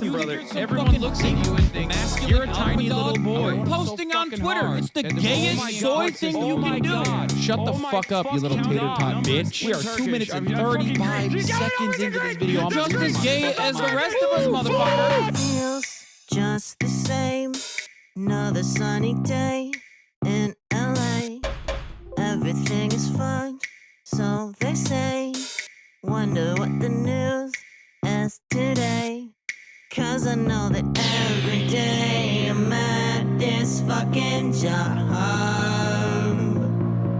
Listen, brother, everyone looks at you and thinks you're a tiny little boy. Posting on Twitter, it's the gayest soy thing you can do. Shut the fuck up, you little tater tot bitch. We are 2 minutes and 35 seconds into this video. I'm Just as gay as the rest of us, motherfucker. Feels just the same. Another sunny day in LA. Everything is fun, so they say. Wonder what the news is today. Cause I know that every day I'm at this fucking job.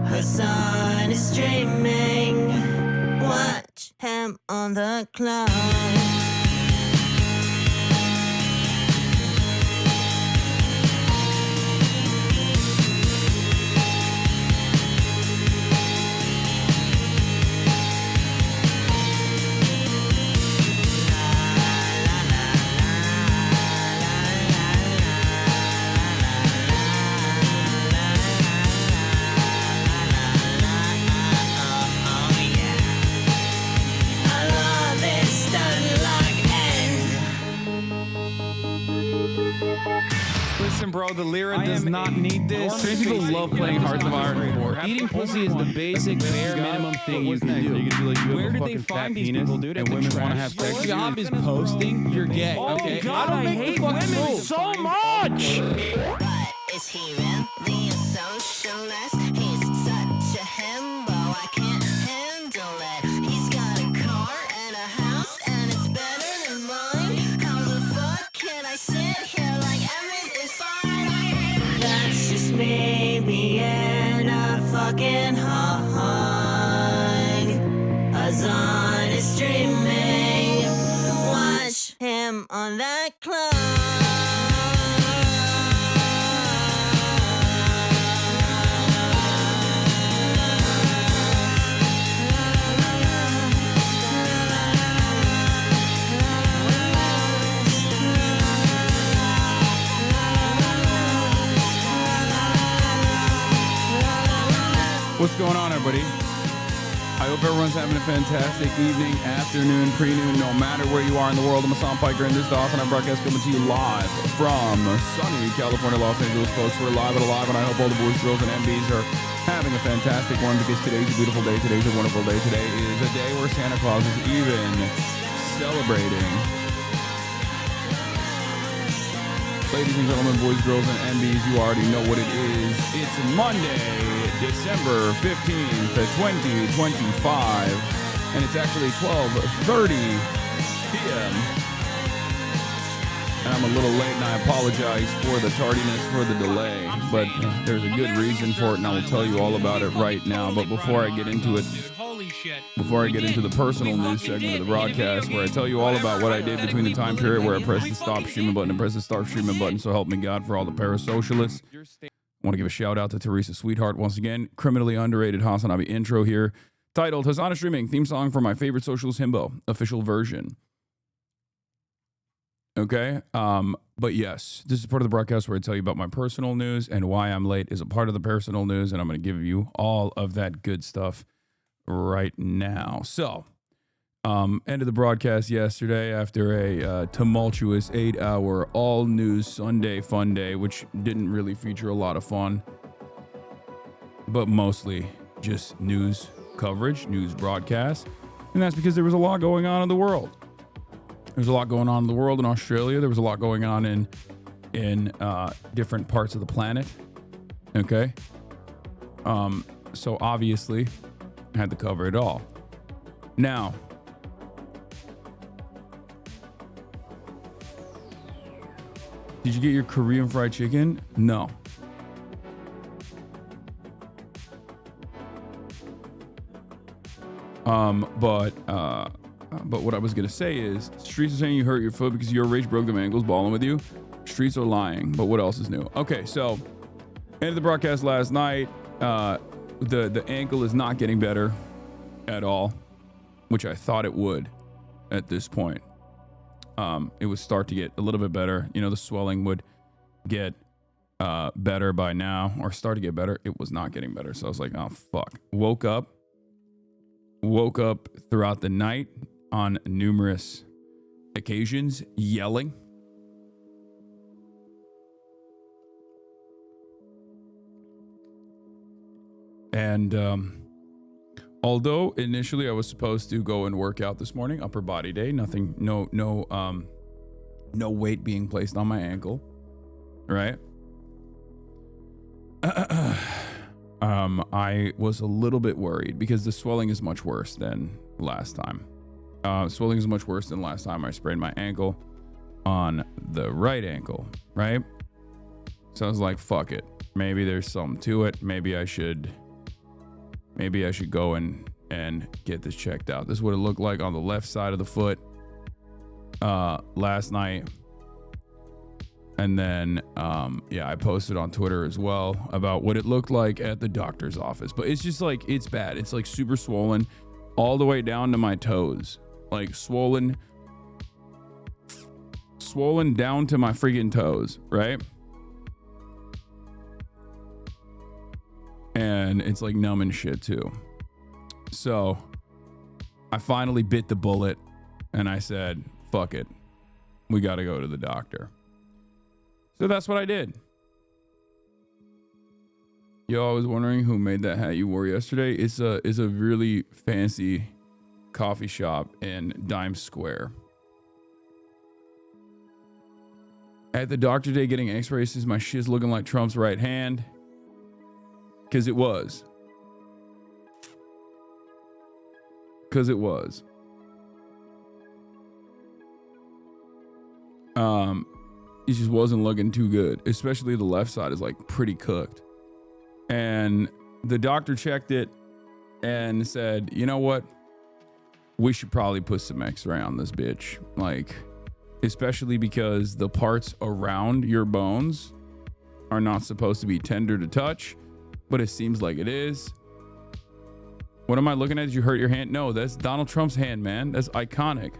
Hasan is streaming. Watch him on the clock. Listen, bro, the Lyra does not need this. Strange people love playing Hearts of Iron. Eating pussy is the basic bare minimum thing you can do. You can be like, you Where have a did they fucking fat find these penis, people, dude? and women want to have sex Your with you. job is posting, you're gay. Okay, God, I hate women so much. But is he really a socialist? He's such a himbo, I can't handle it. He's got a car and a house and it's better than mine. How the fuck can I sit here like everything's fine? That's just me being a fucking hog. Hasan is streaming. Watch him on that clock. What's going on, everybody? I hope everyone's having a fantastic evening, afternoon, pre-noon, no matter where you are in the world. I'm Hasan Piker, and this is the Hasan broadcast coming to you live from sunny California, Los Angeles, folks. We're live and alive, and I hope all the boys, girls, and MBs are having a fantastic one because today's a beautiful day. Today's a wonderful day. Today is a day where Santa Claus is even celebrating. Ladies and gentlemen, boys, girls, and MBs, you already know what it is. It's Monday, December 15th, 2025, and it's actually 12:30 p.m. And I'm a little late, and I apologize for the tardiness, for the delay, but there's a good reason for it, and I will tell you all about it right now. But before I get into it, before I get into the personal news segment of the broadcast, where I tell you all about what I did between the time period where I pressed the stop streaming button and pressed the start streaming button, so help me God, for all the parasocialists. I want to give a shout out to Teresa Sweetheart once again. Criminally underrated HasanAbi intro here, titled Hasan Streaming, theme song for my favorite socialist himbo, official version. Okay, but yes, this is part of the broadcast where I tell you about my personal news, and why I'm late is a part of the personal news, and I'm going to give you all of that good stuff right now. So, end of the broadcast yesterday after a tumultuous 8-hour all news Sunday fun day, which didn't really feature a lot of fun, but mostly just news coverage, news broadcast. And that's because there was a lot going on in the world. There's a lot going on in the world in Australia. There was a lot going on in different parts of the planet. Okay. So obviously I had to cover it all. Now, did you get your Korean fried chicken? No. But what I was gonna say is, streets are saying you hurt your foot because your rage broke them ankles balling with you. Streets are lying, but what else is new? Okay, so end of the broadcast last night. The ankle is not getting better at all, which I thought it would at this point. It would start to get a little bit better. You know, the swelling would get better by now, or start to get better. It was not getting better, so I was like, oh fuck. Woke up throughout the night on numerous occasions yelling. And although initially I was supposed to go and work out this morning, upper body day, nothing, no weight being placed on my ankle, right? I was a little bit worried because the swelling is much worse than last time. Swelling is much worse than last time I sprained my ankle on the right ankle, right? So I was like, fuck it. Maybe there's something to it. Maybe I should go and get this checked out. This is what it looked like on the left side of the foot last night. And then, I posted on Twitter as well about what it looked like at the doctor's office. But it's just like, it's bad. It's like super swollen all the way down to my toes. Like swollen down to my freaking toes, right? And it's like numb and shit too. So I finally bit the bullet and I said, fuck it. We got to go to the doctor. So that's what I did. Yo, I was wondering who made that hat you wore yesterday. It's a really fancy coffee shop in Dime Square. At the doctor today getting x-rays, is my shit's looking like Trump's right hand. Because it was. It just wasn't looking too good. Especially the left side is like pretty cooked. And the doctor checked it and said, you know what? We should probably put some x-ray on this bitch. Like, especially because the parts around your bones are not supposed to be tender to touch, but it seems like it is. What am I looking at? Did you hurt your hand? No, that's Donald Trump's hand, man. That's iconic.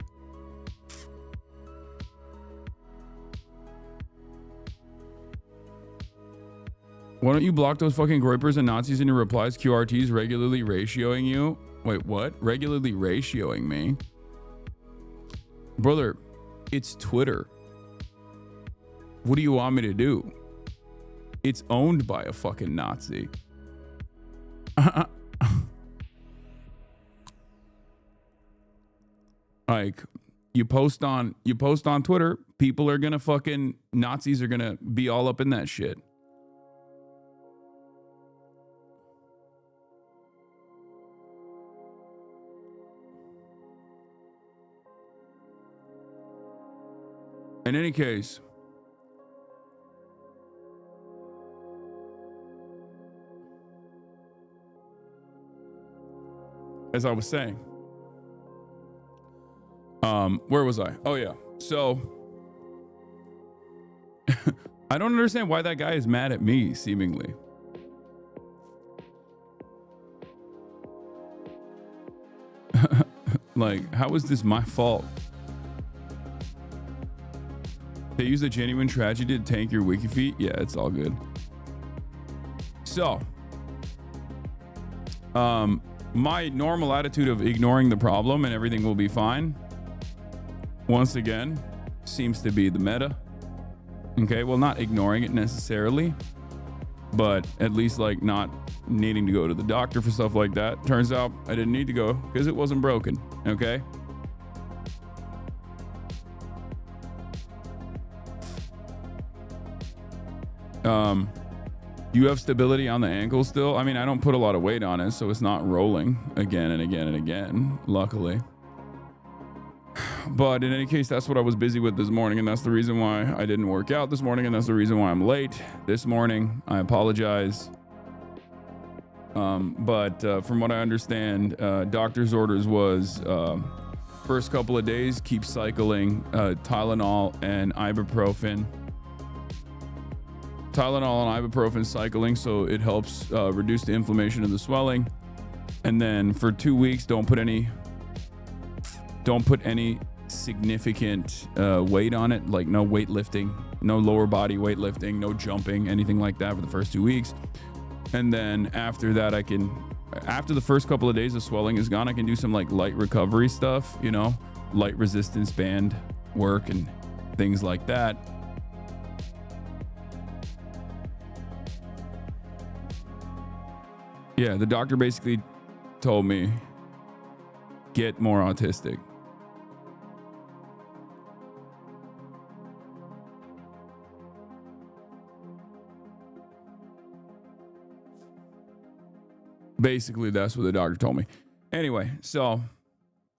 Why don't you block those fucking groypers and Nazis in your replies? QRTs regularly ratioing you. Wait, what? Regularly ratioing me? Brother, it's Twitter. What do you want me to do? It's owned by a fucking Nazi. Like, you post on Twitter, people are gonna fucking, Nazis are gonna be all up in that shit. In any case, as I was saying, where was I? Oh yeah. So I don't understand why that guy is mad at me, seemingly. Like, how is this my fault? They use a genuine tragedy to tank your wiki feet. Yeah, it's all good. So, my normal attitude of ignoring the problem and everything will be fine, once again, seems to be the meta. Okay, well, not ignoring it necessarily, but at least like not needing to go to the doctor for stuff like that. Turns out I didn't need to go because it wasn't broken. Okay. You have stability on the ankle still? I mean, I don't put a lot of weight on it, so it's not rolling again and again and again, luckily. But in any case, that's what I was busy with this morning, and that's the reason why I didn't work out this morning, and that's the reason why I'm late this morning. I apologize. But from what I understand, doctor's orders was first couple of days, keep cycling Tylenol and ibuprofen. Tylenol and ibuprofen cycling, so it helps reduce the inflammation and the swelling. And then for 2 weeks, don't put any significant weight on it, like no weightlifting, no lower body weightlifting, no jumping, anything like that for the first 2 weeks. And then after that, after the first couple of days of swelling is gone, I can do some like light recovery stuff, you know, light resistance band work and things like that. Yeah, the doctor basically told me, get more autistic. Basically, that's what the doctor told me. Anyway, so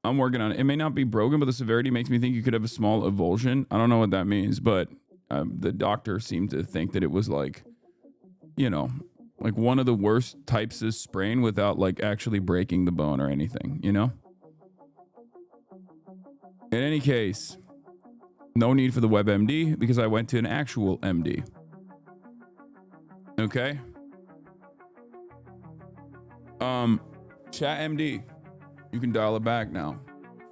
I'm working on it. It may not be broken, but the severity makes me think you could have a small avulsion. I don't know what that means, but the doctor seemed to think that it was like, you know, like one of the worst types of sprain without like actually breaking the bone or anything, you know? In any case, no need for the WebMD because I went to an actual MD. Okay? Chat MD, you can dial it back now.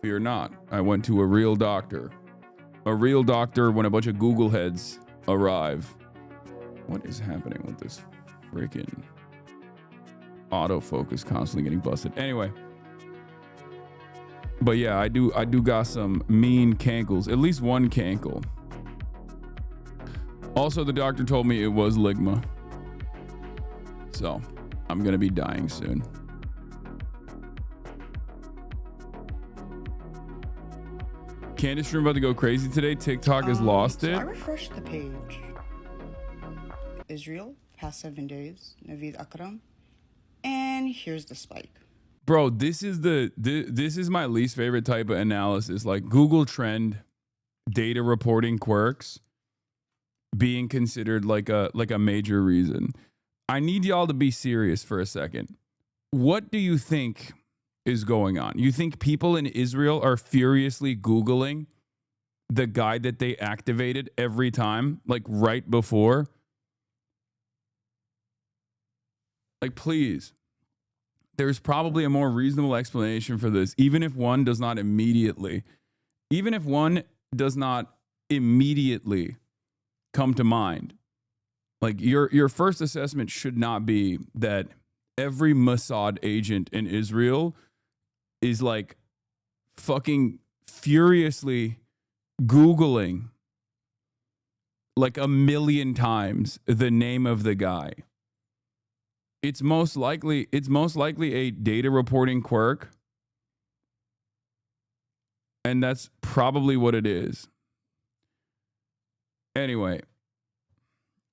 Fear not. I went to a real doctor. A real doctor when a bunch of Google heads arrive. What is happening with this freaking autofocus constantly getting busted? Anyway. But yeah, I do got some mean cankles. At least one cankle. Also, the doctor told me it was ligma. So, I'm gonna be dying soon. Candace room about to go crazy today. TikTok has lost it. I refreshed the page. Israel, past 7 days. Naveed Akram. And here's the spike. Bro, this is my least favorite type of analysis. Like Google Trend data reporting quirks being considered like a major reason. I need y'all to be serious for a second. What do you think is going on? You think people in Israel are furiously Googling the guy that they activated every time, like right before? Like, please. There's probably a more reasonable explanation for this, even if one does not immediately come to mind. Like your first assessment should not be that every Mossad agent in Israel is like fucking furiously Googling like 1,000,000 times the name of the guy. It's most likely a data reporting quirk. And that's probably what it is. Anyway,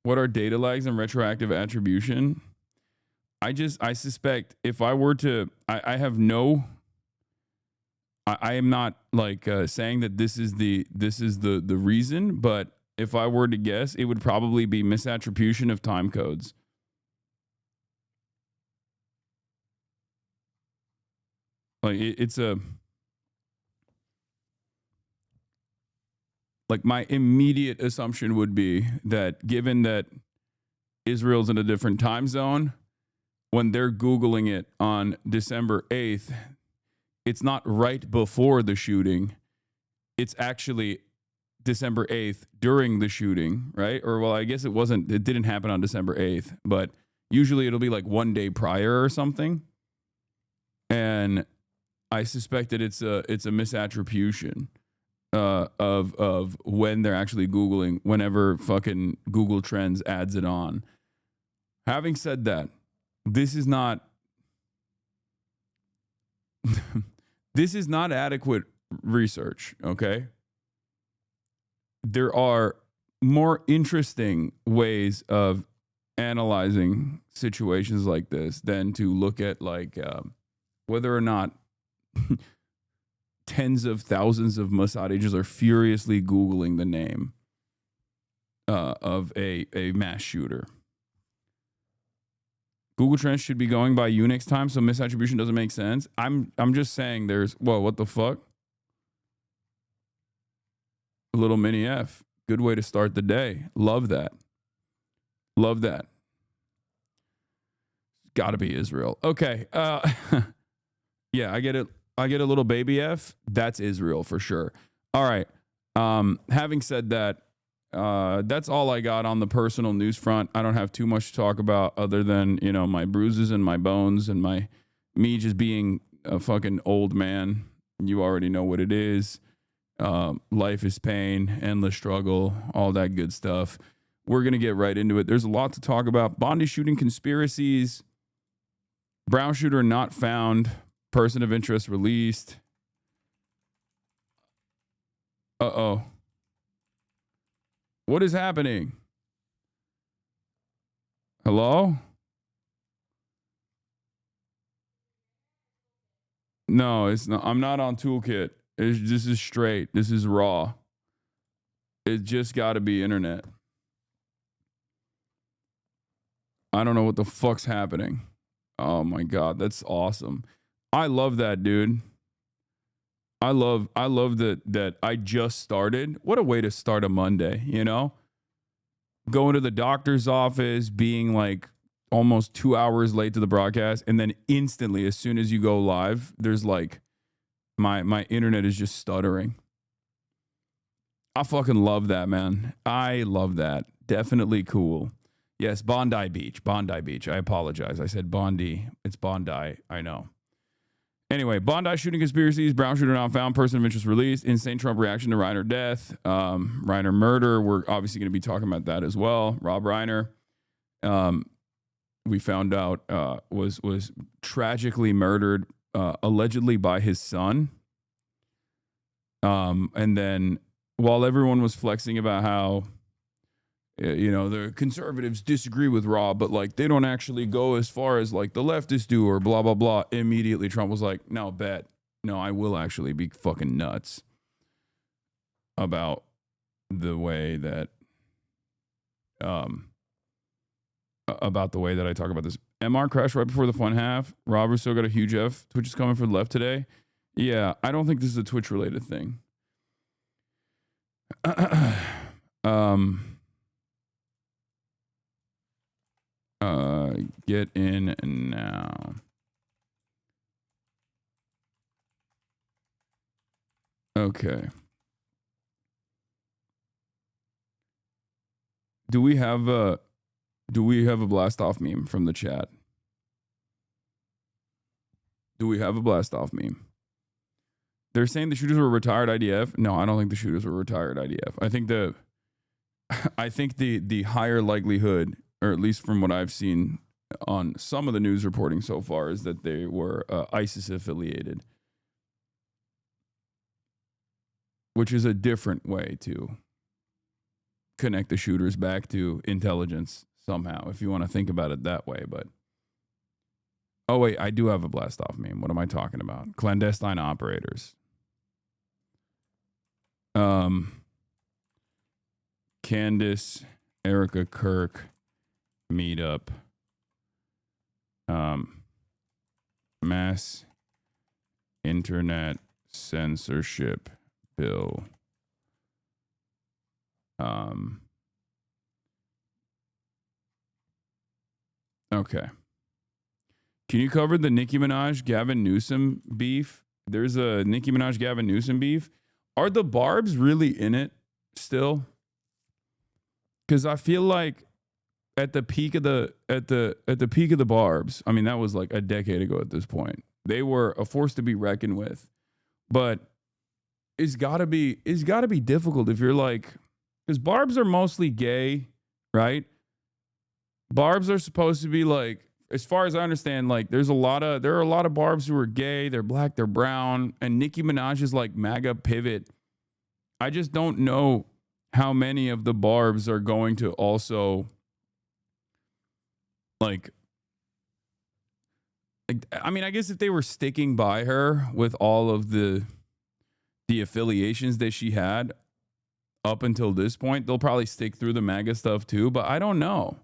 what are data lags and retroactive attribution? I suspect if I were to, I am not like saying that this is the reason, but if I were to guess, it would probably be misattribution of time codes. Like it's like my immediate assumption would be that given that Israel's in a different time zone, when they're Googling it on December 8th, it's not right before the shooting. It's actually December 8th during the shooting, right? Or, well, I guess it didn't happen on December 8th, but usually it'll be like one day prior or something. And I suspect that it's a misattribution of when they're actually Googling, whenever fucking Google Trends adds it on. Having said that, this is not adequate research, okay? There are more interesting ways of analyzing situations like this than to look at like whether or not tens of thousands of Mossad agents are furiously Googling the name of a mass shooter. Google Trends should be going by Unix time, so misattribution doesn't make sense. I'm just saying there's, whoa, what the fuck? A little mini F. Good way to start the day. Love that. Love that. Gotta be Israel. Okay. Yeah, I get it. I get a little baby F. That's Israel for sure. All right. Having said that, that's all I got on the personal news front. I don't have too much to talk about other than, you know, my bruises and my bones and me just being a fucking old man. You already know what it is. Life is pain, endless struggle, all that good stuff. We're going to get right into it. There's a lot to talk about. Bondi shooting conspiracies. Brown shooter not found. Person of interest released. Uh-oh. What is happening? Hello? No, it's not. I'm not on Toolkit. This is straight. This is raw. It just got to be internet. I don't know what the fuck's happening. Oh my God, that's awesome. I love that, dude. I love that I just started. What a way to start a Monday, you know? Going to the doctor's office, being like almost 2 hours late to the broadcast, and then instantly, as soon as you go live, there's like my internet is just stuttering. I fucking love that, man. I love that. Definitely cool. Yes, Bondi Beach. Bondi Beach. I apologize. I said Bondi. It's Bondi. I know. Anyway, Bondi shooting conspiracies. Brown shooter not found. Person of interest released. Insane Trump reaction to REINER death. REINER murder. We're obviously going to be talking about that as well. Rob REINER, we found out was tragically murdered, allegedly by his son. And then while everyone was flexing about how, you know, the conservatives disagree with Rob, but like they don't actually go as far as like the leftists do or blah, blah, blah. Immediately Trump was like, no, bet. No, I will actually be fucking nuts about the way that, about the way that I talk about this. MR crashed right before the fun half. Rob still got a huge F. Twitch is coming for the left today. Yeah, I don't think this is a Twitch related thing. Get in now. Okay. Do we have a blast off meme from the chat? Do we have a blast off meme? They're saying the shooters were retired IDF. No, I don't think the shooters were retired IDF. I think the higher likelihood, or at least from what I've seen on some of the news reporting so far, is that they were ISIS affiliated, which is a different way to connect the shooters back to intelligence somehow, if you want to think about it that way. But oh wait, I do have a blast off meme. What am I talking about? Clandestine operators. Candace, Erica Kirk, meetup. Mass internet censorship bill. Okay. Can you cover the Nicki Minaj, Gavin Newsom beef? There's a Nicki Minaj, Gavin Newsom beef. Are the Barbs really in it still? Because I feel like at the peak of the peak of the Barbs, I mean, that was like a decade ago at this point. They were a force to be reckoned with. But it's gotta be difficult if you're like, because Barbs are mostly gay, right? Barbs are supposed to be like, as far as I understand, like there are a lot of Barbs who are gay, they're black, they're brown, and Nicki Minaj is like MAGA pivot. I just don't know how many of the Barbs are going to also like I mean, I guess if they were sticking by her with all of the affiliations that she had up until this point, they'll probably stick through the MAGA stuff too, but I don't know.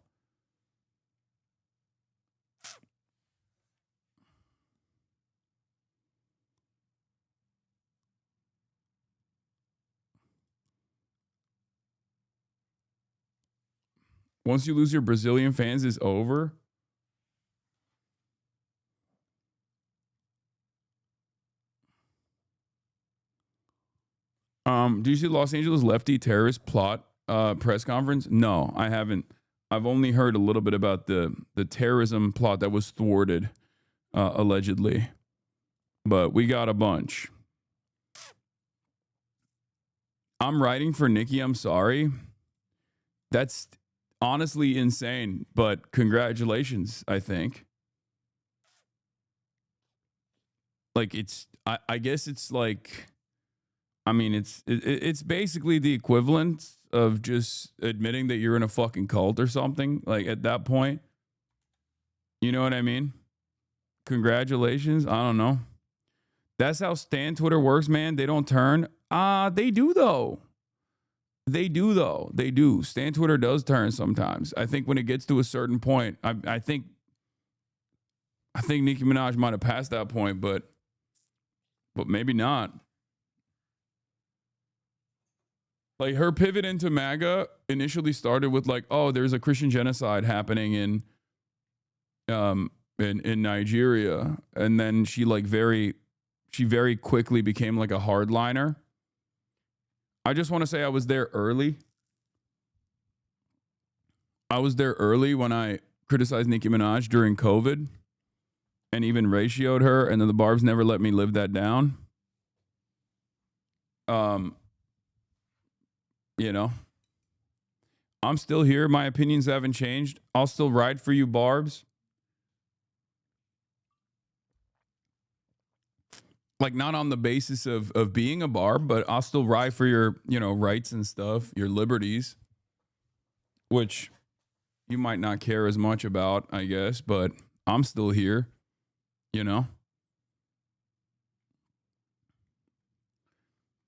Once you lose your Brazilian fans, it's over. Do you see Los Angeles lefty terrorist plot press conference? No, I haven't. I've only heard a little bit about the terrorism plot that was thwarted, allegedly. But we got a bunch. I'm writing for Nicki, I'm sorry. That's honestly insane, but congratulations, I think. Like I guess it's like, I mean, it's basically the equivalent of just admitting that you're in a fucking cult or something. Like at that point, you know what I mean? Congratulations. I don't know. That's how Stan Twitter works, man. They don't turn. They do though. They do though. They do. Stan Twitter does turn sometimes. I think when it gets to a certain point, I think Nicki Minaj might have passed that point, but maybe not. Like her pivot into MAGA initially started with like, oh, there's a Christian genocide happening in Nigeria, and then she very quickly became like a hardliner. I just want to say I was there early. I was there early when I criticized Nicki Minaj during COVID and even ratioed her, and then the Barbs never let me live that down. You know, I'm still here. My opinions haven't changed. I'll still ride for you, Barbs. Like not on the basis of being a Barb, but I'll still ride for your, rights and stuff, your liberties, which you might not care as much about, I guess, but I'm still here,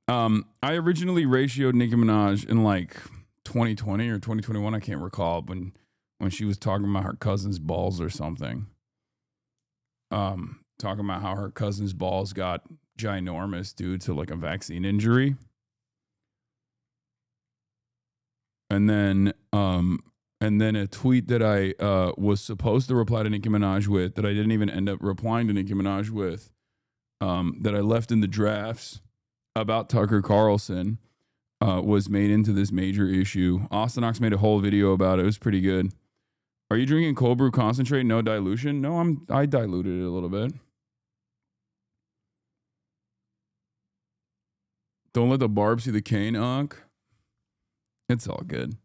I originally ratioed Nicki Minaj in like 2020 or 2021. I can't recall when she was talking about her cousin's balls or something. Talking about how her cousin's balls got ginormous due to like a vaccine injury. And then a tweet that I was supposed to reply to Nicki Minaj with that I didn't even end up replying to Nicki Minaj with, that I left in the drafts about Tucker Carlson, was made into this major issue. Austin Ox made a whole video about it. It was pretty good. Are you drinking cold brew concentrate, no dilution? No, I diluted it a little bit. Don't let the barb see the cane, Unc. It's all good.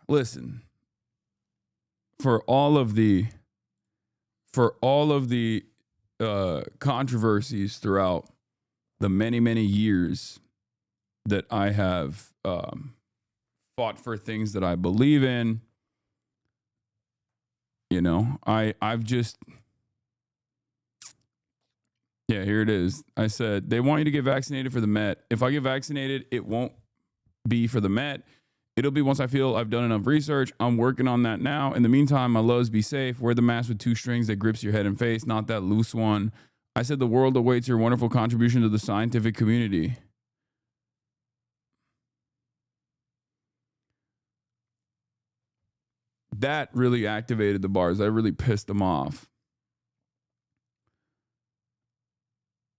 Listen, for all of the controversies throughout the many, many years that I have fought for things that I believe in, I've just, yeah, here it is. I said, they want you to get vaccinated for the Met. If I get vaccinated, it won't be for the Met. It'll be once I feel I've done enough research. I'm working on that now. In the meantime, my loves, be safe. Wear the mask with 2 strings that grips your head and face, not that loose one. I said the world awaits your wonderful contribution to the scientific community. That really activated the bars. That really pissed them off.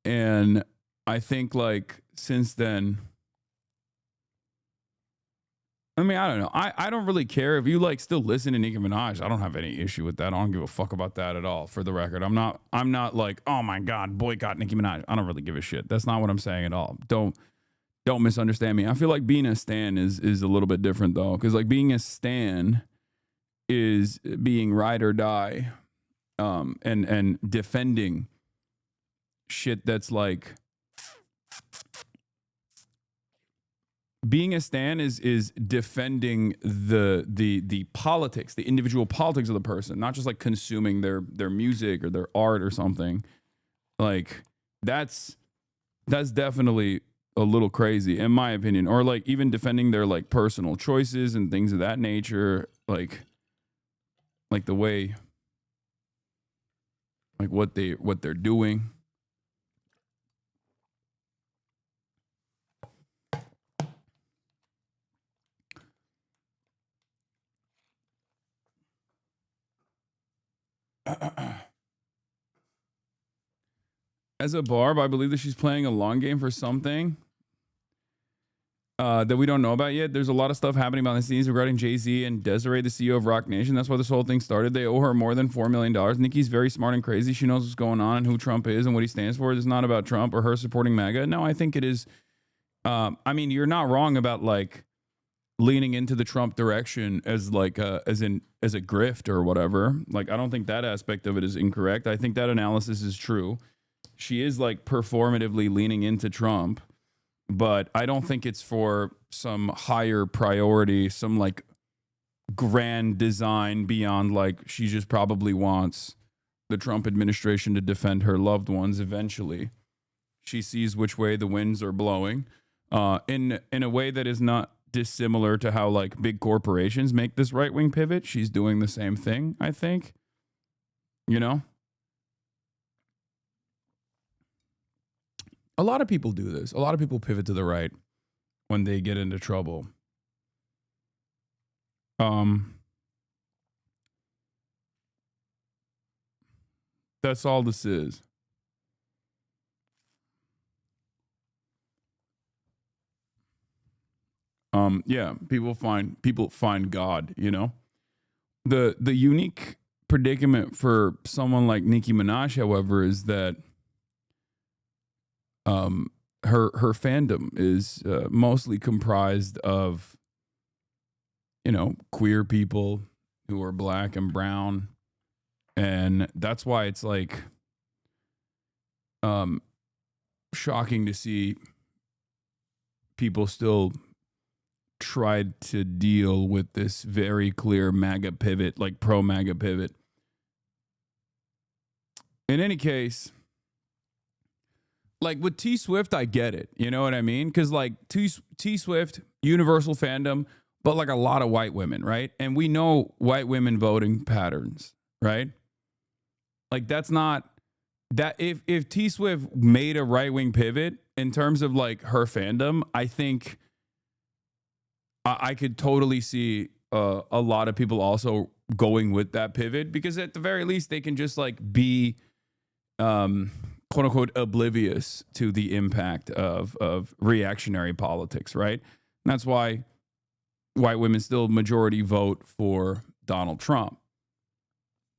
And I think like since then, I mean, I don't know. I don't really care if you like still listen to Nicki Minaj. I don't have any issue with that. I don't give a fuck about that at all. For the record, I'm not like, oh my God, boycott Nicki Minaj. I don't really give a shit. That's not what I'm saying at all. Don't misunderstand me. I feel like being a stan is a little bit different though, because like being a stan is being ride or die, and defending shit that's like. Being a stan is defending the politics, the individual politics of the person, not just like consuming their music or their art or something. Like that's definitely a little crazy in my opinion. Or like even defending their like personal choices and things of that nature, like the way, like what they're doing. As a barb, I believe that she's playing a long game for something. that we don't know about yet. There's a lot of stuff happening behind the scenes regarding Jay-Z and Desiree, the CEO of Rock Nation. That's why this whole thing started. They owe her more than $4 million. Nicki's very smart and crazy. She knows what's going on and who Trump is and what he stands for. It's not about Trump or her supporting MAGA. No, I think it is. I mean, you're not wrong about like leaning into the Trump direction as like as a grift or whatever. Like, I don't think that aspect of it is incorrect. I think that analysis is true. She is like performatively leaning into Trump. But I don't think it's for some higher priority, some like grand design beyond like she just probably wants the Trump administration to defend her loved ones eventually. She sees which way the winds are blowing in a way that is not dissimilar to how like big corporations make this right-wing pivot. She's doing the same thing, I think. You know? A lot of people do this. A lot of people pivot to the right when they get into trouble. That's all this is. Yeah, people find God, you know. The unique predicament for someone like Nicki Minaj, however, is that her fandom is mostly comprised of, you know, queer people who are black and brown, and that's why it's like shocking to see people still try to deal with this very clear MAGA pivot, like pro MAGA pivot. In any case, like with T Swift, I get it. You know what I mean? Because like T Swift, universal fandom, but like a lot of white women, right? And we know white women voting patterns, right? Like that's not that if T Swift made a right wing pivot in terms of like her fandom, I think I could totally see a lot of people also going with that pivot, because at the very least they can just like be quote unquote oblivious to the impact of reactionary politics, right? And that's why white women still majority vote for Donald Trump.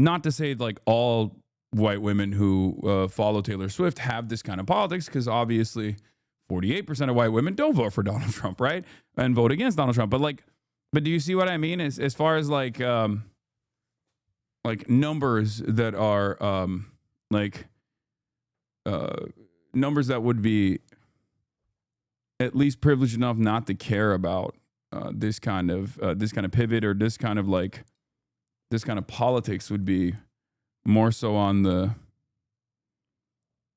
Not to say like all white women who follow Taylor Swift have this kind of politics, because obviously 48% of white women don't vote for Donald Trump, right? And vote against Donald Trump. But do you see what I mean? As far as like numbers that are numbers that would be at least privileged enough not to care about this kind of pivot, or this kind of politics, would be more so on the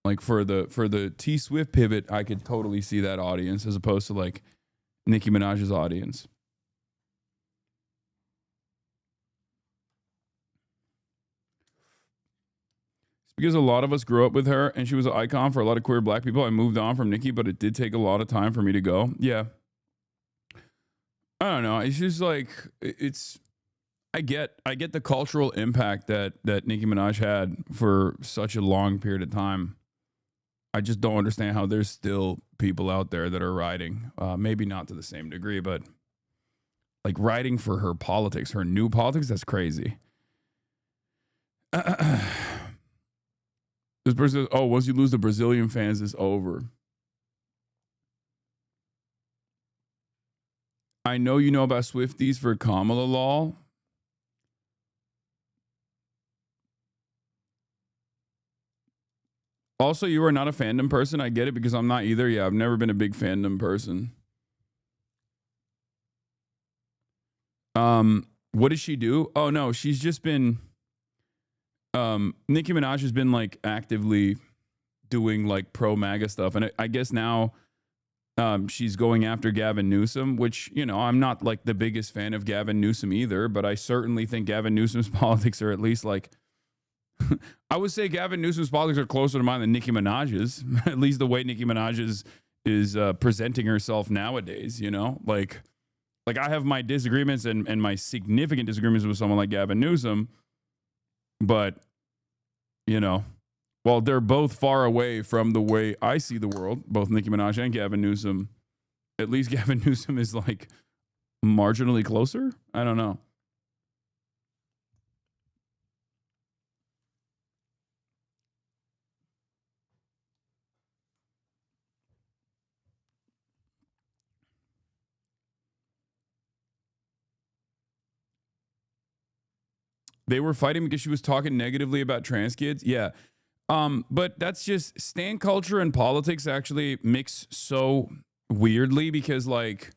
like for the T Swift pivot. I could totally see that audience as opposed to like Nicki Minaj's audience. Because a lot of us grew up with her and she was an icon for a lot of queer black people. I moved on from Nicki, but it did take a lot of time for me to go. Yeah. I don't know. It's just like, I get the cultural impact that Nicki Minaj had for such a long period of time. I just don't understand how there's still people out there that are riding, maybe not to the same degree, but like riding for her politics, her new politics. That's crazy. This person says, oh, once you lose the Brazilian fans, it's over. I know you know about Swifties for Kamala Law. Also, you are not a fandom person. I get it, because I'm not either. Yeah, I've never been a big fandom person. What does she do? Oh, no, she's just been... Nicki Minaj has been like actively doing like pro MAGA stuff, and I guess now she's going after Gavin Newsom, which, you know, I'm not like the biggest fan of Gavin Newsom either, but I certainly think Gavin Newsom's politics are at least like I would say Gavin Newsom's politics are closer to mine than Nicki Minaj's, at least the way Nicki Minaj is presenting herself nowadays, you know, like I have my disagreements and my significant disagreements with someone like Gavin Newsom. But, you know, while they're both far away from the way I see the world, both Nicki Minaj and Gavin Newsom, at least Gavin Newsom is like marginally closer. I don't know. They were fighting because she was talking negatively about trans kids. Yeah. But that's just stan culture and politics actually mix so weirdly because like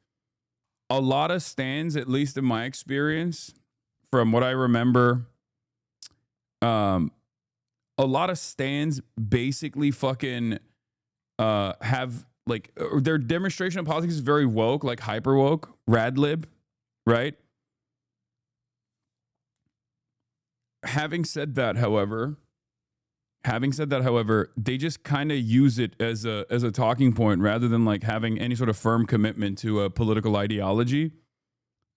a lot of stans, at least in my experience, from what I remember, a lot of stans basically fucking have like their demonstration of politics is very woke, like hyper woke, rad lib, right? Having said that, however, they just kind of use it as a talking point rather than like having any sort of firm commitment to a political ideology.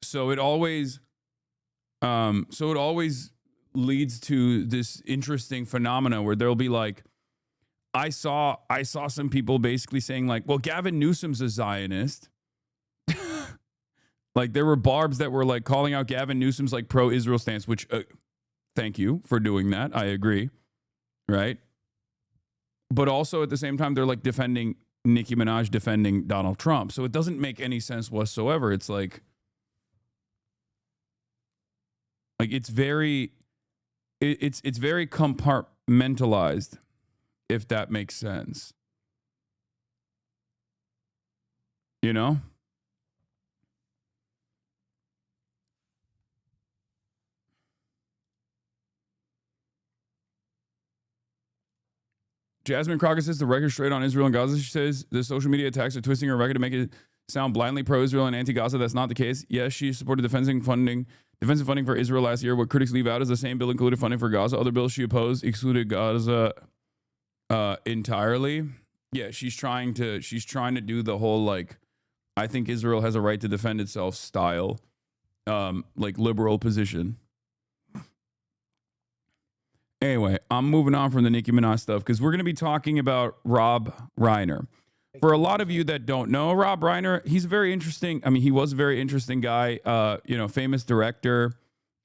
So it always leads to this interesting phenomena where there'll be like, I saw some people basically saying like, well, Gavin Newsom's a Zionist. Like there were barbs that were like calling out Gavin Newsom's like pro-Israel stance, which thank you for doing that. I agree. Right. But also at the same time, they're like defending Nicki Minaj, defending Donald Trump. So it doesn't make any sense whatsoever. It's like it's very compartmentalized, if that makes sense. You know? Jasmine Crockett says the record straight on Israel and Gaza. She says the social media attacks are twisting her record to make it sound blindly pro-Israel and anti-Gaza. That's not the case. Yes, she supported defensive funding for Israel last year. What critics leave out is the same bill included funding for Gaza. Other bills she opposed excluded Gaza entirely. Yeah, she's trying to do the whole like, I think Israel has a right to defend itself style, like liberal position. Anyway, I'm moving on from the Nicki Minaj stuff because we're going to be talking about Rob Reiner. For a lot of you that don't know Rob Reiner, he's very interesting. I mean, he was a very interesting guy, famous director,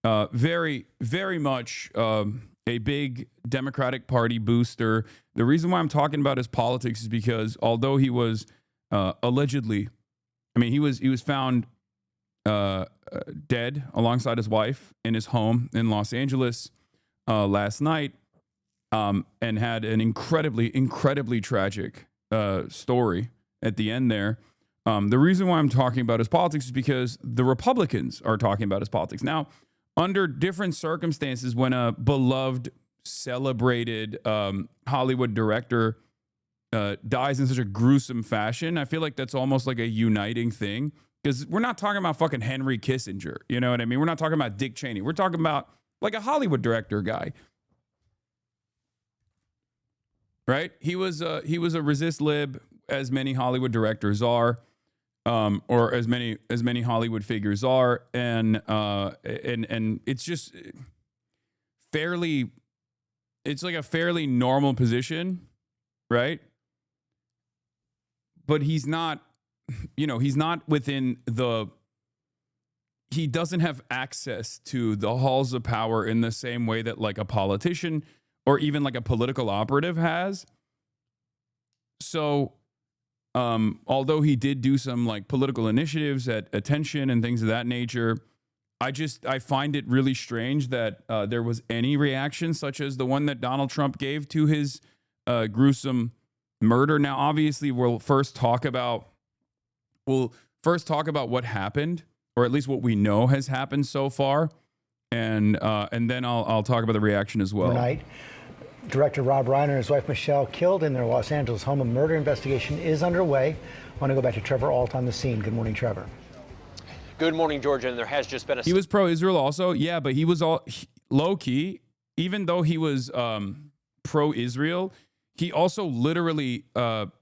very, very much a big Democratic Party booster. The reason why I'm talking about his politics is because although he was allegedly, I mean, he was found dead alongside his wife in his home in Los Angeles last night, and had an incredibly tragic story at the end there. The reason why I'm talking about his politics is because the Republicans are talking about his politics. Now, under different circumstances, when a beloved, celebrated Hollywood director dies in such a gruesome fashion, I feel like that's almost like a uniting thing. Because we're not talking about fucking Henry Kissinger. You know what I mean? We're not talking about Dick Cheney. We're talking about like a Hollywood director guy, right? He was a resist lib, as many Hollywood directors are, or as many Hollywood figures are, and it's just fairly, it's like a fairly normal position, right? But he's not, he's not within the. He doesn't have access to the halls of power in the same way that like a politician or even like a political operative has. So, although he did do some like political initiatives at attention and things of that nature, I find it really strange that there was any reaction such as the one that Donald Trump gave to his gruesome murder. Now, obviously, we'll first talk about what happened, or at least what we know has happened so far, and then I'll talk about the reaction as well. Tonight, director Rob Reiner and his wife Michelle killed in their Los Angeles home. A murder investigation is underway. I want to go back to Trevor Alt on the scene. Good morning, Trevor. Good morning, Georgia. And there has just been a... He was pro-Israel also, yeah, but he was all low-key. Even though he was pro-Israel, he also literally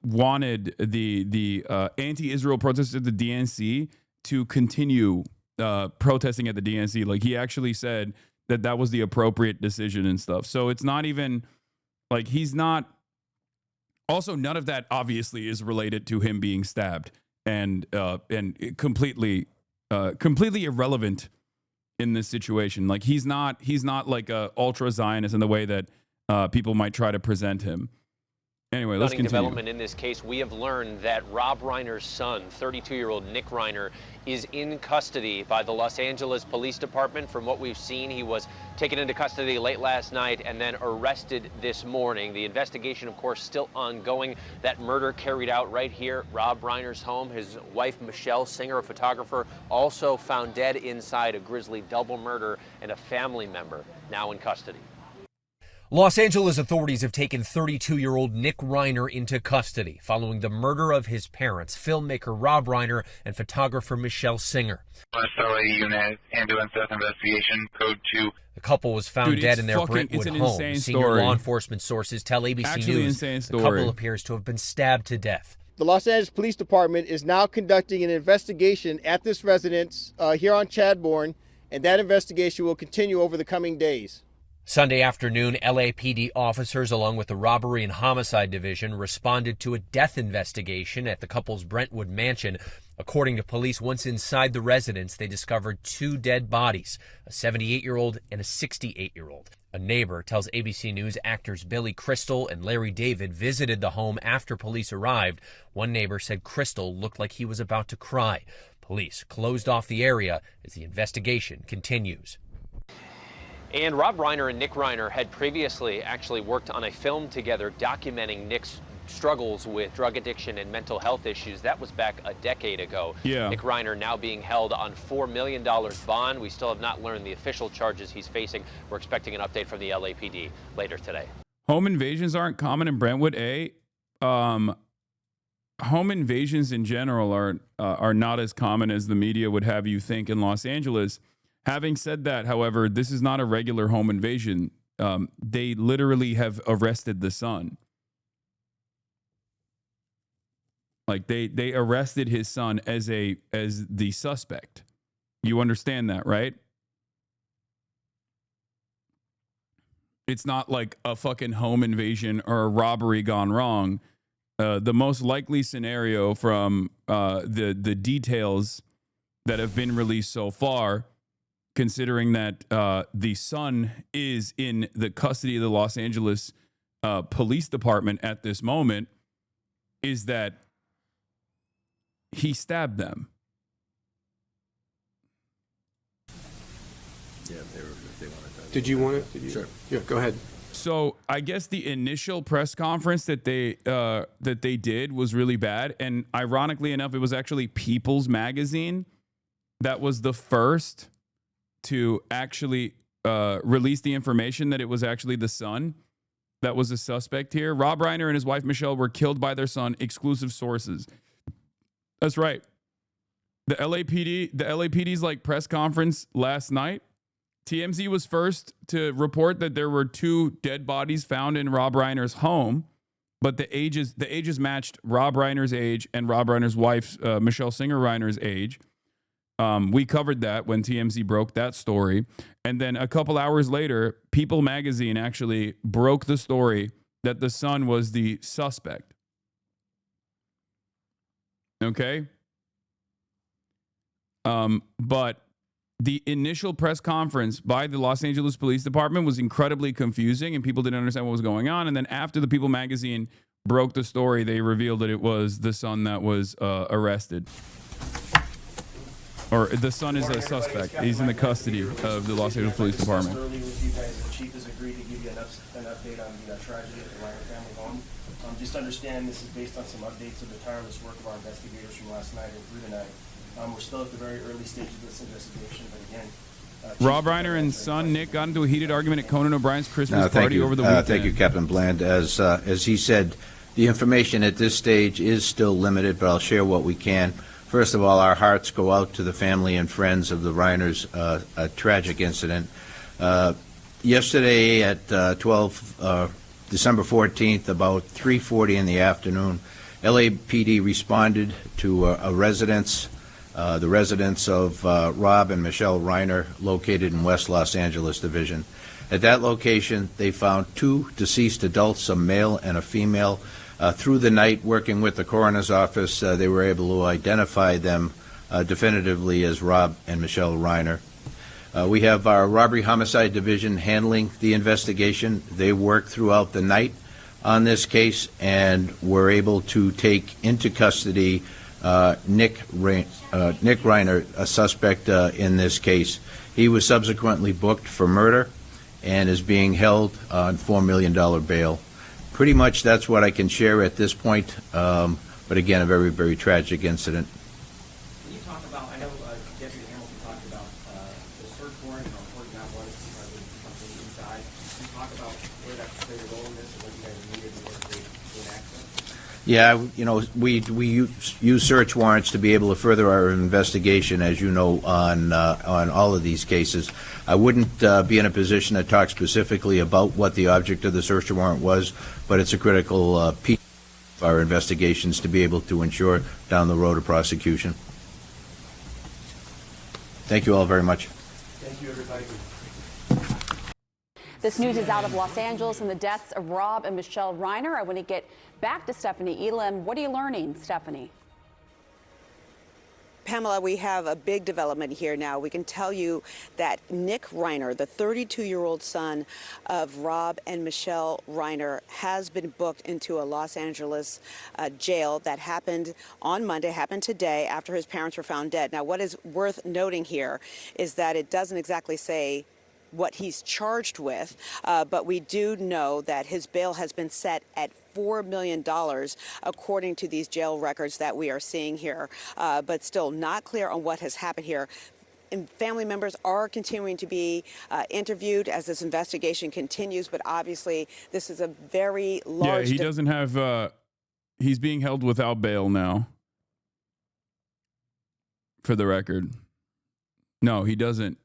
wanted the anti-Israel protesters at the DNC to continue protesting at the DNC. Like, he actually said that was the appropriate decision and stuff. So it's not even like he's not. Also, none of that obviously is related to him being stabbed and completely irrelevant in this situation. Like he's not like a ultra Zionist in the way that people might try to present him. Anyway, let's continue. Development in this case, we have learned that Rob Reiner's son, 32-year-old Nick Reiner, is in custody by the Los Angeles Police Department. From what we've seen, he was taken into custody late last night and then arrested this morning. The investigation, of course, still ongoing. That murder carried out right here, Rob Reiner's home. His wife, Michelle Singer, a photographer, also found dead inside a grisly double murder, and a family member now in custody. Los Angeles authorities have taken 32-year-old Nick Reiner into custody following the murder of his parents, filmmaker Rob Reiner and photographer Michelle Singer. SLA unit, ambulance death investigation, code 2. The couple was found dead in their Brentwood home. Senior law enforcement sources tell ABC News the couple appears to have been stabbed to death. The Los Angeles Police Department is now conducting an investigation at this residence here on Chadbourne, and that investigation will continue over the coming days. Sunday afternoon, LAPD officers, along with the Robbery and Homicide Division, responded to a death investigation at the couple's Brentwood mansion. According to police, once inside the residence, they discovered two dead bodies, a 78-year-old and a 68-year-old. A neighbor tells ABC News actors Billy Crystal and Larry David visited the home after police arrived. One neighbor said Crystal looked like he was about to cry. Police closed off the area as the investigation continues. And Rob Reiner and Nick Reiner had previously actually worked on a film together documenting Nick's struggles with drug addiction and mental health issues. That was back a decade ago. Yeah. Nick Reiner now being held on $4 million bond. We still have not learned the official charges he's facing. We're expecting an update from the LAPD later today. Home invasions aren't common in Brentwood. Home invasions in general are not as common as the media would have you think in Los Angeles. Having said that, however, this is not a regular home invasion. They literally have arrested the son. Like they arrested his son as the suspect. You understand that, right? It's not like a fucking home invasion or a robbery gone wrong. The most likely scenario from the details that have been released so far, considering that the son is in the custody of the Los Angeles Police Department at this moment, is that he stabbed them. Yeah, if they wanted that. Did you want it? Sure. Yeah, go ahead. So I guess the initial press conference that they did was really bad, and ironically enough, it was actually People's Magazine that was the first to actually release the information that it was actually the son that was a suspect here. Rob Reiner and his wife Michelle were killed by their son. Exclusive sources. That's right. The LAPD's like press conference last night. TMZ was first to report that there were two dead bodies found in Rob Reiner's home, but the ages matched Rob Reiner's age and Rob Reiner's wife Michelle Singer Reiner's age. We covered that when TMZ broke that story. And then a couple hours later, People Magazine actually broke the story that the son was the suspect. Okay? But the initial press conference by the Los Angeles Police Department was incredibly confusing and people didn't understand what was going on. And then after the People Magazine broke the story, they revealed that it was the son that was arrested. Or the son is a suspect. He's in the custody of the Los Angeles Police Department. Earlier with you guys, the chief has agreed to give you an update on the tragedy at the Reiner family home. Just understand this is based on some updates of the tireless work of our investigators from last night and through tonight. We're still at the very early stages of this investigation, but again, Rob Reiner and son Nick got into a heated argument at Conan O'Brien's Christmas party over the weekend. Thank you, Captain Bland. As he said, the information at this stage is still limited, but I'll share what we can. First of all, our hearts go out to the family and friends of the Reiners, a tragic incident. Yesterday at December 14th, about 3:40 in the afternoon, LAPD responded to a residence, the residence of Rob and Michelle Reiner, located in West Los Angeles Division. At that location, they found two deceased adults, a male and a female. Through the night, working with the coroner's office, they were able to identify them definitively as Rob and Michelle Reiner. We have our robbery homicide division handling the investigation. They worked throughout the night on this case and were able to take into custody Nick Reiner, a suspect in this case. He was subsequently booked for murder and is being held on $4 million bail. Pretty much that's what I can share at this point, but again, a very, very tragic incident. Can you talk about, I know Deputy Hamilton talked about the search warrant and how important that was from the inside. Can you talk about where that played a role in this and what you guys needed in order to gain access? Yeah, you know, we use search warrants to be able to further our investigation, as you know, on all of these cases. I wouldn't be in a position to talk specifically about what the object of the search warrant was, but it's a critical piece of our investigations to be able to ensure down the road a prosecution. Thank you all very much. Thank you, everybody. This news is out of Los Angeles and the deaths of Rob and Michelle Reiner. I want to get back to Stephanie Elam. What are you learning, Stephanie? Pamela, we have a big development here now. We can tell you that Nick Reiner, the 32-year-old son of Rob and Michelle Reiner, has been booked into a Los Angeles jail. That happened on Monday, happened today after his parents were found dead. Now, what is worth noting here is that it doesn't exactly say what he's charged with, but we do know that his bail has been set at $4 million, according to these jail records that we are seeing here, but still not clear on what has happened here. And family members are continuing to be interviewed as this investigation continues, but obviously this is a very large... Yeah, he doesn't have... he's being held without bail now, for the record. No, he doesn't.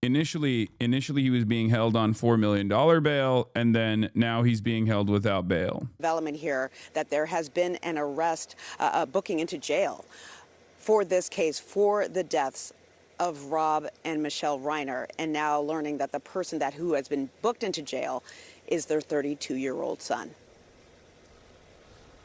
Initially, he was being held on $4 million bail, and then now he's being held without bail. Development here that there has been an arrest, booking into jail for this case, for the deaths of Rob and Michelle Reiner, and now learning that the person who has been booked into jail is their 32-year-old son.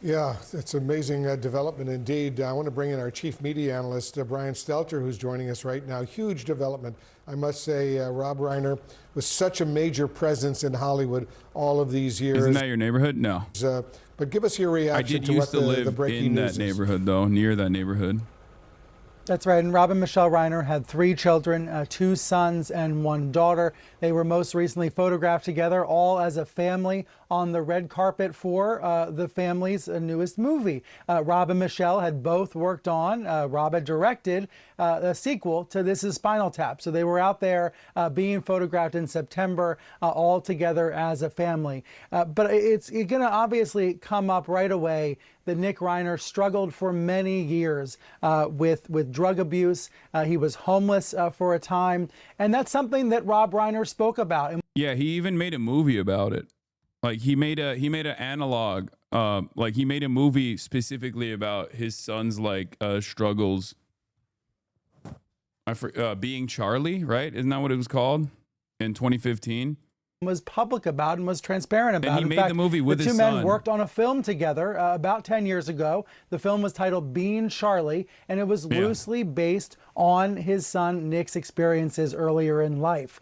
Yeah, it's amazing development indeed. I want to bring in our chief media analyst, Brian Stelter, who's joining us right now. Huge development. I must say, Rob Reiner was such a major presence in Hollywood all of these years. Isn't that your neighborhood? No. But give us your reaction to what the breaking news is. I did used to live in that neighborhood, though, near that neighborhood. That's right. And Rob and Michelle Reiner had 3 children, 2 sons and 1 daughter. They were most recently photographed together, all as a family, on the red carpet for the family's newest movie. Rob and Michelle had both worked on, Rob had directed a sequel to This Is Spinal Tap. So they were out there being photographed in September, all together as a family. But it's going to obviously come up right away that Nick Reiner struggled for many years with drug abuse. He was homeless for a time. And that's something that Rob Reiner spoke about. Yeah, he even made a movie about it. Like he made an analog. Like he made a movie specifically about his son's struggles. Being Charlie, right? Isn't that what it was called in 2015? Was public about and was transparent about. And he made the movie with his son. The two men worked on a film together about 10 years ago. The film was titled Being Charlie, and it was loosely based on his son Nick's experiences earlier in life.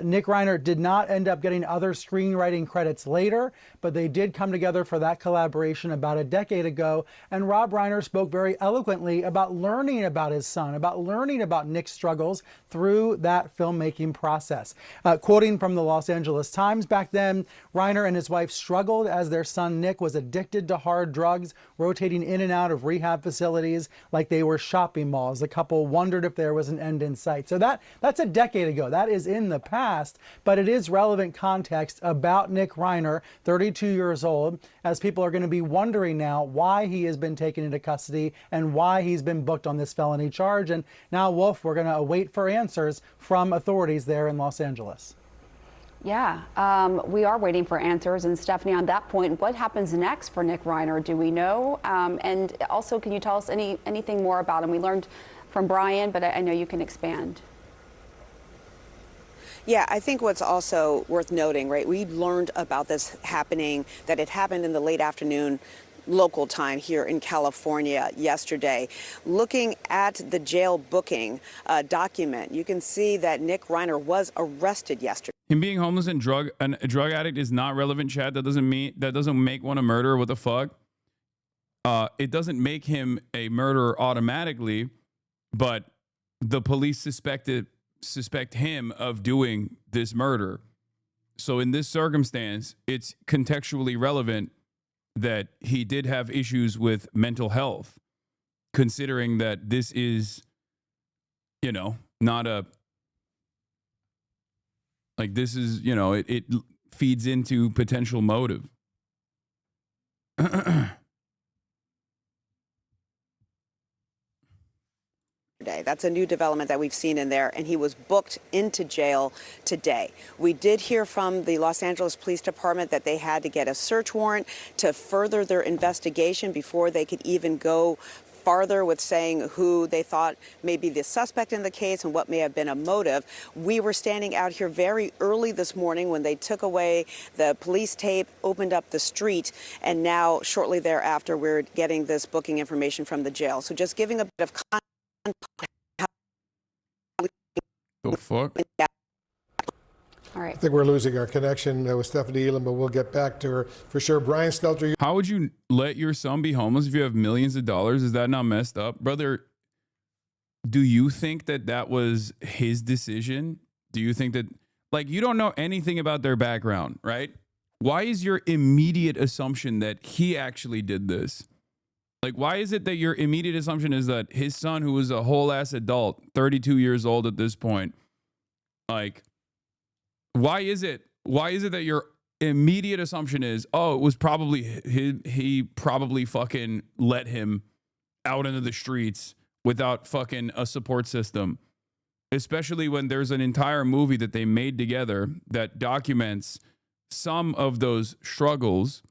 Nick Reiner did not end up getting other screenwriting credits later, but they did come together for that collaboration about a decade ago. And Rob Reiner spoke very eloquently about learning about his son, about learning about Nick's struggles through that filmmaking process. Quoting from the Los Angeles Times back then, Reiner and his wife struggled as their son Nick was addicted to hard drugs, rotating in and out of rehab facilities like they were shopping malls. The couple wondered if there was an end in sight. So that's a decade ago. That is in the past, but it is relevant context about Nick Reiner, 32 years old, as people are going to be wondering now why he has been taken into custody and why he's been booked on this felony charge. And now, Wolf, we're going to wait for answers from authorities there in Los Angeles. Yeah, we are waiting for answers. And Stephanie, on that point, what happens next for Nick Reiner? Do we know? And also, can you tell us anything more about him? We learned from Brian, but I know you can expand. Yeah, I think what's also worth noting, right, we learned about this happening, that it happened in the late afternoon local time here in California yesterday. Looking at the jail booking document, you can see that Nick Reiner was arrested yesterday. Him being homeless and a drug addict is not relevant, Chad. That doesn't make one a murderer. What the fuck? It doesn't make him a murderer automatically, but the police suspect him of doing this murder. So in this circumstance, it's contextually relevant that he did have issues with mental health, considering that this is, you know, not a, like this is, you know, it feeds into potential motive. That's a new development that we've seen in there, and he was booked into jail today. We did hear from the Los Angeles Police Department that they had to get a search warrant to further their investigation before they could even go farther with saying who they thought may be the suspect in the case and what may have been a motive. We were standing out here very early this morning when they took away the police tape, opened up the street, and now shortly thereafter we're getting this booking information from the jail. So just giving a bit of context. The fuck? All right. I think we're losing our connection with Stephanie Elam, but we'll get back to her for sure. Brian Stelter. How would you let your son be homeless if you have millions of dollars? Is that not messed up? Brother, do you think that that was his decision? Do you think that, like, you don't know anything about their background, right? Why is your immediate assumption that he actually did this? Like, why is it that your immediate assumption is that his son, who was a whole ass adult, 32 years old at this point, like, why is it that your immediate assumption is, oh, it was probably he probably fucking let him out into the streets without fucking a support system, especially when there's an entire movie that they made together that documents some of those struggles.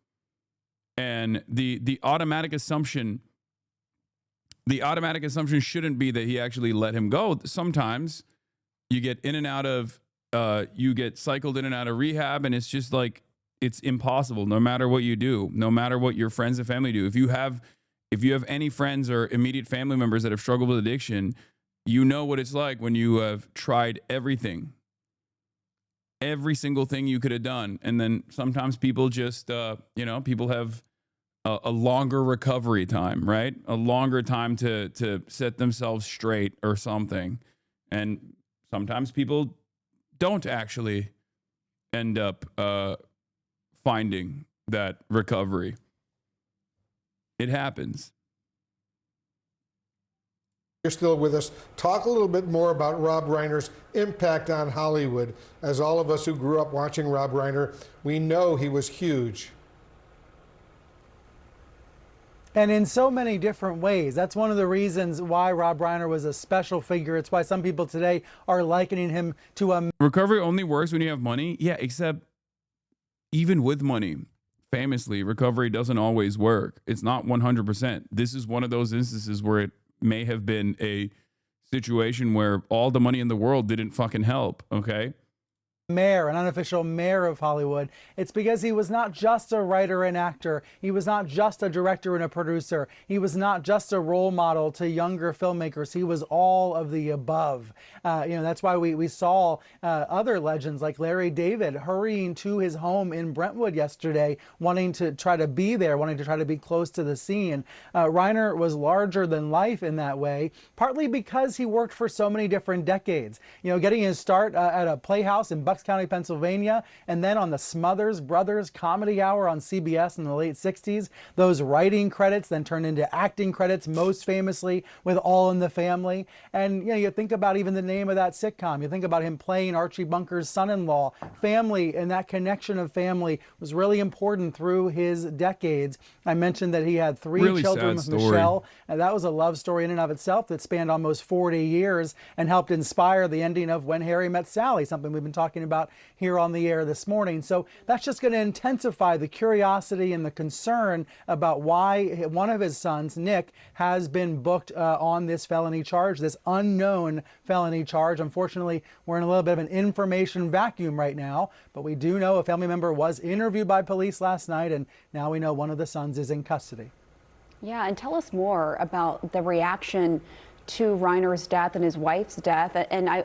And the automatic assumption shouldn't be that he actually let him go. Sometimes you get in and out of, you get cycled in and out of rehab, and it's just like, it's impossible no matter what you do, no matter what your friends and family do. If you have any friends or immediate family members that have struggled with addiction, you know what it's like when you have tried everything, every single thing you could have done. And then sometimes people just, people have a longer recovery time, right? A longer time to set themselves straight or something. And sometimes people don't actually end up finding that recovery. It happens. You're still with us. Talk a little bit more about Rob Reiner's impact on Hollywood. As all of us who grew up watching Rob Reiner, we know he was huge. And in so many different ways. That's one of the reasons why Rob Reiner was a special figure. It's why some people today are likening him to a... Recovery only works when you have money? Yeah, except even with money, famously, recovery doesn't always work. It's not 100%. This is one of those instances where it may have been a situation where all the money in the world didn't fucking help, okay? Mayor, an unofficial mayor of Hollywood. It's because he was not just a writer and actor. He was not just a director and a producer. He was not just a role model to younger filmmakers. He was all of the above. That's why we saw other legends like Larry David hurrying to his home in Brentwood yesterday, wanting to try to be there, wanting to try to be close to the scene. Reiner was larger than life in that way, partly because he worked for so many different decades. Getting his start at a playhouse in Bucks County, Pennsylvania, and then on the Smothers Brothers Comedy Hour on CBS in the late 60s. Those writing credits then turned into acting credits, most famously with All in the Family. And you think about even the name of that sitcom. You think about him playing Archie Bunker's son-in-law. Family and that connection of family was really important through his decades. I mentioned that he had three really children with Michelle, and that was a love story in and of itself that spanned almost 40 years and helped inspire the ending of When Harry Met Sally, something we've been talking about about here on the air this morning. So that's just going to intensify the curiosity and the concern about why one of his sons, Nick, has been booked on this felony charge, this unknown felony charge. Unfortunately, we're in a little bit of an information vacuum right now, but we do know a family member was interviewed by police last night, and now we know one of the sons is in custody. Yeah, and tell us more about the reaction to Reiner's death and his wife's death. And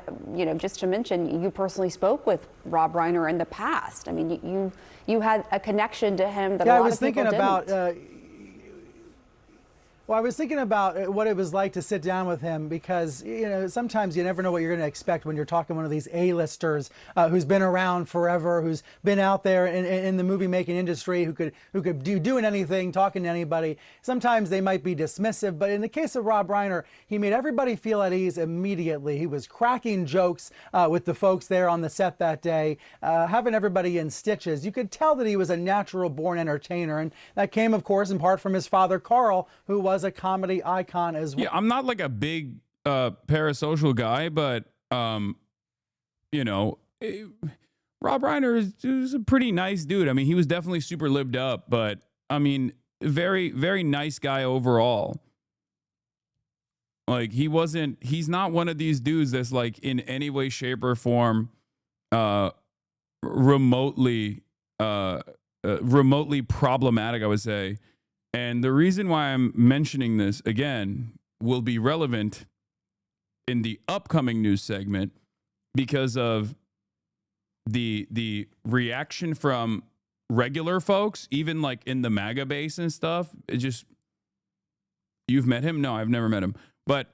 just to mention, you personally spoke with Rob Reiner in the past. I mean, you had a connection to him that a lot of people didn't. Well, I was thinking about what it was like to sit down with him because, sometimes you never know what you're going to expect when you're talking to one of these A-listers who's been around forever, who's been out there in the movie-making industry, who could do doing anything, talking to anybody. Sometimes they might be dismissive, but in the case of Rob Reiner, he made everybody feel at ease immediately. He was cracking jokes with the folks there on the set that day, having everybody in stitches. You could tell that he was a natural-born entertainer, and that came, of course, in part from his father, Carl, who was a comedy icon as well. Yeah, I'm not like a big parasocial guy, but Rob Reiner is a pretty nice dude. I mean, he was definitely super lived up, but I mean, very, very nice guy overall. Like he's not one of these dudes that's like in any way, shape, or form remotely problematic, I would say. And the reason why I'm mentioning this again will be relevant in the upcoming news segment because of the reaction from regular folks, even like in the MAGA base and stuff. It just, you've met him? No, I've never met him. But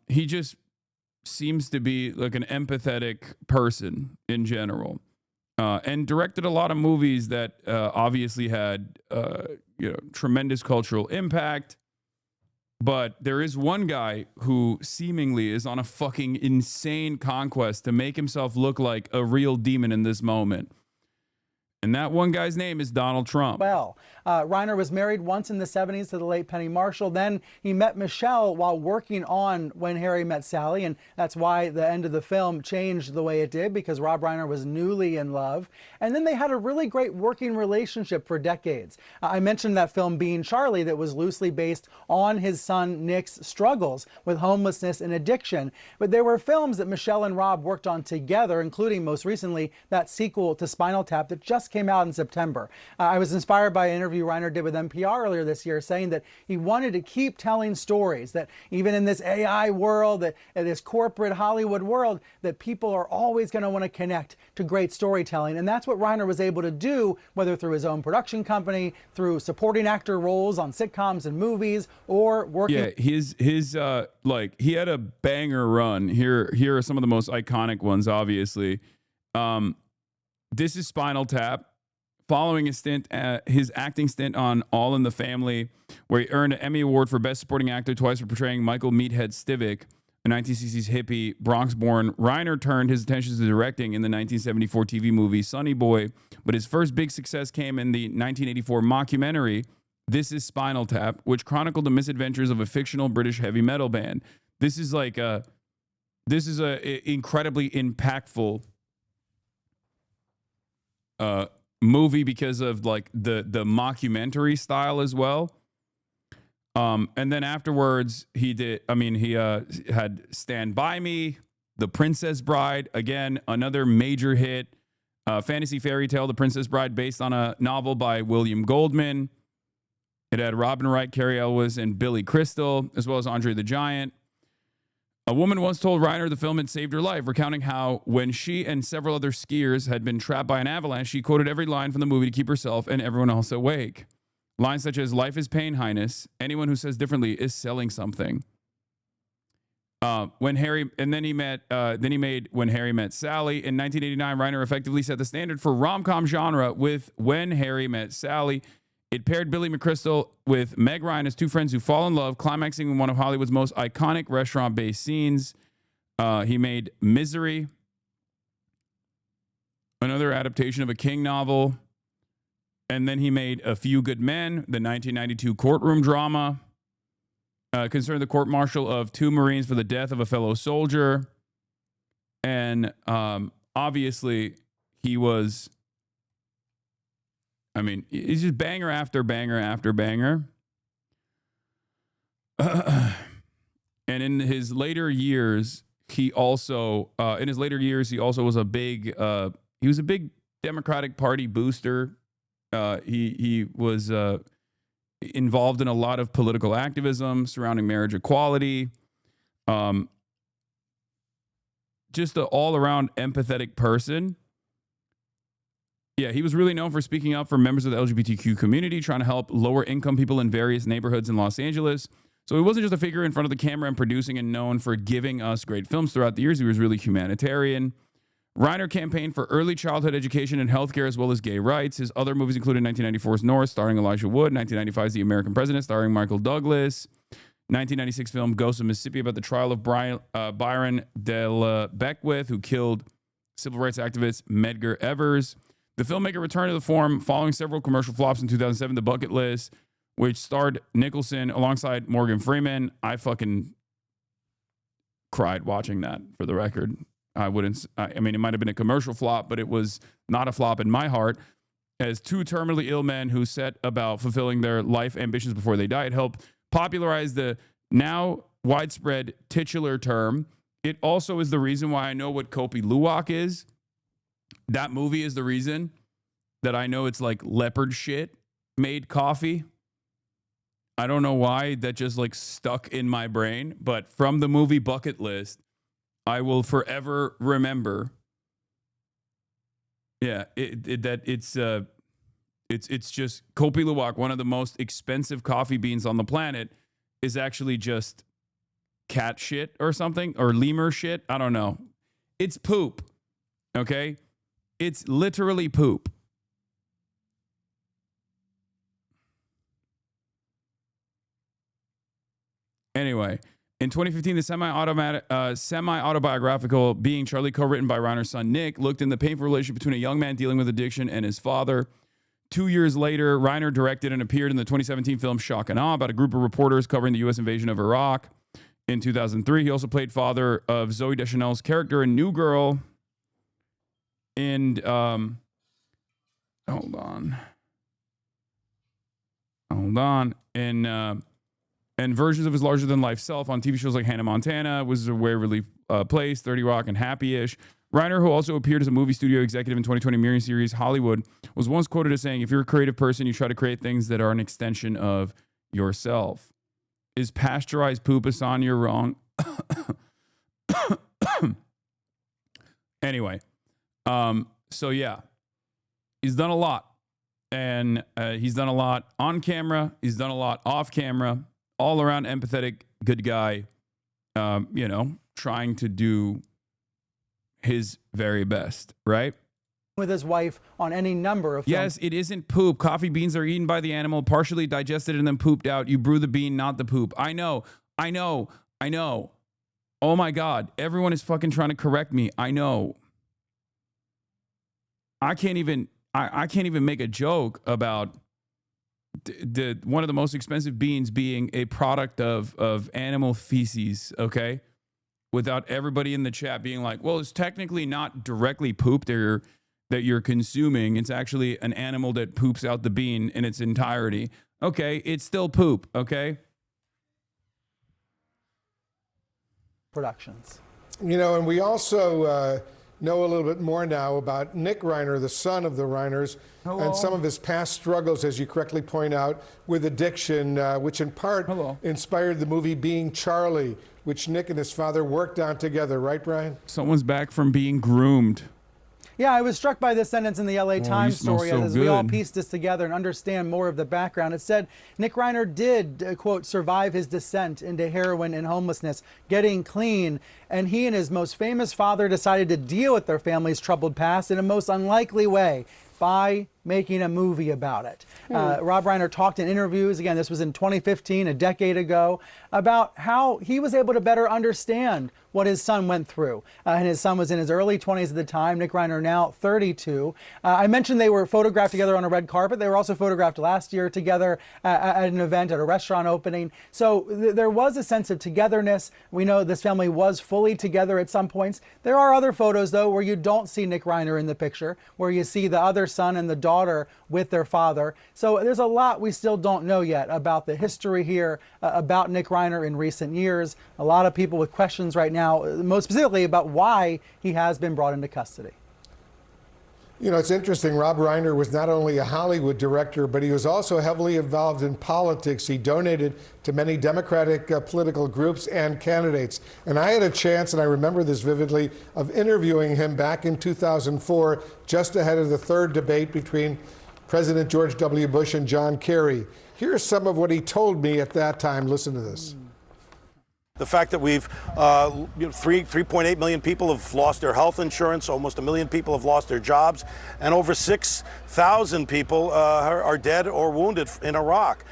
he just seems to be like an empathetic person in general. And directed a lot of movies that obviously had tremendous cultural impact. But there is one guy who seemingly is on a fucking insane conquest to make himself look like a real demon in this moment. And that one guy's name is Donald Trump. Well, Reiner was married once in the 70s to the late Penny Marshall. Then he met Michelle while working on When Harry Met Sally, and that's why the end of the film changed the way it did, because Rob Reiner was newly in love. And then they had a really great working relationship for decades. I mentioned that film Being Charlie that was loosely based on his son Nick's struggles with homelessness and addiction. But there were films that Michelle and Rob worked on together, including most recently that sequel to Spinal Tap that just came out in September. I was inspired by an interview Reiner did with NPR earlier this year, saying that he wanted to keep telling stories, that even in this AI world, that in this corporate Hollywood world, that people are always going to want to connect to great storytelling. And that's what Reiner was able to do, whether through his own production company, through supporting actor roles on sitcoms and movies, or working. Yeah, his he had a banger run. Here are some of the most iconic ones, obviously. This is Spinal Tap, following his acting stint on All in the Family, where he earned an Emmy Award for Best Supporting Actor twice for portraying Michael Meathead Stivic, a 1960s hippie Bronx-born. Reiner turned his attention to directing in the 1974 TV movie Sonny Boy, but his first big success came in the 1984 mockumentary This is Spinal Tap, which chronicled the misadventures of a fictional British heavy metal band. This is a incredibly impactful movie because of like the mockumentary style as well. And then afterwards he had Stand By Me, The Princess Bride, again, another major hit, fantasy fairy tale, The Princess Bride, based on a novel by William Goldman. It had Robin Wright, Cary Elwes, and Billy Crystal, as well as Andre the Giant. A woman once told Reiner the film had saved her life, recounting how when she and several other skiers had been trapped by an avalanche, she quoted every line from the movie to keep herself and everyone else awake. Lines such as, "Life is pain, Highness. Anyone who says differently is selling something." Then he made When Harry Met Sally. In 1989, Reiner effectively set the standard for rom-com genre with When Harry Met Sally. It paired Billy McChrystal with Meg Ryan as two friends who fall in love, climaxing in one of Hollywood's most iconic restaurant-based scenes. He made Misery, another adaptation of a King novel. And then he made A Few Good Men, the 1992 courtroom drama, concerned the court-martial of two Marines for the death of a fellow soldier. And obviously, he was. I mean, he's just banger after banger after banger. And in his later years, he also was a big Democratic Party booster. He was involved in a lot of political activism surrounding marriage equality. Just an all-around empathetic person. Yeah, he was really known for speaking up for members of the LGBTQ community, trying to help lower-income people in various neighborhoods in Los Angeles. So he wasn't just a figure in front of the camera and producing and known for giving us great films throughout the years. He was really humanitarian. Reiner campaigned for early childhood education and healthcare as well as gay rights. His other movies included 1994's North, starring Elijah Wood, 1995's The American President, starring Michael Douglas, 1996 film Ghosts of Mississippi about the trial of Byron Del Beckwith, who killed civil rights activist Medgar Evers. The filmmaker returned to the form following several commercial flops in 2007, The Bucket List, which starred Nicholson alongside Morgan Freeman. I fucking cried watching that, for the record. I mean, it might have been a commercial flop, but it was not a flop in my heart. As two terminally ill men who set about fulfilling their life ambitions before they died, helped popularize the now widespread titular term. It also is the reason why I know what Kopi Luwak is. That movie is the reason that I know it's like leopard shit made coffee. I don't know why that just like stuck in my brain, but from the movie Bucket List, I will forever remember. Yeah, it's just Kopi Luwak, one of the most expensive coffee beans on the planet, is actually just cat shit or something, or lemur shit. I don't know. It's poop. Okay? It's literally poop. Anyway, in 2015, the semi-autobiographical Being Charlie, co-written by Reiner's son Nick, looked in the painful relationship between a young man dealing with addiction and his father. 2 years later, Reiner directed and appeared in the 2017 film Shock and Awe about a group of reporters covering the U.S. invasion of Iraq. In 2003, he also played father of Zooey Deschanel's character in New Girl. And hold on. And versions of his larger-than-life self on TV shows like Hannah Montana, was a Waverly Place, 30 Rock, and Happy-ish. Reiner, who also appeared as a movie studio executive in 2020 mirror series Hollywood, was once quoted as saying, "If you're a creative person, you try to create things that are an extension of yourself." Is pasteurized poop, Hasan? You're wrong. Anyway, so yeah, he's done a lot. And he's done a lot on camera. He's done a lot off camera. All around empathetic, good guy, trying to do his very best, right? With his wife on any number of films. Yes, it isn't poop. Coffee beans are eaten by the animal, partially digested and then pooped out. You brew the bean, not the poop. I know. Oh my God. Everyone is fucking trying to correct me. I know. I can't even make a joke about one of the most expensive beans being a product of animal feces, okay? Without everybody in the chat being like, well, it's technically not directly poop that you're consuming. It's actually an animal that poops out the bean in its entirety. Okay, it's still poop, okay? Productions. And we also know a little bit more now about Nick Reiner, the son of the Reiners, and some of his past struggles, as you correctly point out, with addiction, which in part inspired the movie Being Charlie, which Nick and his father worked on together. Right, Brian? Someone's back from being groomed. Yeah, I was struck by this sentence in the LA Times story as we all piece this together and understand more of the background. It said Nick Reiner did, quote, survive his descent into heroin and homelessness, getting clean, and he and his most famous father decided to deal with their family's troubled past in a most unlikely way, by making a movie about it. Rob Reiner talked in interviews, again, this was in 2015, a decade ago, about how he was able to better understand what his son went through. And his son was in his early 20s at the time, Nick Reiner now 32. I mentioned they were photographed together on a red carpet. They were also photographed last year together at an event, at a restaurant opening. So there was a sense of togetherness. We know this family was fully together at some points. There are other photos, though, where you don't see Nick Reiner in the picture, where you see the other son and the daughter with their father. So there's a lot we still don't know yet about the history here, about Nick Reiner in recent years. A lot of people with questions right now, most specifically about why he has been brought into custody. You know, it's interesting. Rob Reiner was not only a Hollywood director, but he was also heavily involved in politics. He donated to many Democratic political groups and candidates. And I had a chance, and I remember this vividly, of interviewing him back in 2004, just ahead of the third debate between President George W. Bush and John Kerry. Here's some of what he told me at that time. Listen to this. The fact that we've 3.8 million people have lost their health insurance, almost 1 million people have lost their jobs, and over 6,000 people are dead or wounded in Iraq.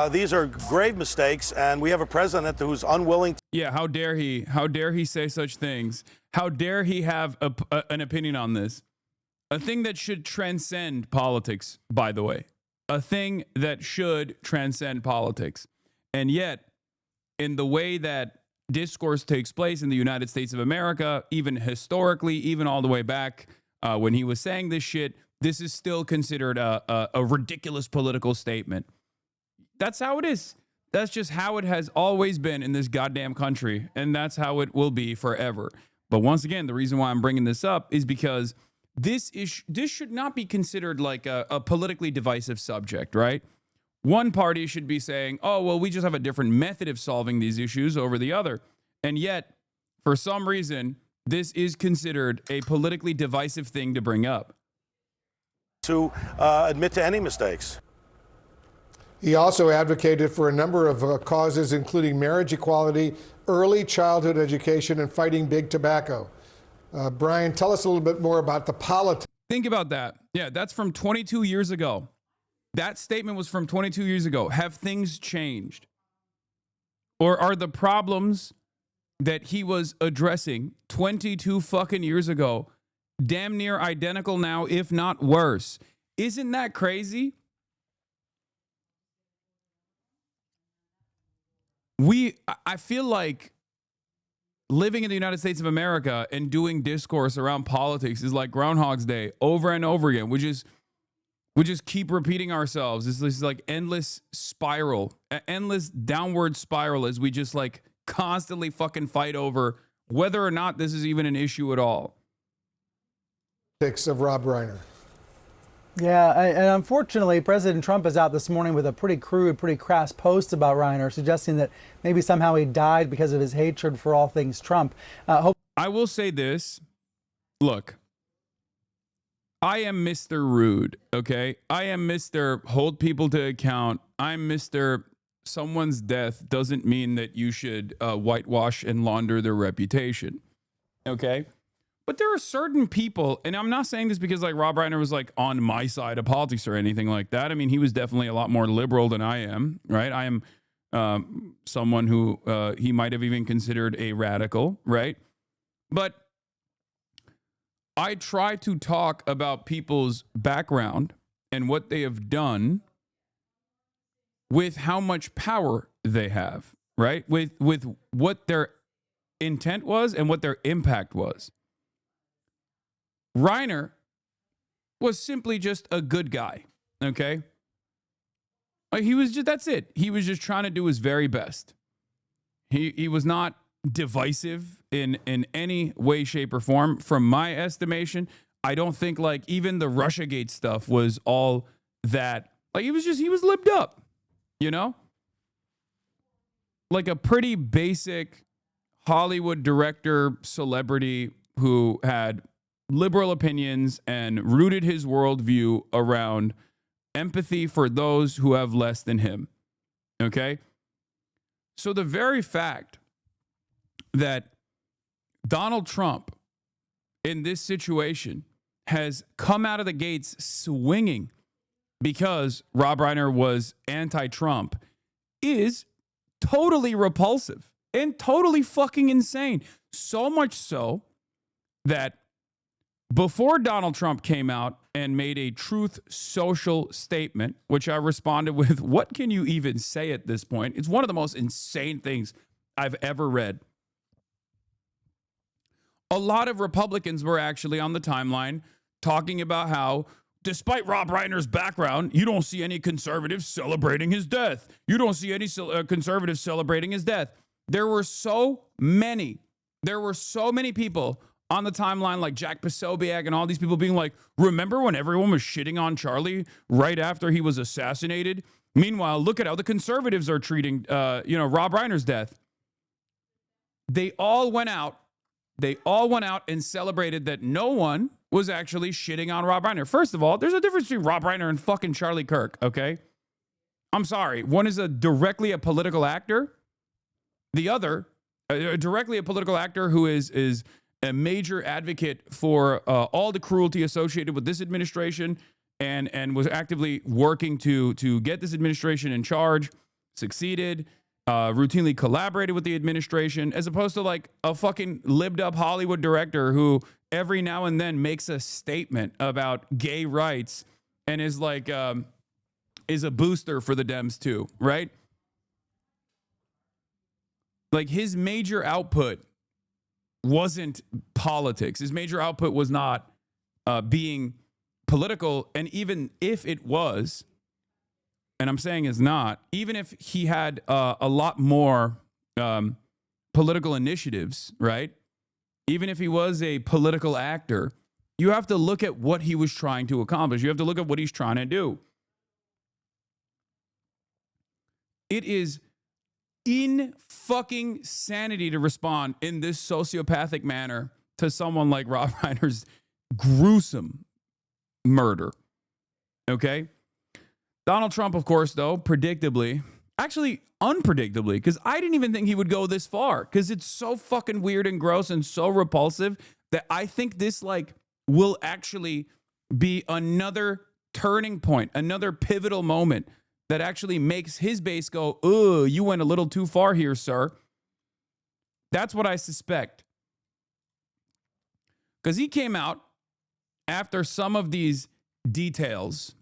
These are grave mistakes, and we have a president who's unwilling. Yeah, how dare he? How dare he say such things? How dare he have an opinion on this? A thing that should transcend politics, by the way. A thing that should transcend politics. And yet, in the way that discourse takes place in the United States of America, even historically, even all the way back when he was saying this shit, this is still considered a ridiculous political statement. That's how it is. That's just how it has always been in this goddamn country, and that's how it will be forever. But once again, the reason why I'm bringing this up is because this should not be considered like a politically divisive subject, right? One party should be saying, oh, well, we just have a different method of solving these issues over the other. And yet, for some reason, this is considered a politically divisive thing to bring up. To admit to any mistakes. He also advocated for a number of causes, including marriage equality, early childhood education, and fighting big tobacco. Brian, tell us a little bit more about the politics. Think about that. Yeah, that's from 22 years ago. That statement was from 22 years ago. Have things changed? Or are the problems that he was addressing 22 fucking years ago damn near identical now, if not worse? Isn't that crazy? I feel like living in the United States of America and doing discourse around politics is like Groundhog's Day over and over again. We just keep repeating ourselves. It's this like endless spiral, endless downward spiral as we just like constantly fucking fight over whether or not this is even an issue at all. Of Rob Reiner. Yeah, and unfortunately, President Trump is out this morning with a pretty crude, pretty crass post about Reiner, suggesting that maybe somehow he died because of his hatred for all things Trump. I will say this. Look, I am Mr. Rude, okay? I am Mr. Hold people to account. I'm Mr. Someone's death doesn't mean that you should whitewash and launder their reputation, okay? But there are certain people, and I'm not saying this because like Rob Reiner was like on my side of politics or anything like that. I mean, he was definitely a lot more liberal than I am, right? I am someone who he might have even considered a radical, right? But I try to talk about people's background and what they have done with how much power they have, right? With what their intent was and what their impact was. Reiner was simply just a good guy, okay? Like he was just, that's it. He was just trying to do his very best. He was not divisive in any way, shape, or form. From my estimation, I don't think like even the Russiagate stuff was all that. Like he was lipped up, you know? Like a pretty basic Hollywood director celebrity who had liberal opinions and rooted his worldview around empathy for those who have less than him. Okay? So the very fact that Donald Trump in this situation has come out of the gates swinging because Rob Reiner was anti-Trump is totally repulsive and totally fucking insane. So much so that before Donald Trump came out and made a Truth Social statement, which I responded with, what can you even say at this point? It's one of the most insane things I've ever read. A lot of Republicans were actually on the timeline talking about how, despite Rob Reiner's background, you don't see any conservatives celebrating his death. You don't see any conservatives celebrating his death. There were so many people on the timeline, like Jack Posobiec and all these people being like, remember when everyone was shitting on Charlie right after he was assassinated? Meanwhile, look at how the conservatives are treating, Rob Reiner's death. They all went out and celebrated that no one was actually shitting on Rob Reiner. First of all, there's a difference between Rob Reiner and fucking Charlie Kirk, okay? I'm sorry. One is directly a political actor. The other, directly a political actor who is a major advocate for all the cruelty associated with this administration and was actively working to get this administration in charge, succeeded, routinely collaborated with the administration, as opposed to like a fucking libbed up Hollywood director who every now and then makes a statement about gay rights and is like, is a booster for the Dems too, right? Like his major output wasn't politics. His major output was not being political. And even if it was, and I'm saying is not, even if he had a lot more political initiatives, right? Even if he was a political actor, you have to look at what he was trying to accomplish. You have to look at what he's trying to do. It is in fucking sanity to respond in this sociopathic manner to someone like Rob Reiner's gruesome murder. Okay? Donald Trump, of course, though, unpredictably, because I didn't even think he would go this far, because it's so fucking weird and gross and so repulsive that I think this will actually be another turning point, another pivotal moment that actually makes his base go, "Ugh, you went a little too far here, sir." That's what I suspect. Because he came out after some of these details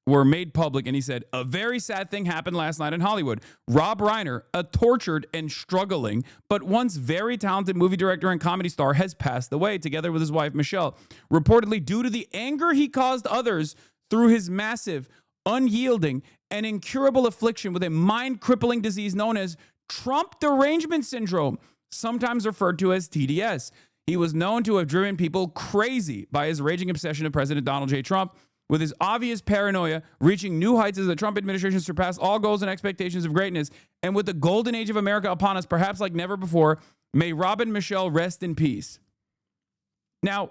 were made public, and he said, a very sad thing happened last night in Hollywood. Rob Reiner, a tortured and struggling, but once very talented movie director and comedy star, has passed away, together with his wife, Michelle, reportedly due to the anger he caused others through his massive, unyielding, and incurable affliction with a mind-crippling disease known as Trump derangement syndrome, sometimes referred to as TDS. He was known to have driven people crazy by his raging obsession of President Donald J. Trump, with his obvious paranoia reaching new heights as the Trump administration surpassed all goals and expectations of greatness. And with the golden age of America upon us, perhaps like never before, may Rob and Michelle rest in peace. Now,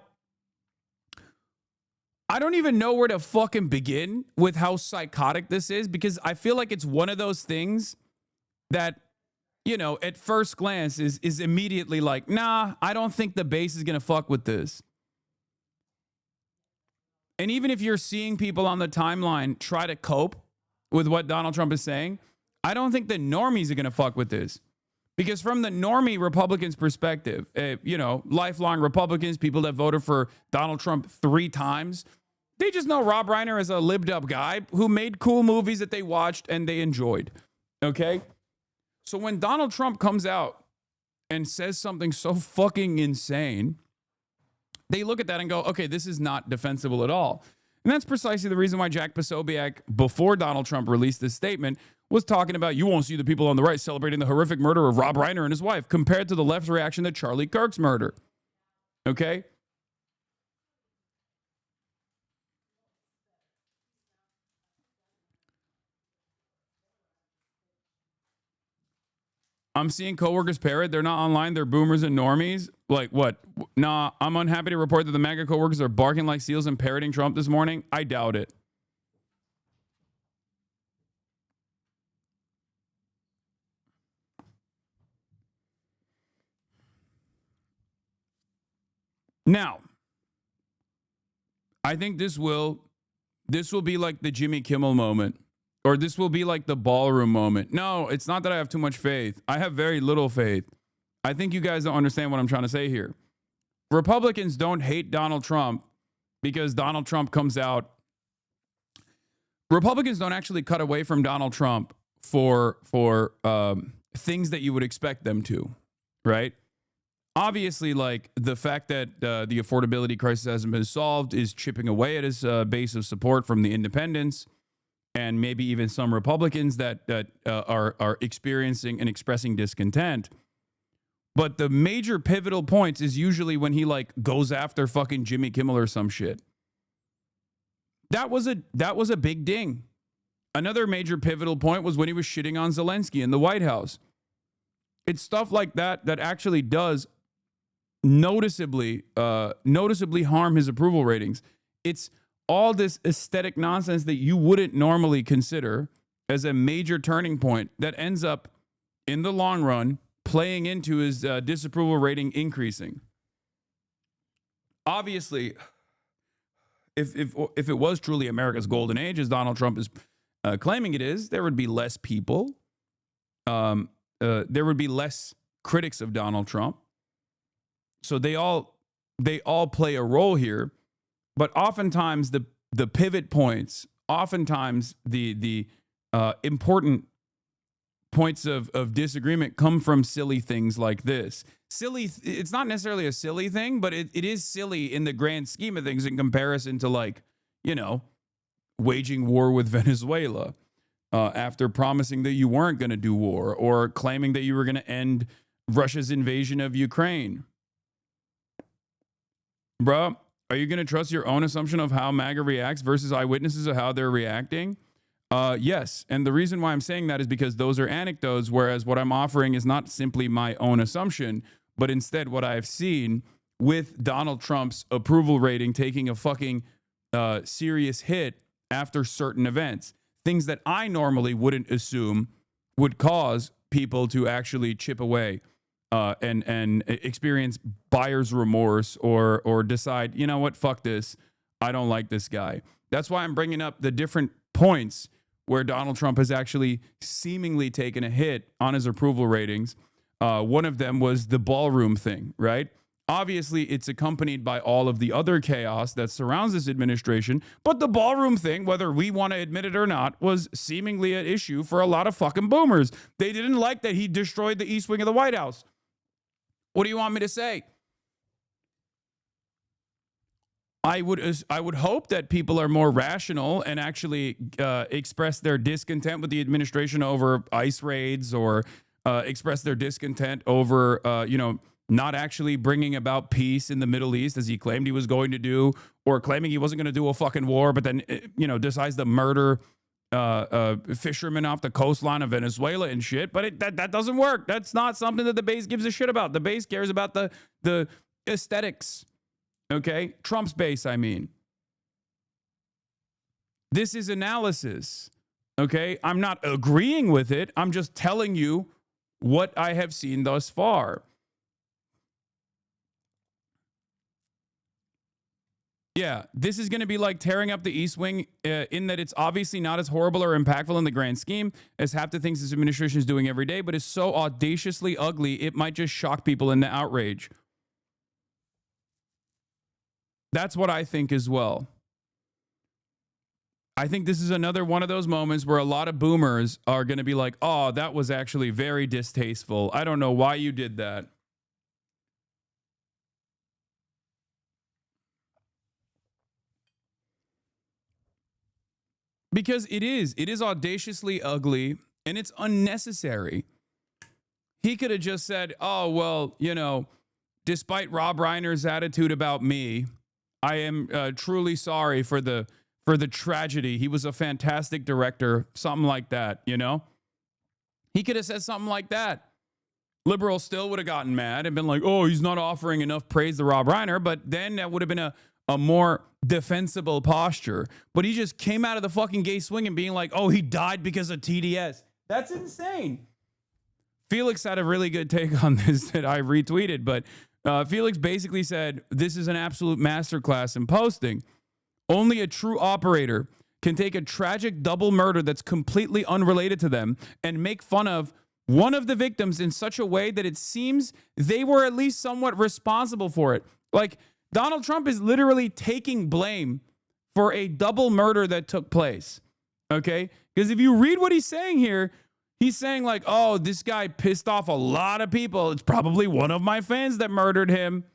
I don't even know where to fucking begin with how psychotic this is, because I feel like it's one of those things that, at first glance is immediately like, nah, I don't think the base is going to fuck with this. And even if you're seeing people on the timeline try to cope with what Donald Trump is saying, I don't think the normies are going to fuck with this. Because from the normie Republicans' perspective, lifelong Republicans, people that voted for Donald Trump 3 times, they just know Rob Reiner is a libbed up guy who made cool movies that they watched and they enjoyed. Okay? So when Donald Trump comes out and says something so fucking insane, they look at that and go, okay, this is not defensible at all. And that's precisely the reason why Jack Posobiec, before Donald Trump released this statement, was talking about, you won't see the people on the right celebrating the horrific murder of Rob Reiner and his wife, compared to the left's reaction to Charlie Kirk's murder. Okay? I'm seeing coworkers parrot. They're not online. They're boomers and normies. Like what? Nah, I'm unhappy to report that the MAGA coworkers are barking like seals and parroting Trump this morning. I doubt it. Now, I think this will this will be like the Jimmy Kimmel moment, or this will be like the ballroom moment. No, it's not that I have too much faith. I have very little faith. I think you guys don't understand what I'm trying to say here. Republicans don't hate Donald Trump because Donald Trump comes out. Republicans don't actually cut away from Donald Trump for things that you would expect them to, right? Obviously, like the fact that the affordability crisis hasn't been solved is chipping away at his base of support from the independents and maybe even some Republicans that are experiencing and expressing discontent. But the major pivotal points is usually when he like goes after fucking Jimmy Kimmel or some shit. That was a big ding. Another major pivotal point was when he was shitting on Zelensky in the White House. It's stuff like that that actually does noticeably harm his approval ratings. It's all this aesthetic nonsense that you wouldn't normally consider as a major turning point that ends up in the long run playing into his disapproval rating increasing. Obviously, if it was truly America's golden age, as Donald Trump is claiming it is, there would be less people. There would be less critics of Donald Trump. So they all play a role here. But oftentimes the pivot points, oftentimes the important points of disagreement come from silly things like this. Silly, it's not necessarily a silly thing, but it is silly in the grand scheme of things in comparison to, like, you know, waging war with Venezuela after promising that you weren't going to do war, or claiming that you were going to end Russia's invasion of Ukraine. Bro, are you going to trust your own assumption of how MAGA reacts versus eyewitnesses of how they're reacting? Yes. And the reason why I'm saying that is because those are anecdotes, whereas what I'm offering is not simply my own assumption, but instead what I've seen with Donald Trump's approval rating taking a fucking serious hit after certain events. Things that I normally wouldn't assume would cause people to actually chip away and experience buyer's remorse or decide, you know what, fuck this. I don't like this guy. That's why I'm bringing up the different points where Donald Trump has actually seemingly taken a hit on his approval ratings. One of them was the ballroom thing, right? Obviously, it's accompanied by all of the other chaos that surrounds this administration. But the ballroom thing, whether we want to admit it or not, was seemingly an issue for a lot of fucking boomers. They didn't like that he destroyed the East Wing of the White House. What do you want me to say? I would hope that people are more rational and actually express their discontent with the administration over ICE raids, or express their discontent over, not actually bringing about peace in the Middle East as he claimed he was going to do, or claiming he wasn't going to do a fucking war, but then, decides to murder fishermen off the coastline of Venezuela and shit. But that doesn't work. That's not something that the base gives a shit about. The base cares about the aesthetics. Okay? Trump's base, I mean. This is analysis. Okay? I'm not agreeing with it. I'm just telling you what I have seen thus far. Yeah, this is going to be like tearing up the East Wing in that it's obviously not as horrible or impactful in the grand scheme as half the things this administration is doing every day, but it's so audaciously ugly, it might just shock people into outrage. That's what I think as well. I think this is another one of those moments where a lot of boomers are going to be like, oh, that was actually very distasteful. I don't know why you did that. Because it is audaciously ugly and it's unnecessary. He could have just said, oh, well, despite Rob Reiner's attitude about me, I am truly sorry for the tragedy. He was a fantastic director, something like that, He could have said something like that. Liberals still would have gotten mad and been like, oh, he's not offering enough praise to Rob Reiner, but then that would have been a more defensible posture. But he just came out of the fucking gay swing and being like, oh, he died because of TDS. That's insane. Felix had a really good take on this that I retweeted, but Felix basically said, this is an absolute masterclass in posting. Only a true operator can take a tragic double murder that's completely unrelated to them and make fun of one of the victims in such a way that it seems they were at least somewhat responsible for it. Like, Donald Trump is literally taking blame for a double murder that took place. Okay? Because if you read what he's saying here, he's saying like, oh, this guy pissed off a lot of people. It's probably one of my fans that murdered him.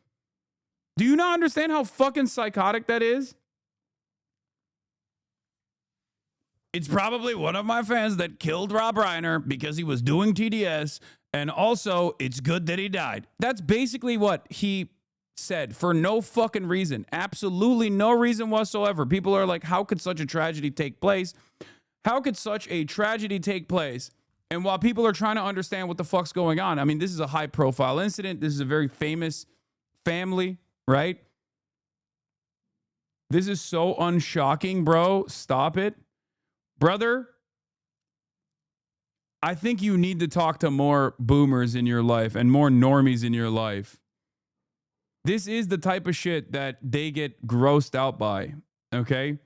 Do you not understand how fucking psychotic that is? It's probably one of my fans that killed Rob Reiner because he was doing TDS. And also, it's good that he died. That's basically what he said for no fucking reason. Absolutely no reason whatsoever. People are like, how could such a tragedy take place? How could such a tragedy take place? And while people are trying to understand what the fuck's going on, I mean, this is a high-profile incident. This is a very famous family, right? This is so unshocking, bro. Stop it. Brother, I think you need to talk to more boomers in your life and more normies in your life. This is the type of shit that they get grossed out by, okay?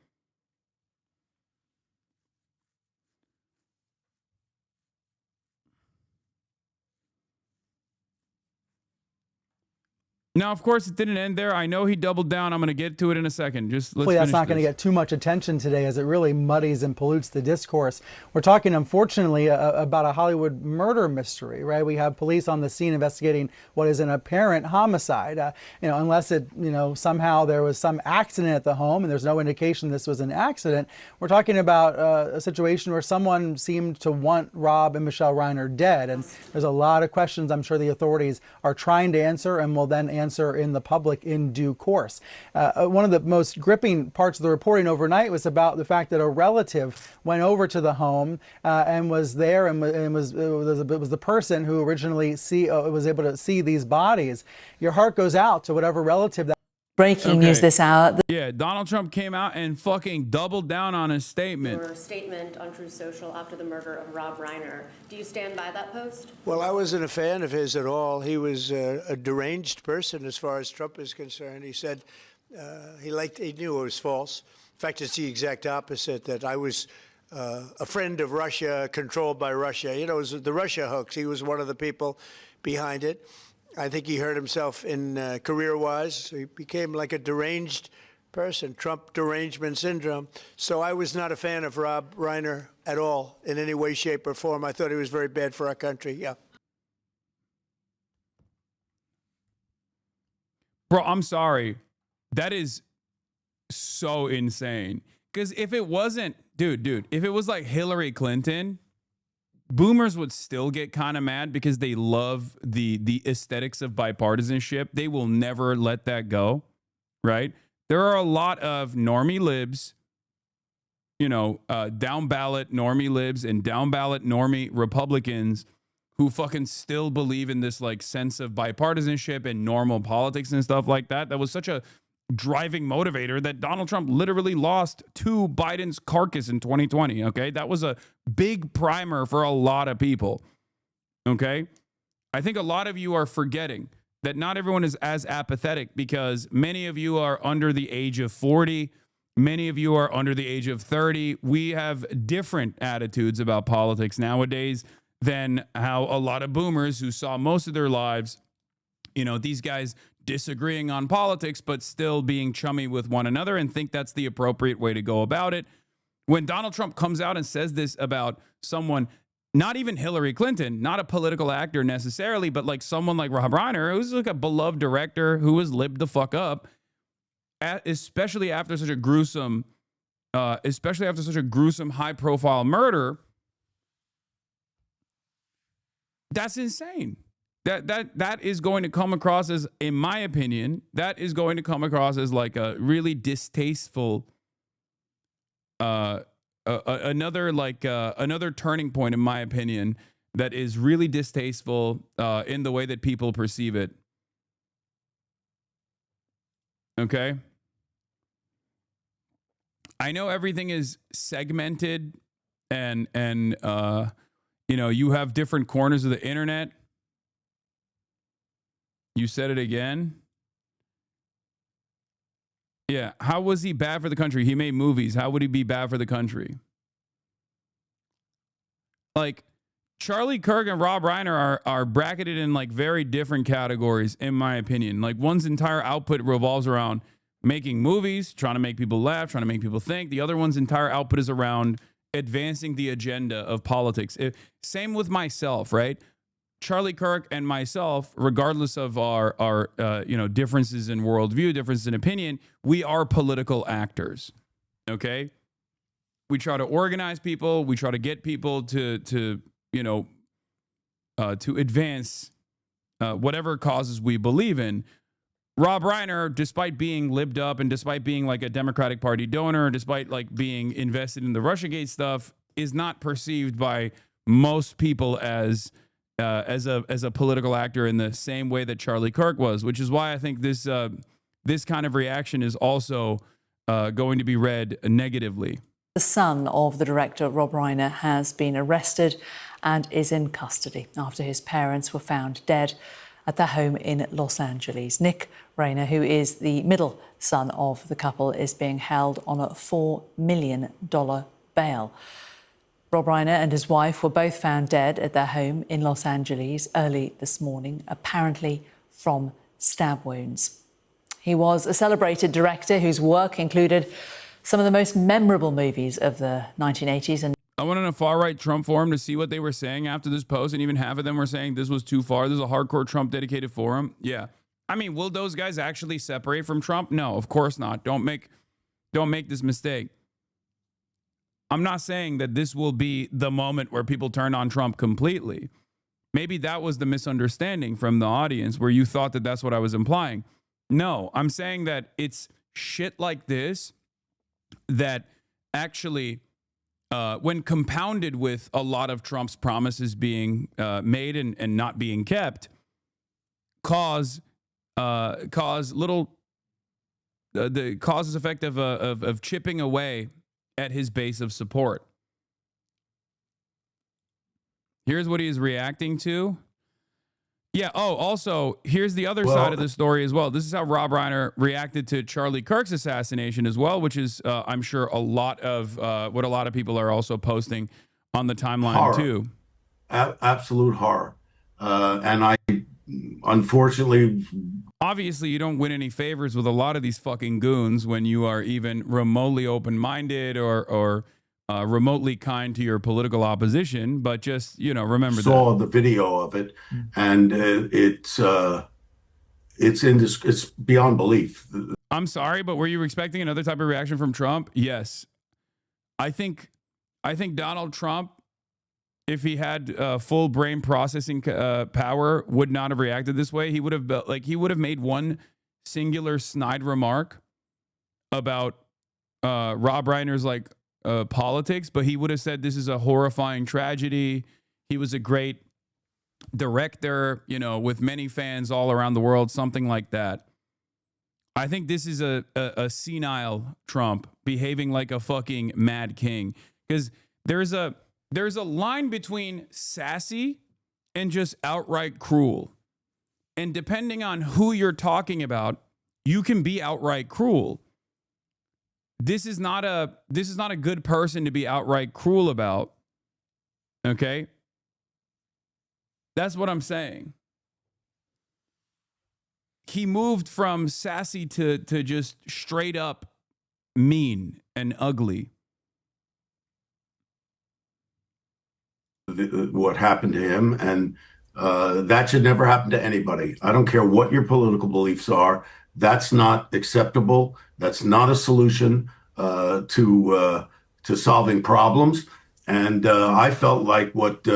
Now, of course, it didn't end there. I know he doubled down. I'm going to get to it in a second. Just let's Hopefully that's finish not going to this. get too much attention today, as it really muddies and pollutes the discourse. We're talking, unfortunately, about a Hollywood murder mystery, right? We have police on the scene investigating what is an apparent homicide. Unless it, somehow there was some accident at the home and there's no indication this was an accident. We're talking about a situation where someone seemed to want Rob and Michelle Reiner dead. And there's a lot of questions I'm sure the authorities are trying to answer and will then answer in the public in due course. One of the most gripping parts of the reporting overnight was about the fact that a relative went over to the home and was there and was the person who originally was able to see these bodies. Your heart goes out to whatever relative that. Breaking news this hour. Yeah, Donald Trump came out and fucking doubled down on his statement. Your statement on Truth Social after the murder of Rob Reiner. Do you stand by that post? Well, I wasn't a fan of his at all. He was a deranged person as far as Trump is concerned. He said he knew it was false. In fact, it's the exact opposite, that I was a friend of Russia, controlled by Russia. It was the Russia hoax. He was one of the people behind it. I think he hurt himself in career-wise. He became like a deranged person, Trump derangement syndrome. So I was not a fan of Rob Reiner at all in any way, shape, or form. I thought he was very bad for our country, yeah. Bro, I'm sorry. That is so insane. Because if it wasn't, dude, if it was like Hillary Clinton, boomers would still get kind of mad because they love the aesthetics of bipartisanship. They will never let that go, right? There are a lot of normie libs, down ballot normie libs and down ballot normie Republicans who fucking still believe in this like sense of bipartisanship and normal politics and stuff like that. That was such a driving motivator that Donald Trump literally lost to Biden's carcass in 2020. Okay. That was a big primer for a lot of people. Okay. I think a lot of you are forgetting that not everyone is as apathetic because many of you are under the age of 40. Many of you are under the age of 30. We have different attitudes about politics nowadays than how a lot of boomers who saw most of their lives, these guys disagreeing on politics, but still being chummy with one another and think that's the appropriate way to go about it. When Donald Trump comes out and says this about someone, not even Hillary Clinton, not a political actor necessarily, but like someone like Rob Reiner, who's like a beloved director who was lived the fuck up, especially after such a gruesome, high-profile murder, that's insane. That is going to come across as, in my opinion, that is going to come across as like a really distasteful, another turning point, in my opinion, that is really distasteful in the way that people perceive it. Okay? I know everything is segmented and you have different corners of the internet. You said it again. Yeah. How was he bad for the country? He made movies. How would he be bad for the country? Like, Charlie Kirk and Rob Reiner are bracketed in like very different categories, in my opinion. Like, one's entire output revolves around making movies, trying to make people laugh, trying to make people think. The other one's entire output is around advancing the agenda of politics. Same with myself, right? Charlie Kirk and myself, regardless of our differences in worldview, differences in opinion, we are political actors. Okay, we try to organize people. We try to get people to advance whatever causes we believe in. Rob Reiner, despite being libbed up and despite being like a Democratic Party donor, despite like being invested in the Russiagate stuff, is not perceived by most people as a political actor in the same way that Charlie Kirk was, which is why I think this kind of reaction is also going to be read negatively. The son of the director, Rob Reiner, has been arrested and is in custody after his parents were found dead at their home in Los Angeles. Nick Reiner, who is the middle son of the couple, is being held on a $4 million bail. Rob Reiner and his wife were both found dead at their home in Los Angeles early this morning, apparently from stab wounds. He was a celebrated director whose work included some of the most memorable movies of the 1980s. And I went on a far-right Trump forum to see what they were saying after this post, and even half of them were saying this was too far. This is a hardcore Trump-dedicated forum. Yeah. I mean, will those guys actually separate from Trump? No, of course not. Don't make this mistake. I'm not saying that this will be the moment where people turn on Trump completely. Maybe that was the misunderstanding from the audience where you thought that that's what I was implying. No, I'm saying that it's shit like this that actually, when compounded with a lot of Trump's promises being made and not being kept, cause little the causes effect of chipping away at his base of support. Here's what he is reacting to. Yeah. Oh, also, here's the other side of the story as well. This is how Rob Reiner reacted to Charlie Kirk's assassination as well, which is, I'm sure, a lot of what a lot of people are also posting on the timeline horror. too. Absolute horror. And I, unfortunately... Obviously, you don't win any favors with a lot of these fucking goons when you are even remotely open-minded or remotely kind to your political opposition, but just, remember saw the video of it, and it's beyond belief. I'm sorry, but were you expecting another type of reaction from Trump? Yes. I think Donald Trump, if he had full brain processing power, would not have reacted this way. He would have made one singular snide remark about Rob Reiner's politics, but he would have said this is a horrifying tragedy. He was a great director, with many fans all around the world, something like that. I think this is a senile Trump behaving like a fucking mad king, because there's a line between sassy and just outright cruel. And depending on who you're talking about, you can be outright cruel. This is not a good person to be outright cruel about. Okay? That's what I'm saying. He moved from sassy to just straight up mean and ugly. What happened to him, and that should never happen to anybody. I don't care what your political beliefs are. That's not acceptable. That's not a solution to solving problems. And I felt like what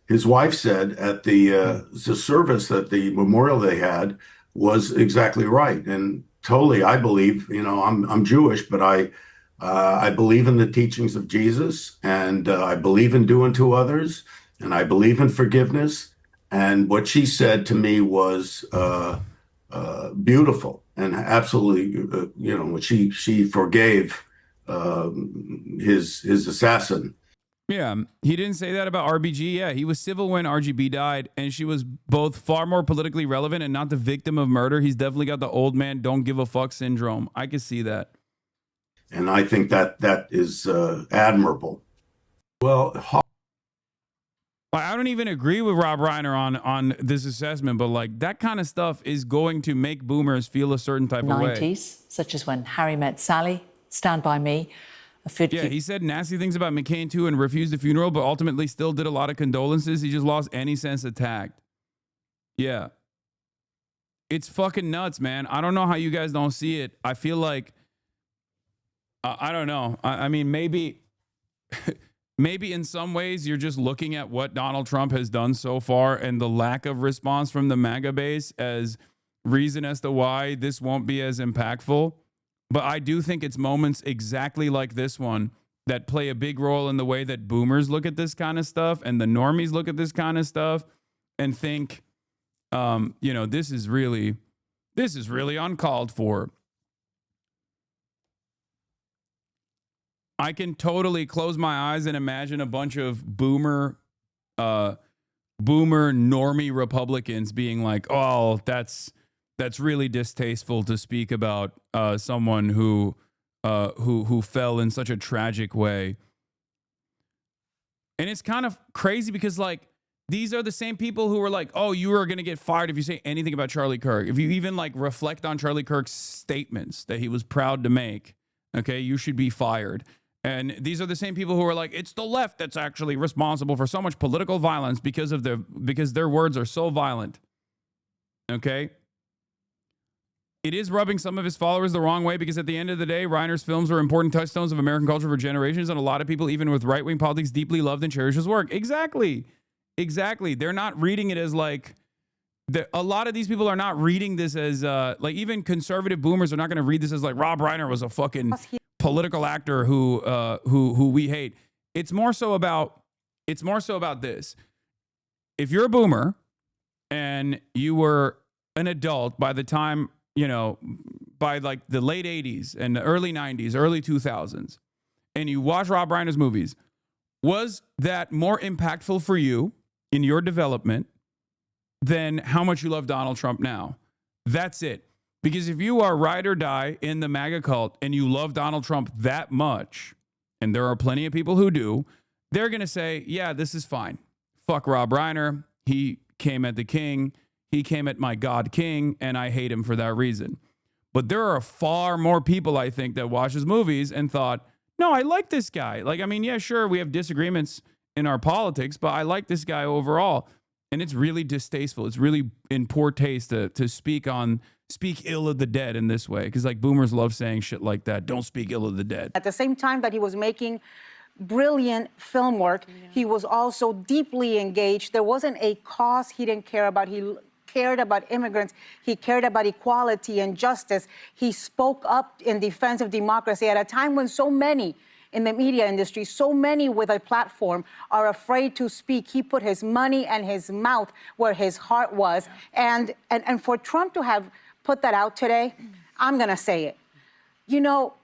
his wife said at the service, that the memorial they had, was exactly right. And totally, I believe, I'm Jewish, but I believe in the teachings of Jesus, and I believe in doing to others, and I believe in forgiveness. And what she said to me was beautiful, and absolutely, she forgave his assassin. Yeah, he didn't say that about RBG. Yeah, he was civil when RGB died, and she was both far more politically relevant and not the victim of murder. He's definitely got the old man don't give a fuck syndrome. I can see that. And I think that is admirable. Well, I don't even agree with Rob Reiner on this assessment, but like that kind of stuff is going to make boomers feel a certain type of way. 90s, such as when Harry met Sally, Stand By Me. Yeah, he said nasty things about McCain too and refused the funeral, but ultimately still did a lot of condolences. He just lost any sense of tact. Yeah. It's fucking nuts, man. I don't know how you guys don't see it. I feel like, I don't know. I mean, maybe, maybe in some ways you're just looking at what Donald Trump has done so far and the lack of response from the MAGA base as reason as to why this won't be as impactful. But I do think it's moments exactly like this one that play a big role in the way that boomers look at this kind of stuff and the normies look at this kind of stuff and think, you know, this is really uncalled for. I can totally close my eyes and imagine a bunch of boomer normie Republicans being like, oh, that's really distasteful to speak about someone who fell in such a tragic way. And it's kind of crazy because like these are the same people who are like, oh, you are going to get fired if you say anything about Charlie Kirk. If you even like reflect on Charlie Kirk's statements that he was proud to make, okay, you should be fired. And these are the same people who are like, it's the left that's actually responsible for so much political violence because their words are so violent. Okay? It is rubbing some of his followers the wrong way because at the end of the day, Reiner's films are important touchstones of American culture for generations, and a lot of people, even with right-wing politics, deeply loved and cherished his work. Exactly. They're not reading it as like, a lot of these people are not reading this as, like even conservative boomers are not going to read this as like Rob Reiner was a fucking political actor who we hate. It's more so about this. If you're a boomer and you were an adult by the time, you know, by like the late 80s and the early 90s, early 2000s, and you watch Rob Reiner's movies, was that more impactful for you in your development than how much you love Donald Trump now? That's it. Because if you are ride or die in the MAGA cult and you love Donald Trump that much, and there are plenty of people who do, they're going to say, yeah, this is fine. Fuck Rob Reiner. He came at the king. He came at my God King, and I hate him for that reason. But there are far more people, I think, that watch his movies and thought, no, I like this guy. Like, I mean, yeah, sure, we have disagreements in our politics, but I like this guy overall. And it's really distasteful. It's really in poor taste to speak ill of the dead in this way. Because, like, boomers love saying shit like that. Don't speak ill of the dead. At the same time that he was making brilliant film work, he was also deeply engaged. There wasn't a cause he didn't care about. He cared about immigrants. He cared about equality and justice. He spoke up in defense of democracy at a time when so many in the media industry, so many with a platform are afraid to speak. He put his money and his mouth where his heart was. And for Trump to have put that out today, I'm going to say it. You know,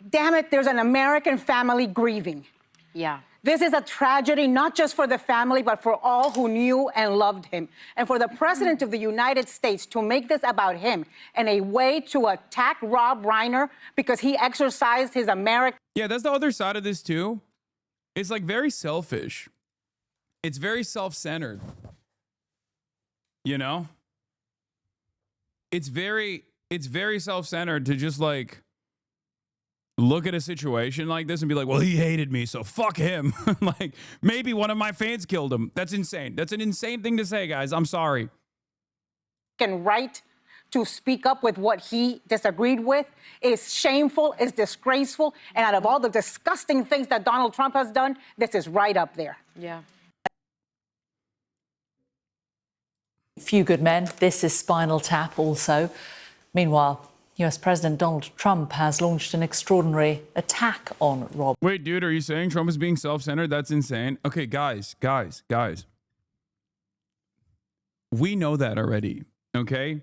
damn it, there's an American family grieving. Yeah. This is a tragedy, not just for the family, but for all who knew and loved him. And for the President of the United States to make this about him and a way to attack Rob Reiner because he exercised his American... Yeah, that's the other side of this too. It's like very selfish. It's very self-centered. You know? It's very self-centered to just like look at a situation like this and be like, well, he hated me, so fuck him. Like, maybe one of my fans killed him. That's insane. That's an insane thing to say, guys. I'm sorry. Right to speak up with what he disagreed with is shameful, is disgraceful, and out of all the disgusting things that Donald Trump has done, this is right up there. Yeah. Few good men. This is Spinal Tap also. Meanwhile, US President Donald Trump has launched an extraordinary attack on Rob. Wait, dude, are you saying Trump is being self-centered? That's insane. Okay, guys. We know that already, okay?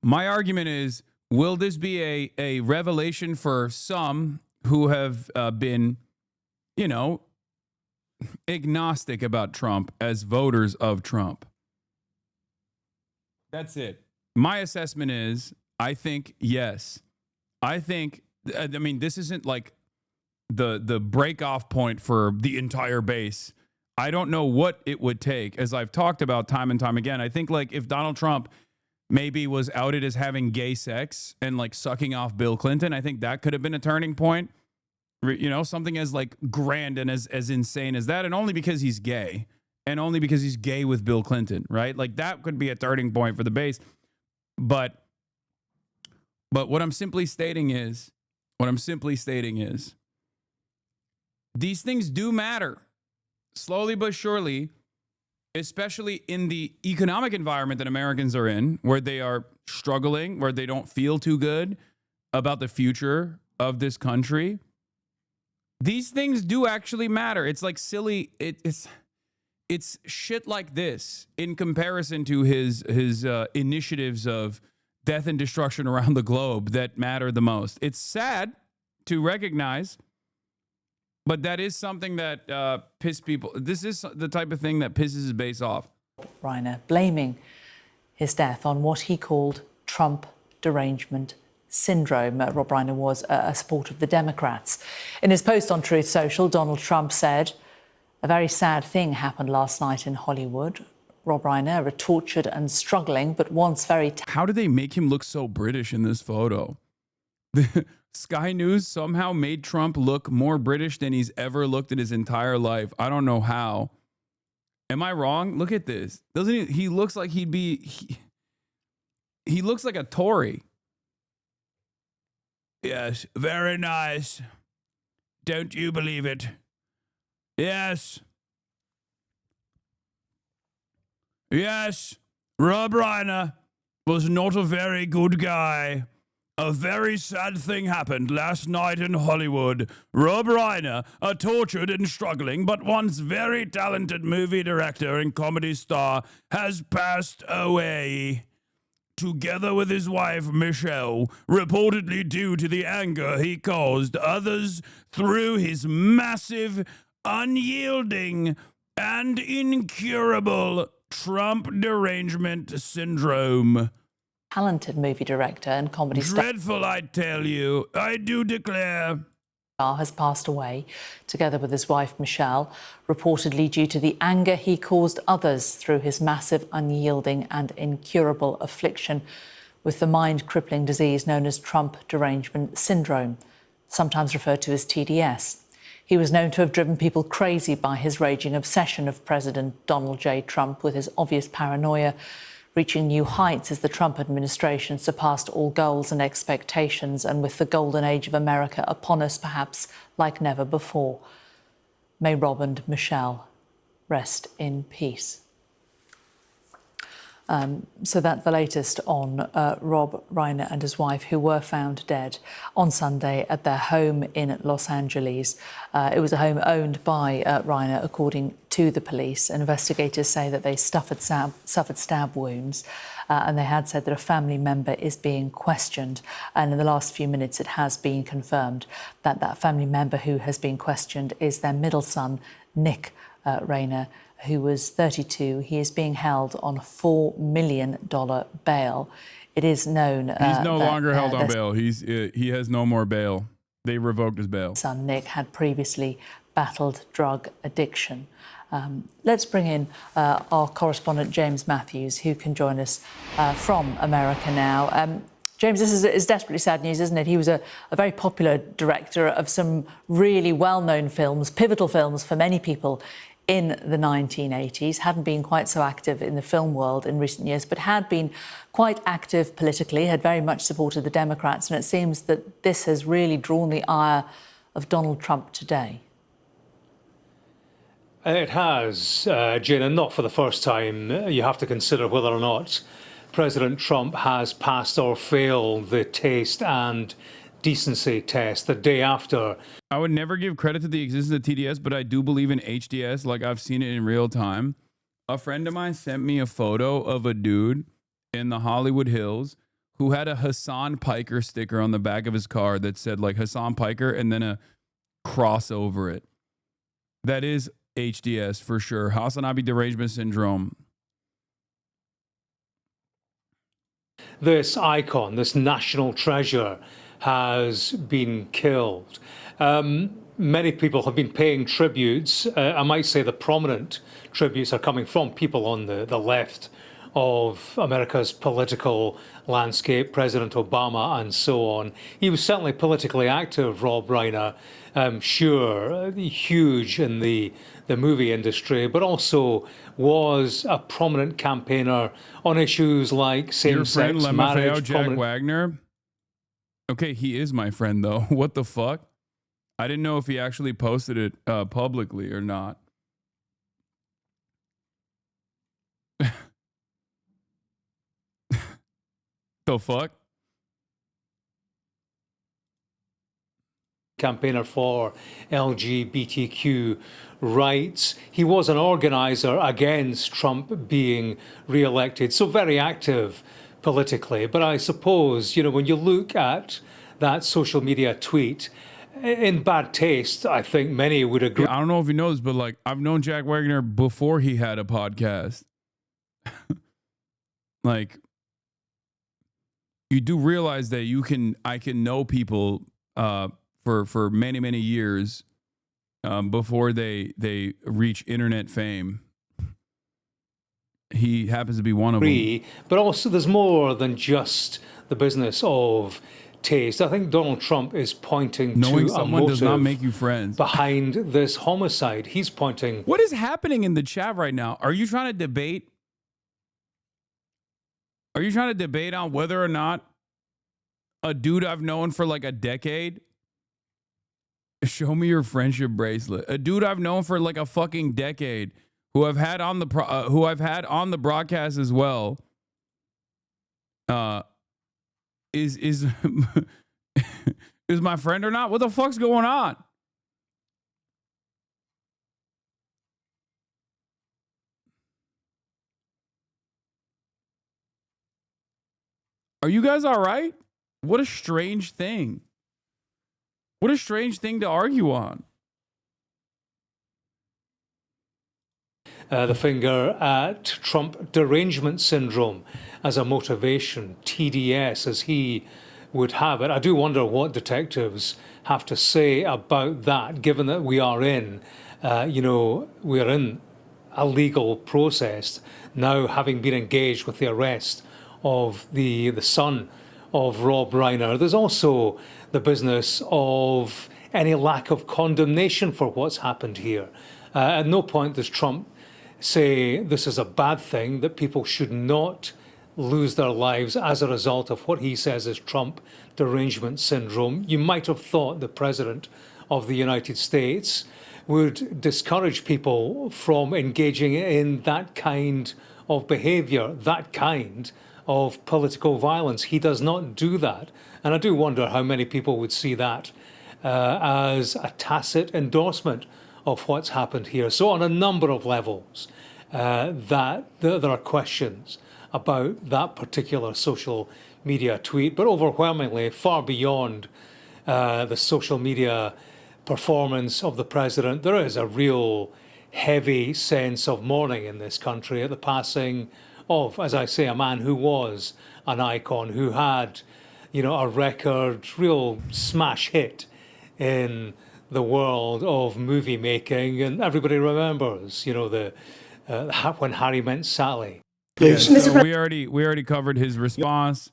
My argument is, will this be a revelation for some who have been you know, agnostic about Trump as voters of Trump. That's it. My assessment is, I think, yes. I think, I mean, this isn't like the break off point for the entire base. I don't know what it would take, as I've talked about time and time again. I think like if Donald Trump maybe was outed as having gay sex and like sucking off Bill Clinton, I think that could have been a turning point. You know, something as like grand and as insane as that, and only because he's gay, and only because he's gay with Bill Clinton, right? Like that could be a turning point for the base. But what I'm simply stating is, these things do matter, slowly but surely, especially in the economic environment that Americans are in, where they are struggling, where they don't feel too good about the future of this country. These things do actually matter. It's like silly. It's shit like this in comparison to his initiatives of death and destruction around the globe that matter the most. It's sad to recognize, but that is something that pisses people. This is the type of thing that pisses his base off. Reiner blaming his death on what he called Trump derangement syndrome. Rob Reiner was a supporter of the Democrats. In his post on Truth Social, Donald Trump said, "A very sad thing happened last night in Hollywood. Rob Reiner, a tortured and struggling, but once very..." How did they make him look so British in this photo? Sky News somehow made Trump look more British than he's ever looked in his entire life. I don't know how. Am I wrong? Look at this. Doesn't he? He looks like he'd be... He looks like a Tory. Yes, very nice. Don't you believe it? Yes. Yes, Rob Reiner was not a very good guy. A very sad thing happened last night in Hollywood. Rob Reiner, a tortured and struggling but once very talented movie director and comedy star, has passed away. Together with his wife, Michelle, reportedly due to the anger he caused others through his massive, unyielding, and incurable Trump derangement syndrome. Talented movie director and comedy star. Dreadful, I tell you. I do declare. Has passed away, together with his wife Michelle, reportedly due to the anger he caused others through his massive, unyielding and incurable affliction with the mind-crippling disease known as Trump derangement syndrome, sometimes referred to as TDS. He was known to have driven people crazy by his raging obsession of President Donald J. Trump, with his obvious paranoia reaching new heights as the Trump administration surpassed all goals and expectations, and with the golden age of America upon us, perhaps like never before. May Rob and Michelle rest in peace. So that's the latest on Rob Reiner and his wife, who were found dead on Sunday at their home in Los Angeles. It was a home owned by Reiner, according to the police. Investigators say that they suffered stab wounds, and they had said that a family member is being questioned. And in the last few minutes, it has been confirmed that that family member who has been questioned is their middle son, Nick Reiner, who was 32. He is being held on a $4 million bail. It is known he's no longer held on bail. He has no more bail. They revoked his bail. Son Nick had previously battled drug addiction. Let's bring in our correspondent James Matthews, who can join us from America now. James, this is desperately sad news, isn't it? He was a very popular director of some really well-known films, pivotal films for many people in the 1980s, hadn't been quite so active in the film world in recent years, but had been quite active politically, had very much supported the Democrats, and it seems that this has really drawn the ire of Donald Trump today. It has, Jane, and not for the first time. You have to consider whether or not President Trump has passed or failed the taste and decency test the day after. I would never give credit to the existence of TDS, but I do believe in HDS. Like, I've seen it in real time. A friend of mine sent me a photo of a dude in the Hollywood Hills who had a Hasan Piker sticker on the back of his car that said like Hasan Piker and then a cross over it. That is HDS for sure. HasanAbi derangement syndrome. This icon, this national treasure, has been killed. Many people have been paying tributes. I might say the prominent tributes are coming from people on the left of America's political landscape, President Obama and so on. He was certainly politically active, Rob Reiner, sure, huge in the movie industry, but also was a prominent campaigner on issues like Your friend same-sex marriage. Jack Wagner? Okay, he is my friend, though. What the fuck? I didn't know if he actually posted it publicly or not. The fuck? Campaigner for LGBTQ rights. He was an organizer against Trump being re-elected, so very active politically. But I suppose, you know, when you look at that social media tweet, in bad taste, I think many would agree. Yeah, I don't know if he knows, but like I've known Jack Wagner before he had a podcast. Like, you do realize that I can know people for many years before they reach internet fame. He happens to be one of them. But also there's more than just the business of taste. I think Donald Trump is pointing Knowing to a someone does not motive make you friends. behind this homicide. He's pointing. What is happening in the chat right now? Are you trying to debate? Are you trying to debate on whether or not a dude I've known for like a decade? Show me your friendship bracelet. A dude I've known for like a fucking decade, who I've had on the broadcast as well. Is is my friend or not? What the fuck's going on? Are you guys all right? What a strange thing. What a strange thing to argue on. The finger at Trump derangement syndrome as a motivation, TDS as he would have it. I do wonder what detectives have to say about that, given that we are in, we are in a legal process now, having been engaged with the arrest of the son of Rob Reiner. There's also the business of any lack of condemnation for what's happened here. At no point does Trump say this is a bad thing, that people should not lose their lives as a result of what he says is Trump derangement syndrome. You might have thought the President of the United States would discourage people from engaging in that kind of behavior, that kind of political violence. He does not do that. And I do wonder how many people would see that as a tacit endorsement of what's happened here. So on a number of levels, that there are questions about that particular social media tweet, but overwhelmingly far beyond the social media performance of the president. There is a real heavy sense of mourning in this country at the passing of, as I say, a man who was an icon, who had, a record, real smash hit in the world of movie making, and everybody remembers, when Harry met Sally. Yeah, so we already covered his response.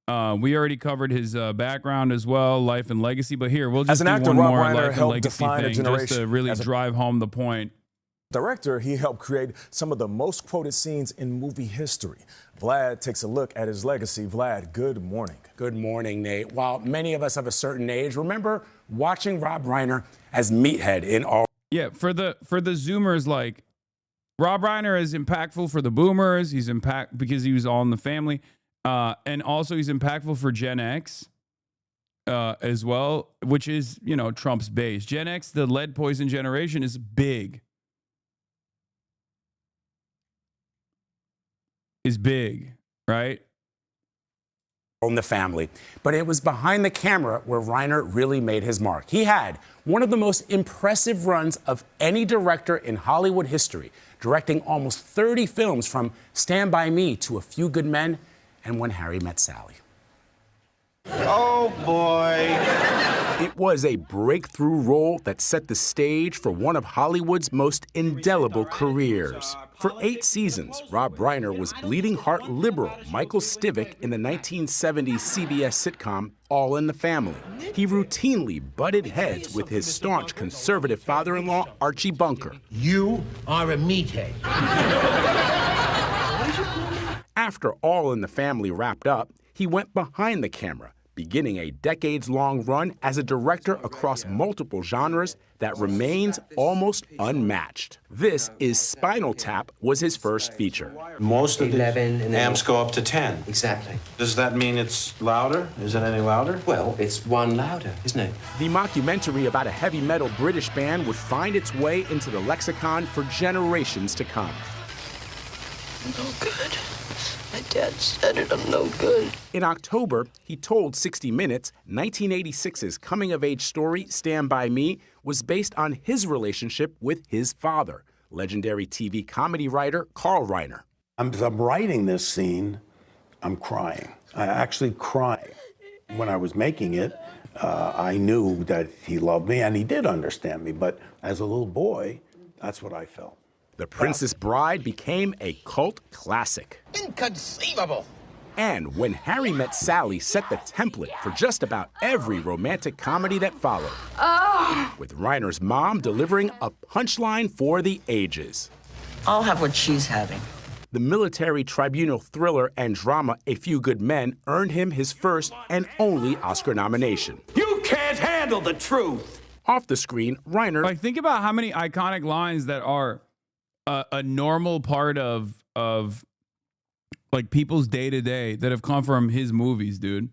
We already covered his background as well, life and legacy. But here, we'll just As an do actor, one Rob more Reiner life and helped legacy define a thing, just to generation. really As a drive home the point. director, he helped create some of the most quoted scenes in movie history. Vlad takes a look at his legacy. Vlad, good morning. Good morning, Nate. While many of us of a certain age remember watching Rob Reiner as Meathead in all. Yeah, for the Zoomers, like, Rob Reiner is impactful for the Boomers. He's because he was all in the family, and also he's impactful for Gen X as well, which is Trump's base. Gen X, the lead poison generation, is big. Is big, right? in the family. But it was behind the camera where Reiner really made his mark. He had one of the most impressive runs of any director in Hollywood history, directing almost 30 films from Stand By Me to A Few Good Men and When Harry Met Sally. Oh, boy. It was a breakthrough role that set the stage for one of Hollywood's most indelible careers. For 8 seasons, Rob Reiner was bleeding heart liberal Michael Stivic in the 1970s CBS sitcom All in the Family. He routinely butted heads with his staunch conservative father-in-law, Archie Bunker. You are a meathead. After All in the Family wrapped up, he went behind the camera, beginning a decades-long run as a director across multiple genres that remains almost unmatched. This is Spinal Tap was his first feature. Most of the 11 and then amps go up to 10. Exactly. Does that mean it's louder? Is it any louder? Well, it's one louder, isn't it? The mockumentary about a heavy metal British band would find its way into the lexicon for generations to come. No good. My dad said it, I'm no good. In October, he told 60 Minutes 1986's coming-of-age story, Stand By Me, was based on his relationship with his father, legendary TV comedy writer Carl Reiner. As I'm writing this scene, I'm crying. I actually crying. When I was making it, I knew that he loved me, and he did understand me, but as a little boy, that's what I felt. The Princess Bride became a cult classic. Inconceivable. And When Harry Met Sally set the template for just about every romantic comedy that followed. Oh. With Reiner's mom delivering a punchline for the ages. I'll have what she's having. The military tribunal thriller and drama A Few Good Men earned him his first and only Oscar nomination. You can't handle the truth. Off the screen, Reiner... Like, think about how many iconic lines that are a normal part of like people's day-to-day that have come from his movies, dude.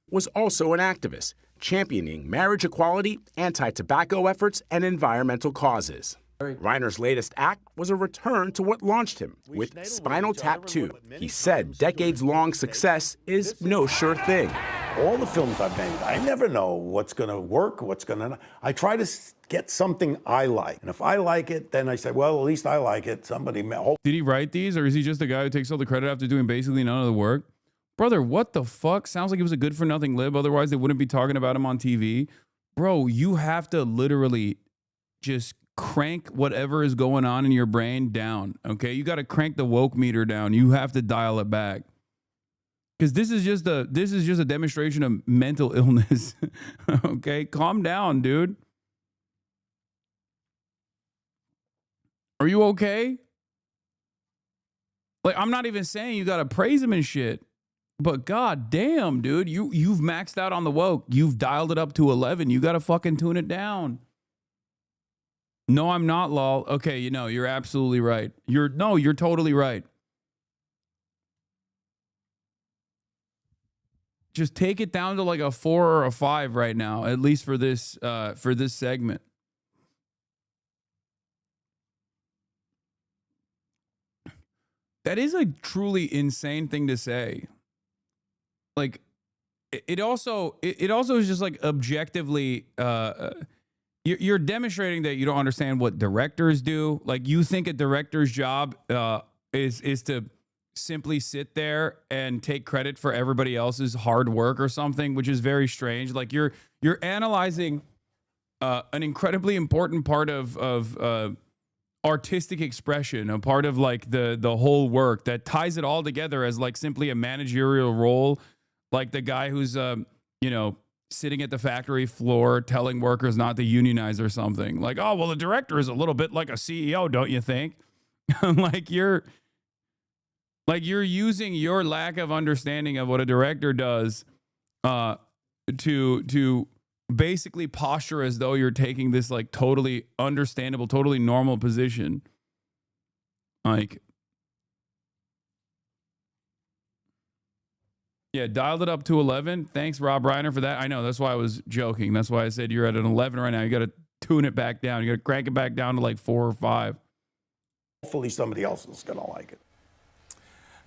Was also an activist, championing marriage equality, anti-tobacco efforts, and environmental causes. Reiner's latest act was a return to what launched him with Spinal Tap 2. He said decades-long success is no sure thing. All the films I've made, I never know what's going to work, what's going to... I try to get something I like. And if I like it, then I say, well, at least I like it. Somebody... Did he write these, or is he just a guy who takes all the credit after doing basically none of the work? Brother, what the fuck? Sounds like he was a good-for-nothing lib. Otherwise, they wouldn't be talking about him on TV. Bro, you have to literally just crank whatever is going on in your brain down, okay? You got to crank the woke meter down. You have to dial it back. Because this is just a demonstration of mental illness. Okay, calm down, dude. Are you okay? Like, I'm not even saying you gotta praise him and shit, but god damn, dude, you've maxed out on the woke. You've dialed it up to 11. You gotta fucking tune it down. No, I'm not, lol. Okay, you're absolutely right. You're totally right. Just take it down to like a 4 or a 5 right now, at least for this segment. That is a truly insane thing to say. Like, it also is just like objectively, you're demonstrating that you don't understand what directors do. Like, you think a director's job is to simply sit there and take credit for everybody else's hard work or something, which is very strange. Like, you're analyzing an incredibly important part of artistic expression, a part of like the whole work that ties it all together as like simply a managerial role, like the guy who's sitting at the factory floor telling workers not to unionize or something. Like, oh well, the director is a little bit like a CEO, don't you think? You're using your lack of understanding of what a director does to basically posture as though you're taking this like totally understandable, totally normal position. Like, yeah, dialed it up to 11. Thanks, Rob Reiner, for that. I know, that's why I was joking. That's why I said you're at an 11 right now. You got to tune it back down. You got to crank it back down to like 4 or 5. Hopefully somebody else is going to like it.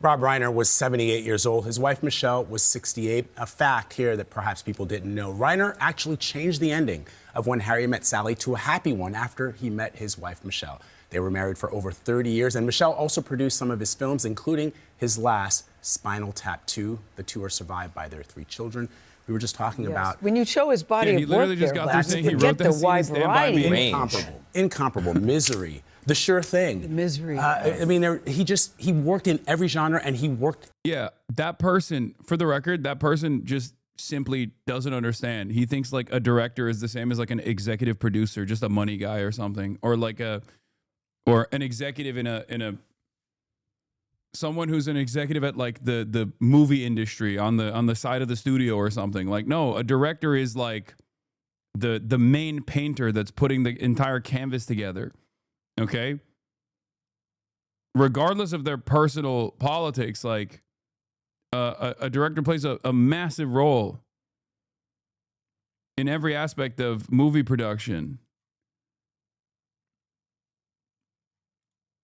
Rob Reiner was 78 years old. His wife, Michelle, was 68. A fact here that perhaps people didn't know. Reiner actually changed the ending of When Harry Met Sally to a happy one after he met his wife, Michelle. They were married for over 30 years, and Michelle also produced some of his films, including his last, Spinal Tap 2. The two are survived by their 3 children. We were just talking about... When you show his body he of literally work just there, got through Lex, saying he forget wrote the that scene in wide Stand By variety. Me. Incomparable. Misery. The Sure Thing. Misery. I mean, he worked in every genre, and he worked... Yeah, that person, for the record, that person just simply doesn't understand. He thinks like a director is the same as like an executive producer, just a money guy or something, or like or an executive in a someone who's an executive at like the movie industry on the side of the studio or something. Like, no, a director is like the main painter that's putting the entire canvas together. Okay? Regardless of their personal politics, like a director plays a massive role in every aspect of movie production.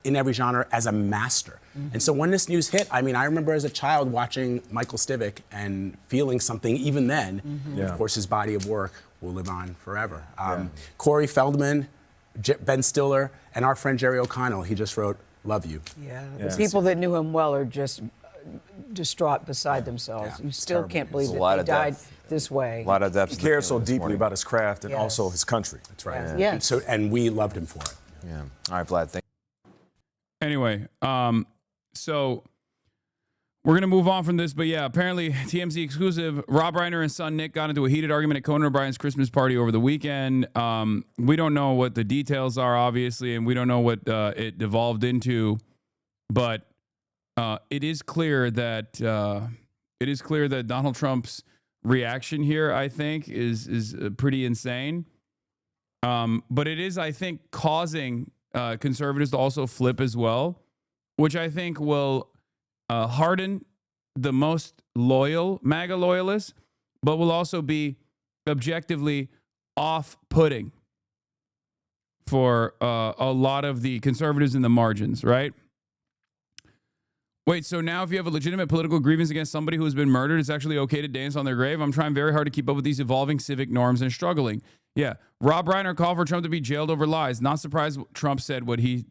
In every genre as a master. And so when this news hit, I mean, I remember as a child watching Michael Stivic and feeling something even then. Of course, his body of work will live on forever. Corey Feldman, Ben Stiller, and our friend Jerry O'Connell, he just wrote, "Love you." The people that knew him well are just distraught beside themselves. You still can't believe that they died this way. A lot of depth. He cared so deeply about his craft and also his country. That's right. Yes. And we loved him for it. Yeah. All right, Vlad, thank you. Anyway, so we're going to move on from this, but yeah, apparently TMZ exclusive, Rob Reiner and son Nick got into a heated argument at Conan O'Brien's Christmas party over the weekend. We don't know what the details are, obviously, and we don't know what it devolved into, but it is clear that Donald Trump's reaction here, I think, is pretty insane. But it is, I think, causing conservatives to also flip as well, which I think will harden the most loyal MAGA loyalists, but will also be objectively off-putting for a lot of the conservatives in the margins, right? Wait, so now if you have a legitimate political grievance against somebody who has been murdered, it's actually okay to dance on their grave? I'm trying very hard to keep up with these evolving civic norms and struggling. Yeah, Rob Reiner called for Trump to be jailed over lies. Not surprised Trump said what he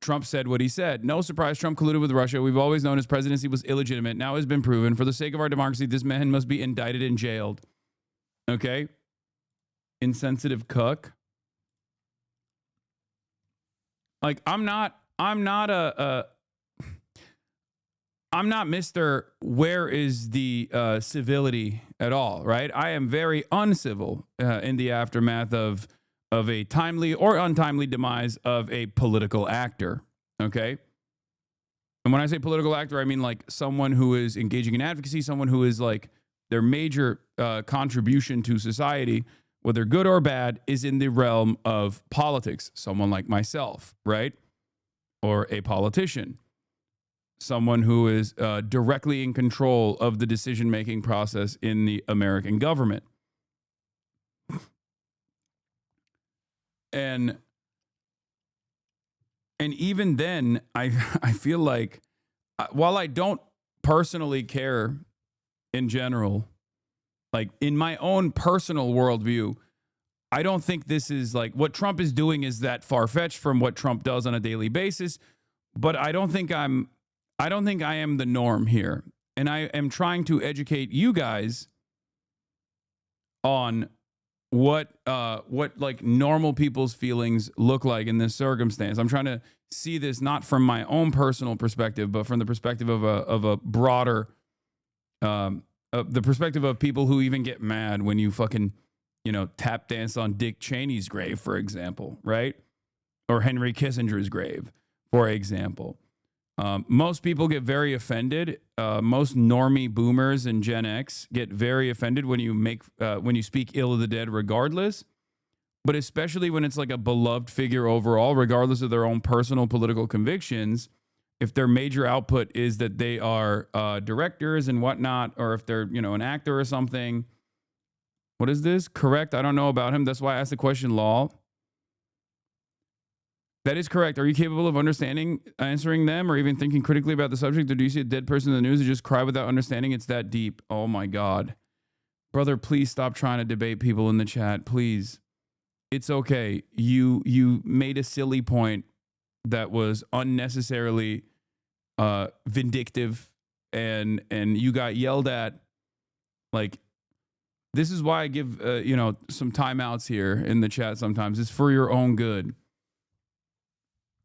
said. No surprise Trump colluded with Russia. We've always known his presidency was illegitimate. Now it has been proven. For the sake of our democracy, this man must be indicted and jailed. Okay? Insensitive cuck. Like, I'm not Mr. Where is the civility at all, right? I am very uncivil in the aftermath of a timely or untimely demise of a political actor, okay? And when I say political actor, I mean like someone who is engaging in advocacy, someone who is like their major contribution to society, whether good or bad, is in the realm of politics. Someone like myself, right? Or a politician. Someone who is directly in control of the decision-making process in the American government. And even then, I feel like, while I don't personally care in general, like in my own personal worldview, I don't think this is like, what Trump is doing is that far-fetched from what Trump does on a daily basis, but I don't think I am the norm here. And I am trying to educate you guys on what like normal people's feelings look like in this circumstance. I'm trying to see this not from my own personal perspective, but from the perspective of a broader, the perspective of people who even get mad when you fucking, tap dance on Dick Cheney's grave, for example, right? Or Henry Kissinger's grave, for example. Most people get very offended. Most normie boomers and Gen X get very offended when you speak ill of the dead, regardless. But especially when it's like a beloved figure overall, regardless of their own personal political convictions. If their major output is that they are directors and whatnot, or if they're an actor or something. What is this? Correct? I don't know about him. That's why I asked the question, lol. That is correct. Are you capable of answering them, or even thinking critically about the subject? Or do you see a dead person in the news and just cry without understanding? It's that deep. Oh my God. Brother, please stop trying to debate people in the chat. Please. It's okay. You made a silly point that was unnecessarily vindictive, and you got yelled at. Like, this is why I give some timeouts here in the chat sometimes. It's for your own good.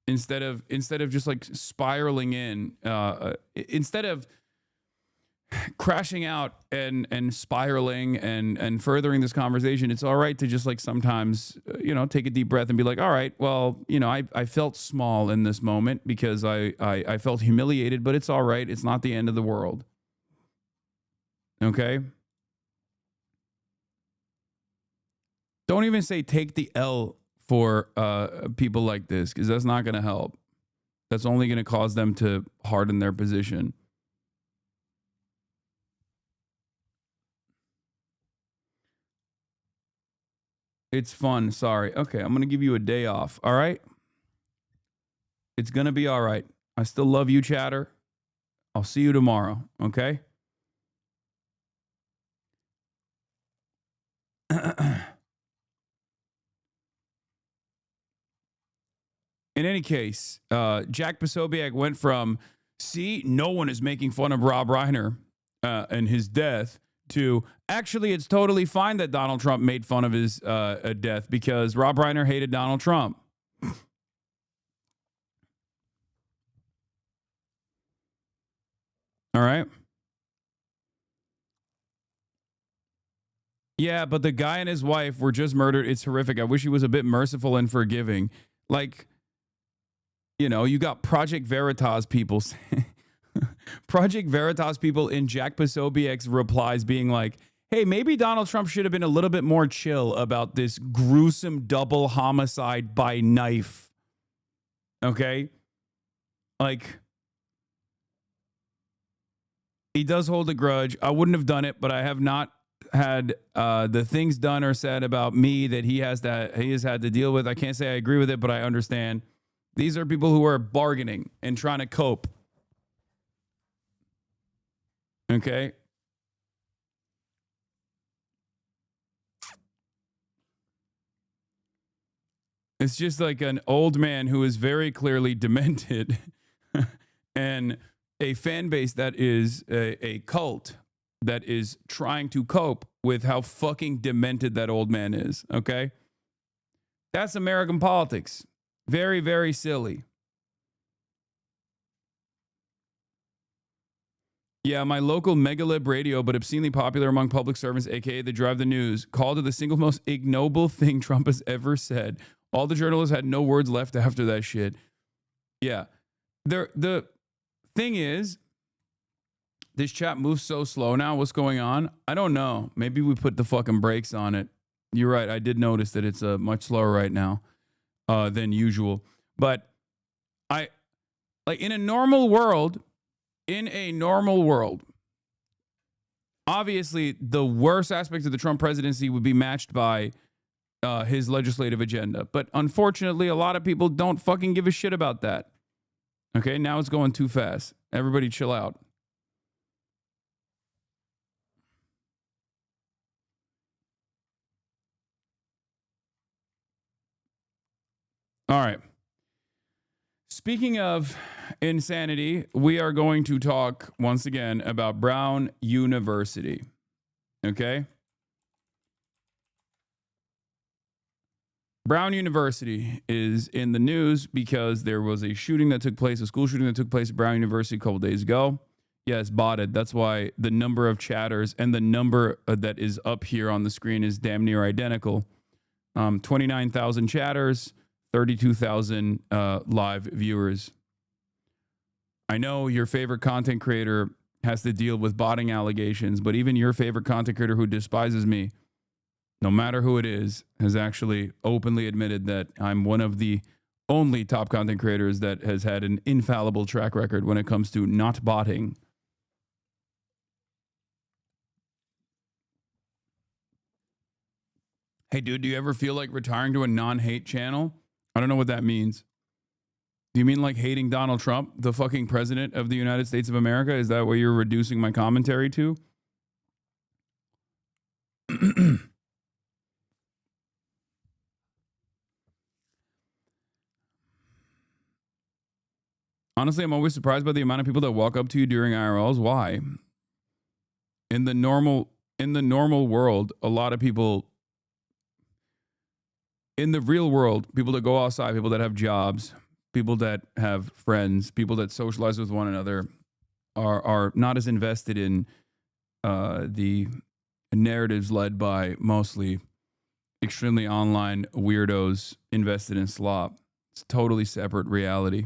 Instead of just like spiraling in, instead of crashing out and spiraling and furthering this conversation, it's all right to just like sometimes, take a deep breath and be like, all right, well, I felt small in this moment because I felt humiliated, but it's all right. It's not the end of the world. Okay? Don't even say take the L for people like this, because that's not going to help. That's only going to cause them to harden their position. It's fun. Sorry. Okay, I'm going to give you a day off. All right? It's going to be all right. I still love you, chatter. I'll see you tomorrow. Okay? In any case, Jack Posobiec went from, see, no one is making fun of Rob Reiner and his death, to, actually, it's totally fine that Donald Trump made fun of his death because Rob Reiner hated Donald Trump. All right? Yeah, but the guy and his wife were just murdered. It's horrific. I wish he was a bit merciful and forgiving. Like, you got Project Veritas people. Project Veritas people in Jack Posobiec's replies being like, hey, maybe Donald Trump should have been a little bit more chill about this gruesome double homicide by knife. Okay? Like, he does hold a grudge. I wouldn't have done it, but I have not had the things done or said about me that he has had to deal with. I can't say I agree with it, but I understand. These are people who are bargaining and trying to cope. Okay? It's just like an old man who is very clearly demented and a fan base that is a cult that is trying to cope with how fucking demented that old man is. Okay? That's American politics. Very, very silly. Yeah, my local megalib radio, but obscenely popular among public servants, aka they drive the news, called it the single most ignoble thing Trump has ever said. All the journalists had no words left after that shit. Yeah. The thing is, this chat moves so slow now. What's going on? I don't know. Maybe we put the fucking brakes on it. You're right. I did notice that it's much slower right now than usual. But in a normal world, obviously the worst aspect of the Trump presidency would be matched by his legislative agenda. But unfortunately, a lot of people don't fucking give a shit about that. Okay, now it's going too fast. Everybody chill out. All right. Speaking of insanity, we are going to talk once again about Brown University. Okay? Brown University is in the news because there was a shooting that took place, a school shooting that took place at Brown University a couple days ago. Yeah, it's botted. That's why the number of chatters and the number that is up here on the screen is damn near identical. 29,000 chatters, 32,000 live viewers. I know your favorite content creator has to deal with botting allegations, but even your favorite content creator who despises me, no matter who it is, has actually openly admitted that I'm one of the only top content creators that has had an infallible track record when it comes to not botting. Hey, dude, do you ever feel like retiring to a non-hate channel? I don't know what that means. Do you mean like hating Donald Trump, the fucking president of the United States of America? Is that what you're reducing my commentary to? Honestly, I'm always surprised by the amount of people that walk up to you during IRLs. Why? In the normal world, a lot of people in the real world, people that go outside, people that have jobs, people that have friends, people that socialize with one another are not as invested in the narratives led by mostly extremely online weirdos invested in slop. It's a totally separate reality.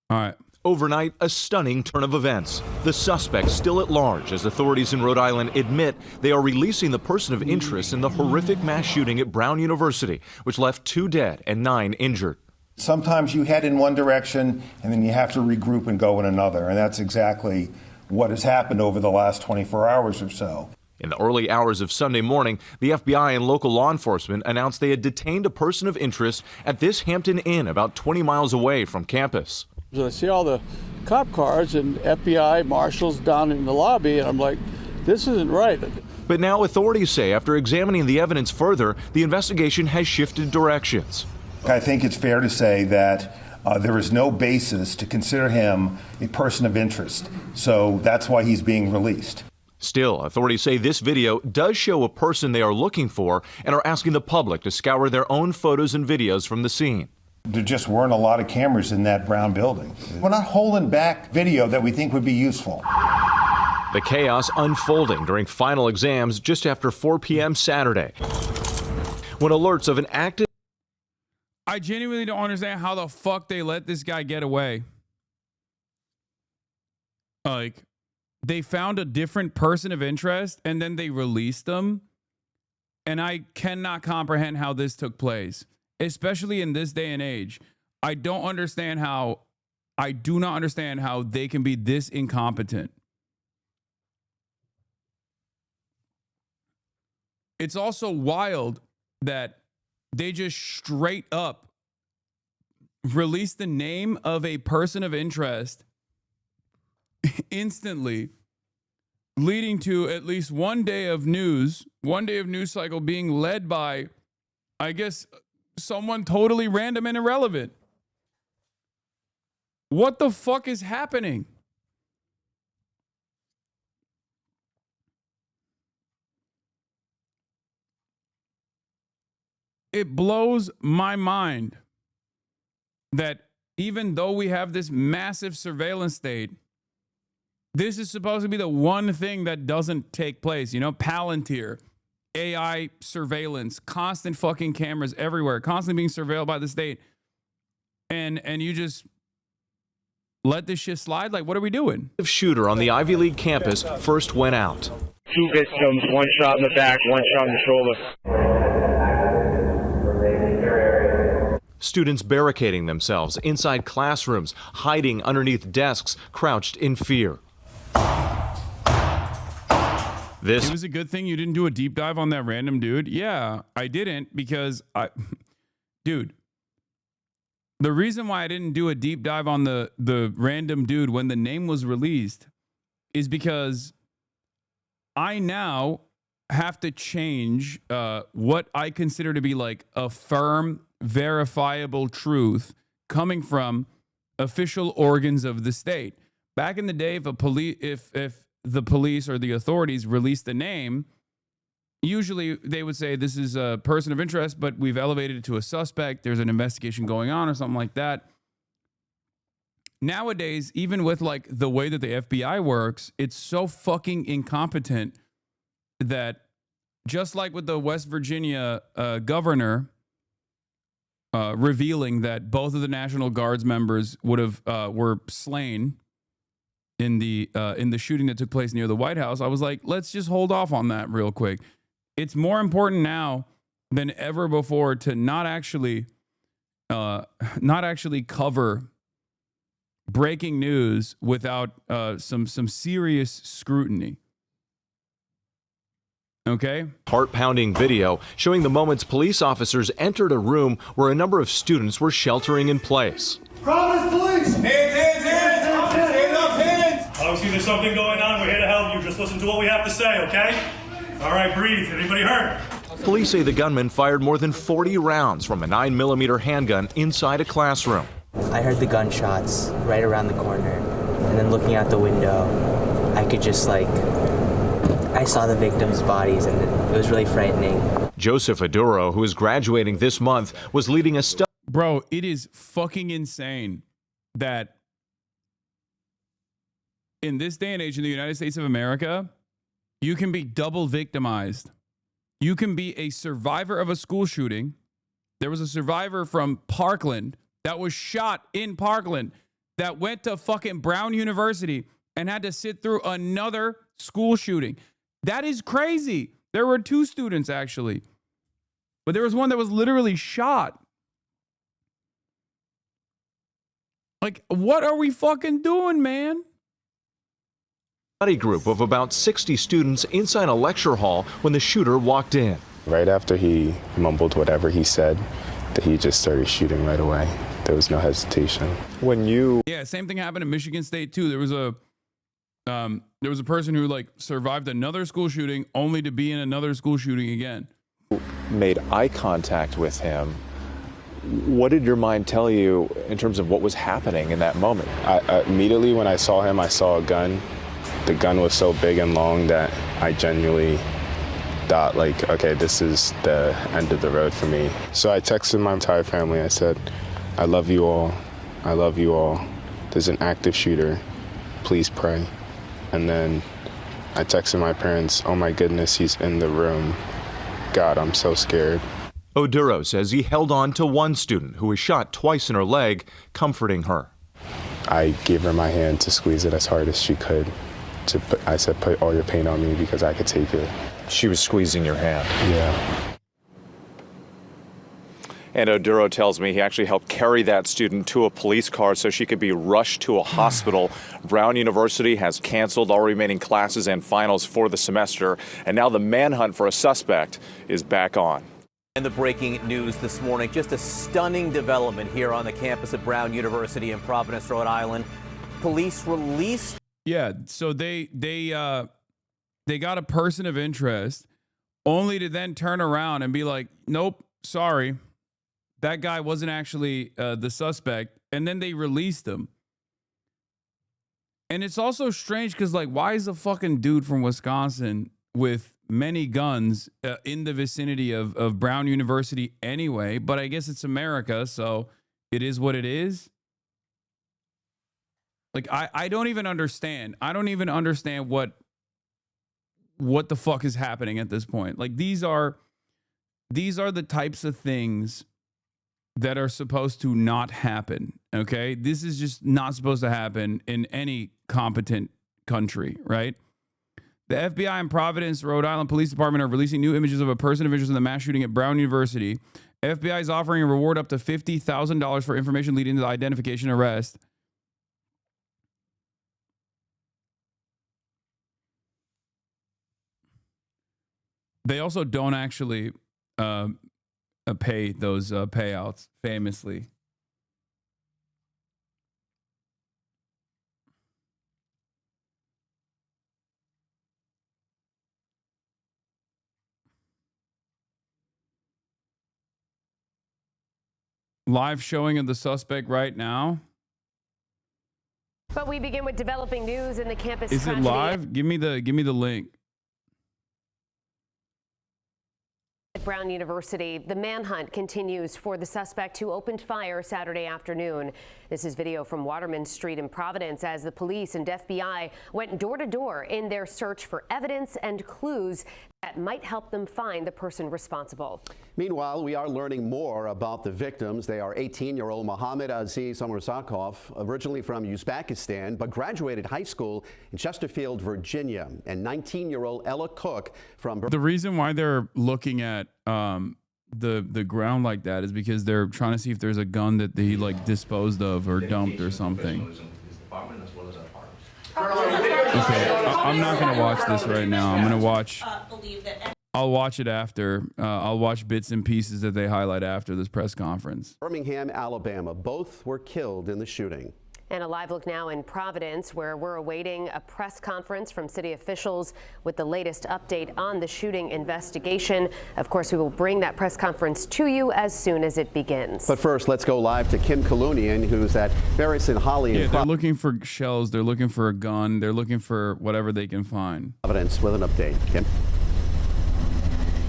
All right. Overnight, a stunning turn of events. The suspect still at large as authorities in Rhode Island admit they are releasing the person of interest in the horrific mass shooting at Brown University, which left 2 dead and 9 injured. Sometimes you head in one direction and then you have to regroup and go in another. And that's exactly what has happened over the last 24 hours or so. In the early hours of Sunday morning, the FBI and local law enforcement announced they had detained a person of interest at this Hampton Inn about 20 miles away from campus. I see all the cop cars and FBI marshals down in the lobby, and I'm like, this isn't right. But now authorities say after examining the evidence further, the investigation has shifted directions. I think it's fair to say that there is no basis to consider him a person of interest. So that's why he's being released. Still, authorities say this video does show a person they are looking for and are asking the public to scour their own photos and videos from the scene. There just weren't a lot of cameras in that Brown building. We're not holding back video that we think would be useful. The chaos unfolding during final exams just after 4 p.m. Saturday, when alerts of an active... I genuinely don't understand how the fuck they let this guy get away. Like, they found a different person of interest and then they released them. And I cannot comprehend how this took place, especially in this day and age. I do not understand how they can be this incompetent. It's also wild that they just straight up release the name of a person of interest instantly, leading to at least one day of news cycle being led by, I guess, someone totally random and irrelevant. What the fuck is happening? It blows my mind that even though we have this massive surveillance state, this is supposed to be the one thing that doesn't take place. You know, Palantir, AI surveillance, constant fucking cameras everywhere, constantly being surveilled by the state. And you just let this shit slide? Like, what are we doing? The shooter on the Ivy League campus first went out. 2 victims, 1 shot in the back, 1 shot in the shoulder. Students barricading themselves inside classrooms, hiding underneath desks, crouched in fear. It was a good thing you didn't do a deep dive on that random dude. Yeah, I didn't because dude, the reason why I didn't do a deep dive on the random dude when the name was released is because I now have to change what I consider to be like a firm, verifiable truth coming from official organs of the state. Back in the day, if the police or the authorities released the name, usually they would say this is a person of interest, but we've elevated it to a suspect. There's an investigation going on or something like that. Nowadays, even with like the way that the FBI works, it's so fucking incompetent that just like with the West Virginia governor revealing that both of the National Guard's members were slain in the shooting that took place near the White House, I was like, let's just hold off on that real quick. It's more important now than ever before to not actually cover breaking news without some serious scrutiny. Okay? Heart-pounding video showing the moments police officers entered a room where a number of students were sheltering in place. Providence Police! Hands! Hands up, hands! Obviously, there's something going on. We're here to help you. Just listen to what we have to say, okay? All right, breathe. Anybody hurt? Police say the gunman fired more than 40 rounds from a 9mm handgun inside a classroom. I heard the gunshots right around the corner, and then looking out the window, I could just I saw the victims' bodies, and it was really frightening. Joseph Aduro, who is graduating this month, was leading a study. Bro, it is fucking insane that in this day and age in the United States of America, you can be double victimized. You can be a survivor of a school shooting. There was a survivor from Parkland that was shot in Parkland that went to fucking Brown University and had to sit through another school shooting. That is crazy. There were 2 students, actually. But there was one that was literally shot. Like, what are we fucking doing, man? Study group of about 60 students inside a lecture hall when the shooter walked in. Right after he mumbled whatever he said, that he just started shooting right away. There was no hesitation. Yeah, same thing happened in Michigan State too. There was a person who survived another school shooting only to be in another school shooting again. Made eye contact with him. What did your mind tell you in terms of what was happening in that moment? Immediately when I saw him, I saw a gun. The gun was so big and long that I genuinely thought okay, this is the end of the road for me. So I texted my entire family. I said, I love you all. I love you all. There's an active shooter. Please pray. And then I texted my parents, oh my goodness, he's in the room. God, I'm so scared. Oduro says he held on to one student who was shot twice in her leg, comforting her. I gave her my hand to squeeze it as hard as she could. I said, put all your pain on me because I could take it. She was squeezing your hand. Yeah. And Oduro tells me he actually helped carry that student to a police car so she could be rushed to a hospital. Brown University has canceled all remaining classes and finals for the semester, and now the manhunt for a suspect is back on. And the breaking news this morning, just a stunning development here on the campus at Brown University in Providence, Rhode Island. Police released. Yeah, so they got a person of interest, only to then turn around and be like, nope, sorry, that guy wasn't actually the suspect, and then they released him. And it's also strange because, why is a fucking dude from Wisconsin with many guns in the vicinity of Brown University anyway? But I guess it's America, so it is what it is. I don't even understand. I don't even understand what the fuck is happening at this point. These are the types of things that are supposed to not happen, okay? This is just not supposed to happen in any competent country, right? The FBI and Providence, Rhode Island Police Department are releasing new images of a person of interest in the mass shooting at Brown University. FBI is offering a reward up to $50,000 for information leading to the identification and arrest. They also don't actually pay those payouts, famously. Live showing of the suspect right now. But we begin with developing news in the campus Is it tragedy. live? Give me the link. At Brown University, the manhunt continues for the suspect who opened fire Saturday afternoon. This is video from Waterman Street in Providence as the police and FBI went door to door in their search for evidence and clues that might help them find the person responsible. Meanwhile, we are learning more about the victims. They are 18-year-old Mohammed Aziz Omarzakov, originally from Uzbekistan, but graduated high school in Chesterfield, Virginia, and 19-year-old Ella Cook from... The reason why they're looking at the ground like that is because they're trying to see if there's a gun that they disposed of or dumped or something. Okay, I'm not gonna watch this right now. I'm gonna watch I'll watch it after. I'll watch bits and pieces that they highlight after this press conference. Birmingham, Alabama. Both were killed in the shooting. And a live look now in Providence, where we're awaiting a press conference from city officials with the latest update on the shooting investigation. Of course, we will bring that press conference to you as soon as it begins. But first, let's go live to Kim Kalunian, who's at Ferris and Holly. Yeah, they're looking for shells. They're looking for a gun. They're looking for whatever they can find. Providence with an update. Kim.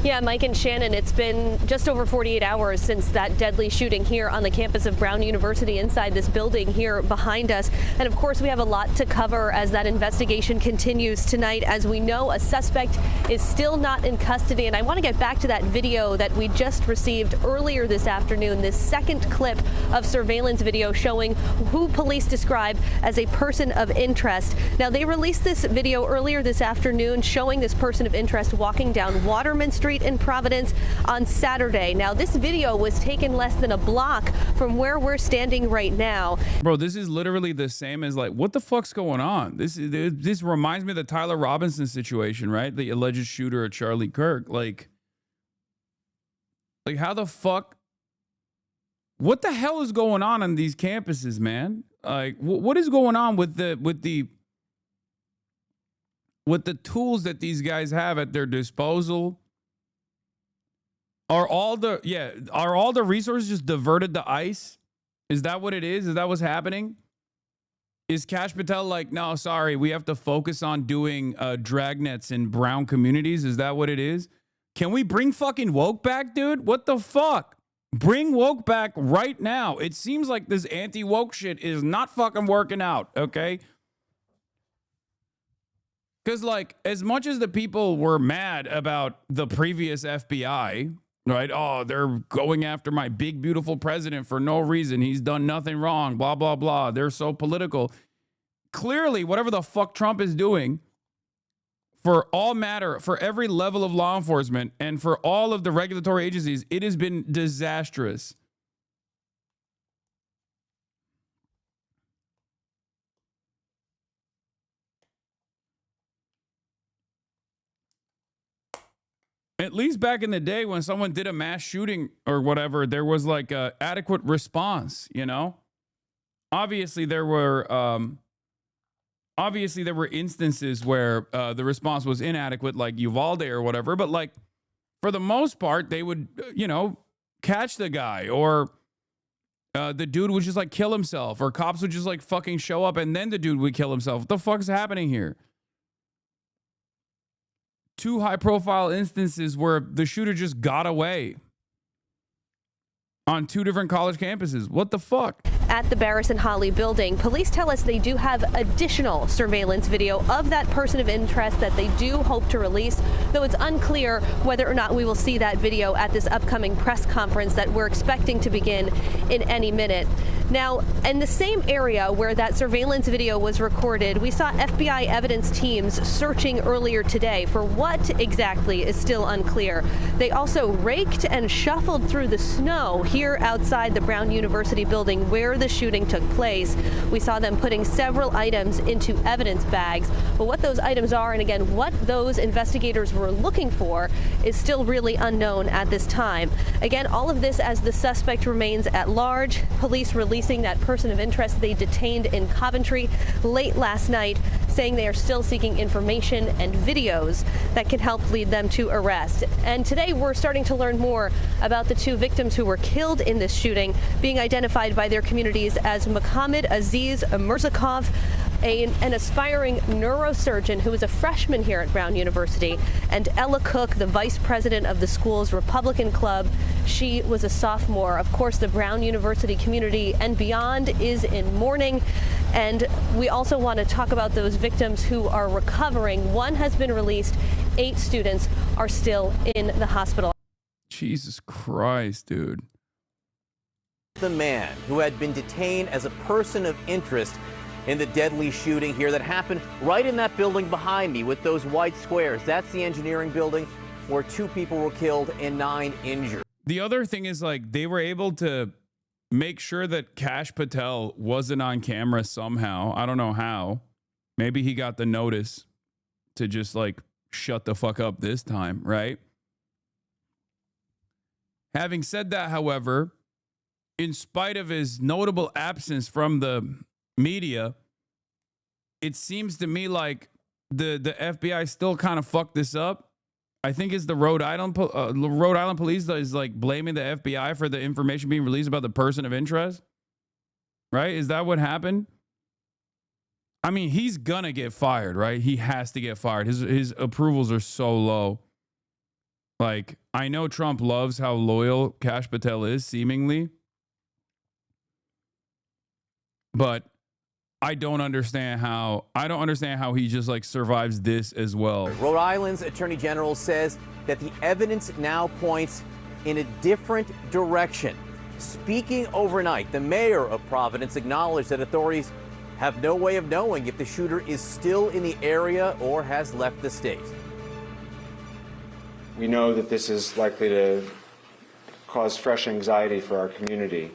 Yeah, Mike and Shannon, it's been just over 48 hours since that deadly shooting here on the campus of Brown University inside this building here behind us. And of course, we have a lot to cover as that investigation continues tonight. As we know, a suspect is still not in custody. And I want to get back to that video that we just received earlier this afternoon, this second clip of surveillance video showing who police describe as a person of interest. Now, they released this video earlier this afternoon showing this person of interest walking down Waterman Street in Providence on Saturday. Now, this video was taken less than a block from where we're standing right now. Bro, this is literally the same as like, what the fuck's going on? This reminds me of the Tyler Robinson situation, right? The alleged shooter at Charlie Kirk. Like how the fuck? What the hell is going on these campuses, man? Like, what is going on with the tools that these guys have at their disposal? Are all the resources just diverted to ICE? Is that what it is? Is that what's happening? Is Kash Patel like, no, sorry, we have to focus on doing dragnets in brown communities? Is that what it is? Can we bring fucking woke back, dude? What the fuck? Bring woke back right now. It seems like this anti-woke shit is not fucking working out, okay? Because, like, as much as the people were mad about the previous FBI, right? Oh, they're going after my big, beautiful president for no reason. He's done nothing wrong, blah, blah, blah. They're so political. Clearly, whatever the fuck Trump is doing, for every level of law enforcement and for all of the regulatory agencies, it has been disastrous. At least back in the day when someone did a mass shooting or whatever, there was like a adequate response, you know? Obviously there were instances where the response was inadequate, like Uvalde or whatever, but like for the most part, they would, catch the guy, or the dude would just like kill himself, or cops would just like fucking show up and then the dude would kill himself. What the fuck's happening here? 2 high-profile instances where the shooter just got away on 2 different college campuses. What the fuck? At the Barris and Holly building, police tell us they do have additional surveillance video of that person of interest that they do hope to release, though it's unclear whether or not we will see that video at this upcoming press conference that we're expecting to begin in any minute. Now, in the same area where that surveillance video was recorded, we saw FBI evidence teams searching earlier today for what exactly is still unclear. They also raked and shuffled through the snow here outside the Brown University building where the shooting took place. We saw them putting several items into evidence bags, but what those items are, and again, what those investigators were looking for, is still really unknown at this time. Again, all of this as the suspect remains at large. Police releasing that person of interest they detained in Coventry late last night, saying they are still seeking information and videos that can help lead them to arrest. And today we're starting to learn more about the 2 victims who were killed in this shooting, being identified by their communities as Mohammed Aziz Mirzakov, an aspiring neurosurgeon who is a freshman here at Brown University, and Ella Cook, the vice president of the school's Republican Club. She was a sophomore. Of course, the Brown University community and beyond is in mourning. And we also want to talk about those victims who are recovering. 1 has been released. 8 students are still in the hospital. Jesus Christ, dude. The man who had been detained as a person of interest in the deadly shooting here that happened right in that building behind me with those white squares. That's the engineering building where 2 people were killed and 9 injured. The other thing is, like, they were able to make sure that Kash Patel wasn't on camera somehow. I don't know how. Maybe he got the notice to just like shut the fuck up this time, right? Having said that, however, in spite of his notable absence from the media, it seems to me like the FBI still kind of fucked this up. I think it's the Rhode Island police that is like blaming the FBI for the information being released about the person of interest. Right? Is that what happened? I mean, he's gonna get fired, right? He has to get fired. His approvals are so low. Like, I know Trump loves how loyal Kash Patel is, seemingly. But I don't understand how he just like survives this as well. Rhode Island's Attorney General says that the evidence now points in a different direction. Speaking overnight, the mayor of Providence acknowledged that authorities have no way of knowing if the shooter is still in the area or has left the state. We know that this is likely to cause fresh anxiety for our community.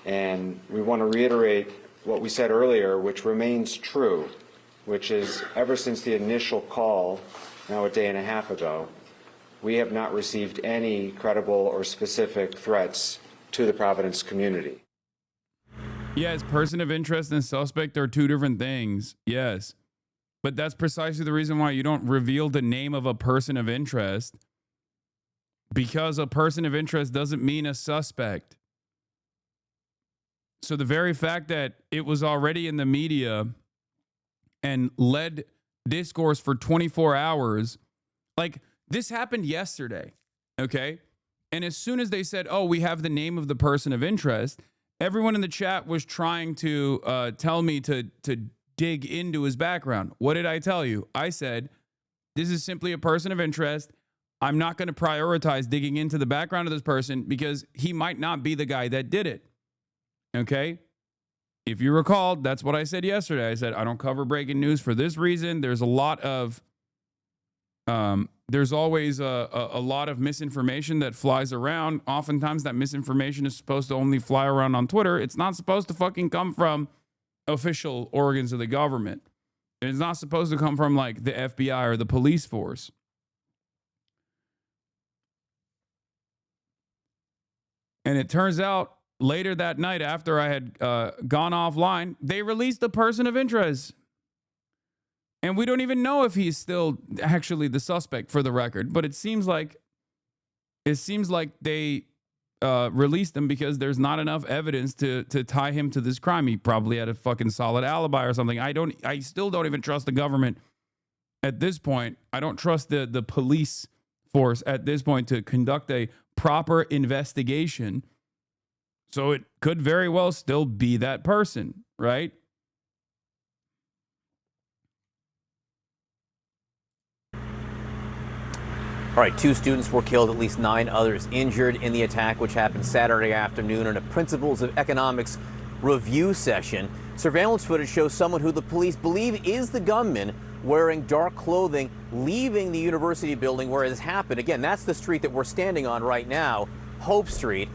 And we want to reiterate what we said earlier, which remains true, which is ever since the initial call, now a day and a half ago, we have not received any credible or specific threats to the Providence community. Yes, person of interest and suspect are two different things. Yes. But that's precisely the reason why you don't reveal the name of a person of interest, because a person of interest doesn't mean a suspect. So the very fact that it was already in the media and led discourse for 24 hours, like this happened yesterday, okay? And as soon as they said, oh, we have the name of the person of interest, everyone in the chat was trying to tell me to dig into his background. What did I tell you? I said, this is simply a person of interest. I'm not going to prioritize digging into the background of this person because he might not be the guy that did it. Okay? If you recall, that's what I said yesterday. I said, I don't cover breaking news for this reason. There's a lot of, there's always a lot of misinformation that flies around. Oftentimes that misinformation is supposed to only fly around on Twitter. It's not supposed to fucking come from official organs of the government. It's not supposed to come from like the FBI or the police force. And it turns out later that night, after I had gone offline, they released the person of interest. And we don't even know if he's still actually the suspect, for the record. But it seems like they released him because there's not enough evidence to tie him to this crime. He probably had a fucking solid alibi or something. I still don't even trust the government at this point. I don't trust the police force at this point to conduct a proper investigation. So it could very well still be that person, right? All right, 2 students were killed, at least 9 others injured in the attack, which happened Saturday afternoon in a Principles of Economics review session. Surveillance footage shows someone who the police believe is the gunman wearing dark clothing leaving the university building where it has happened. Again, that's the street that we're standing on right now, Hope Street.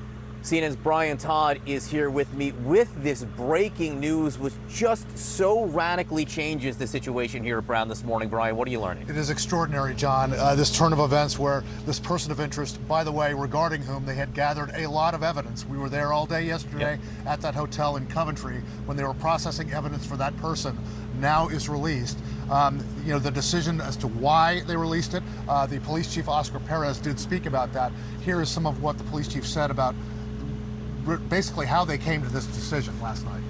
CNN's Brian Todd is here with me with this breaking news, which just so radically changes the situation here at Brown this morning. Brian, what are you learning? It is extraordinary, John, this turn of events where this person of interest, by the way, regarding whom they had gathered a lot of evidence. We were there all day yesterday at that hotel in Coventry when they were processing evidence for that person, now is released. You know, the decision as to why they released it, the police chief, Oscar Perez, did speak about that. Here is some of what the police chief said about basically how they came to this decision last night.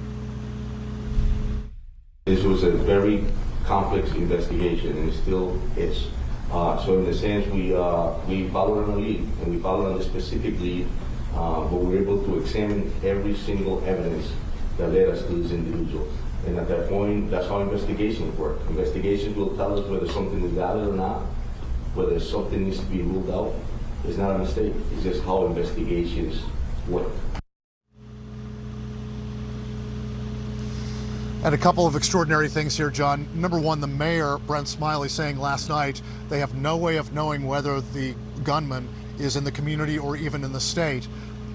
This was a very complex investigation, and it still is. So in a sense, we followed on a lead, and we followed on a specific lead, but we were able to examine every single evidence that led us to this individual. And at that point, that's how investigations work. Investigations will tell us whether something is valid or not, whether something needs to be ruled out. It's not a mistake. It's just how investigations work. And a couple of extraordinary things here, John. Number one, the mayor, Brent Smiley, saying last night they have no way of knowing whether the gunman is in the community or even in the state.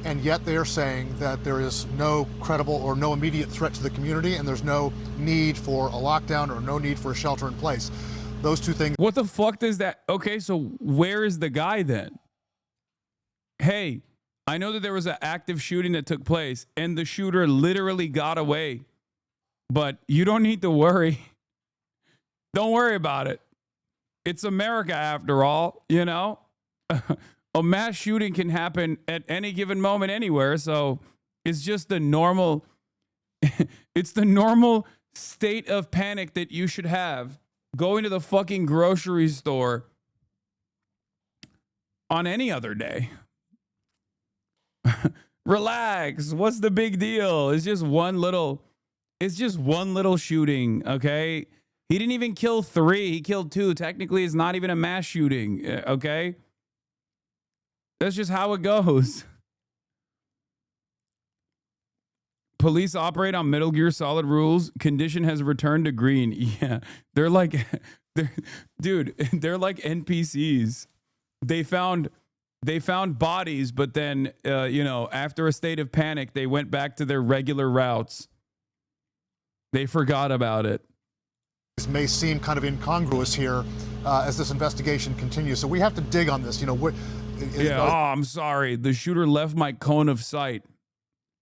And yet they're saying that there is no credible or no immediate threat to the community, and there's no need for a lockdown or no need for a shelter in place. Those two things. What the fuck does that? Okay, so where is the guy then? hey, I know that there was an active shooting that took place and the shooter literally got away, but you don't need to worry. Don't worry about it. It's America after all, you know? A mass shooting can happen at any given moment anywhere, so it's just the normal it's the normal state of panic that you should have going to the fucking grocery store on any other day. Relax. What's the big deal? It's just one little shooting, okay? He didn't even kill 3. He killed 2. Technically, it's not even a mass shooting, okay? That's just how it goes. Police operate on Metal Gear Solid rules. Condition has returned to green. Yeah, they're like NPCs. They found bodies, but then, after a state of panic, they went back to their regular routes. They forgot about it. This may seem kind of incongruous here as this investigation continues. So we have to dig on this. I'm sorry. The shooter left my cone of sight.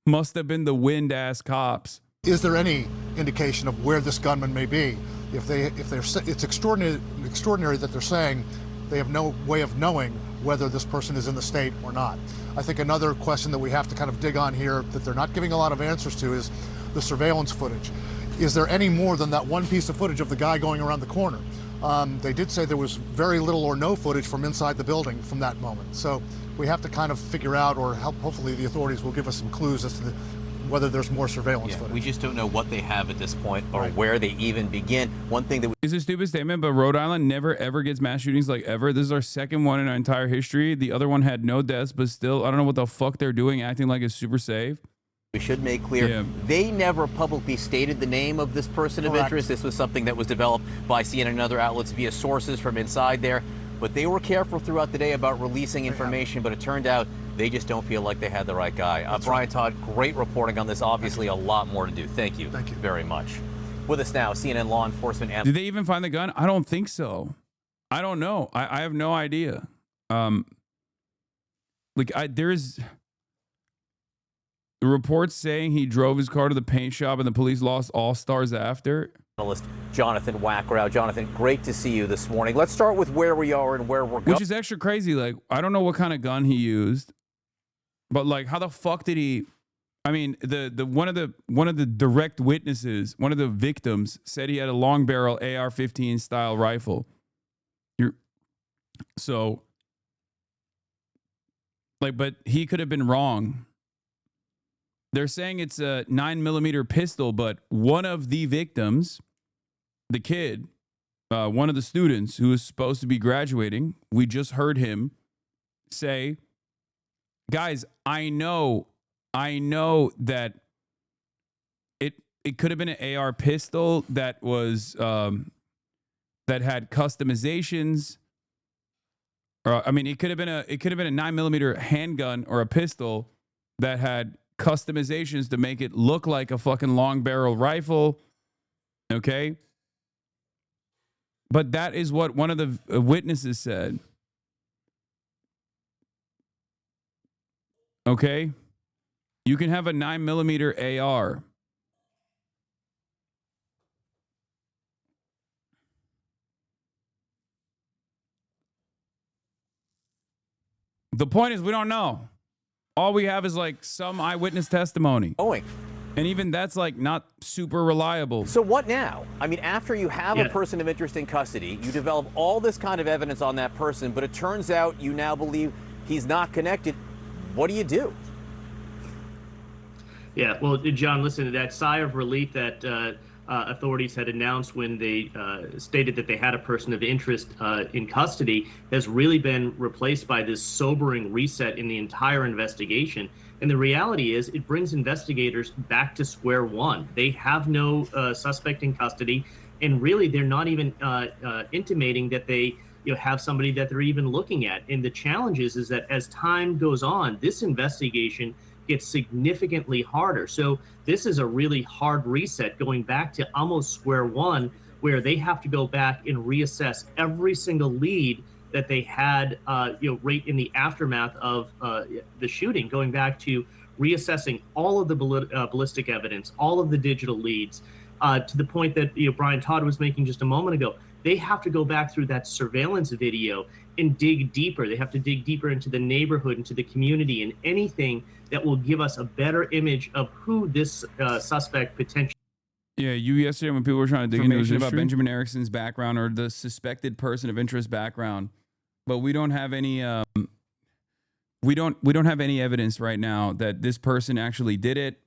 Must have been the wind-ass cops. Is there any indication of where this gunman may be? It's extraordinary that they're saying they have no way of knowing whether this person is in the state or not. I think another question that we have to kind of dig on here that they're not giving a lot of answers to is the surveillance footage. Is there any more than that one piece of footage of the guy going around the corner? They did say there was very little or no footage from inside the building from that moment. So we have to kind of figure out, or hopefully the authorities will give us some clues as to whether there's more surveillance footage. We just don't know what they have at this point or where they even begin. One thing that is a stupid statement, but Rhode Island never ever gets mass shootings like ever. This is our second one in our entire history. The other one had no deaths, but still, I don't know what the fuck they're doing, acting like it's super safe. We should make clear, they never publicly stated the name of this person of interest. This was something that was developed by CNN and other outlets via sources from inside there. But they were careful throughout the day about releasing information, but it turned out they just don't feel like they had the right guy. Brian Todd, great reporting on this. Obviously, a lot more to do. Thank you very much. With us now, CNN law enforcement. Did they even find the gun? I don't think so. I don't know. I have no idea. There's the reports saying he drove his car to the paint shop and the police lost all stars after. Jonathan Wackrow. Jonathan, great to see you this morning. Let's start with where we are and where we're going. Which is extra crazy. Like, I don't know what kind of gun he used, but like, how the fuck did he? I mean, one of the direct witnesses, one of the victims, said he had a long barrel AR-15 style rifle. But he could have been wrong. They're saying it's a 9mm pistol, but one of the victims, the kid, one of the students who is supposed to be graduating, we just heard him say, guys, I know that it could have been an AR pistol that was that had customizations. It could have been a 9mm handgun or a pistol that had customizations to make it look like a fucking long barrel rifle. Okay. But that is what one of the witnesses said. Okay. You can have a 9mm AR. The point is, we don't know. All we have is like some eyewitness testimony. And even that's like not super reliable. So what now? I mean, after you have a person of interest in custody, you develop all this kind of evidence on that person, but it turns out you now believe he's not connected. What do you do? Yeah, well, John, listen to that sigh of relief that authorities had announced when they stated that they had a person of interest in custody has really been replaced by this sobering reset in the entire investigation. And the reality is it brings investigators back to square one. They have no suspect in custody, and really they're not even intimating that they have somebody that they're even looking at. And the challenge is that as time goes on, this investigation gets significantly harder. So this is a really hard reset, going back to almost square one, where they have to go back and reassess every single lead that they had, right in the aftermath of the shooting, going back to reassessing all of the ballistic evidence, all of the digital leads, to the point that Brian Todd was making just a moment ago. They have to go back through that surveillance video and dig deeper. They have to dig deeper into the neighborhood, into the community, and anything that will give us a better image of who this suspect potentially. Yeah, yesterday when people were trying to dig information about Benjamin Erickson's background or the suspected person of interest background, but we don't have any we don't have any evidence right now that this person actually did it.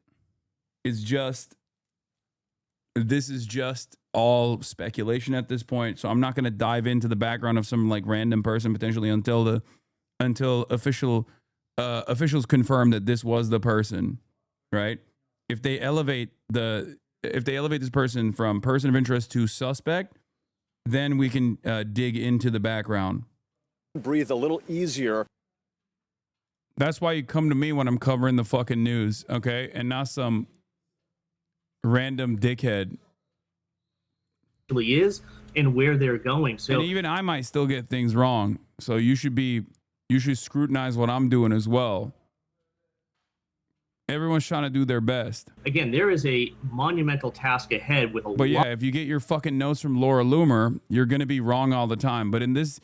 This is just all speculation at this point. So I'm not going to dive into the background of some like random person potentially until officials confirm that this was the person, right? If they elevate this person from person of interest to suspect, then we can dig into the background. Breathe a little easier. That's why you come to me when I'm covering the fucking news, okay? And not some random dickhead. Is and where they're going. So and even I might still get things wrong. So you should scrutinize what I'm doing as well. Everyone's trying to do their best. Again, there is a monumental task ahead with a But yeah, if you get your fucking notes from Laura Loomer, you're going to be wrong all the time. But in this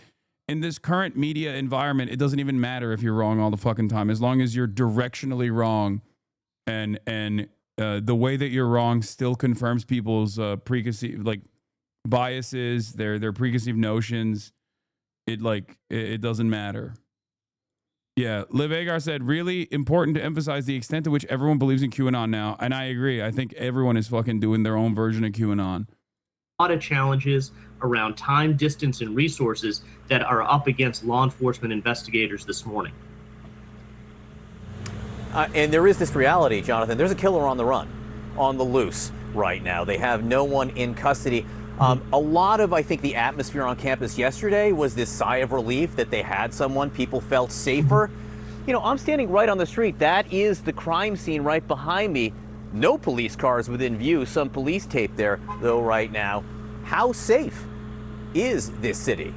current media environment, it doesn't even matter if you're wrong all the fucking time, as long as you're directionally wrong, and the way that you're wrong still confirms people's preconceived biases, their preconceived notions. It doesn't matter. Yeah, Liv Agar said, really important to emphasize the extent to which everyone believes in QAnon now. And I agree. I think everyone is fucking doing their own version of QAnon. A lot of challenges around time, distance, and resources that are up against law enforcement investigators this morning. And there is this reality, Jonathan. There's a killer on the run, on the loose right now. They have no one in custody. A lot of, I think, the atmosphere on campus yesterday was this sigh of relief that they had someone. People felt safer. I'm standing right on the street. That is the crime scene right behind me. No police cars within view. Some police tape there, though, right now. How safe is this city?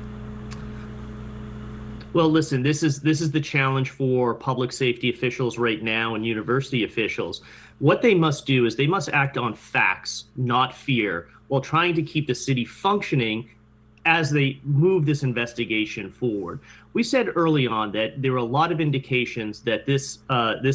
Well, listen, this is the challenge for public safety officials right now and university officials. What they must do is they must act on facts, not fear, while trying to keep the city functioning as they move this investigation forward. We said early on that there were a lot of indications that this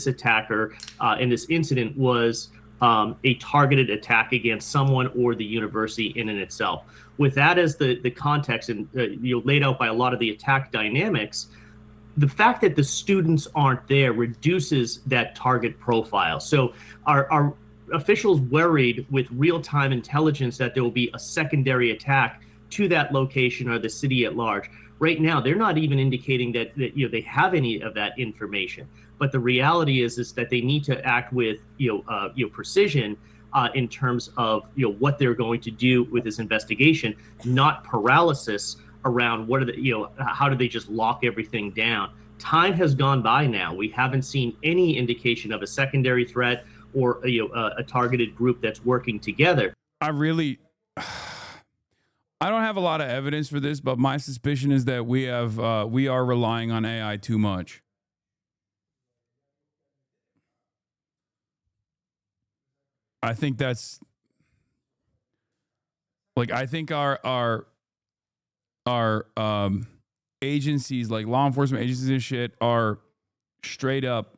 attacker in this incident was a targeted attack against someone or the university in and itself. With that as the context and laid out by a lot of the attack dynamics, the fact that the students aren't there reduces that target profile. So our officials worried with real-time intelligence that there will be a secondary attack to that location or the city at large. Right now, they're not even indicating that they have any of that information. But the reality is that they need to act with precision in terms of what they're going to do with this investigation, not paralysis around how do they just lock everything down. Time has gone by now. We haven't seen any indication of a secondary threat or a targeted group that's working together. I don't have a lot of evidence for this, but my suspicion is that we are relying on AI too much. I think that's I think our agencies, like law enforcement agencies and shit, are straight up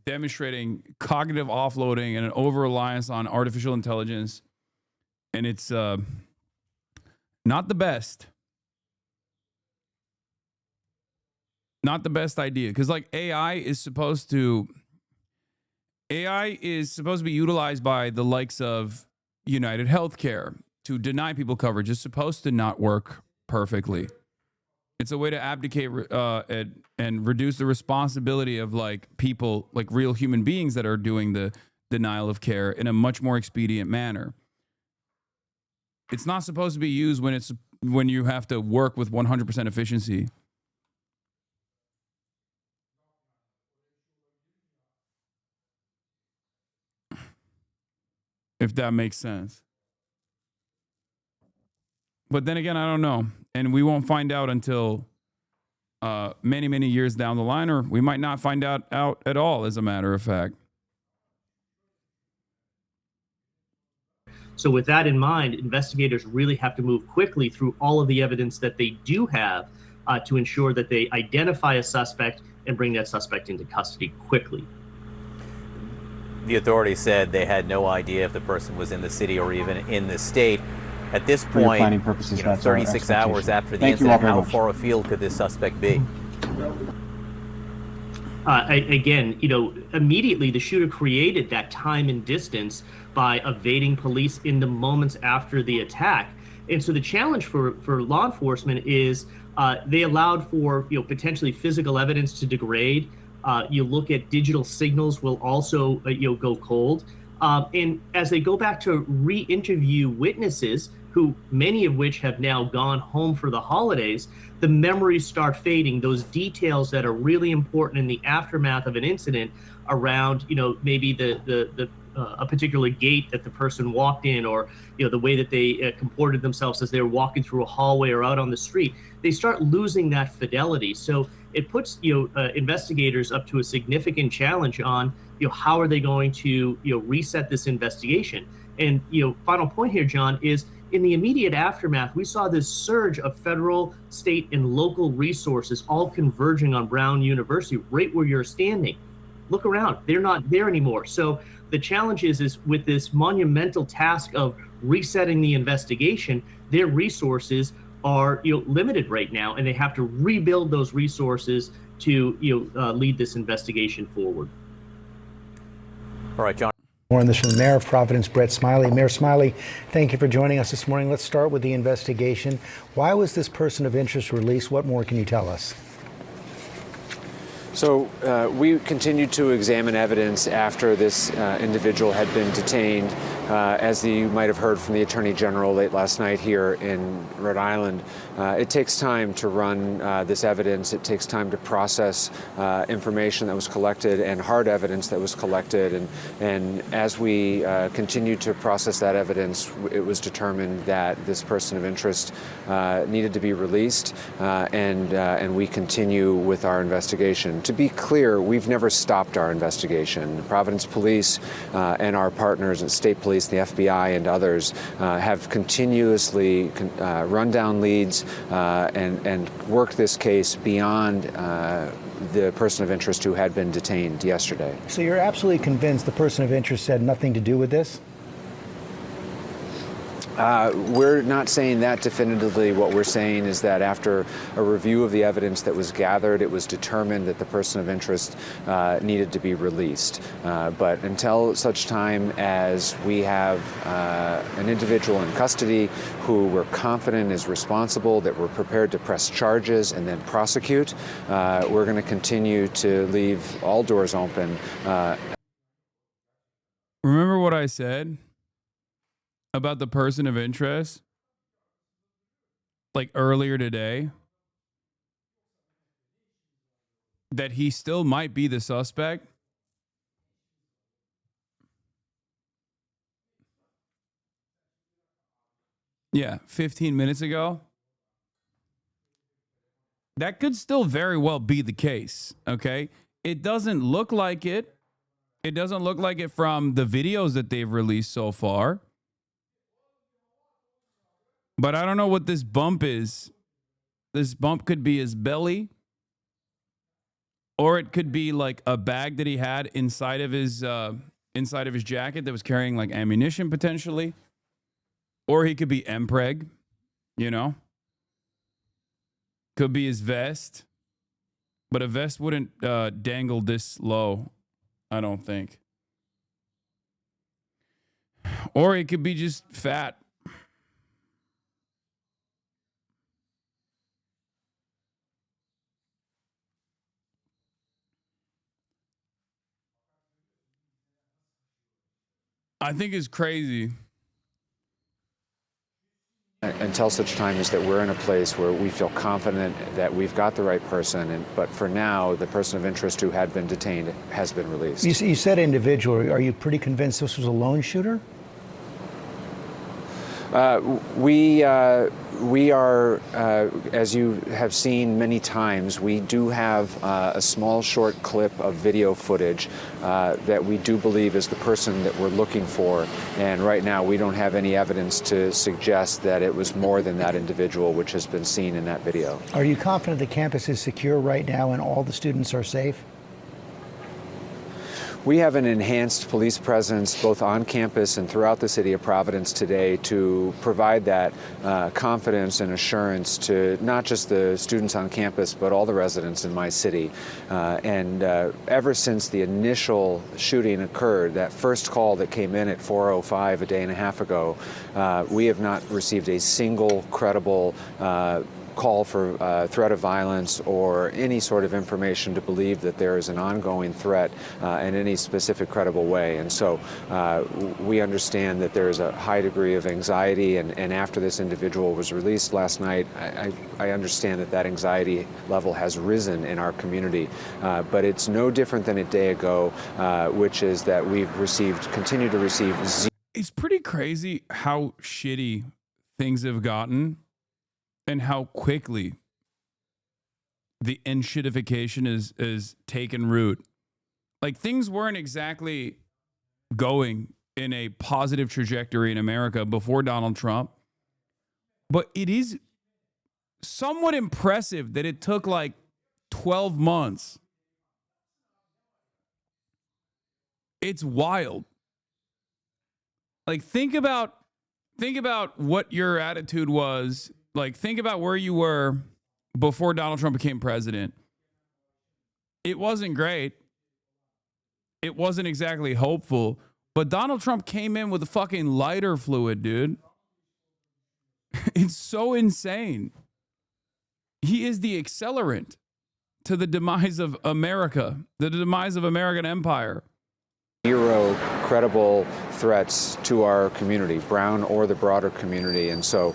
demonstrating cognitive offloading and an over-reliance on artificial intelligence. And it's not the best. Not the best idea. Because AI is supposed to be utilized by the likes of United Healthcare to deny people coverage. It's supposed to not work perfectly. It's a way to abdicate and reduce the responsibility of people, real human beings that are doing the denial of care in a much more expedient manner. It's not supposed to be used when you have to work with 100% efficiency. If that makes sense. But then again, I don't know. And we won't find out until many, many years down the line, or we might not find out at all, as a matter of fact. So with that in mind, investigators really have to move quickly through all of the evidence that they do have to ensure that they identify a suspect and bring that suspect into custody quickly. The authorities said they had no idea if the person was in the city or even in the state. At this point, planning purposes, that's our 36 hours after the Thank you all incident, very how much. far afield could this suspect be? Again, immediately the shooter created that time and distance by evading police in the moments after the attack. And so the challenge for law enforcement is they allowed for potentially physical evidence to degrade. You look at digital signals will also go cold. And as they go back to re-interview witnesses, who many of which have now gone home for the holidays, the memories start fading. Those details that are really important in the aftermath of an incident around, maybe a particular gate that the person walked in, or the way that they comported themselves as they were walking through a hallway or out on the street, they start losing that fidelity. So it puts investigators up to a significant challenge on how are they going to reset this investigation. And final point here, John, is in the immediate aftermath, we saw this surge of federal, state, and local resources all converging on Brown University, right where you're standing. Look around, they're not there anymore. So the challenge is with this monumental task of resetting the investigation, their resources are limited right now, and they have to rebuild those resources to lead this investigation forward. All right, John. More on this from the Mayor of Providence, Brett Smiley. Mayor Smiley, thank you for joining us this morning. Let's start with the investigation. Why was this person of interest released? What more can you tell us? So we continued to examine evidence after this individual had been detained. As you might have heard from the Attorney General late last night here in Rhode Island, it takes time to run this evidence. It takes time to process information that was collected and hard evidence that was collected. And as we continued to process that evidence, it was determined that this person of interest needed to be released, and we continue with our investigation. To be clear, we've never stopped our investigation. Providence Police and our partners at State Police, the FBI, and others have continuously run down leads and worked this case beyond the person of interest who had been detained yesterday. So you're absolutely convinced the person of interest had nothing to do with this? We're not saying that definitively. What we're saying is that after a review of the evidence that was gathered, it was determined that the person of interest needed to be released. But until such time as we have an individual in custody who we're confident is responsible, that we're prepared to press charges and then prosecute, we're going to continue to leave all doors open. Remember what I said about the person of interest, like earlier today, that he still might be the suspect? Yeah, 15 minutes ago. That could still very well be the case, okay? It doesn't look like it. It doesn't look like it from the videos that they've released so far. But I don't know what this bump is. This bump could be his belly, or it could be like a bag that he had inside of his jacket that was carrying like ammunition potentially, or he could be MPreg, Could be his vest, but a vest wouldn't dangle this low, I don't think. Or it could be just fat. I think it's crazy. Until such time as that we're in a place where we feel confident that we've got the right person, but for now, the person of interest who had been detained has been released. You said individual. Are you pretty convinced this was a lone shooter? We are, as you have seen many times, we do have a small short clip of video footage that we do believe is the person that we're looking for. And right now we don't have any evidence to suggest that it was more than that individual which has been seen in that video. Are you confident the campus is secure right now and all the students are safe? We have an enhanced police presence both on campus and throughout the city of Providence today to provide that confidence and assurance to not just the students on campus, but all the residents in my city. Ever since the initial shooting occurred, that first call that came in at 4:05 a day and a half ago, we have not received a single credible call for threat of violence or any sort of information to believe that there is an ongoing threat in any specific credible way. And so we understand that there is a high degree of anxiety, and after this individual was released last night, I understand that that anxiety level has risen in our community. But it's no different than a day ago, which is that we've continue to receive. It's pretty crazy how shitty things have gotten and how quickly the enshittification is taken root. Like, things weren't exactly going in a positive trajectory in America before Donald Trump, but it is somewhat impressive that it took like 12 months. It's wild. Like, think about what your attitude was. Like, think about where you were before Donald Trump became president. It wasn't great. It wasn't exactly hopeful. But Donald Trump came in with a fucking lighter fluid, dude. It's so insane. He is the accelerant to the demise of America, the demise of American empire. Zero credible threats to our community, Brown or the broader community. And so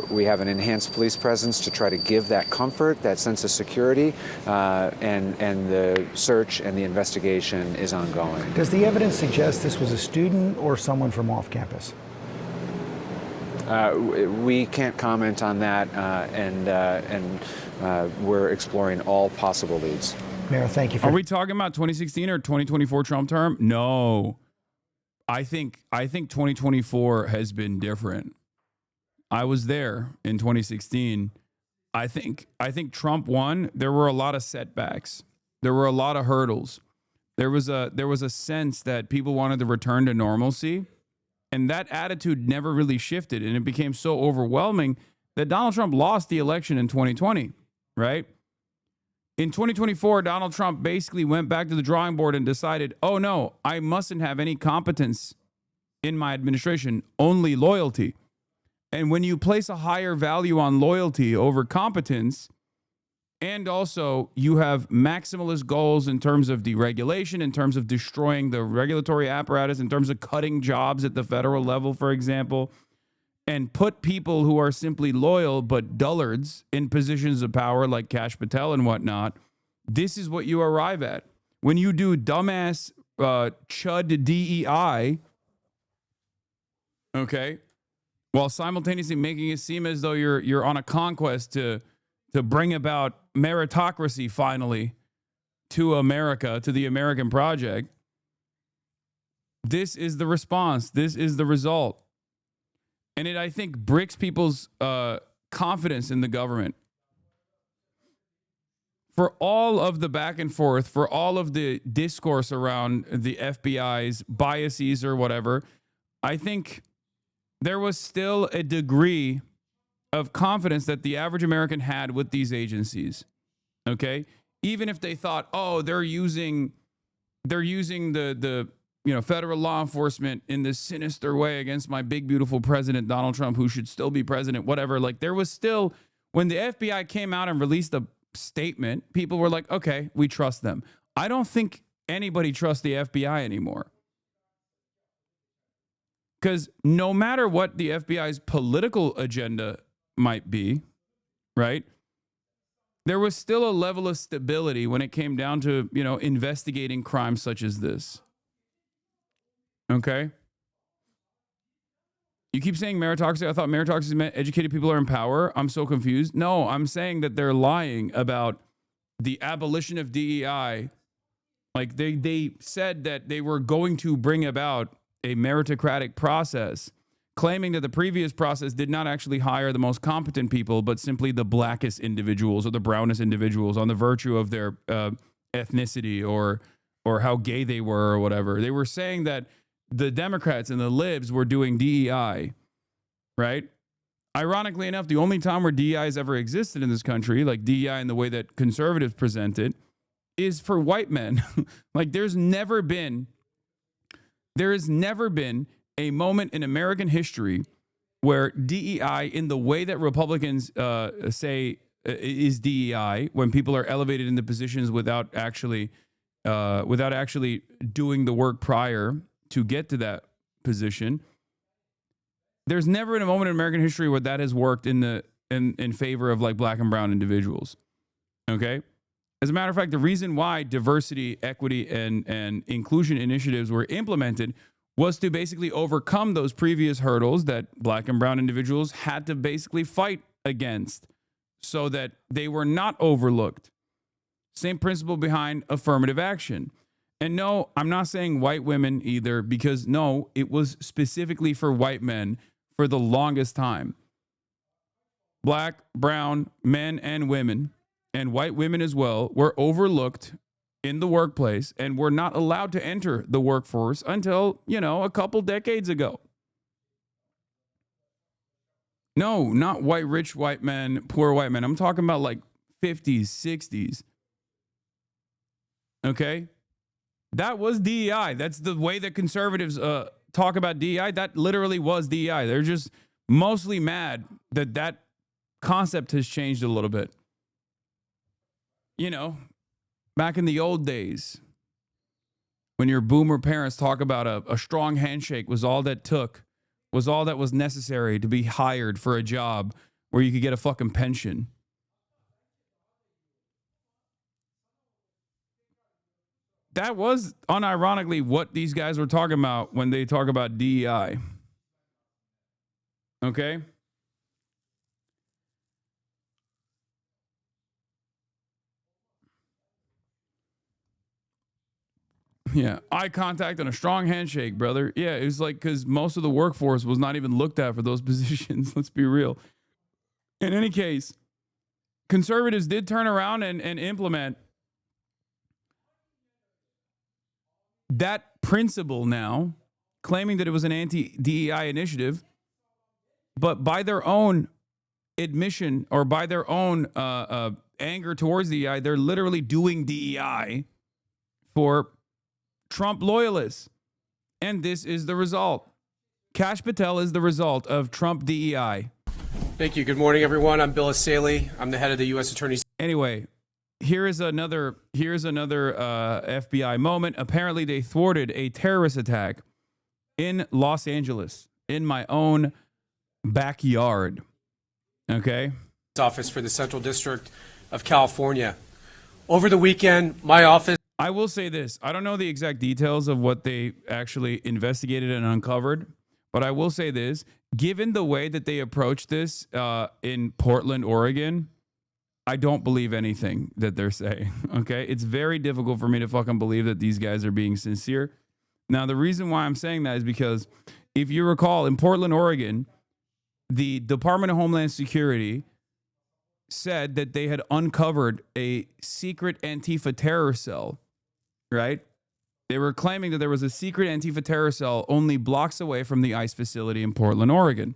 we have an enhanced police presence to try to give that comfort, that sense of security, and the search and the investigation is ongoing. Does the evidence suggest this was a student or someone from off campus? We can't comment on that, and we're exploring all possible leads. Mayor, thank you for. Are we talking about 2016 or 2024 Trump term? No. I think 2024 has been different. I was there in 2016. I think Trump won. There were a lot of setbacks. There were a lot of hurdles. There was a sense that people wanted to return to normalcy, and that attitude never really shifted, and it became so overwhelming that Donald Trump lost the election in 2020, right? In 2024, Donald Trump basically went back to the drawing board and decided, oh no, I mustn't have any competence in my administration, only loyalty. And when you place a higher value on loyalty over competence, and also you have maximalist goals in terms of deregulation, in terms of destroying the regulatory apparatus, in terms of cutting jobs at the federal level, for example, and put people who are simply loyal but dullards in positions of power like Kash Patel and whatnot, this is what you arrive at. When you do dumbass chud DEI, okay, while simultaneously making it seem as though you're on a conquest to bring about meritocracy finally to America, to the American project, this is the response. This is the result. And it, I think, breaks people's confidence in the government. For all of the back and forth, for all of the discourse around the FBI's biases or whatever, I think there was still a degree of confidence that the average American had with these agencies. Okay? Even if they thought, oh, they're using the federal law enforcement in this sinister way against my big, beautiful president, Donald Trump, who should still be president, whatever. Like, there was still, when the FBI came out and released a statement, people were like, okay, we trust them. I don't think anybody trusts the FBI anymore. Because no matter what the FBI's political agenda might be, right, there was still a level of stability when it came down to, investigating crimes such as this. Okay? You keep saying meritocracy. I thought meritocracy meant educated people are in power. I'm so confused. No, I'm saying that they're lying about the abolition of DEI. Like they said that they were going to bring about a meritocratic process, claiming that the previous process did not actually hire the most competent people, but simply the blackest individuals or the brownest individuals on the virtue of their ethnicity or how gay they were or whatever. They were saying that the Democrats and the libs were doing DEI, right? Ironically enough, the only time where DEI has ever existed in this country, like DEI in the way that conservatives present it, is for white men. Like there has never been a moment in American history where DEI in the way that Republicans say is DEI, when people are elevated into positions without actually doing the work prior to get to that position. There's never been a moment in American history where that has worked in favor of like black and brown individuals. Okay? As a matter of fact, the reason why diversity, equity, and inclusion initiatives were implemented was to basically overcome those previous hurdles that black and brown individuals had to basically fight against so that they were not overlooked. Same principle behind affirmative action. And no, I'm not saying white women either, because no, it was specifically for white men for the longest time. Black, brown, men and women, and white women as well, were overlooked in the workplace and were not allowed to enter the workforce until, a couple decades ago. No, not white, rich white men, poor white men. I'm talking about like 50s, 60s. Okay? That was DEI. That's the way that conservatives talk about DEI. That literally was DEI. They're just mostly mad that that concept has changed a little bit. Back in the old days, when your boomer parents talk about a strong handshake was all that was necessary to be hired for a job where you could get a fucking pension. That was unironically what these guys were talking about when they talk about DEI. Okay? Yeah, eye contact and a strong handshake, brother. Yeah, it was like because most of the workforce was not even looked at for those positions. Let's be real. In any case, conservatives did turn around and implement that principle now, claiming that it was an anti-DEI initiative, but by their own admission or by their own anger towards DEI, they're literally doing DEI for Trump loyalists. And this is the result. Kash Patel is the result of Trump DEI. Thank you. Good morning, everyone. I'm Bill Asaley. I'm the head of the U.S. Attorney's. Anyway, here's another FBI moment. Apparently, they thwarted a terrorist attack in Los Angeles, in my own backyard. Okay? Office for the Central District of California. Over the weekend, my office. I will say this. I don't know the exact details of what they actually investigated and uncovered, but I will say this. Given the way that they approached this in Portland, Oregon, I don't believe anything that they're saying, okay? It's very difficult for me to fucking believe that these guys are being sincere. Now, the reason why I'm saying that is because if you recall, in Portland, Oregon, the Department of Homeland Security said that they had uncovered a secret Antifa terror cell, right? They were claiming that there was a secret Antifa terror cell only blocks away from the ICE facility in Portland, Oregon.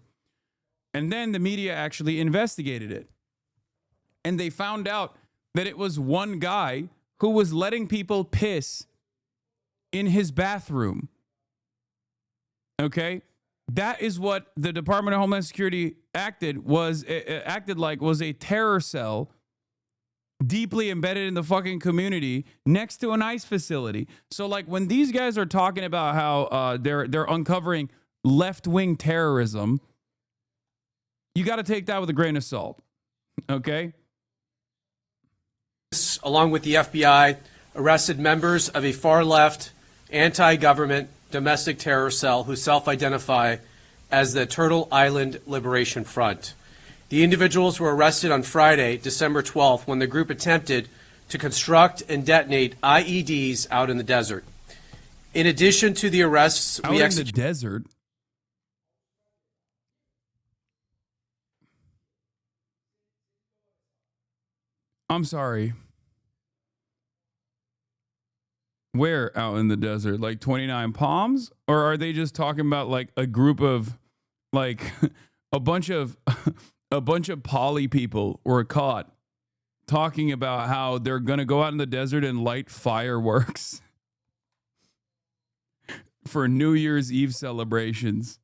And then the media actually investigated it. And they found out that it was one guy who was letting people piss in his bathroom. Okay? That is what the Department of Homeland Security acted like was a terror cell deeply embedded in the fucking community next to an ICE facility. So like when these guys are talking about how they're uncovering left-wing terrorism, you got to take that with a grain of salt. Okay? Along with the FBI, arrested members of a far-left, anti-government domestic terror cell who self-identify as the Turtle Island Liberation Front. The individuals were arrested on Friday, December 12th, when the group attempted to construct and detonate IEDs out in the desert. In addition to the arrests, out in the desert. I'm sorry. Where out in the desert? Like 29 Palms? Or are they just talking about like a group of like a bunch of poly people were caught talking about how they're going to go out in the desert and light fireworks for New Year's Eve celebrations.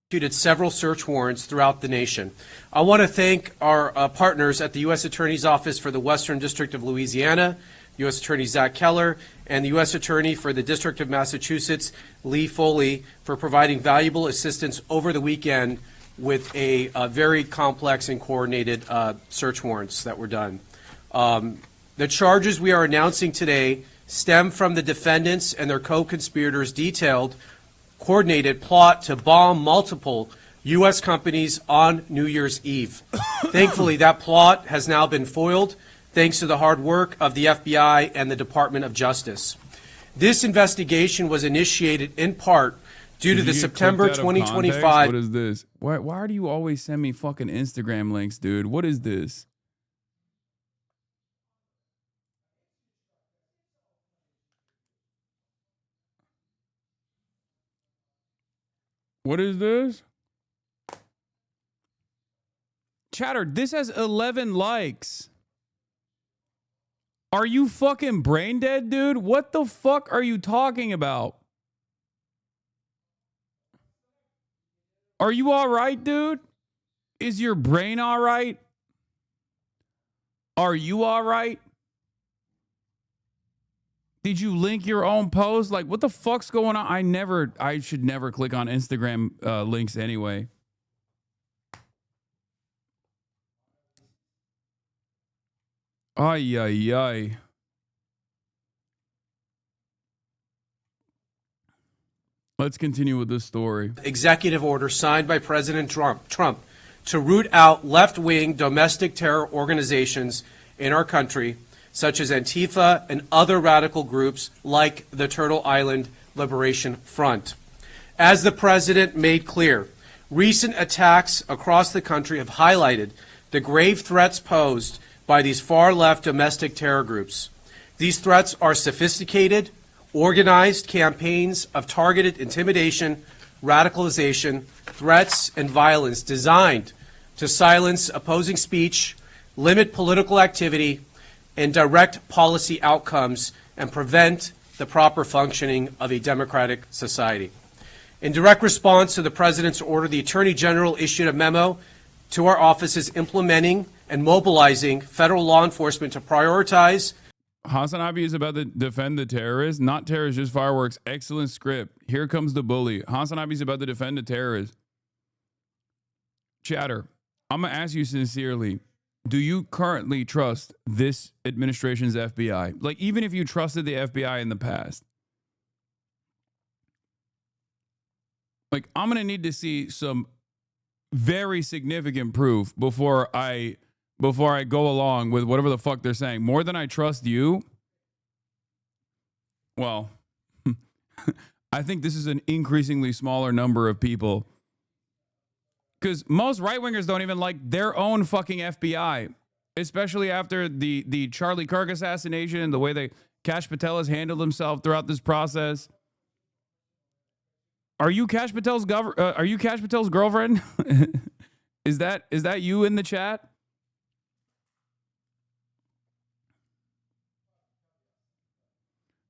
Executed several search warrants throughout the nation. I want to thank our partners at the U.S. Attorney's Office for the Western District of Louisiana, U.S. Attorney Zach Keller, and the U.S. Attorney for the District of Massachusetts, Lee Foley, for providing valuable assistance over the weekend with a very complex and coordinated search warrants that were done. The charges we are announcing today stem from the defendants and their co-conspirators' detailed, coordinated plot to bomb multiple U.S. companies on New Year's Eve. Thankfully, that plot has now been foiled thanks to the hard work of the FBI and the Department of Justice. This investigation was initiated in part due to the September 2025. What is this? Why do you always send me fucking Instagram links, dude? What is this? What is this? Chatter, this has 11 likes. Are you fucking brain dead, dude? What the fuck are you talking about? Are you all right, dude? Is your brain all right? Are you all right? Did you link your own post? Like, what the fuck's going on? I should never click on Instagram links anyway. Ay, ay, ay. Let's continue with this story. Executive order signed by President Trump to root out left-wing domestic terror organizations in our country, such as Antifa and other radical groups like the Turtle Island Liberation Front. As the president made clear, recent attacks across the country have highlighted the grave threats posed by these far-left domestic terror groups. These threats are sophisticated, organized campaigns of targeted intimidation, radicalization, threats, and violence designed to silence opposing speech, limit political activity, and direct policy outcomes and prevent the proper functioning of a democratic society. In direct response to the President's order, the Attorney General issued a memo to our offices implementing and mobilizing federal law enforcement to prioritize. HasanAbi is about to defend the terrorists, not terrorists, just fireworks. Excellent script. Here comes the bully. HasanAbi is about to defend the terrorists. Chatter, I'm going to ask you sincerely. Do you currently trust this administration's FBI? Like, even if you trusted the FBI in the past. Like, I'm going to need to see some very significant proof before I go along with whatever the fuck they're saying. More than I trust you. Well, I think this is an increasingly smaller number of people. Because most right-wingers don't even like their own fucking FBI, especially after the Charlie Kirk assassination and the way that Kash Patel has handled himself throughout this process. Are you Kash Patel's girlfriend? Is that you in the chat?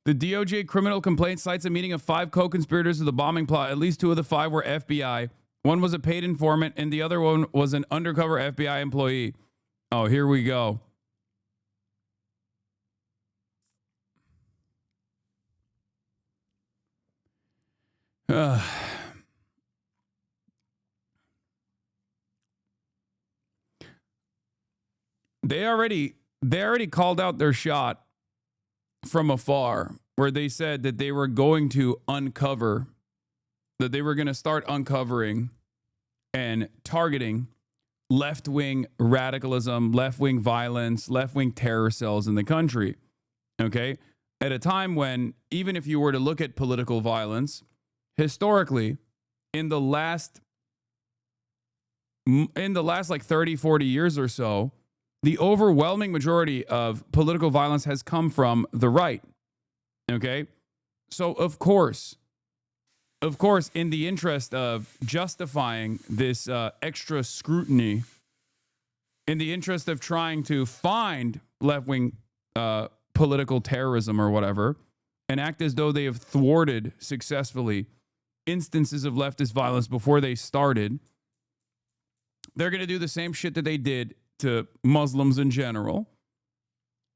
The DOJ criminal complaint cites a meeting of 5 co-conspirators of the bombing plot. At least 2 of the 5 were FBI. One was a paid informant, and the other one was an undercover FBI employee. Oh, here we go. They already called out their shot from afar, where they said that they were going to uncover that they were going to start uncovering and targeting left-wing radicalism, left-wing violence, left-wing terror cells in the country. Okay? At a time when, even if you were to look at political violence, historically, in the last like 30, 40 years or so, the overwhelming majority of political violence has come from the right. Okay? So, of course, in the interest of justifying this extra scrutiny, in the interest of trying to find left-wing political terrorism or whatever, and act as though they have thwarted successfully instances of leftist violence before they started, they're going to do the same shit that they did to Muslims in general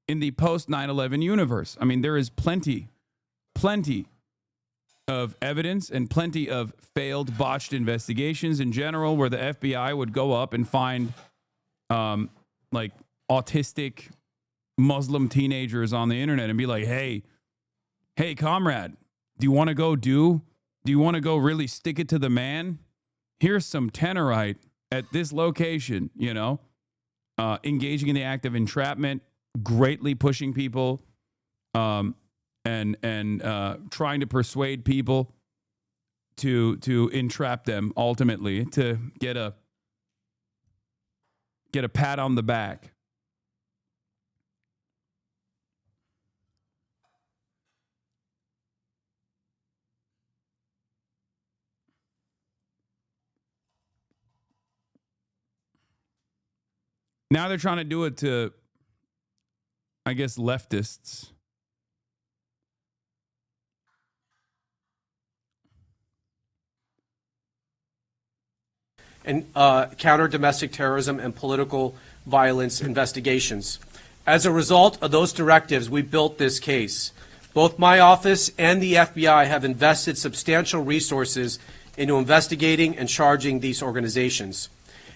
in the post 9/11 universe. I mean, there is plenty of evidence and plenty of failed, botched investigations in general where the FBI would go up and find like autistic Muslim teenagers on the internet and be like, hey, comrade, do you want to go really stick it to the man? Here's some Tenorite at this location, you know, engaging in the act of entrapment, greatly pushing people, and trying to persuade people to entrap them ultimately to get a pat on the back. Now they're trying to do it to, I guess, leftists. And counter domestic terrorism and political violence investigations. As a result of those directives, we built this case. Both my office and the FBI have invested substantial resources into investigating and charging these organizations.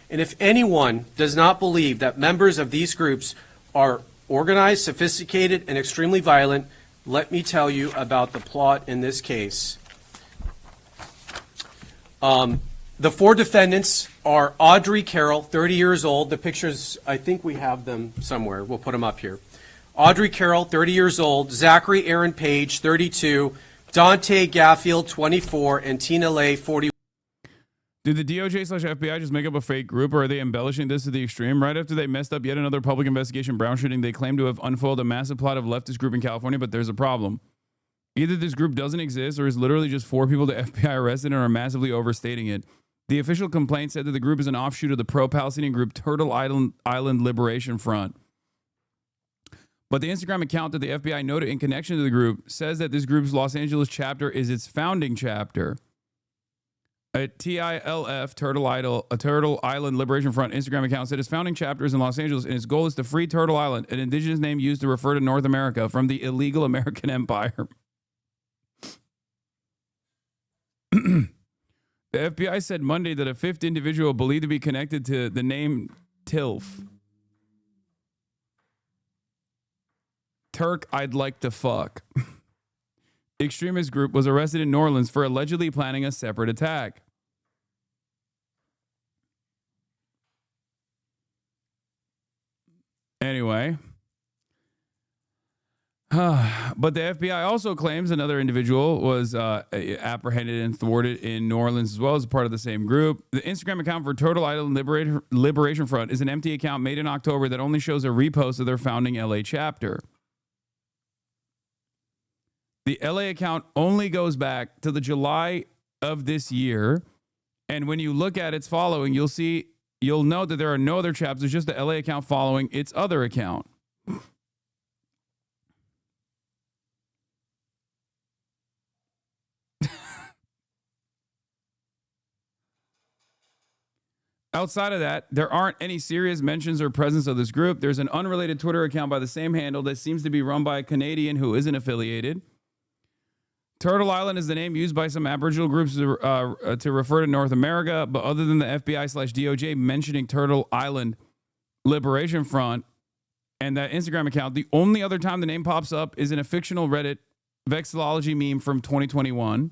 And if anyone does not believe that members of these groups are organized, sophisticated, and extremely violent, let me tell you about the plot in this case. The four defendants are Audrey Carroll, 30 years old. The pictures, I think we have them somewhere. We'll put them up here. Audrey Carroll, 30 years old. Zachary Aaron Page, 32. Dante Gaffield, 24. And Tina Lay, 41. Did the DOJ/FBI just make up a fake group, or are they embellishing this to the extreme? Right after they messed up yet another public investigation Brown shooting, they claim to have unfolded a massive plot of leftist group in California, but there's a problem. Either this group doesn't exist or is literally just 4 people the FBI arrested and are massively overstating it. The official complaint said that the group is an offshoot of the pro-Palestinian group Turtle Island Liberation Front. But the Instagram account that the FBI noted in connection to the group says that this group's Los Angeles chapter is its founding chapter. A TILF, Turtle Island Liberation Front Instagram account said its founding chapter is in Los Angeles and its goal is to free Turtle Island, an indigenous name used to refer to North America, from the illegal American empire. The FBI said Monday that a 5th individual believed to be connected to the name TILF, Turk I'd like to fuck, extremist group, was arrested in New Orleans for allegedly planning a separate attack. Anyway, but the FBI also claims another individual was apprehended and thwarted in New Orleans as well as part of the same group. The Instagram account for Turtle Island Liberation Front is an empty account made in October that only shows a repost of their founding LA chapter. The LA account only goes back to the July of this year, and when you look at its following, you'll note that there are no other chapters, just the LA account following its other account. Outside of that, there aren't any serious mentions or presence of this group. There's an unrelated Twitter account by the same handle that seems to be run by a Canadian who isn't affiliated. Turtle Island is the name used by some Aboriginal groups to refer to North America, but other than the FBI/DOJ mentioning Turtle Island Liberation Front and that Instagram account, the only other time the name pops up is in a fictional Reddit vexillology meme from 2021.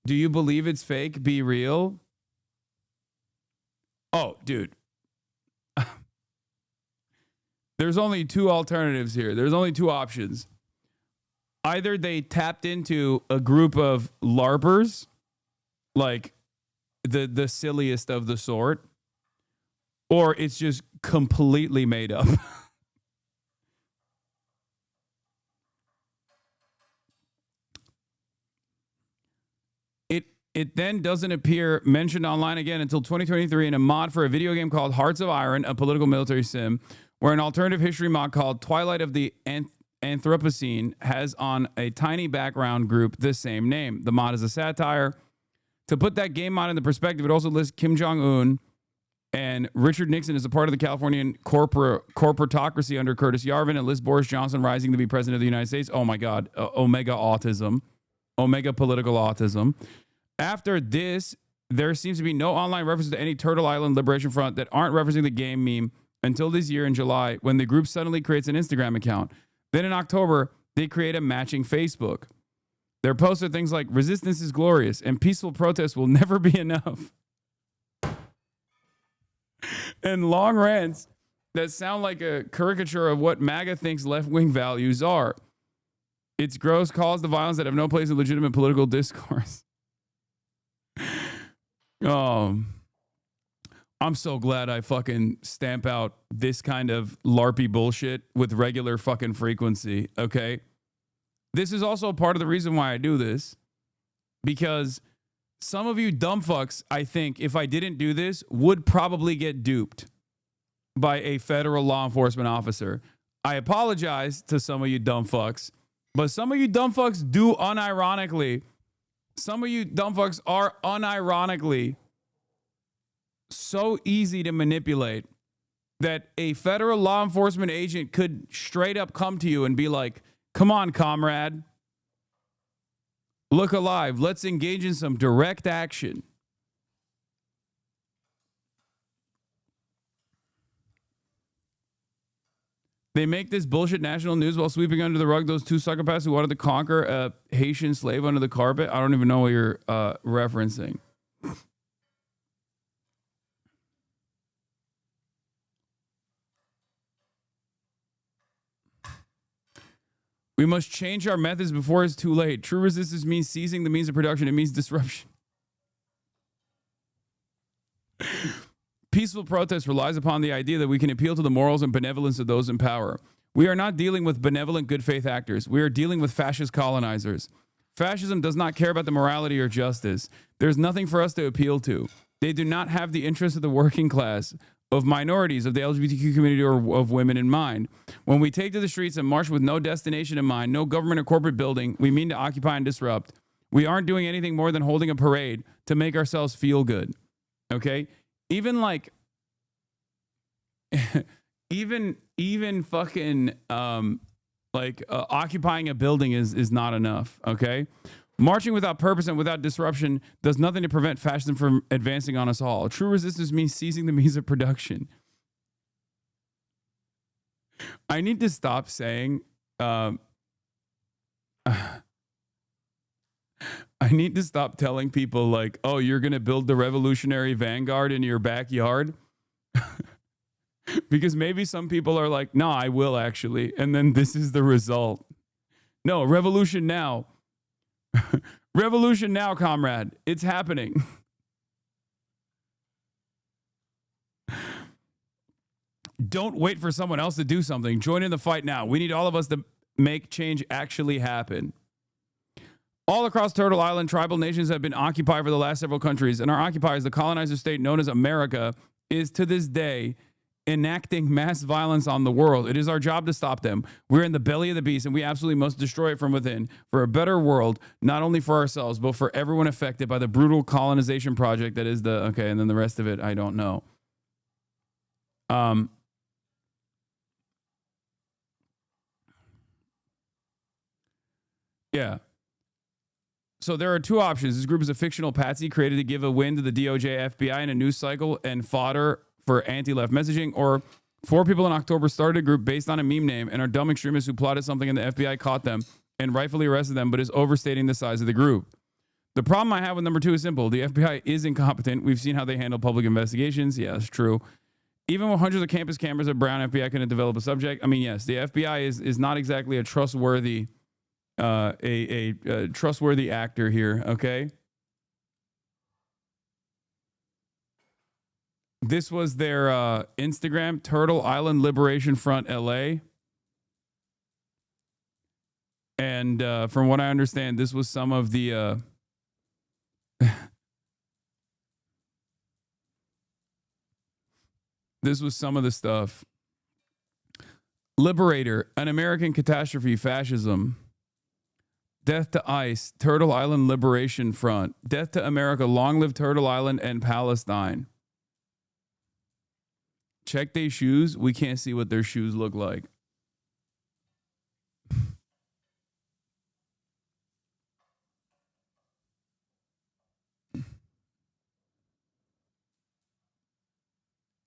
Do you believe it's fake? Be real. Oh, dude. There's only two alternatives here. There's only two options. Either they tapped into a group of LARPers, like the silliest of the sort, or it's just completely made up. It then doesn't appear mentioned online again until 2023 in a mod for a video game called Hearts of Iron, a political military sim, where an alternative history mod called Twilight of the Anthropocene has on a tiny background group the same name. The mod is a satire. To put that game mod into perspective, it also lists Kim Jong-un and Richard Nixon as a part of the Californian corporatocracy under Curtis Yarvin, and lists Boris Johnson rising to be president of the United States. Oh my God. Omega autism. Omega political autism. After this, there seems to be no online references to any Turtle Island Liberation Front that aren't referencing the game meme until this year in July, when the group suddenly creates an Instagram account. Then in October, they create a matching Facebook. Their posts are things like resistance is glorious and peaceful protest will never be enough. And long rants that sound like a caricature of what MAGA thinks left-wing values are. It's gross calls to violence that have no place in legitimate political discourse. I'm so glad I fucking stamp out this kind of LARPy bullshit with regular fucking frequency, okay? This is also part of the reason why I do this, because some of you dumb fucks, I think, if I didn't do this, would probably get duped by a federal law enforcement officer. I apologize to some of you dumb fucks, but some of you dumb fucks do unironically. Some of you dumb fucks are unironically so easy to manipulate that a federal law enforcement agent could straight up come to you and be like, come on, comrade. Look alive. Let's engage in some direct action. They make this bullshit national news while sweeping under the rug those two psychopaths who wanted to conquer a Haitian slave under the carpet. I don't even know what you're referencing. We must change our methods before it's too late. True resistance means seizing the means of production. It means disruption. Peaceful protest relies upon the idea that we can appeal to the morals and benevolence of those in power. We are not dealing with benevolent good faith actors. We are dealing with fascist colonizers. Fascism does not care about the morality or justice. There's nothing for us to appeal to. They do not have the interests of the working class, of minorities, of the LGBTQ community, or of women in mind. When we take to the streets and march with no destination in mind, no government or corporate building, we mean to occupy and disrupt. We aren't doing anything more than holding a parade to make ourselves feel good. Okay? Even like, even fucking, occupying a building is not enough. Okay? Marching without purpose and without disruption does nothing to prevent fascism from advancing on us all. True resistance means seizing the means of production. I need to stop saying, I need to stop telling people like, oh, you're going to build the revolutionary vanguard in your backyard. Because maybe some people are like, no, I will actually. And then this is the result. No, revolution now. Revolution now, comrade. It's happening. Don't wait for someone else to do something. Join in the fight now. We need all of us to make change actually happen. All across Turtle Island, tribal nations have been occupied for the last several countries, and our occupiers, the colonizer state known as America, is to this day enacting mass violence on the world. It is our job to stop them. We're in the belly of the beast, and we absolutely must destroy it from within for a better world, not only for ourselves, but for everyone affected by the brutal colonization project that is the... Okay, and then the rest of it, I don't know. Yeah. So there are two options. This group is a fictional patsy created to give a win to the DOJ, FBI in a news cycle and fodder for anti-left messaging, or 4 people in October started a group based on a meme name and are dumb extremists who plotted something and the FBI caught them and rightfully arrested them, but is overstating the size of the group. The problem I have with number 2 is simple. The FBI is incompetent. We've seen how they handle public investigations. Yeah, that's true. Even with hundreds of campus cameras at Brown, FBI couldn't develop a subject. I mean, yes, the FBI is not exactly a trustworthy trustworthy actor here, okay? This was their Instagram, Turtle Island Liberation Front LA. And from what I understand, this was some of the this was some of the stuff. Liberator, An American Catastrophe, Fascism. Death to ICE, Turtle Island Liberation Front. Death to America, Long Live Turtle Island and Palestine. Check their shoes. We can't see what their shoes look like.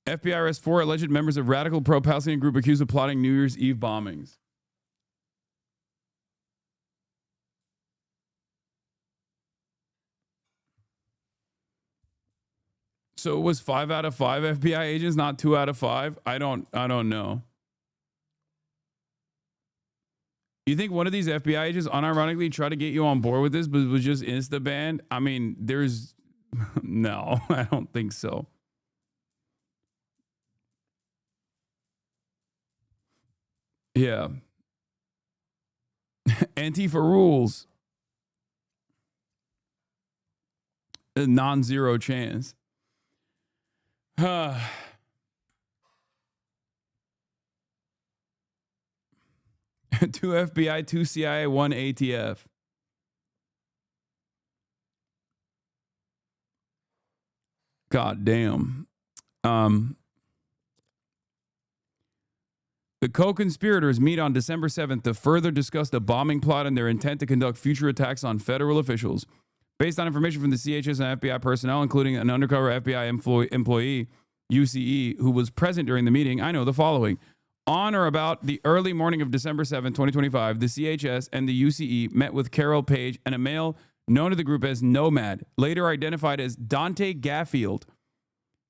FBI arrests 4 alleged members of radical pro-Palestinian group accused of plotting New Year's Eve bombings. So it was 5 out of 5 FBI agents, not 2 out of 5. I don't know. You think one of these FBI agents unironically tried to get you on board with this, but was just insta banned? I mean, there's no, I don't think so. Yeah. Antifa rules. A non-zero chance. 2 FBI, 2 CIA, 1 ATF. God damn. The co-conspirators meet on December 7th to further discuss the bombing plot and their intent to conduct future attacks on federal officials. Based on information from the CHS and FBI personnel, including an undercover FBI employee, UCE, who was present during the meeting, I know the following. On or about the early morning of December 7, 2025, the CHS and the UCE met with Carol Page and a male known to the group as Nomad, later identified as Dante Gaffield.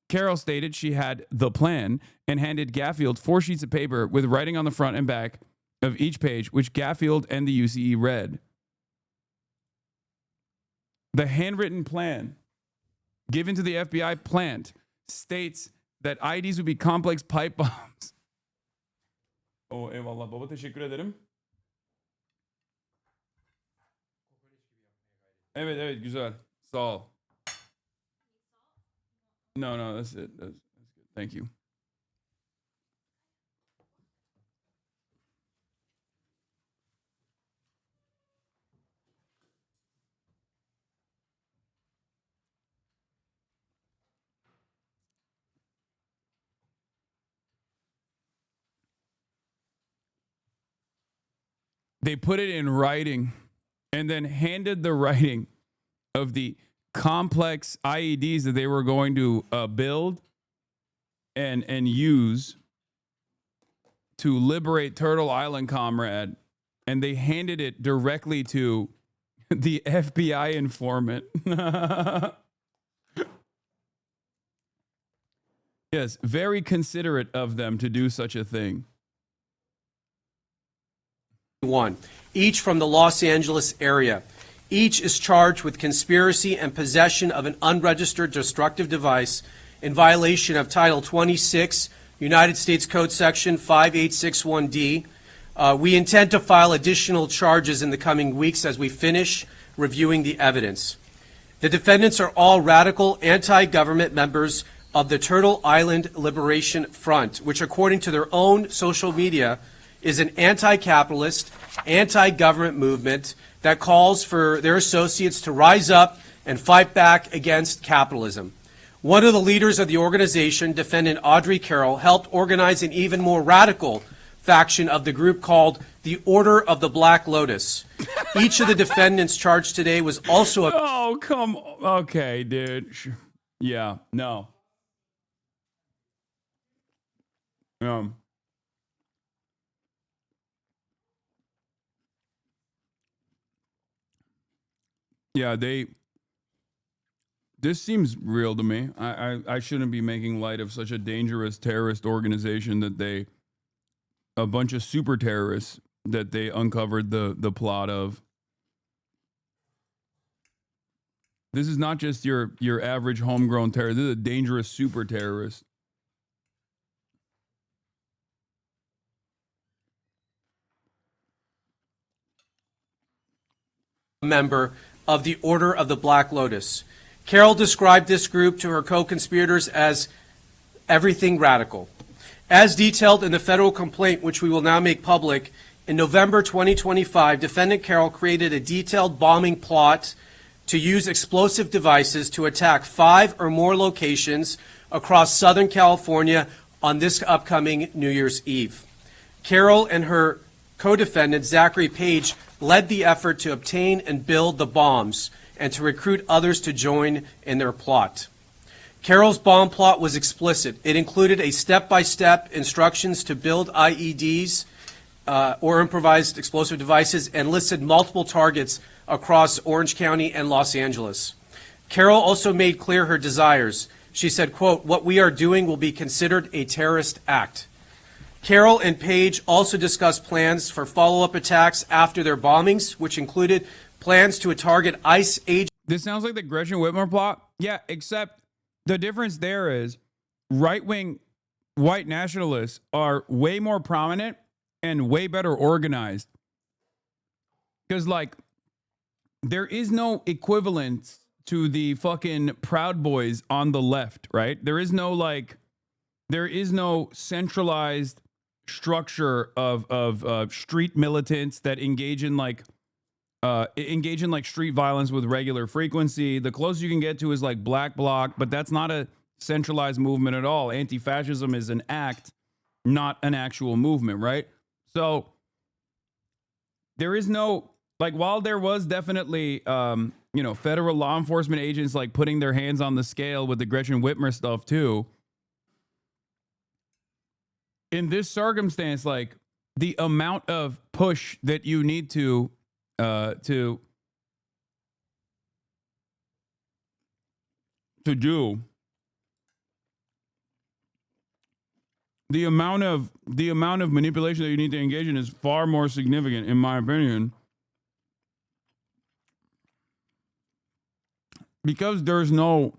Carol stated she had the plan and handed Gaffield 4 sheets of paper with writing on the front and back of each page, which Gaffield and the UCE read. The handwritten plan given to the FBI plant states that IEDs would be complex pipe bombs. Oh, eyvallah baba, teşekkür ederim. Evet, güzel. Sağ ol. No, that's it. That's good. Thank you. They put it in writing and then handed the writing of the complex IEDs that they were going to build and use to liberate Turtle Island, comrade. And they handed it directly to the FBI informant. Yes, very considerate of them to do such a thing. Each from the Los Angeles area. Each is charged with conspiracy and possession of an unregistered destructive device in violation of Title 26, United States Code Section 5861D. We intend to file additional charges in the coming weeks as we finish reviewing the evidence. The defendants are all radical anti-government members of the Turtle Island Liberation Front, which according to their own social media is an anti-capitalist, anti-government movement that calls for their associates to rise up and fight back against capitalism. One of the leaders of the organization, defendant Audrey Carroll, helped organize an even more radical faction of the group called the Order of the Black Lotus. Each of the defendants charged today was also a... Oh, come on. Okay, dude. Yeah, no. Yeah, they This seems real to me. I shouldn't be making light of such a dangerous terrorist organization that a bunch of super terrorists that they uncovered the plot of. This is not just your average homegrown terrorist. This is a dangerous super terrorist. Member of the Order of the Black Lotus. Carol described this group to her co-conspirators as everything radical. As detailed in the federal complaint, which we will now make public, in November 2025, defendant Carol created a detailed bombing plot to use explosive devices to attack 5 or more locations across Southern California on this upcoming New Year's Eve. Carol and her co-defendant, Zachary Page, led the effort to obtain and build the bombs and to recruit others to join in their plot. Carol's bomb plot was explicit. It included a step-by-step instructions to build IEDs or improvised explosive devices and listed multiple targets across Orange County and Los Angeles. Carol also made clear her desires. She said, quote, "What we are doing will be considered a terrorist act." Carol and Page also discussed plans for follow-up attacks after their bombings, which included plans to target ICE agents. This sounds like the Gretchen Whitmer plot. Yeah, except the difference there is right-wing white nationalists are way more prominent and way better organized. Because, like, there is no equivalent to the fucking Proud Boys on the left, right? There is no centralized structure of street militants that engage in street violence with regular frequency. The closest you can get to is like Black Bloc, but that's not a centralized movement at all. Anti-fascism is an act, not an actual movement, right? So there is no, like, while there was definitely, federal law enforcement agents like putting their hands on the scale with the Gretchen Whitmer stuff too. In this circumstance, like, the amount of push that you need to do, the amount of manipulation that you need to engage in is far more significant, in my opinion, because there's no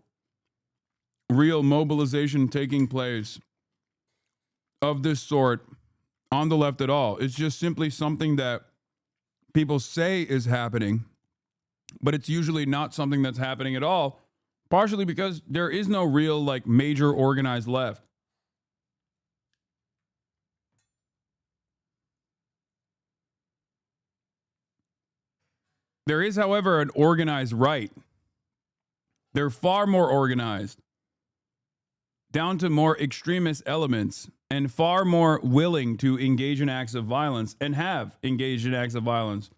real mobilization taking place of this sort on the left at all. It's just simply something that people say is happening, but it's usually not something that's happening at all, partially because there is no real, like, major organized left. There is, however, an organized right. They're far more organized, down to more extremist elements, and far more willing to engage in acts of violence, and have engaged in acts of violence.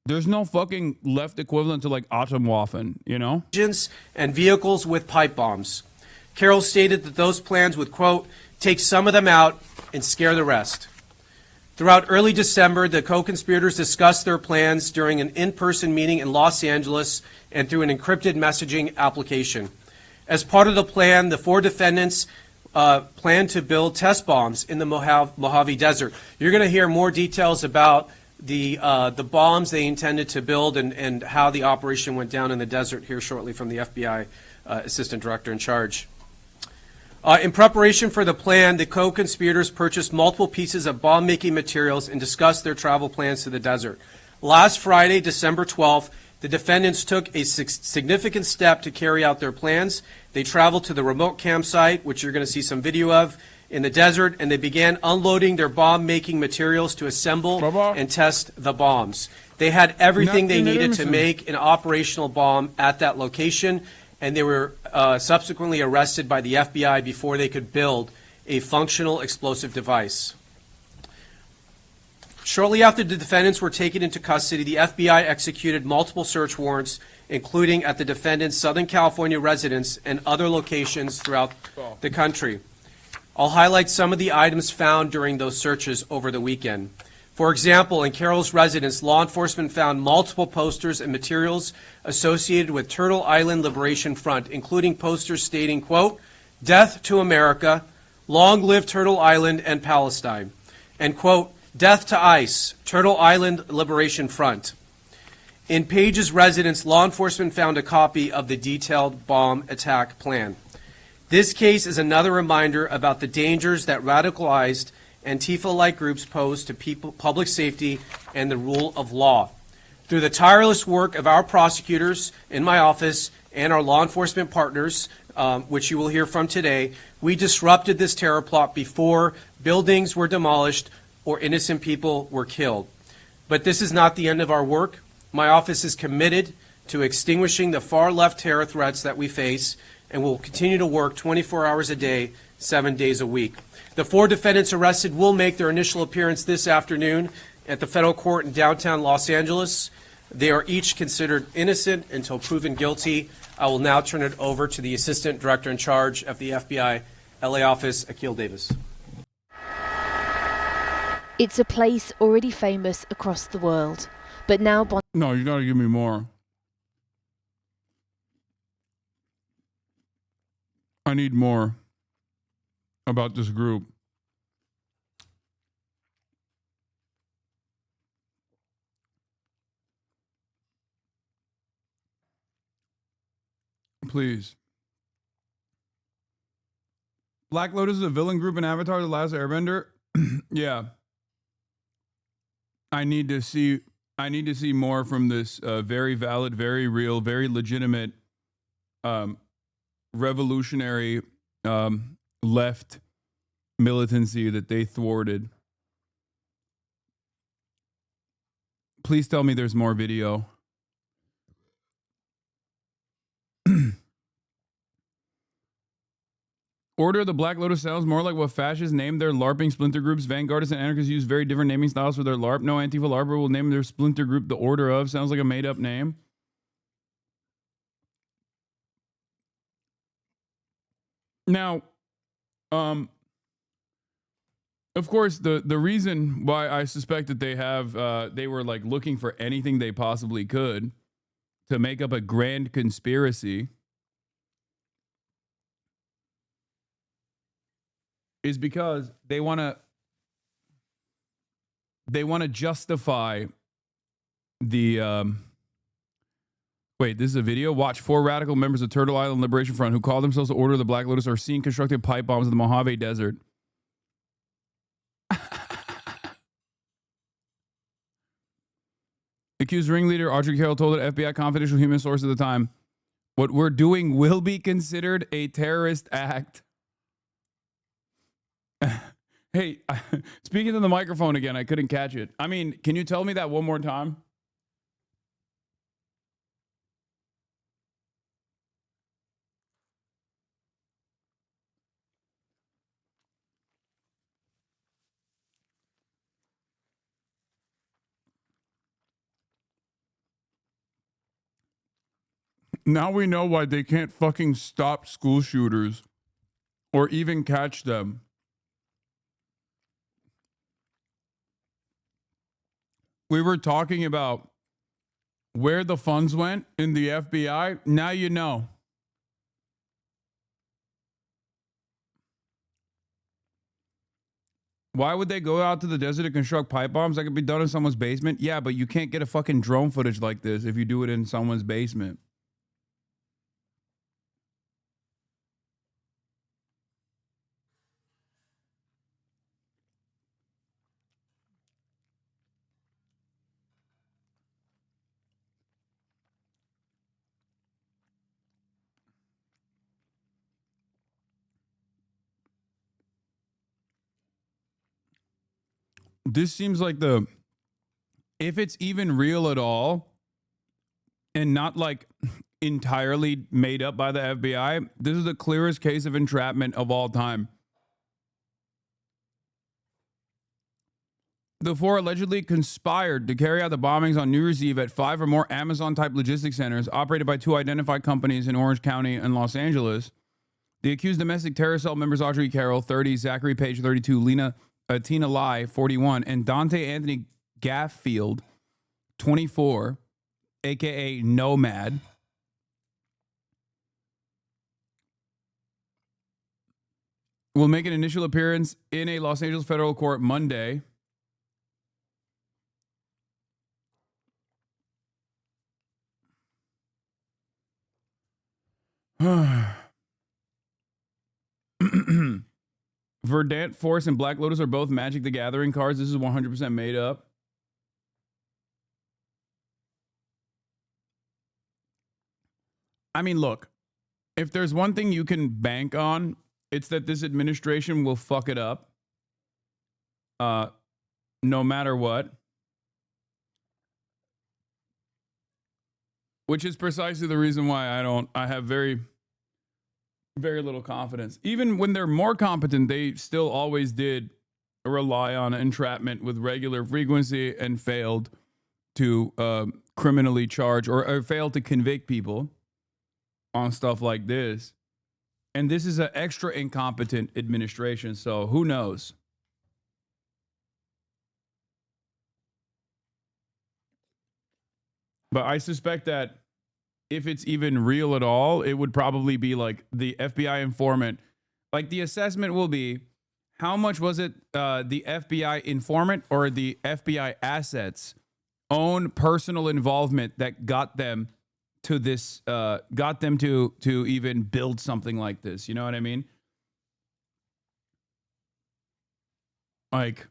There's no fucking left equivalent to, like, Atomwaffen, you know? Agents and vehicles with pipe bombs. Carol stated that those plans would, quote, take some of them out and scare the rest. Throughout early December, the co-conspirators discussed their plans during an in-person meeting in Los Angeles and through an encrypted messaging application. As part of the plan, the 4 defendants planned to build test bombs in the Mojave Desert. You're going to hear more details about the bombs they intended to build and how the operation went down in the desert here shortly from the FBI Assistant Director in charge. In preparation for the plan, the co-conspirators purchased multiple pieces of bomb-making materials and discussed their travel plans to the desert. Last Friday, December 12th, the defendants took a significant step to carry out their plans. They traveled to the remote campsite, which you're going to see some video of, in the desert, and they began unloading their bomb-making materials to assemble and test the bombs. They had everything they needed to make an operational bomb at that location, and they were subsequently arrested by the FBI before they could build a functional explosive device. Shortly after the defendants were taken into custody, the FBI executed multiple search warrants, including at the defendants' Southern California residence and other locations throughout the country. I'll highlight some of the items found during those searches over the weekend. For example, in Carroll's residence, law enforcement found multiple posters and materials associated with Turtle Island Liberation Front, including posters stating, quote, "Death to America, long live Turtle Island and Palestine," and, quote, "Death to ICE, Turtle Island Liberation Front." In Page's residence, law enforcement found a copy of the detailed bomb attack plan. This case is another reminder about the dangers that radicalized Antifa-like groups pose to public safety and the rule of law. Through the tireless work of our prosecutors in my office and our law enforcement partners, which you will hear from today, we disrupted this terror plot before buildings were demolished or innocent people were killed. But this is not the end of our work. My office is committed to extinguishing the far-left terror threats that we face, and will continue to work 24 hours a day, 7 days a week. The 4 defendants arrested will make their initial appearance this afternoon at the federal court in downtown Los Angeles. They are each considered innocent until proven guilty. I will now turn it over to the Assistant Director in Charge of the FBI LA office, Akil Davis. It's a place already famous across the world, but now No, you gotta give me more. I need more about this group. Please. Black Lotus is a villain group in Avatar: The Last Airbender. Yeah. I need to see more from this very valid, very real, very legitimate revolutionary left militancy that they thwarted. Please tell me there's more video. Order of the Black Lotus sounds more like what fascists named their LARPing splinter groups. Vanguardists and anarchists use very different naming styles for their LARP. No Antifa LARPer will name their splinter group the Order of. Sounds like a made-up name. Now, of course, the reason why I suspect that they were like looking for anything they possibly could to make up a grand conspiracy is because they want to justify the wait, this is a video. Watch 4 radical members of Turtle Island Liberation Front who call themselves the Order of the Black Lotus are seen constructing pipe bombs in the Mojave Desert. Accused ringleader Audrey Carroll told an FBI confidential human source at the time, "What we're doing will be considered a terrorist act." Hey, speaking to the microphone again, I couldn't catch it. I mean, can you tell me that one more time? Now we know why they can't fucking stop school shooters or even catch them. We were talking about where the funds went in the FBI. Now you know. Why would they go out to the desert to construct pipe bombs? That could be done in someone's basement. Yeah, but you can't get a fucking drone footage like this if you do it in someone's basement. This seems like if it's even real at all and not like entirely made up by the FBI, this is the clearest case of entrapment of all time. The 4 allegedly conspired to carry out the bombings on New Year's Eve at 5 or more Amazon-type logistics centers operated by 2 identified companies in Orange County and Los Angeles. The accused domestic terror cell members Audrey Carroll, 30, Zachary Page, 32, Lena Tina Lai, 41, and Dante Anthony Gaffield, 24, aka Nomad, will make an initial appearance in a Los Angeles federal court Monday. Verdant Force and Black Lotus are both Magic the Gathering cards. This is 100% made up. I mean, look, if there's one thing you can bank on, it's that this administration will fuck it up. No matter what. Which is precisely the reason why I have very, very little confidence. Even when they're more competent, they still always did rely on entrapment with regular frequency and failed to criminally charge or failed to convict people on stuff like this. And this is an extra incompetent administration, so who knows? But I suspect that if it's even real at all, it would probably be like the FBI informant. Like the assessment will be, how much was it the FBI informant or the FBI assets own personal involvement that got them to this, got them to even build something like this? You know what I mean? Like,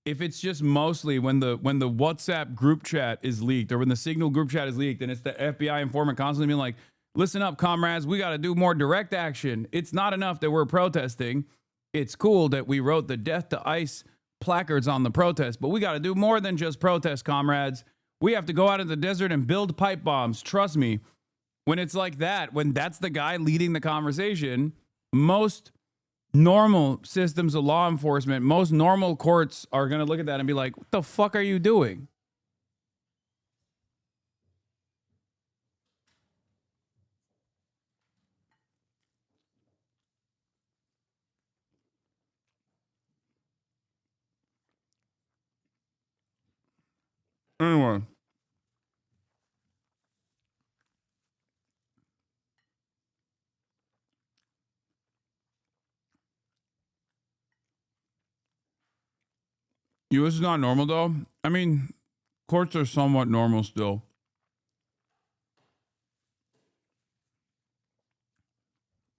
if it's just mostly when the WhatsApp group chat is leaked or when the Signal group chat is leaked and it's the FBI informant constantly being like, listen up, comrades, we got to do more direct action. It's not enough that we're protesting. It's cool that we wrote the Death to ICE placards on the protest, but we got to do more than just protest, comrades. We have to go out in the desert and build pipe bombs. Trust me. When it's like that, when that's the guy leading the conversation, most normal systems of law enforcement, most normal courts are going to look at that and be like, what the fuck are you doing? Anyway. US is not normal, though. I mean, courts are somewhat normal still.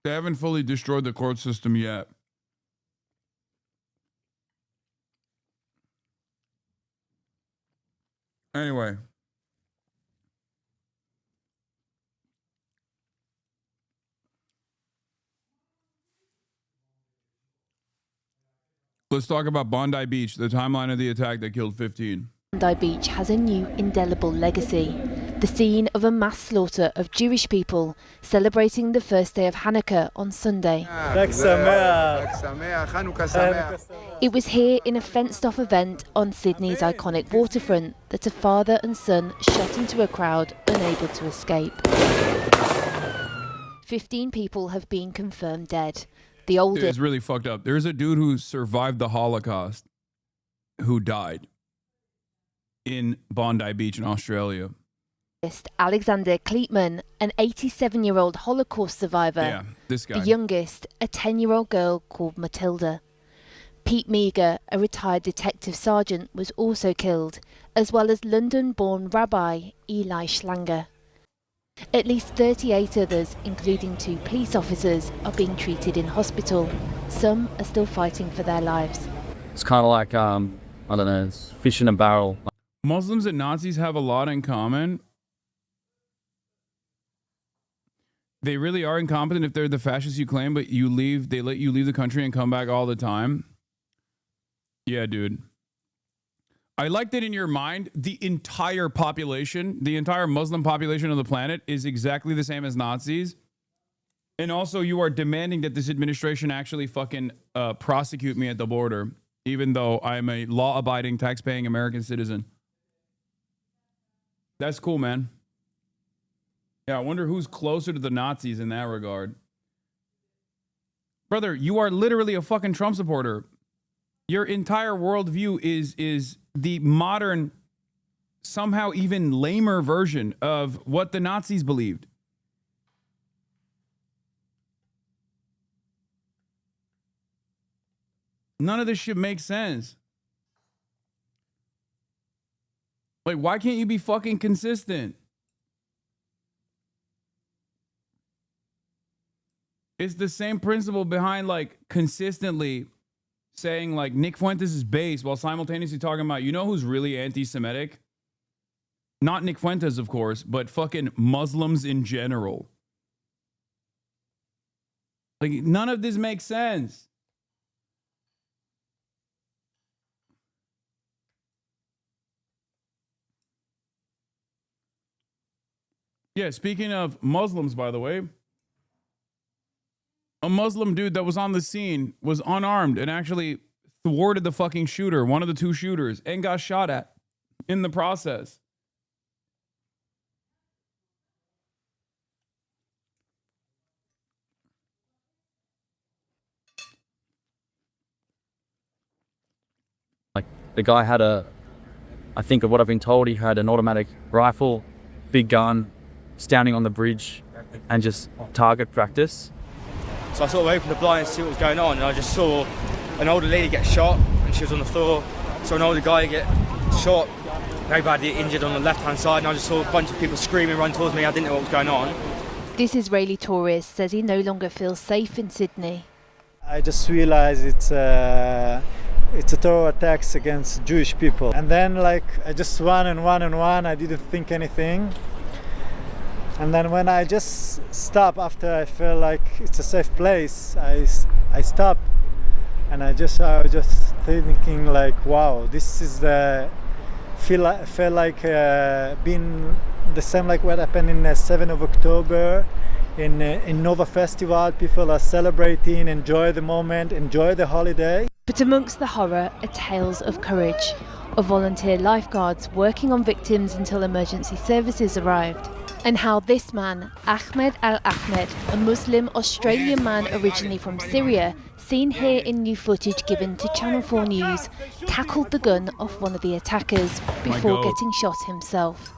They haven't fully destroyed the court system yet. Anyway. Let's talk about Bondi Beach, the timeline of the attack that killed 15. Bondi Beach has a new indelible legacy. The scene of a mass slaughter of Jewish people celebrating the first day of Hanukkah on Sunday. It was here in a fenced-off event on Sydney's iconic waterfront that a father and son shot into a crowd unable to escape. 15 people have been confirmed dead. The oldest is really fucked up. There's a dude who survived the Holocaust who died in Bondi Beach in Australia. Alexander Kleitman, an 87-year-old Holocaust survivor. Yeah, this guy. The youngest, a 10-year-old girl called Matilda. Pete Meager, a retired detective sergeant, was also killed, as well as London-born rabbi Eli Schlanger. At least 38 others, including 2 police officers, are being treated in hospital. Some are still fighting for their lives. It's kind of like, I don't know, it's fish in a barrel. Muslims and Nazis have a lot in common. They really are incompetent if they're the fascists you claim, but they let you leave the country and come back all the time. Yeah, dude. I like that in your mind, the entire population, the entire Muslim population of the planet is exactly the same as Nazis. And also you are demanding that this administration actually fucking prosecute me at the border, even though I'm a law-abiding, tax-paying American citizen. That's cool, man. Yeah, I wonder who's closer to the Nazis in that regard. Brother, you are literally a fucking Trump supporter. Your entire worldview is the modern, somehow even lamer version of what the Nazis believed. None of this shit makes sense. Like, why can't you be fucking consistent? It's the same principle behind, like, consistently saying, like, Nick Fuentes is base while simultaneously talking about, you know who's really anti-Semitic? Not Nick Fuentes, of course, but fucking Muslims in general. Like, none of this makes sense. Yeah, speaking of Muslims, by the way, a Muslim dude that was on the scene was unarmed and actually thwarted the fucking shooter, one of the two shooters, and got shot at in the process. Like, the guy had I think of what I've been told, he had an automatic rifle, big gun, standing on the bridge and just target practice. So I sort of opened the blind to see what was going on, and I just saw an older lady get shot, and she was on the floor. Saw an older guy get shot, very badly injured on the left-hand side, and I just saw a bunch of people screaming, run towards me. I didn't know what was going on. This Israeli tourist says he no longer feels safe in Sydney. I just realized it's a terror attacks against Jewish people. And then, like, I just ran. I didn't think anything. And then when I just stopped after I felt like it's a safe place, I stopped, and I was just thinking, like, wow, this is felt like being the same like what happened in 7th of October in Nova Festival. People are celebrating, enjoy the moment, enjoy the holiday. But amongst the horror are tales of courage, of volunteer lifeguards working on victims until emergency services arrived. And how this man, Ahmed Al-Ahmed, a Muslim Australian man originally from Syria, seen here in new footage given to Channel 4 News, tackled the gun off one of the attackers before getting shot himself.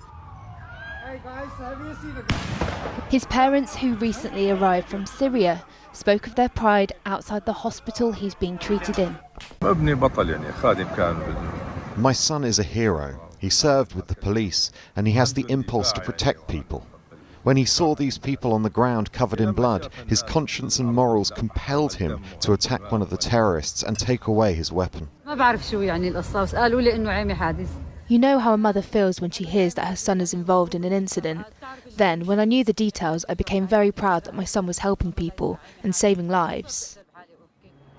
His parents, who recently arrived from Syria, spoke of their pride outside the hospital he's being treated in. My son is a hero. He served with the police, and he has the impulse to protect people. When he saw these people on the ground covered in blood, his conscience and morals compelled him to attack one of the terrorists and take away his weapon. You know how a mother feels when she hears that her son is involved in an incident. Then, when I knew the details, I became very proud that my son was helping people and saving lives.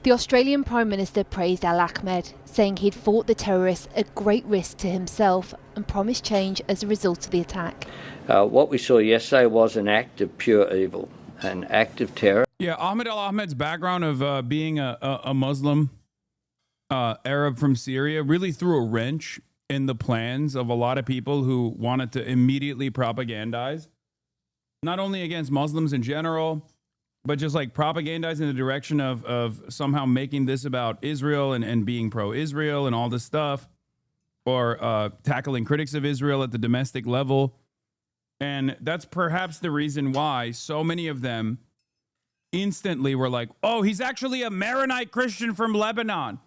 The Australian Prime Minister praised Al-Ahmed, saying he'd fought the terrorists at great risk to himself and promised change as a result of the attack. What we saw yesterday was an act of pure evil, an act of terror. Yeah, Ahmed Al-Ahmed's background of being a Muslim Arab from Syria really threw a wrench in the plans of a lot of people who wanted to immediately propagandize, not only against Muslims in general, but just like propagandize in the direction of somehow making this about Israel and being pro-Israel and all this stuff, or tackling critics of Israel at the domestic level. And that's perhaps the reason why so many of them instantly were like, oh, he's actually a Maronite Christian from Lebanon.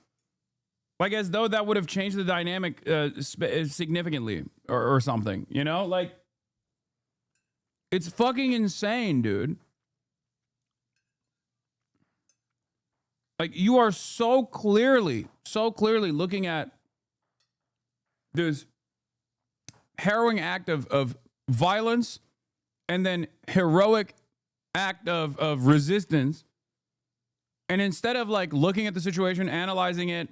Like, as though that would have changed the dynamic significantly or something, you know? Like, it's fucking insane, dude. Like, you are so clearly looking at this harrowing act of violence and then heroic act of resistance. And instead of, like, looking at the situation, analyzing it,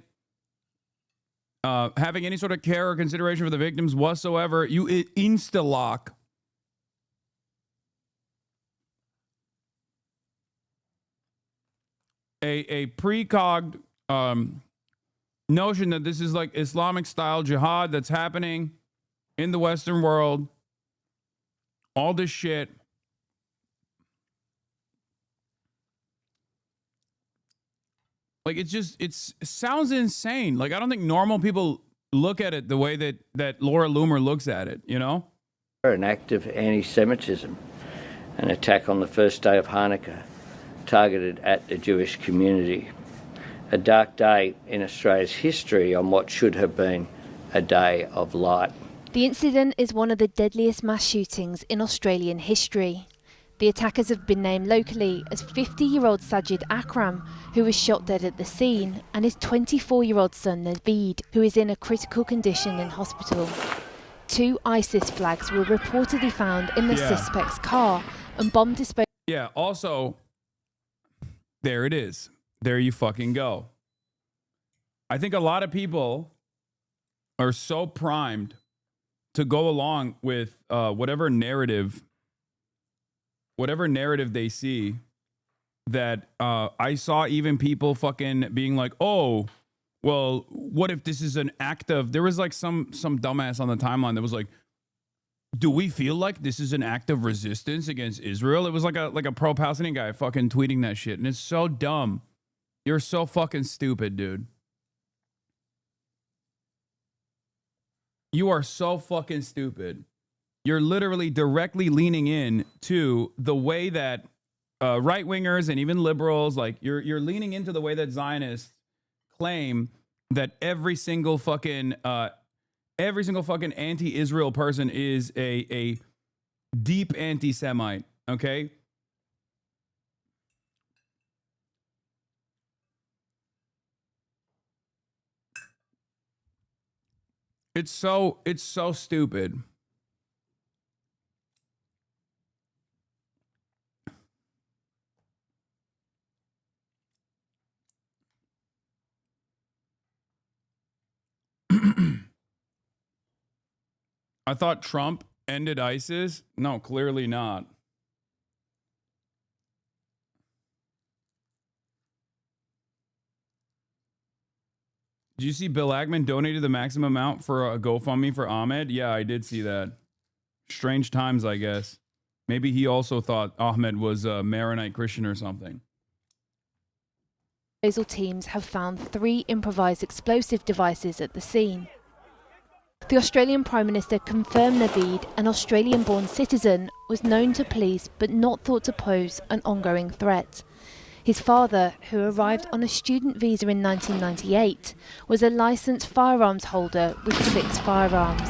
having any sort of care or consideration for the victims whatsoever, you insta-lock a precogged notion that this is like Islamic style jihad that's happening in the Western world. All this shit. Like, it sounds insane. Like, I don't think normal people look at it the way that Laura Loomer looks at it, you know? An act of anti-Semitism, an attack on the first day of Hanukkah, targeted at the Jewish community. A dark day in Australia's history on what should have been a day of light. The incident is one of the deadliest mass shootings in Australian history. The attackers have been named locally as 50-year-old Sajid Akram, who was shot dead at the scene, and his 24-year-old son Naveed, who is in a critical condition in hospital. 2 ISIS flags were reportedly found in the suspect's car, and bomb disposal. Yeah, also, there it is. There you fucking go. I think a lot of people are so primed to go along with whatever narrative they see, that I saw even people fucking being like, oh, well, what if this is an act of, there was like some dumbass on the timeline that was like, do we feel like this is an act of resistance against Israel? It was like a pro-Palestinian guy fucking tweeting that shit, and it's so dumb. You're so fucking stupid, dude. You are so fucking stupid. You're literally directly leaning in to the way that right-wingers and even liberals, like you're leaning into the way that Zionists claim that every single fucking anti-Israel person is a deep anti-Semite, okay? It's so stupid. I thought Trump ended ISIS. No, clearly not. Did you see Bill Ackman donated the maximum amount for a GoFundMe for Ahmed? Yeah, I did see that. Strange times, I guess. Maybe he also thought Ahmed was a Maronite Christian or something. Teams have found 3 improvised explosive devices at the scene. The Australian Prime Minister confirmed Naveed, an Australian-born citizen, was known to police but not thought to pose an ongoing threat. His father, who arrived on a student visa in 1998, was a licensed firearms holder with 6 firearms.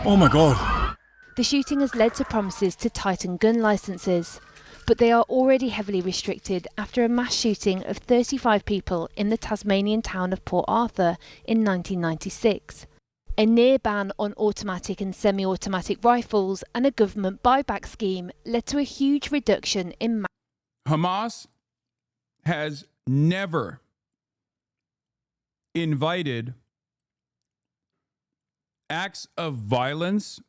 Oh my God. The shooting has led to promises to tighten gun licenses, but they are already heavily restricted after a mass shooting of 35 people in the Tasmanian town of Port Arthur in 1996. A near ban on automatic and semi-automatic rifles and a government buyback scheme led to a huge reduction in Hamas has never invited acts of violence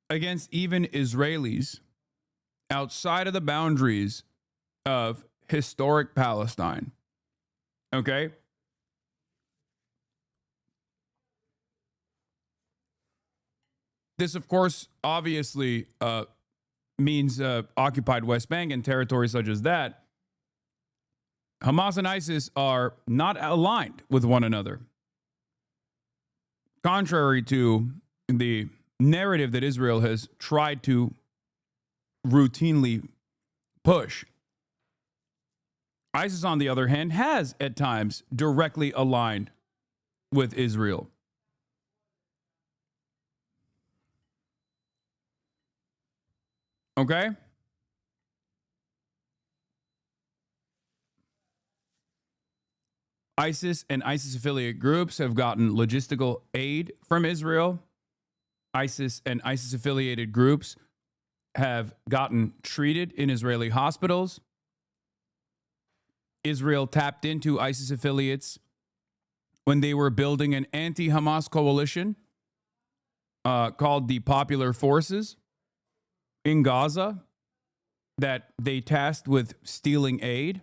against even Israelis outside of the boundaries of historic Palestine. Okay? This, of course, obviously means occupied West Bank and territories such as that. Hamas and ISIS are not aligned with one another. Contrary to the narrative that Israel has tried to routinely push, ISIS, on the other hand, has at times directly aligned with Israel. Okay? ISIS and ISIS affiliate groups have gotten logistical aid from Israel. ISIS and ISIS affiliated groups have gotten treated in Israeli hospitals. Israel tapped into ISIS affiliates when they were building an anti-Hamas coalition called the Popular Forces in Gaza that they tasked with stealing aid.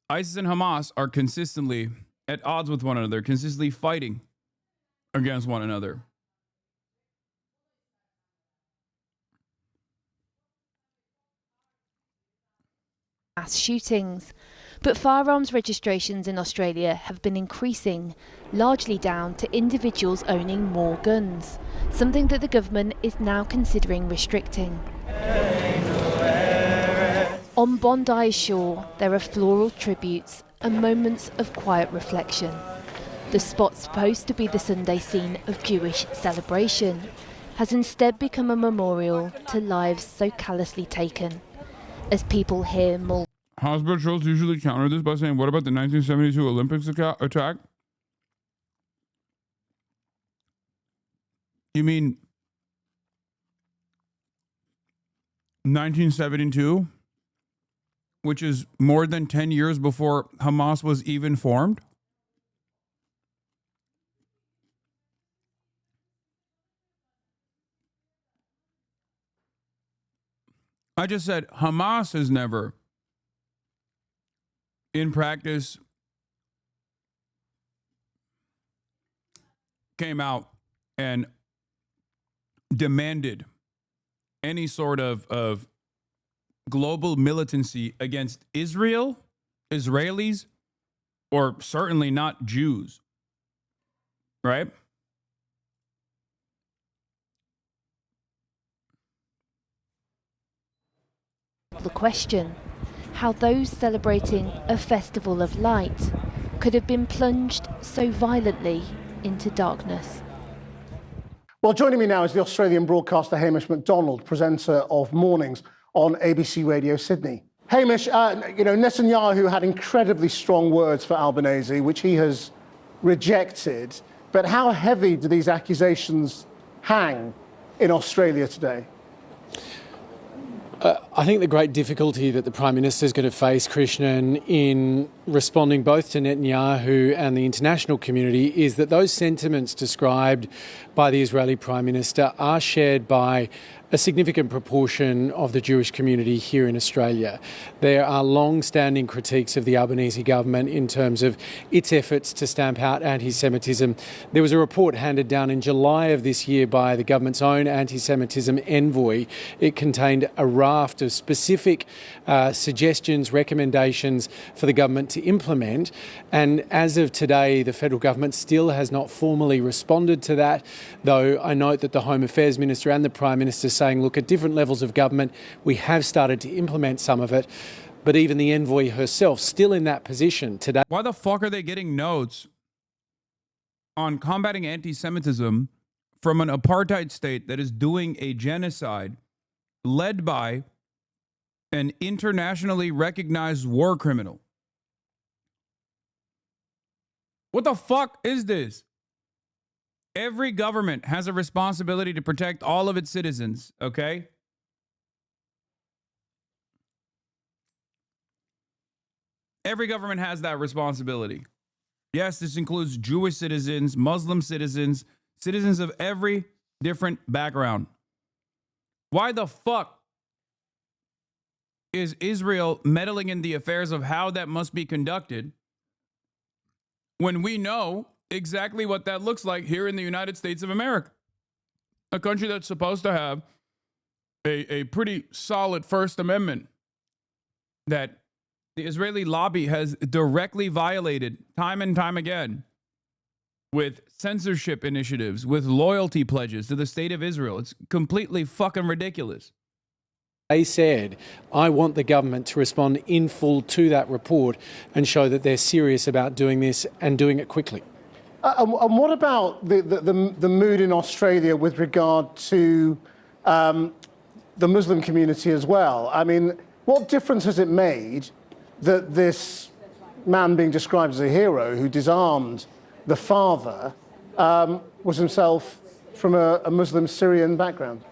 ISIS and Hamas are consistently at odds with one another, consistently fighting against one another. mass shootings. But firearms registrations in Australia have been increasing, largely down to individuals owning more guns, something that the government is now considering restricting. On Bondi's shore, there are floral tributes and moments of quiet reflection. The spot supposed to be the Sunday scene of Jewish celebration has instead become a memorial to lives so callously taken. As people hear more. House patrols usually counter this by saying, what about the 1972 Olympics attack? You mean 1972, which is more than 10 years before Hamas was even formed? I just said Hamas has never, in practice, came out and demanded any sort of global militancy against Israel, Israelis, or certainly not Jews, right? The question, how those celebrating a festival of light could have been plunged so violently into darkness. Well, joining me now is the Australian broadcaster Hamish MacDonald, presenter of Mornings on ABC Radio Sydney. Hamish, Netanyahu had incredibly strong words for Albanese, which he has rejected. But how heavy do these accusations hang in Australia today? I think the great difficulty that the Prime Minister is going to face, Krishnan, in responding both to Netanyahu and the international community is that those sentiments described by the Israeli Prime Minister are shared by a significant proportion of the Jewish community here in Australia. There are long-standing critiques of the Albanese government in terms of its efforts to stamp out anti-Semitism. There was a report handed down in July of this year by the government's own anti-Semitism envoy. It contained a raft of specific suggestions, recommendations for the government to implement. And as of today, the federal government still has not formally responded to that, though I note that the Home Affairs Minister and the Prime Minister saying, look, at different levels of government, we have started to implement some of it. But even the envoy herself still in that position today. Why the fuck are they getting notes on combating anti-Semitism from an apartheid state that is doing a genocide led by an internationally recognized war criminal? What the fuck is this? Every government has a responsibility to protect all of its citizens, okay? Every government has that responsibility. Yes, this includes Jewish citizens, Muslim citizens, citizens of every different background. Why the fuck is Israel meddling in the affairs of how that must be conducted when we know exactly what that looks like here in the United States of America? A country that's supposed to have a pretty solid First Amendment that the Israeli lobby has directly violated time and time again with censorship initiatives, with loyalty pledges to the state of Israel. It's completely fucking ridiculous. They said, I want the government to respond in full to that report and show that they're serious about doing this and doing it quickly. And what about the mood in Australia with regard to the Muslim community as well? I mean, what difference has it made that this man being described as a hero who disarmed the father was himself from a Muslim Syrian background?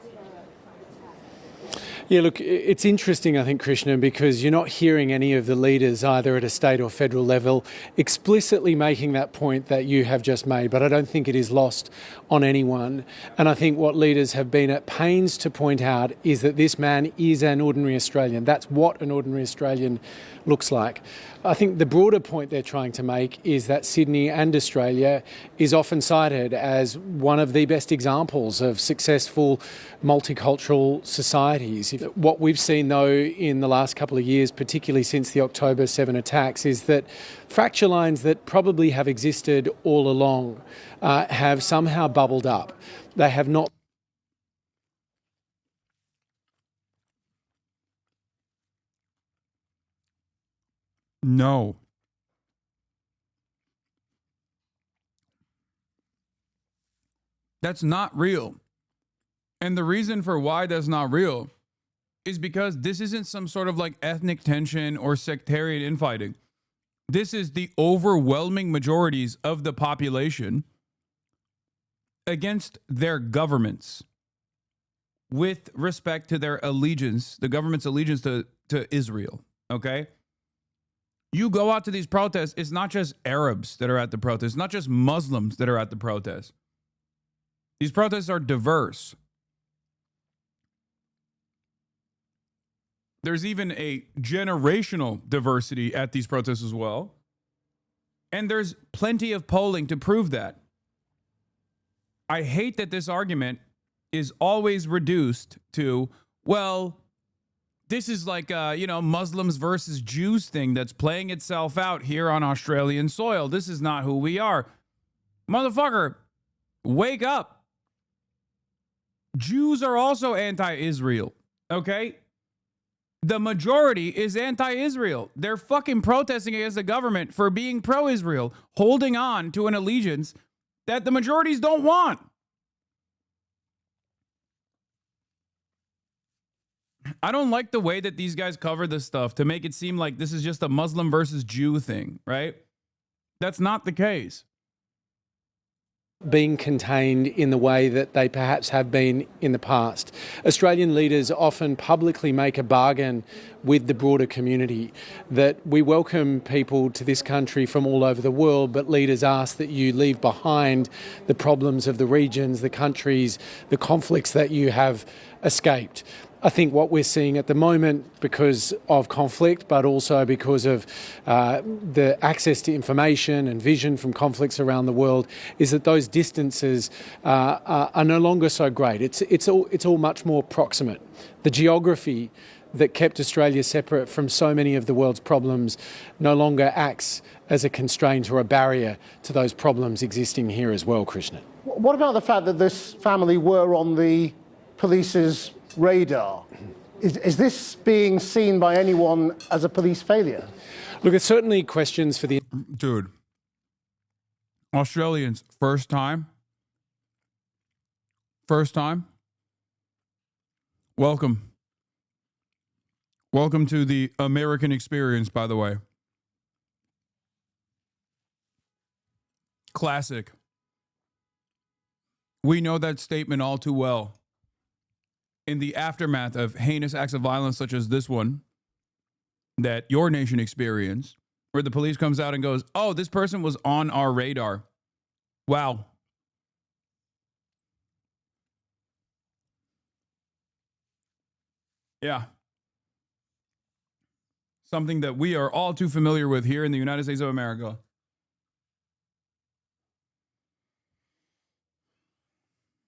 Yeah, look, it's interesting, I think, Krishna, because you're not hearing any of the leaders, either at a state or federal level, explicitly making that point that you have just made, but I don't think it is lost on anyone. And I think what leaders have been at pains to point out is that this man is an ordinary Australian. That's what an ordinary Australian looks like. I think the broader point they're trying to make is that Sydney and Australia is often cited as one of the best examples of successful multicultural societies. What we've seen, though, in the last couple of years, particularly since the October 7 attacks, is that fracture lines that probably have existed all along have somehow bubbled up. They have not. No. That's not real. And the reason for why that's not real is because this isn't some sort of like ethnic tension or sectarian infighting. This is the overwhelming majorities of the population against their governments with respect to their allegiance, the government's allegiance to Israel, okay? You go out to these protests, it's not just Arabs that are at the protests, it's not just Muslims that are at the protests. These protests are diverse. There's even a generational diversity at these protests as well. And there's plenty of polling to prove that. I hate that this argument is always reduced to, well, this is like a, Muslims versus Jews thing that's playing itself out here on Australian soil. This is not who we are. Motherfucker, wake up. Jews are also anti-Israel, okay? The majority is anti-Israel. They're fucking protesting against the government for being pro-Israel, holding on to an allegiance that the majorities don't want. I don't like the way that these guys cover this stuff to make it seem like this is just a Muslim versus Jew thing, right? That's not the case. Being contained in the way that they perhaps have been in the past. Australian leaders often publicly make a bargain with the broader community that we welcome people to this country from all over the world, but leaders ask that you leave behind the problems of the regions, the countries, the conflicts that you have escaped. I think what we're seeing at the moment, because of conflict, but also because of the access to information and vision from conflicts around the world, is that those distances are no longer so great. It's all much more proximate. The geography that kept Australia separate from so many of the world's problems no longer acts as a constraint or a barrier to those problems existing here as well, Krishna. What about the fact that this family were on the police's radar? Is this being seen by anyone as a police failure? Look, it's certainly questions for the... Dude, Australians, first time, welcome. Welcome to the American experience, by the way. Classic. We know that statement all too well. In the aftermath of heinous acts of violence such as this one that your nation experienced, where the police comes out and goes, oh, this person was on our radar. Wow. Yeah. Something that we are all too familiar with here in the United States of America.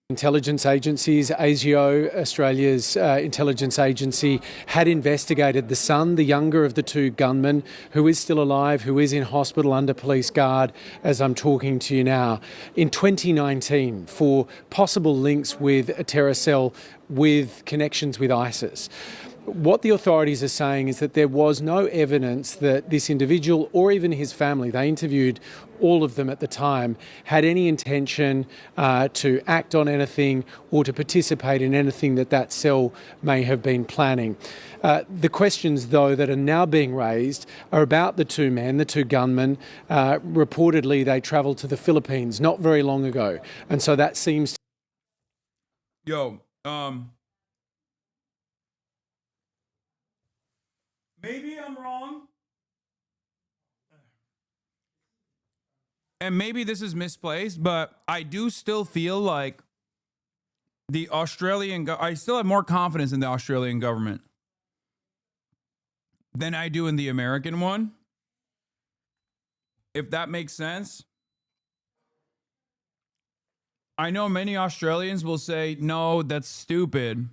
Intelligence agencies, ASIO, Australia's intelligence agency, had investigated the son, the younger of the two gunmen, who is still alive, who is in hospital under police guard as I'm talking to you now, in 2019 for possible links with a terror cell with connections with ISIS. What the authorities are saying is that there was no evidence that this individual or even his family, they interviewed all of them at the time, had any intention to act on anything or to participate in anything that cell may have been planning. The questions, though, that are now being raised are about the two men, the two gunmen. Reportedly, they travelled to the Philippines not very long ago. And so that seems... Maybe I'm wrong. And maybe this is misplaced, but I do still feel like the I still have more confidence in the Australian government than I do in the American one. if that makes sense. I know many Australians will say, no, that's stupid.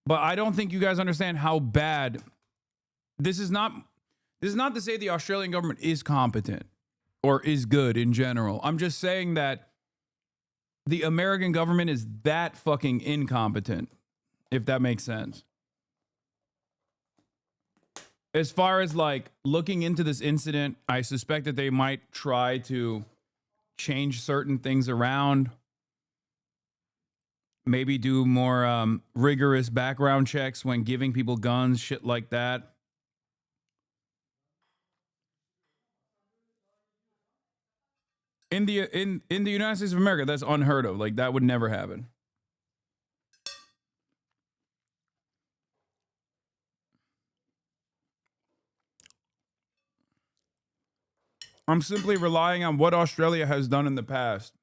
But I don't think you guys understand how bad this is. Not to say the Australian government is competent or is good in general. I'm just saying that the American government is that fucking incompetent, if that makes sense. As far as like looking into this incident, I suspect that they might try to change certain things around. Maybe do more rigorous background checks when giving people guns, shit like that. In the United States of America, that's unheard of. Like, that would never happen. I'm simply relying on what Australia has done in the past.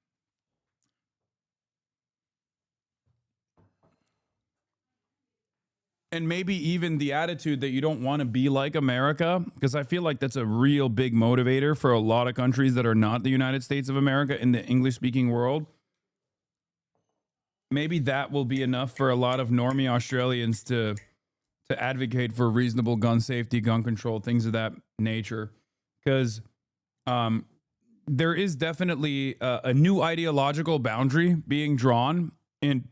And maybe even the attitude that you don't want to be like America, because I feel like that's a real big motivator for a lot of countries that are not the United States of America in the English-speaking world. Maybe that will be enough for a lot of normie Australians to advocate for reasonable gun safety, gun control, things of that nature. Because there is definitely a new ideological boundary being drawn in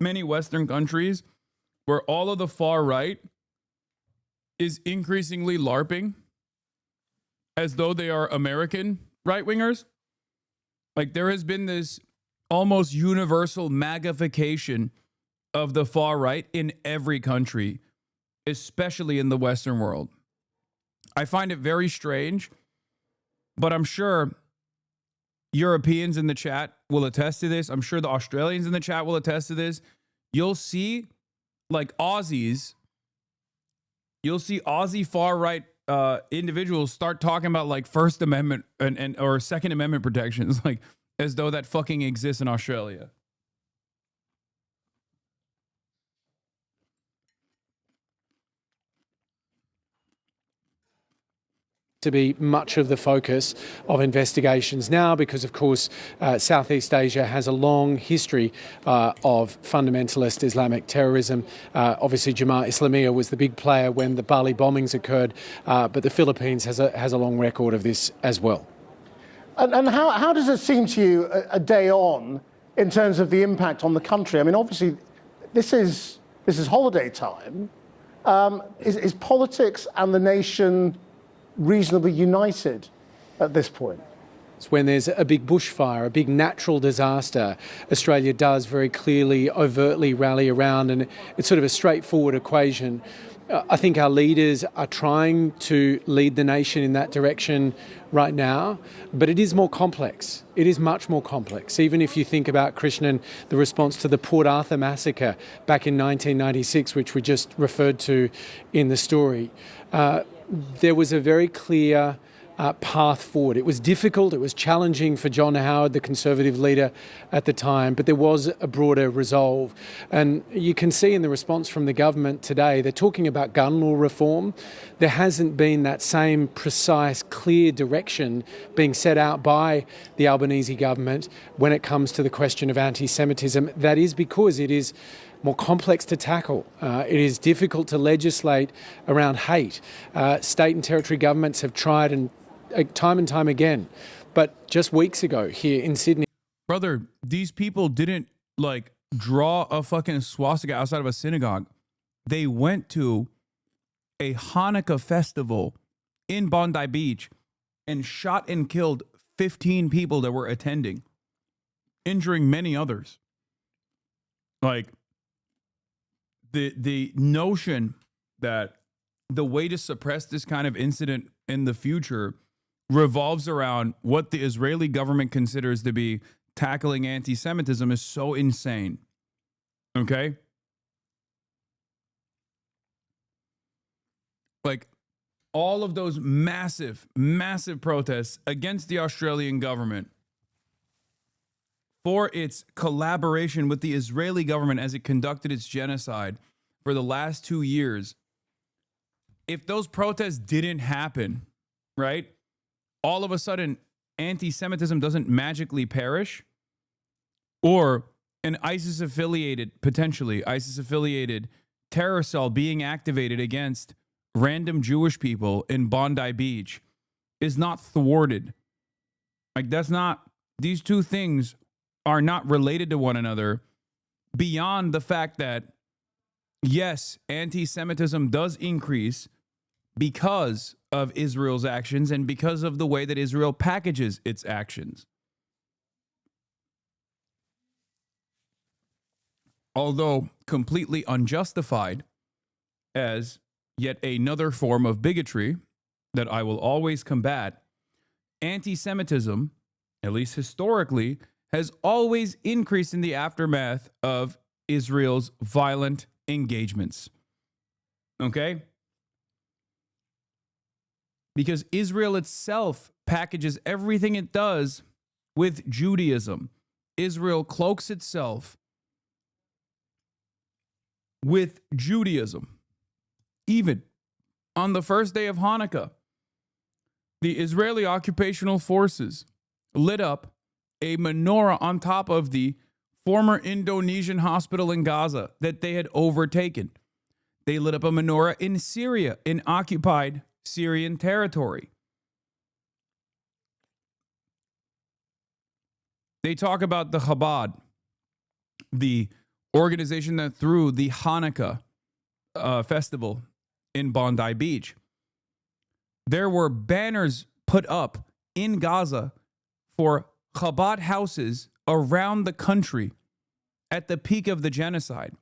many Western countries, where all of the far right is increasingly LARPing as though they are American right-wingers. Like, there has been this almost universal magnification of the far right in every country, especially in the Western world. I find it very strange, but I'm sure Europeans in the chat will attest to this. I'm sure the Australians in the chat will attest to this. You'll see, like, Aussies, you'll see Aussie far right individuals start talking about like First Amendment and or Second Amendment protections, like as though that fucking exists in Australia. To be much of the focus of investigations now because, of course, Southeast Asia has a long history of fundamentalist Islamic terrorism. Obviously, Jamaat Islamiyah was the big player when the Bali bombings occurred, but the Philippines has a long record of this as well. And how does it seem to you a day on in terms of the impact on the country? I mean, obviously, this is holiday time. Is politics and the nation reasonably united at this point? It's when there's a big bushfire, a big natural disaster, Australia does very clearly, overtly rally around, and it's sort of a straightforward equation. I think our leaders are trying to lead the nation in that direction right now, but it is more complex. It is much more complex. Even if you think about, Krishnan, the response to the Port Arthur massacre back in 1996, which we just referred to in the story, there was a very clear path forward. It was difficult, it was challenging for John Howard, the Conservative leader at the time, but there was a broader resolve. And you can see in the response from the government today, they're talking about gun law reform. There hasn't been that same precise, clear direction being set out by the Albanese government when it comes to the question of anti-Semitism. That is because it is more complex to tackle. It is difficult to legislate around hate. State and territory governments have tried and time again. But just weeks ago here in Sydney. Brother, these people didn't like draw a fucking swastika outside of a synagogue. They went to a Hanukkah festival in Bondi Beach and shot and killed 15 people that were attending, injuring many others. Like, the notion that the way to suppress this kind of incident in the future revolves around what the Israeli government considers to be tackling anti-Semitism is so insane. Okay? Like, all of those massive, massive protests against the Australian government for its collaboration with the Israeli government as it conducted its genocide for the last 2 years. If those protests didn't happen, right, all of a sudden anti-Semitism doesn't magically perish, or an potentially ISIS-affiliated terror cell being activated against random Jewish people in Bondi Beach is not thwarted. Like, that's not, these two things are not related to one another beyond the fact that, yes, anti-Semitism does increase because of Israel's actions and because of the way that Israel packages its actions. Although completely unjustified as yet another form of bigotry that I will always combat, anti-Semitism, at least historically, has always increased in the aftermath of Israel's violent engagements. Okay? Because Israel itself packages everything it does with Judaism. Israel cloaks itself with Judaism. Even on the first day of Hanukkah, the Israeli occupational forces lit up a menorah on top of the former Indonesian hospital in Gaza that they had overtaken. They lit up a menorah in Syria, in occupied Syrian territory. They talk about the Chabad, the organization that threw the Hanukkah festival in Bondi Beach. There were banners put up in Gaza for Chabad houses around the country at the peak of the genocide.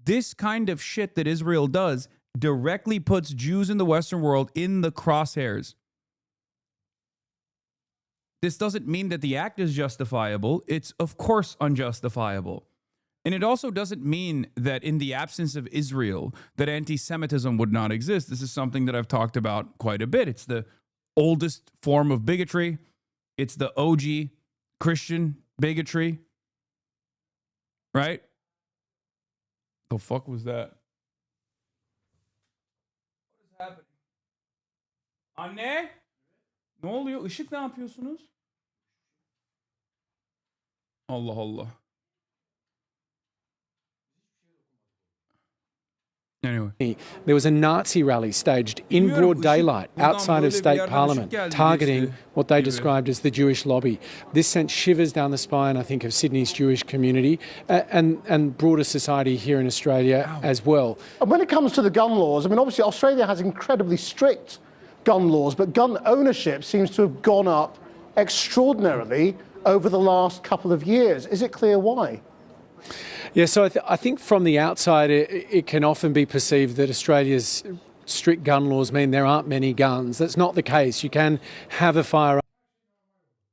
This kind of shit that Israel does directly puts Jews in the Western world in the crosshairs. This doesn't mean that the act is justifiable. It's, of course, unjustifiable. And it also doesn't mean that in the absence of Israel, that anti-Semitism would not exist. This is something that I've talked about quite a bit. It's the oldest form of bigotry. It's the OG Christian bigotry. Right? The fuck was that? What is happening? Anne? Ne oluyor? Işık ne yapıyorsunuz? Allah Allah. Anyway, there was a Nazi rally staged in broad daylight outside of State Parliament, targeting what they described as the Jewish lobby. This sent shivers down the spine, I think, of Sydney's Jewish community and broader society here in Australia as well. And when it comes to the gun laws, I mean, obviously Australia has incredibly strict gun laws, but gun ownership seems to have gone up extraordinarily over the last couple of years. Is it clear why? Yeah, so I think from the outside, it can often be perceived that Australia's strict gun laws mean there aren't many guns. That's not the case. You can have a firearm.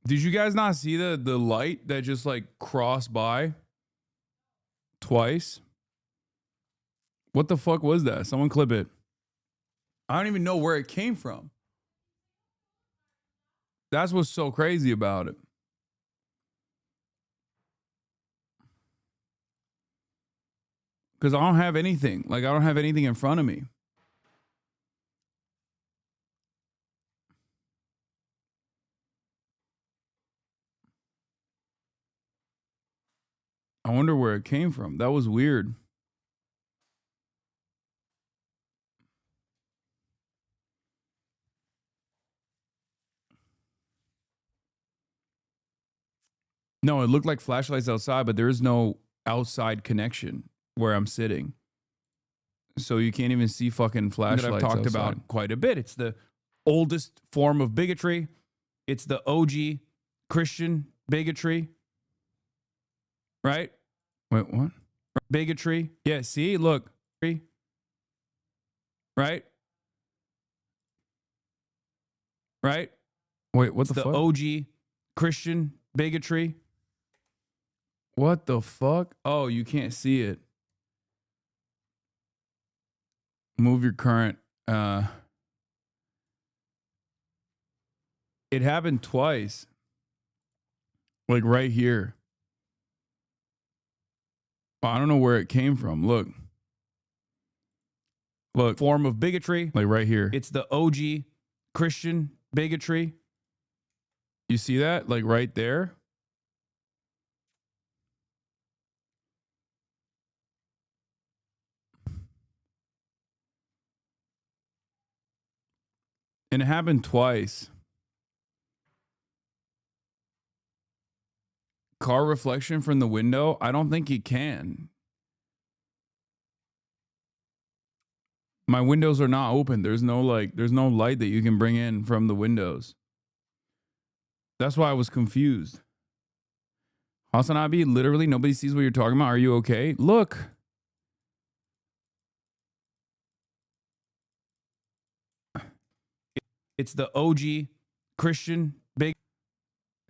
Did you guys not see the light that just like crossed by twice? What the fuck was that? Someone clip it. I don't even know where it came from. That's what's so crazy about it. Because I don't have anything. Like, I don't have anything in front of me. I wonder where it came from. That was weird. No, it looked like flashlights outside, but there is no outside connection where I'm sitting. So you can't even see fucking flashlights that I've talked outside about quite a bit. It's the oldest form of bigotry. It's the OG Christian bigotry. Right? Wait, what? Bigotry. Yeah, see? Look. Right? Right? Wait, what the fuck? OG Christian bigotry. What the fuck? Oh, you can't see it. Move your current. It happened twice. Like right here. I don't know where it came from. Look. Look, form of bigotry. Like right here. It's the OG Christian bigotry. You see that? Like right there? And it happened twice. Car reflection from the window? I don't think you can. My windows are not open. There's no light that you can bring in from the windows. That's why I was confused. HasanAbi, literally nobody sees what you're talking about. Are you okay? Look. It's the OG Christian big.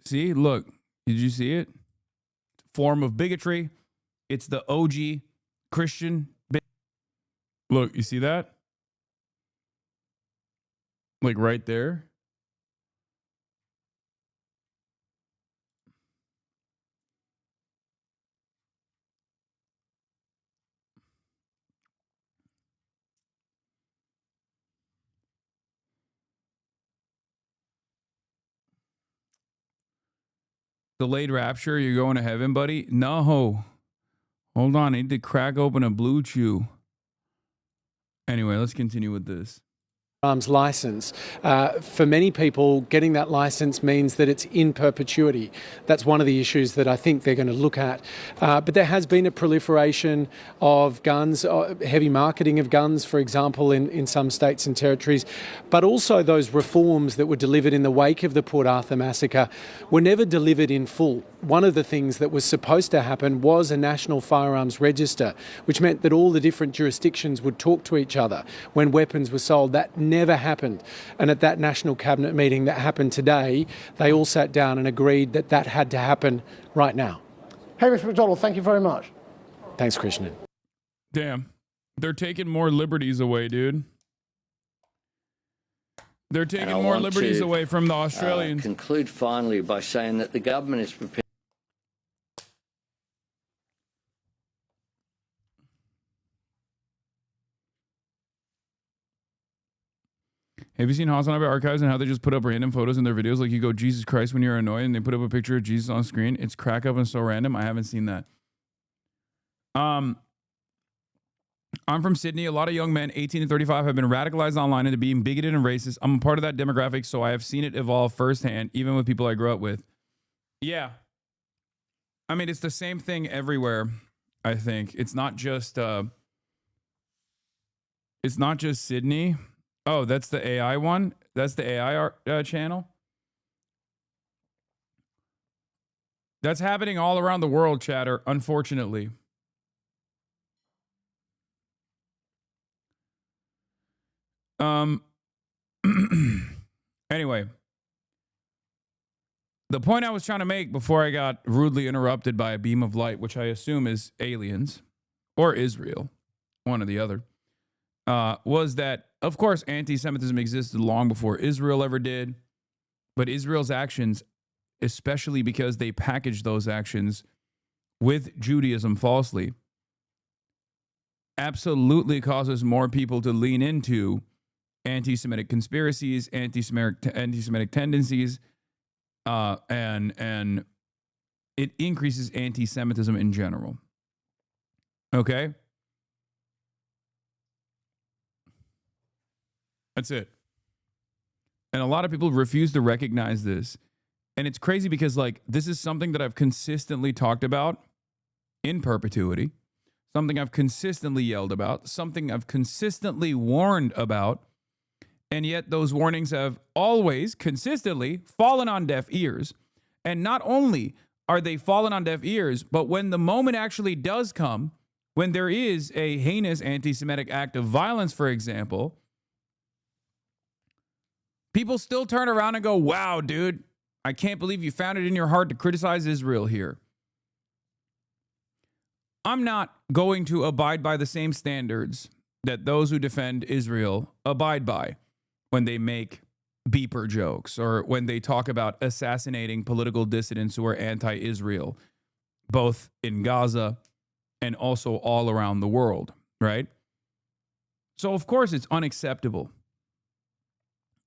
See, look. Did you see it? Form of bigotry. It's the OG Christian big. Look, you see that? Like right there. Delayed rapture, you're going to heaven, buddy? No. Hold on, I need to crack open a blue chew. Anyway, let's continue with this. Arms license. For many people, getting that license means that it's in perpetuity. That's one of the issues that I think they're going to look at. But there has been a proliferation of guns, heavy marketing of guns, for example, in some states and territories. But also those reforms that were delivered in the wake of the Port Arthur massacre were never delivered in full. One of the things that was supposed to happen was a national firearms register, which meant that all the different jurisdictions would talk to each other when weapons were sold. That never happened. And at that National Cabinet meeting that happened today, they all sat down and agreed that that had to happen right now. Hamish McDonald, thank you very much. Thanks, Krishnan. Damn. They're taking more liberties away, dude. They're taking more liberties away from the Australians. Conclude finally by saying that the government is prepared. Have you seen HasanAbi Archives and how they just put up random photos in their videos? Like you go, Jesus Christ, when you're annoyed, and they put up a picture of Jesus on screen. It's crack up and so random. I haven't seen that. I'm from Sydney. A lot of young men, 18 to 35, have been radicalized online into being bigoted and racist. I'm a part of that demographic, so I have seen it evolve firsthand, even with people I grew up with. Yeah. I mean, it's the same thing everywhere, I think. It's not just Sydney. Oh, that's the AI one? That's the AI channel? That's happening all around the world, chatter, unfortunately. Anyway, the point I was trying to make before I got rudely interrupted by a beam of light, which I assume is aliens or Israel, one or the other, was that, of course, anti-Semitism existed long before Israel ever did, but Israel's actions, especially because they packaged those actions with Judaism falsely, absolutely causes more people to lean into anti-Semitic conspiracies, anti-Semitic tendencies, and it increases anti-Semitism in general. Okay? That's it. And a lot of people refuse to recognize this. And it's crazy because, like, this is something that I've consistently talked about in perpetuity, something I've consistently yelled about, something I've consistently warned about. And yet those warnings have always consistently fallen on deaf ears. And not only are they fallen on deaf ears, but when the moment actually does come, when there is a heinous anti-Semitic act of violence, for example, people still turn around and go, wow, dude, I can't believe you found it in your heart to criticize Israel here. I'm not going to abide by the same standards that those who defend Israel abide by when they make beeper jokes or when they talk about assassinating political dissidents who are anti-Israel, both in Gaza and also all around the world, right? So, of course, it's unacceptable.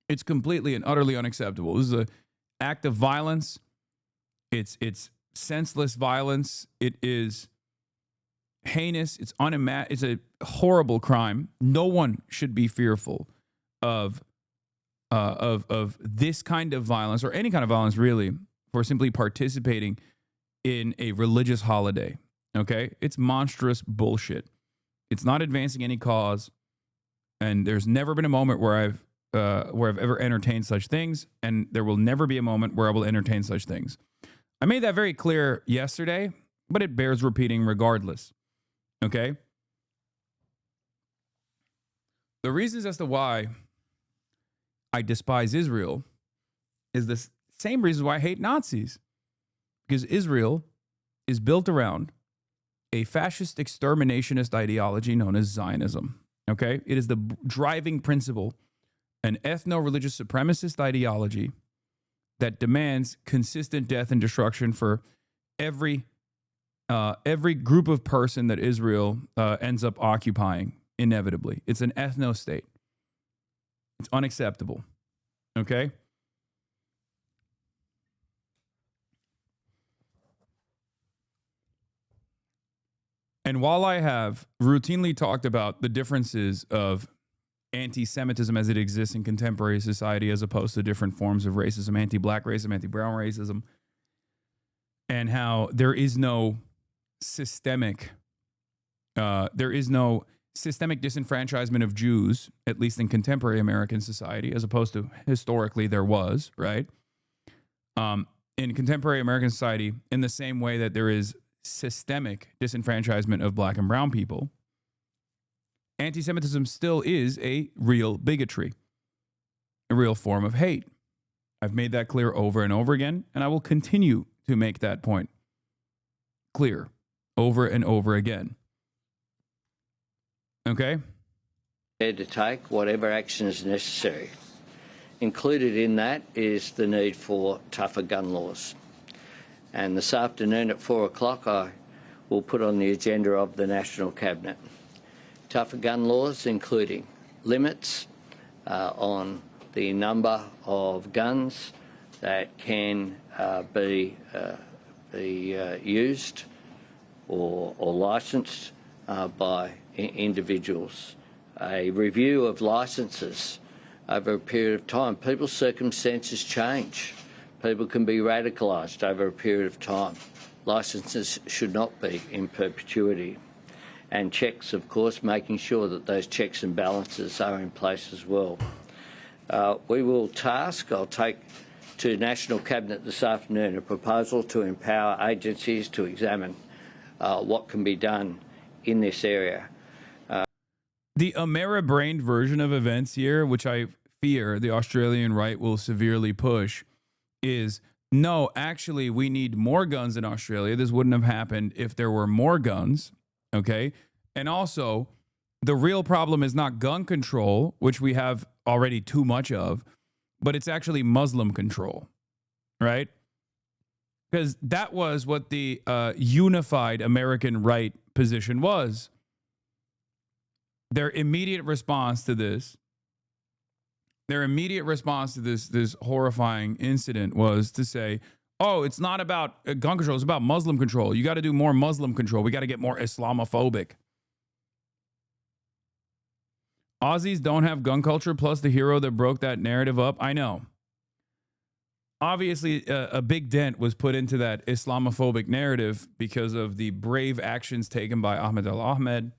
It's completely and utterly unacceptable. This is act of violence. It's senseless violence. It is heinous. It's it's a horrible crime. No one should be fearful of this kind of violence, or any kind of violence really, for simply participating in a religious holiday. Okay? It's monstrous bullshit. It's not advancing any cause, and there's never been a moment where I've ever entertained such things, and there will never be a moment where I will entertain such things. I made that very clear yesterday, but it bears repeating regardless. Okay? The reasons as to why I despise Israel is the same reasons why I hate Nazis. Because Israel is built around a fascist exterminationist ideology known as Zionism. Okay? It is the driving principle, an ethno-religious supremacist ideology that demands consistent death and destruction for every group of person that Israel ends up occupying inevitably. It's an ethno-state. It's unacceptable. Okay? And while I have routinely talked about the differences of anti-Semitism as it exists in contemporary society as opposed to different forms of racism, anti-black racism, anti-brown racism, and how there is no systemic disenfranchisement of Jews, at least in contemporary American society, as opposed to historically there was, right? In contemporary American society, in the same way that there is systemic disenfranchisement of black and brown people, anti-Semitism still is a real bigotry, a real form of hate. I've made that clear over and over again, and I will continue to make that point clear over and over again. Okay? To take whatever action is necessary. Included in that is the need for tougher gun laws. And this afternoon at 4 o'clock, I will put on the agenda of the National Cabinet tougher gun laws, including limits on the number of guns that can be used or licensed by individuals. A review of licences over a period of time. People's circumstances change. People can be radicalised over a period of time. Licences should not be in perpetuity. And checks, of course, making sure that those checks and balances are in place as well. I'll take to National Cabinet this afternoon a proposal to empower agencies to examine what can be done in this area. The Ameri-brained version of events here, which I fear the Australian right will severely push, is no, actually, we need more guns in Australia. This wouldn't have happened if there were more guns, okay? And also, the real problem is not gun control, which we have already too much of, but it's actually Muslim control, right? Because that was what the unified American right position was. Their immediate response to this, this horrifying incident was to say, oh, it's not about gun control, it's about Muslim control. You got to do more Muslim control. We got to get more Islamophobic. Aussies don't have gun culture, plus the hero that broke that narrative up. I know. Obviously, a big dent was put into that Islamophobic narrative because of the brave actions taken by Ahmed al-Ahmed.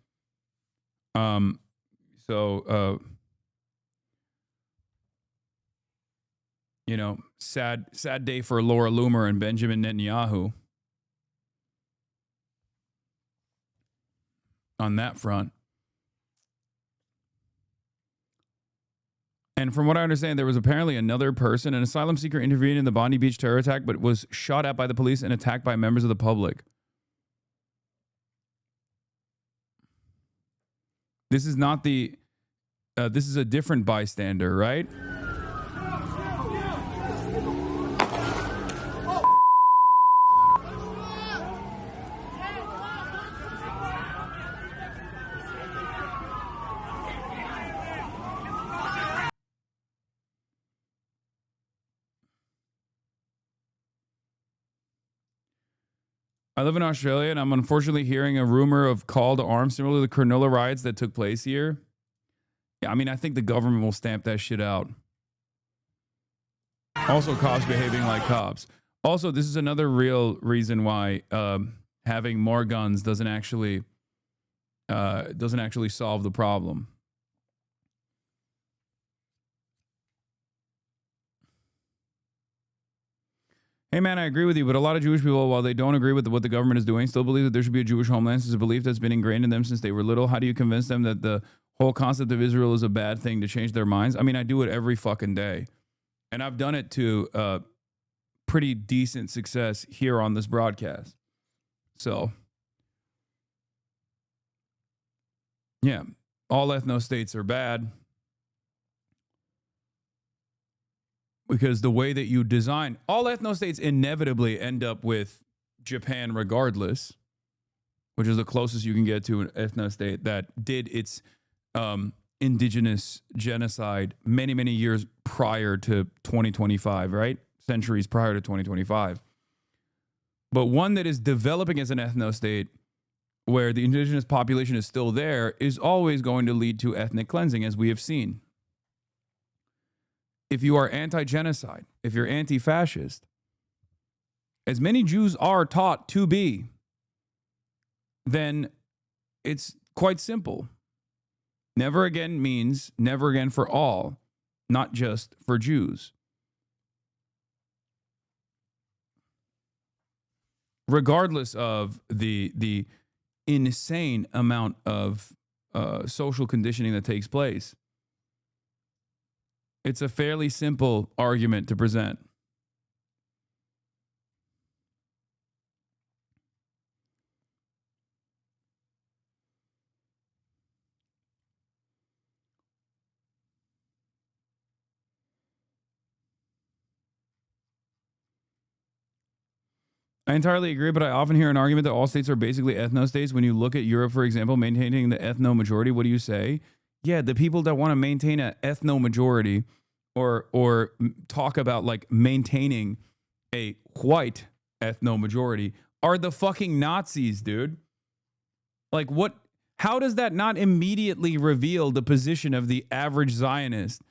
Sad day for Laura Loomer and Benjamin Netanyahu on that front. And from what I understand, there was apparently another person, an asylum seeker, intervened in the Bondi Beach terror attack, but was shot at by the police and attacked by members of the public. This is not the, this is a different bystander, right? I live in Australia, and I'm unfortunately hearing a rumor of call to arms similar to the Cronulla riots that took place here. Yeah, I mean, I think the government will stamp that shit out. Also, cops behaving like cops. Also, this is another real reason why having more guns doesn't actually solve the problem. Hey man, I agree with you, but a lot of Jewish people, while they don't agree with what the government is doing, still believe that there should be a Jewish homeland. This is a belief that's been ingrained in them since they were little. How do you convince them that the whole concept of Israel is a bad thing to change their minds? I mean, I do it every fucking day. And I've done it to pretty decent success here on this broadcast. So, yeah, all ethno-states are bad. Because the way that you design, all ethno-states inevitably end up with Japan regardless, which is the closest you can get to an ethno-state that did its indigenous genocide many, many years prior to 2025, right? Centuries prior to 2025. But one that is developing as an ethno-state where the indigenous population is still there is always going to lead to ethnic cleansing, as we have seen. If you are anti-genocide, if you're anti-fascist, as many Jews are taught to be, then it's quite simple. Never again means never again for all, not just for Jews. Regardless of the insane amount of social conditioning that takes place, it's a fairly simple argument to present. I entirely agree, but I often hear an argument that all states are basically ethno-states. When you look at Europe, for example, maintaining the ethno-majority, what do you say? Yeah, the people that want to maintain an ethno-majority or talk about like maintaining a white ethno-majority are the fucking Nazis, dude. Like what? How does that not immediately reveal the position of the average Zionist?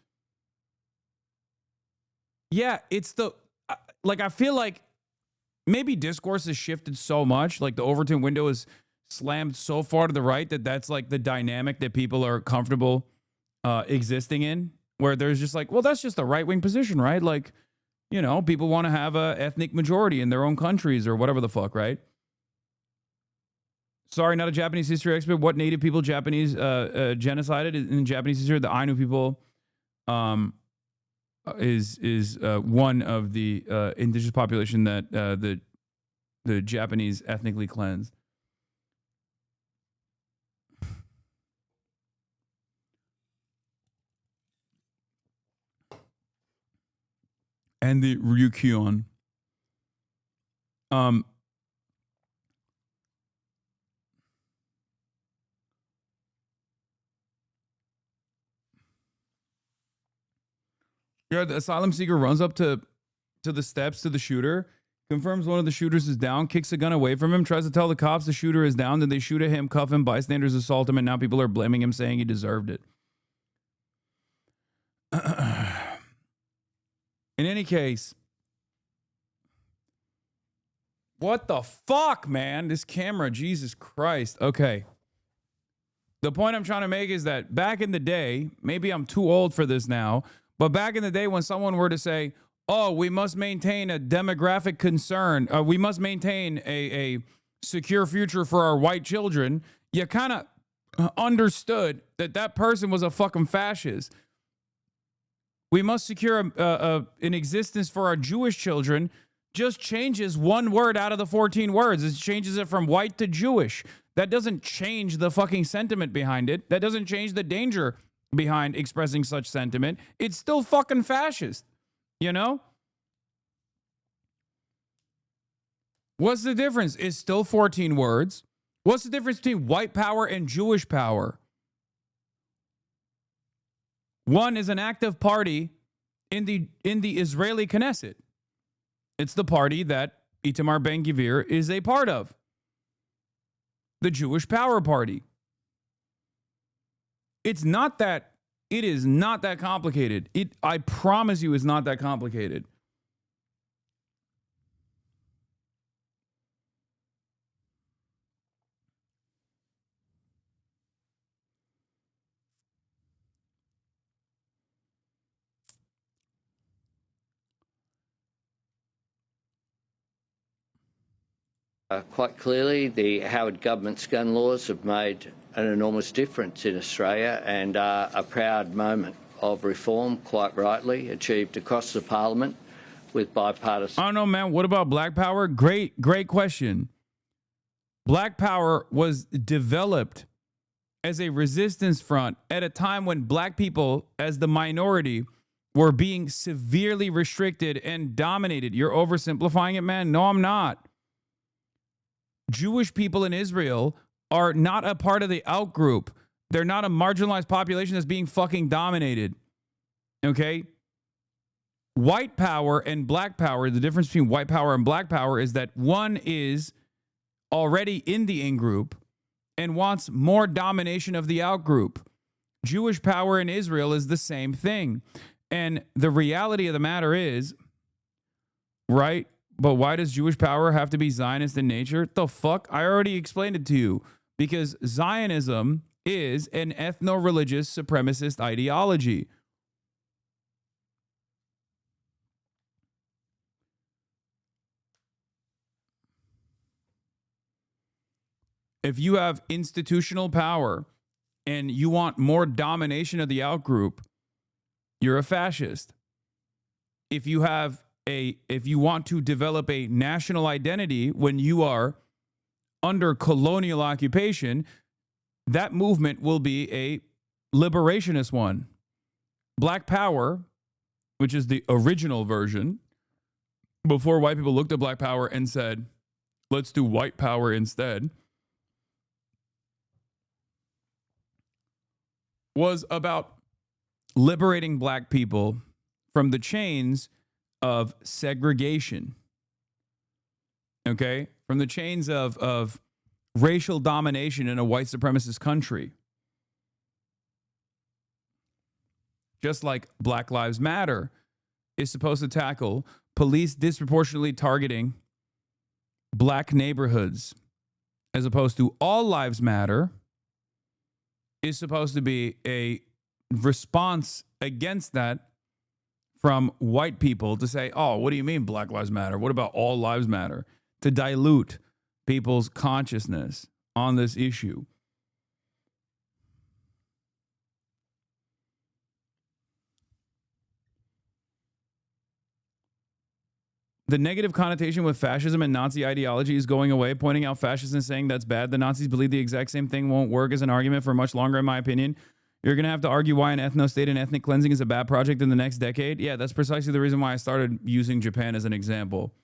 Yeah, it's the, like, I feel like maybe discourse has shifted so much, like the Overton window is slammed so far to the right that that's like the dynamic that people are comfortable existing in, where there's just like, well, that's just the right-wing position, right? Like, you know, people want to have a ethnic majority in their own countries or whatever the fuck, right? Sorry, not a Japanese history expert. What native people Japanese genocided in Japanese history? The Ainu people is one of the indigenous population that the Japanese ethnically cleansed. And the Ryukyuan. Yeah, the asylum seeker runs up to the steps to the shooter, confirms one of the shooters is down, kicks a gun away from him, tries to tell the cops the shooter is down, then they shoot at him, cuff him, bystanders assault him, and now people are blaming him, saying he deserved it. In any case, what the fuck, man? This camera, Jesus Christ. Okay. The point I'm trying to make is that back in the day, maybe I'm too old for this now, but back in the day when someone were to say, oh, we must maintain a demographic concern, we must maintain a secure future for our white children, you kind of understood that that person was a fucking fascist. We must secure an existence for our Jewish children just changes one word out of the 14 words. It changes it from white to Jewish. That doesn't change the fucking sentiment behind it. That doesn't change the danger behind expressing such sentiment. It's still fucking fascist, you know? What's the difference? It's still 14 words. What's the difference between white power and Jewish power? One is an active party in the Israeli Knesset. It's the party that Itamar Ben-Gvir is a part of. The Jewish Power Party. It is not that complicated. I promise you it's not that complicated. Quite clearly, the Howard government's gun laws have made an enormous difference in Australia and are a proud moment of reform, quite rightly, achieved across the parliament with bipartisan... I don't know, man. What about Black Power? Great question. Black Power was developed as a resistance front at a time when black people, as the minority, were being severely restricted and dominated. You're oversimplifying it, man. No, I'm not. Jewish people in Israel are not a part of the outgroup. They're not a marginalized population that's being fucking dominated. Okay? White power and black power, the difference between white power and black power is that one is already in the in-group and wants more domination of the out-group. Jewish power in Israel is the same thing. And the reality of the matter is, right? But why does Jewish power have to be Zionist in nature? The fuck? I already explained it to you. Because Zionism is an ethno-religious supremacist ideology. If you have institutional power and you want more domination of the outgroup, you're a fascist. If you want to develop a national identity when you are under colonial occupation, that movement will be a liberationist one. Black Power, which is the original version, before white people looked at Black Power and said, let's do white power instead, was about liberating black people from the chains of segregation. Okay? From the chains of racial domination in a white supremacist country. Just like Black Lives Matter is supposed to tackle police disproportionately targeting black neighborhoods, as opposed to All Lives Matter is supposed to be a response against that from white people to say, oh, what do you mean Black Lives Matter? What about All Lives Matter? To dilute people's consciousness on this issue. The negative connotation with fascism and Nazi ideology is going away, pointing out fascists and saying that's bad. The Nazis believe the exact same thing won't work as an argument for much longer, in my opinion. You're going to have to argue why an ethno-state and ethnic cleansing is a bad project in the next decade. Yeah, that's precisely the reason why I started using Japan as an example.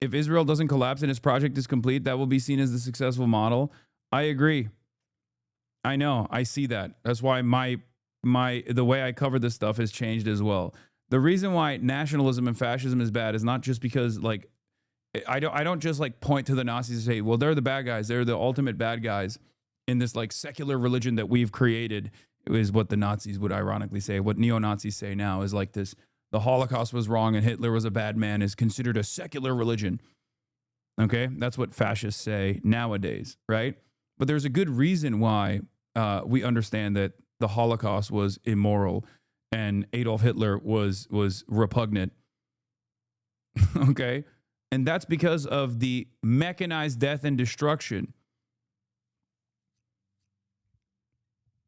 If Israel doesn't collapse and its project is complete, that will be seen as the successful model. I agree. I know. I see that. That's why the way I cover this stuff has changed as well. The reason why nationalism and fascism is bad is not just because, like, I don't just like point to the Nazis and say, well, they're the bad guys. They're the ultimate bad guys in this like secular religion that we've created, is what the Nazis would ironically say. What neo-Nazis say now is like this: the Holocaust was wrong and Hitler was a bad man is considered a secular religion. Okay, that's what fascists say nowadays, right? But there's a good reason why we understand that the Holocaust was immoral and Adolf Hitler was repugnant. Okay? And that's because of the mechanized death and destruction.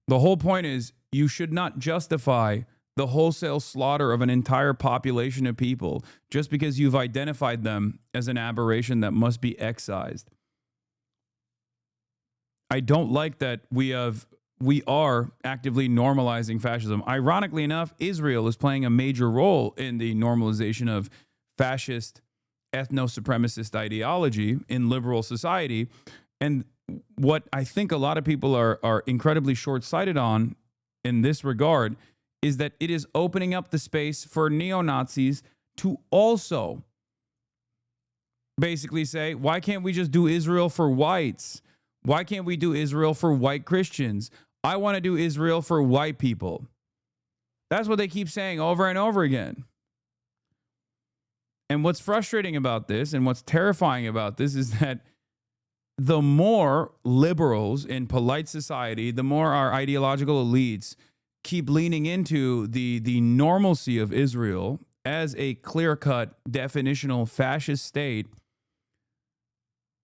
The whole point is you should not justify the wholesale slaughter of an entire population of people just because you've identified them as an aberration that must be excised. I don't like that we are actively normalizing fascism. Ironically enough, Israel is playing a major role in the normalization of fascist ethno-supremacist ideology in liberal society. And what I think a lot of people are incredibly short-sighted on in this regard is that it is opening up the space for neo-Nazis to also basically say, why can't we just do Israel for whites? Why can't we do Israel for white Christians? I want to do Israel for white people. That's what they keep saying over and over again. And what's frustrating about this and what's terrifying about this is that the more liberals in polite society, the more our ideological elites keep leaning into the normalcy of Israel as a clear-cut, definitional fascist state,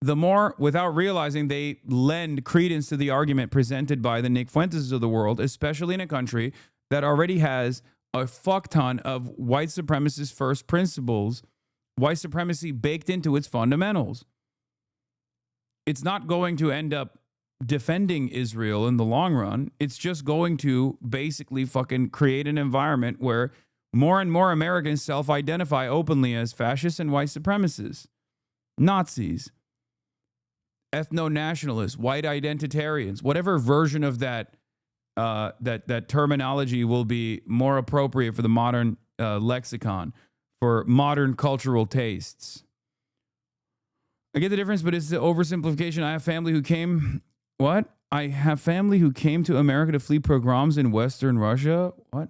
the more, without realizing, they lend credence to the argument presented by the Nick Fuentes of the world, especially in a country that already has a fuck ton of white supremacist first principles, white supremacy baked into its fundamentals. It's not going to end up defending Israel in the long run. It's just going to basically fucking create an environment where more and more Americans self-identify openly as fascists and white supremacists, Nazis, ethno-nationalists, white identitarians, whatever version of that that terminology will be more appropriate for the modern lexicon, for modern cultural tastes. I get the difference, but it's the oversimplification. I have family who came... What? I have family who came to America to flee pogroms in Western Russia? What?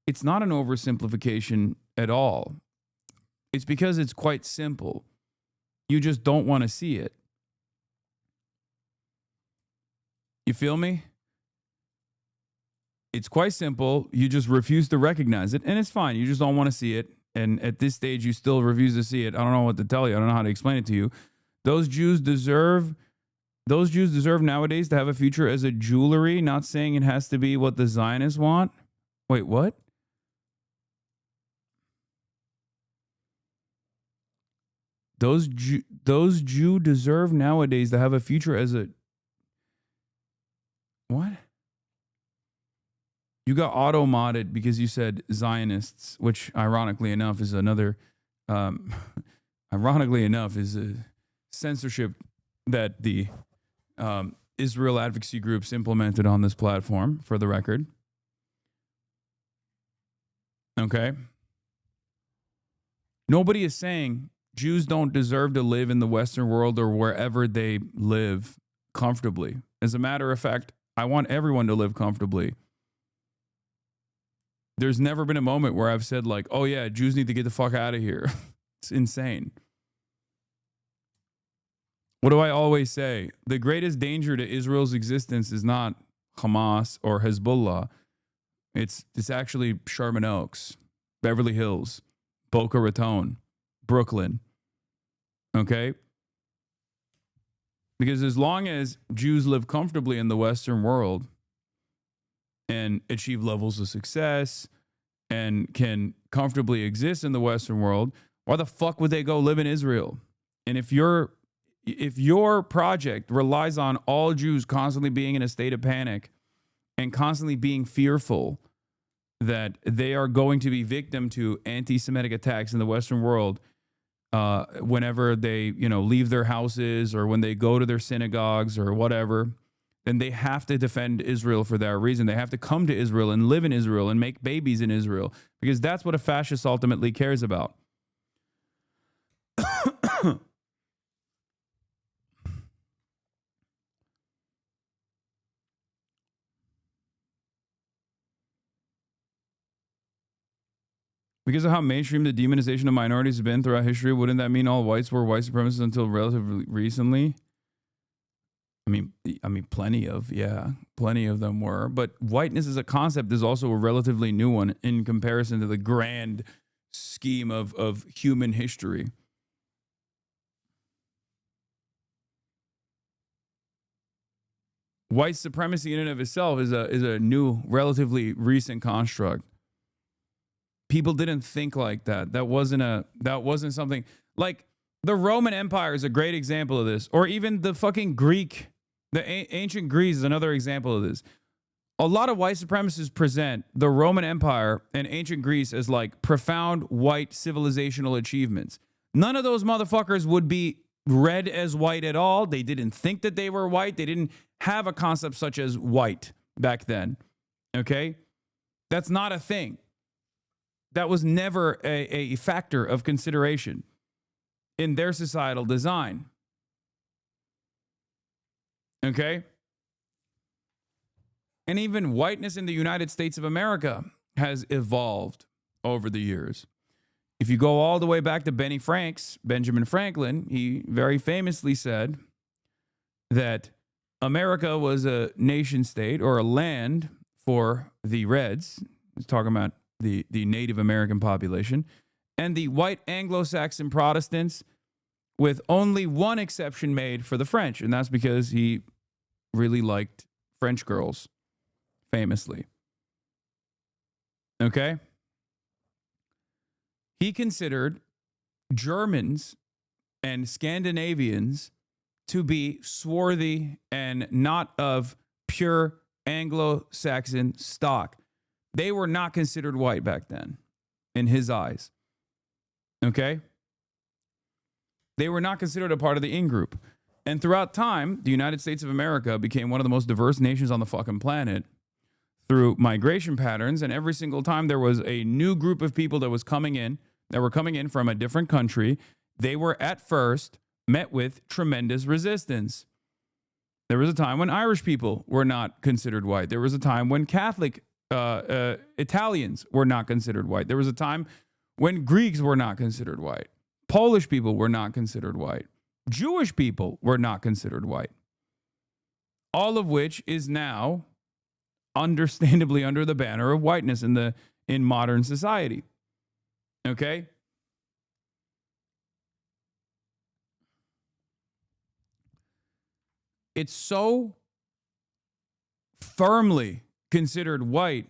It's not an oversimplification at all. It's because it's quite simple. You just don't want to see it. You feel me? It's quite simple. You just refuse to recognize it, and it's fine. You just don't want to see it. And at this stage, you still refuse to see it. I don't know what to tell you. I don't know how to explain it to you. Those Jews deserve nowadays to have a future as a jewelry, not saying it has to be what the Zionists want. Wait, what? Those Jew deserve nowadays to have a future as a... What? You got auto-modded because you said Zionists, which ironically enough is another... ironically enough is a censorship that the Israel advocacy groups implemented on this platform, for the record. Okay? Nobody is saying Jews don't deserve to live in the Western world or wherever they live comfortably. As a matter of fact, I want everyone to live comfortably. There's never been a moment where I've said like, oh yeah, Jews need to get the fuck out of here. It's insane. What do I always say? The greatest danger to Israel's existence is not Hamas or Hezbollah. It's actually Sherman Oaks, Beverly Hills, Boca Raton, Brooklyn. Okay? Because as long as Jews live comfortably in the Western world and achieve levels of success and can comfortably exist in the Western world, why the fuck would they go live in Israel? And if your project relies on all Jews constantly being in a state of panic and constantly being fearful that they are going to be victim to anti-Semitic attacks in the Western world whenever they, leave their houses or when they go to their synagogues or whatever, then they have to defend Israel for that reason. They have to come to Israel and live in Israel and make babies in Israel because that's what a fascist ultimately cares about. Because of how mainstream the demonization of minorities has been throughout history, wouldn't that mean all whites were white supremacists until relatively recently? I mean, plenty of them were. But whiteness as a concept is also a relatively new one in comparison to the grand scheme of human history. White supremacy in and of itself is a new, relatively recent construct. People didn't think like that. That wasn't something like the Roman Empire is a great example of this, or even the fucking Greek, ancient Greece is another example of this. A lot of white supremacists present the Roman Empire and ancient Greece as like profound white civilizational achievements. None of those motherfuckers would be read as white at all. They didn't think that they were white. They didn't have a concept such as white back then. Okay? That's not a thing. That was never a factor of consideration in their societal design. Okay? And even whiteness in the United States of America has evolved over the years. If you go all the way back to Benjamin Franklin, he very famously said that America was a nation state or a land for the Reds. He's talking about the Native American population, and the white Anglo-Saxon Protestants, with only one exception made for the French, and that's because he really liked French girls, famously. Okay? He considered Germans and Scandinavians to be swarthy and not of pure Anglo-Saxon stock. They were not considered white back then, in his eyes. Okay? They were not considered a part of the in-group. And throughout time, the United States of America became one of the most diverse nations on the fucking planet through migration patterns. And every single time there was a new group of people that were coming in from a different country, they were at first met with tremendous resistance. There was a time when Irish people were not considered white. There was a time when Catholic Italians were not considered white. There was a time when Greeks were not considered white. Polish people were not considered white. Jewish people were not considered white. All of which is now understandably under the banner of whiteness in modern society. Okay? It's so firmly considered white.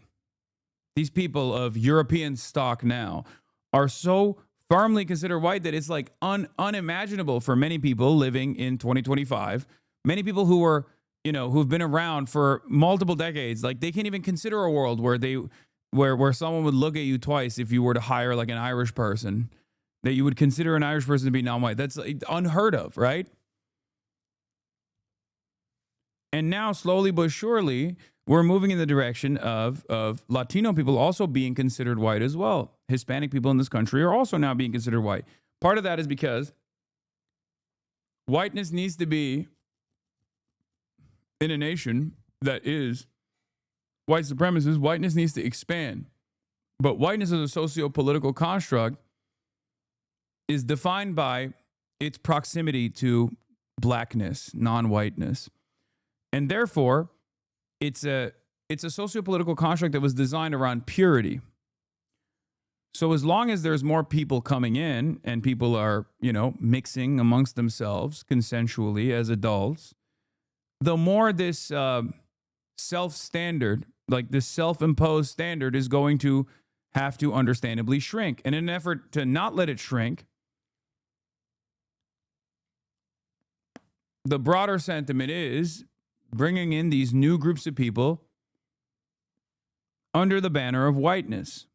These people of European stock now are so firmly considered white that it's like unimaginable for many people living in 2025. Many people who are, who've been around for multiple decades, like they can't even consider a world where someone would look at you twice if you were to hire like an Irish person, that you would consider an Irish person to be non-white. That's like unheard of, right? And now, slowly but surely, we're moving in the direction of Latino people also being considered white as well. Hispanic people in this country are also now being considered white. Part of that is because whiteness needs to be in a nation that is white supremacist. Whiteness needs to expand. But whiteness as a socio-political construct is defined by its proximity to blackness, non-whiteness. And therefore, it's a socio-political construct that was designed around purity. So as long as there's more people coming in and people are, mixing amongst themselves consensually as adults, the more this self-standard, like this self-imposed standard, is going to have to understandably shrink. And in an effort to not let it shrink, the broader sentiment is bringing in these new groups of people under the banner of whiteness.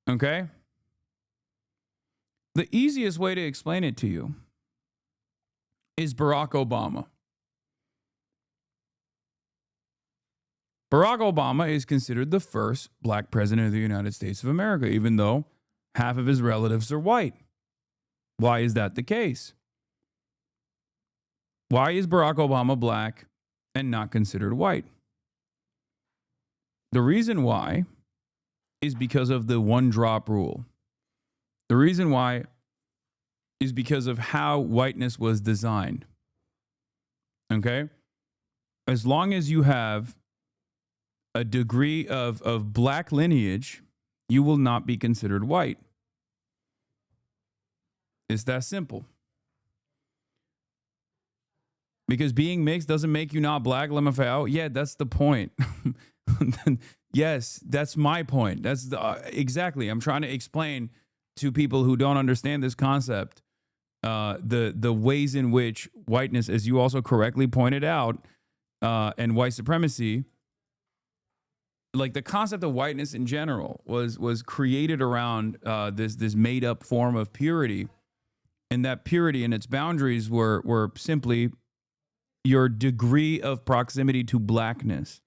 Okay? The easiest way to explain it to you is Barack Obama. Barack Obama is considered the first black president of the United States of America, even though half of his relatives are white. Why is that the case? Why is Barack Obama black and not considered white? The reason why is because of the one-drop rule. The reason why is because of how whiteness was designed. Okay? As long as you have a degree of black lineage, you will not be considered white. It's that simple. Because being mixed doesn't make you not black, LMFAO. Yeah, that's the point. Yes, that's my point. That's exactly. I'm trying to explain to people who don't understand this concept the ways in which whiteness, as you also correctly pointed out, and white supremacy, like the concept of whiteness in general, was created around this made up form of purity, and that purity and its boundaries were simply your degree of proximity to blackness.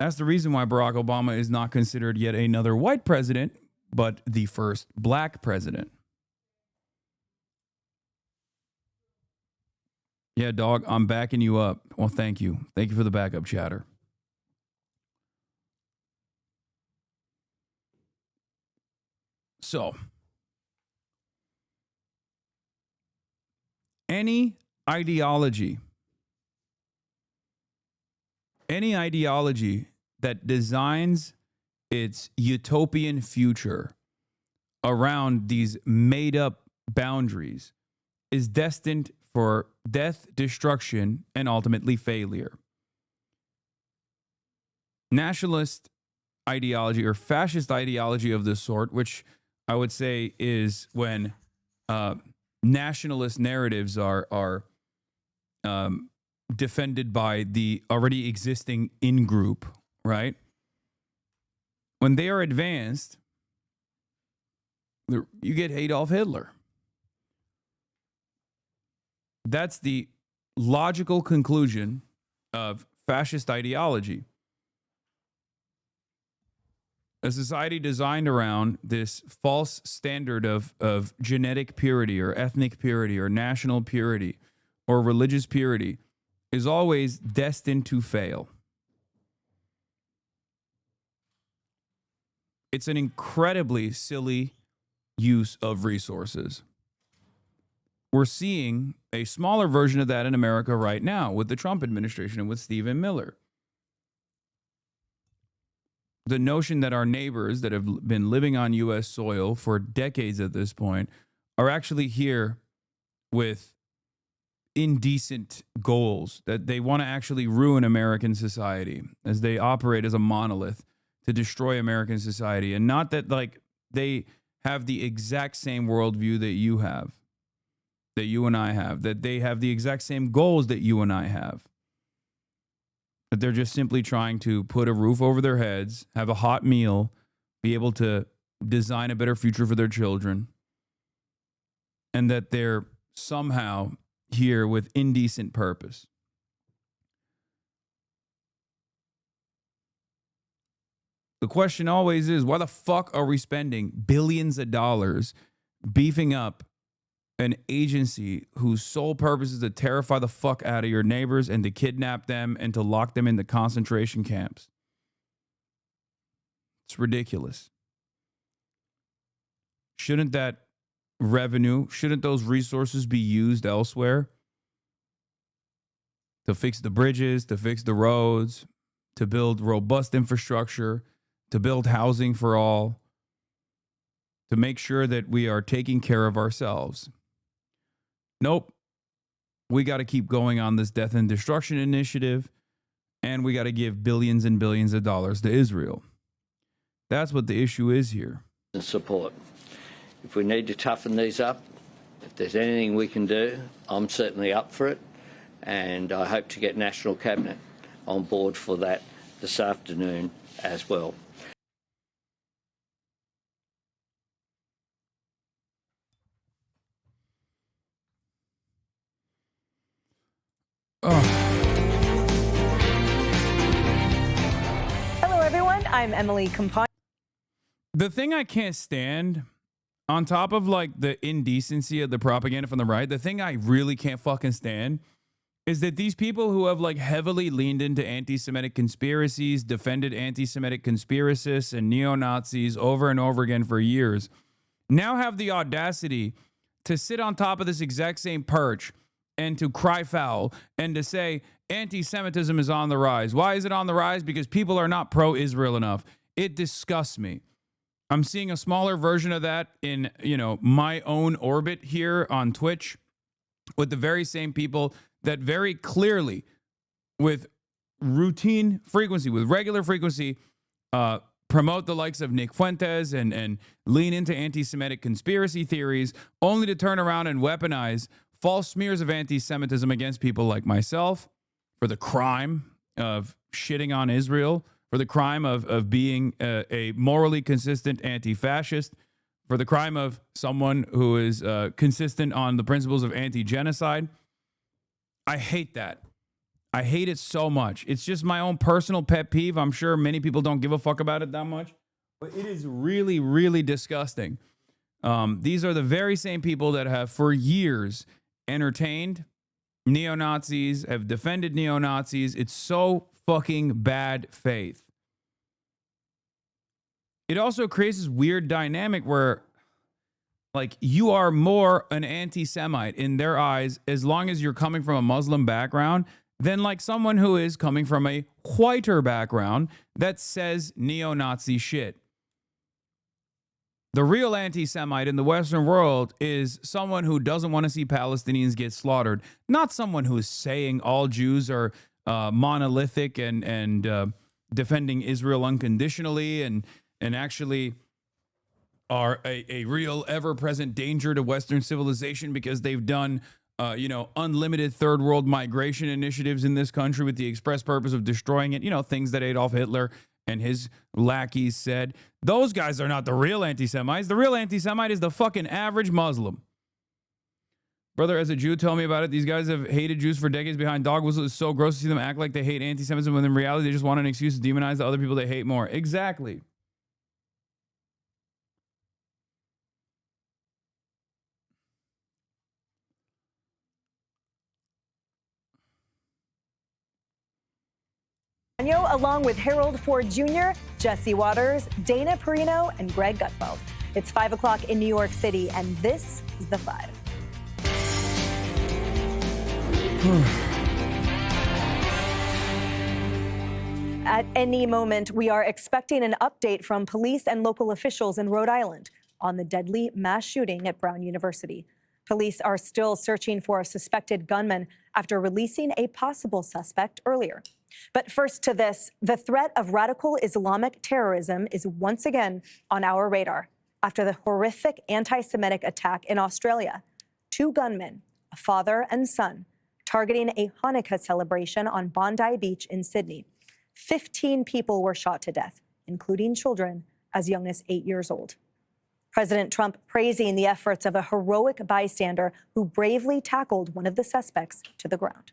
That's the reason why Barack Obama is not considered yet another white president, but the first black president. Yeah, dog, I'm backing you up. Well, thank you. Thank you for the backup, chatter. So, any ideology that designs its utopian future around these made up boundaries is destined for death, destruction, and ultimately failure. Nationalist ideology or fascist ideology of this sort, which I would say is when nationalist narratives are defended by the already existing in-group, right? When they are advanced, you get Adolf Hitler. That's the logical conclusion of fascist ideology. A society designed around this false standard of genetic purity or ethnic purity or national purity or religious purity is always destined to fail. It's an incredibly silly use of resources. We're seeing a smaller version of that in America right now with the Trump administration and with Stephen Miller. The notion that our neighbors that have been living on U.S. soil for decades at this point are actually here with indecent goals, that they want to actually ruin American society as they operate as a monolith to destroy American society. And not that like they have the exact same worldview that you have, that you and I have, that they have the exact same goals that you and I have. That they're just simply trying to put a roof over their heads, have a hot meal, be able to design a better future for their children, and that they're somehow here with indecent purpose. The question always is, why the fuck are we spending billions of dollars beefing up an agency whose sole purpose is to terrify the fuck out of your neighbors and to kidnap them and to lock them into concentration camps? It's ridiculous. Shouldn't that revenue, shouldn't those resources be used elsewhere to fix the bridges, to fix the roads, to build robust infrastructure, to build housing for all, to make sure that we are taking care of ourselves? Nope. We got to keep going on this death and destruction initiative, and we got to give billions and billions of dollars to Israel. That's what the issue is here. And support. If we need to toughen these up, if there's anything we can do, I'm certainly up for it, and I hope to get National Cabinet on board for that this afternoon as well. Hello, everyone. I'm Emily Compine. The thing I can't stand, on top of like the indecency of the propaganda from the right, the thing I really can't fucking stand is that these people who have like heavily leaned into anti-Semitic conspiracies, defended anti-Semitic conspiracists and neo-Nazis over and over again for years, now have the audacity to sit on top of this exact same perch and to cry foul and to say anti-Semitism is on the rise. Why is it on the rise? Because people are not pro-Israel enough. It disgusts me. I'm seeing a smaller version of that in, my own orbit here on Twitch with the very same people that very clearly, with routine frequency, with regular frequency, promote the likes of Nick Fuentes and lean into anti-Semitic conspiracy theories, only to turn around and weaponize false smears of anti-Semitism against people like myself for the crime of shitting on Israel, for the crime of being a morally consistent anti-fascist, for the crime of someone who is consistent on the principles of anti-genocide. I hate that. I hate it so much. It's just my own personal pet peeve. I'm sure many people don't give a fuck about it that much, but it is really, really disgusting. These are the very same people that have for years entertained neo-Nazis, have defended neo-Nazis. It's so fucking bad faith. It also creates this weird dynamic where, like, you are more an anti-Semite in their eyes as long as you're coming from a Muslim background than like someone who is coming from a whiter background that says neo-Nazi shit. The real anti-Semite in the Western world is someone who doesn't want to see Palestinians get slaughtered, not someone who is saying all Jews are monolithic and defending Israel unconditionally and actually are a real ever-present danger to Western civilization because they've done unlimited third world migration initiatives in this country with the express purpose of destroying it. Things that Adolf Hitler and his lackeys said. Those guys are not the real anti-Semites. The real anti-Semite is the fucking average Muslim. Brother, as a Jew, tell me about it. These guys have hated Jews for decades behind dog whistles. It's so gross to see them act like they hate anti-Semitism when in reality they just want an excuse to demonize the other people they hate more. Exactly. Along with Harold Ford Jr., Jesse Waters, Dana Perino, and Greg Gutfeld. It's 5 o'clock in New York City, and this is The Five. At any moment, we are expecting an update from police and local officials in Rhode Island on the deadly mass shooting at Brown University. Police are still searching for a suspected gunman after releasing a possible suspect earlier. But first to this, the threat of radical Islamic terrorism is once again on our radar after the horrific anti-Semitic attack in Australia. 2 gunmen, a father and son, targeting a Hanukkah celebration on Bondi Beach in Sydney. 15 people were shot to death, including children as young as 8 years old. President Trump praising the efforts of a heroic bystander who bravely tackled one of the suspects to the ground.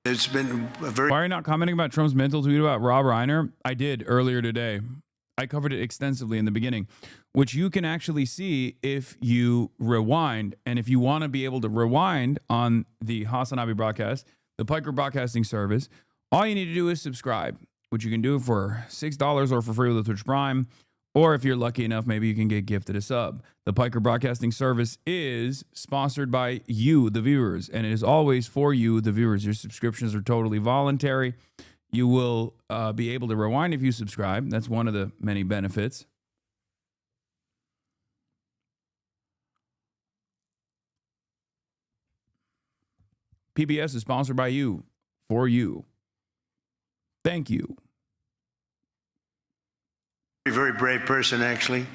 It's been a very... Why are you not commenting about Trump's mental tweet about Rob Reiner? I did earlier today. I covered it extensively in the beginning, which you can actually see if you rewind. And if you want to be able to rewind on the HasanAbi broadcast, the Piker Broadcasting Service, all you need to do is subscribe, which you can do for $6 or for free with a Twitch Prime. Or if you're lucky enough, maybe you can get gifted a sub. The Piker Broadcasting Service is sponsored by you, the viewers, and it is always for you, the viewers. Your subscriptions are totally voluntary. You will be able to rewind if you subscribe. That's one of the many benefits. PBS is sponsored by you, for you. Thank you. A very brave person, actually,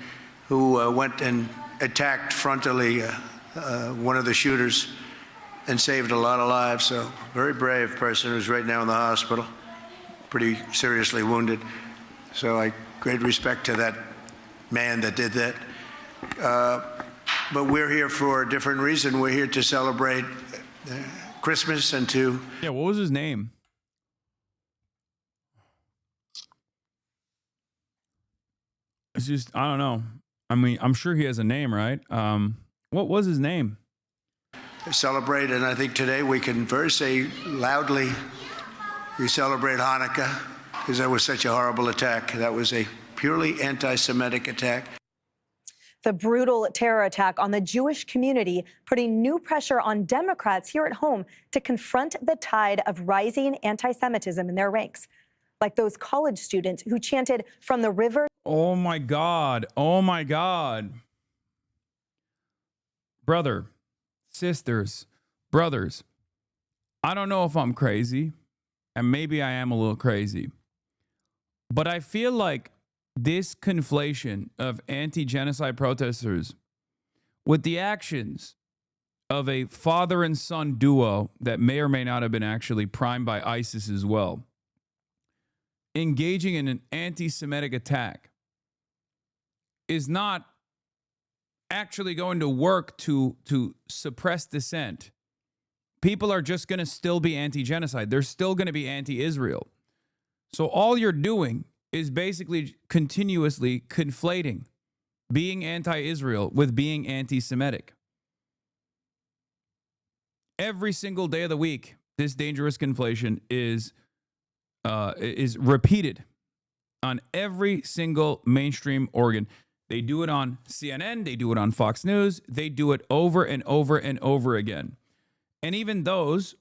who went and attacked frontally one of the shooters and saved a lot of lives. So, very brave person who's right now in the hospital, pretty seriously wounded. So, great respect to that man that did that. But we're here for a different reason. We're here to celebrate Christmas and to... Yeah, what was his name? It's just, I don't know. I mean, I'm sure he has a name, right? What was his name? Celebrate, and I think today we can first say loudly, we celebrate Hanukkah, because that was such a horrible attack. That was a purely anti-Semitic attack. The brutal terror attack on the Jewish community putting new pressure on Democrats here at home to confront the tide of rising anti-Semitism in their ranks. Like those college students who chanted from the river. Oh my God. Oh my God. Brother, sisters, brothers, I don't know if I'm crazy, and maybe I am a little crazy, but I feel like this conflation of anti-genocide protesters with the actions of a father and son duo that may or may not have been actually primed by ISIS as well, engaging in an anti-Semitic attack is not actually going to work to suppress dissent, people are just going to still be anti-genocide. They're still going to be anti-Israel. So all you're doing is basically continuously conflating being anti-Israel with being anti-Semitic. Every single day of the week, this dangerous conflation is repeated on every single mainstream organ. They do it on CNN, they do it on Fox News, they do it over and over and over again. And even those,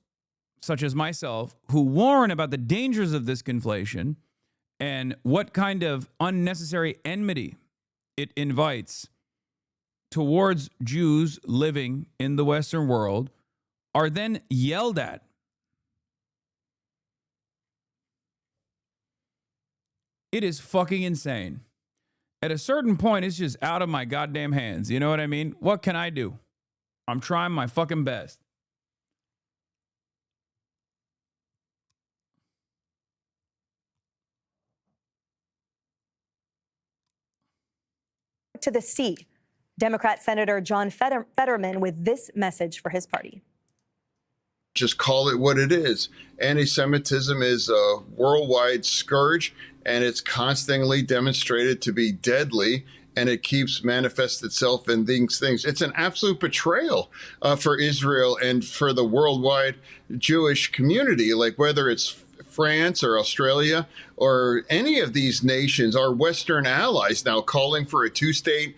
such as myself, who warn about the dangers of this conflation and what kind of unnecessary enmity it invites towards Jews living in the Western world, are then yelled at. It is fucking insane. At a certain point, it's just out of my goddamn hands. You know what I mean? What can I do? I'm trying my fucking best. To the sea, Democrat Senator John Fetterman with this message for his party. Just call it what it is. Anti-Semitism is a worldwide scourge, and it's constantly demonstrated to be deadly, and it keeps manifest itself in these things. It's an absolute betrayal for Israel and for the worldwide Jewish community, like whether it's France or Australia or any of these nations, our Western allies now calling for a two-state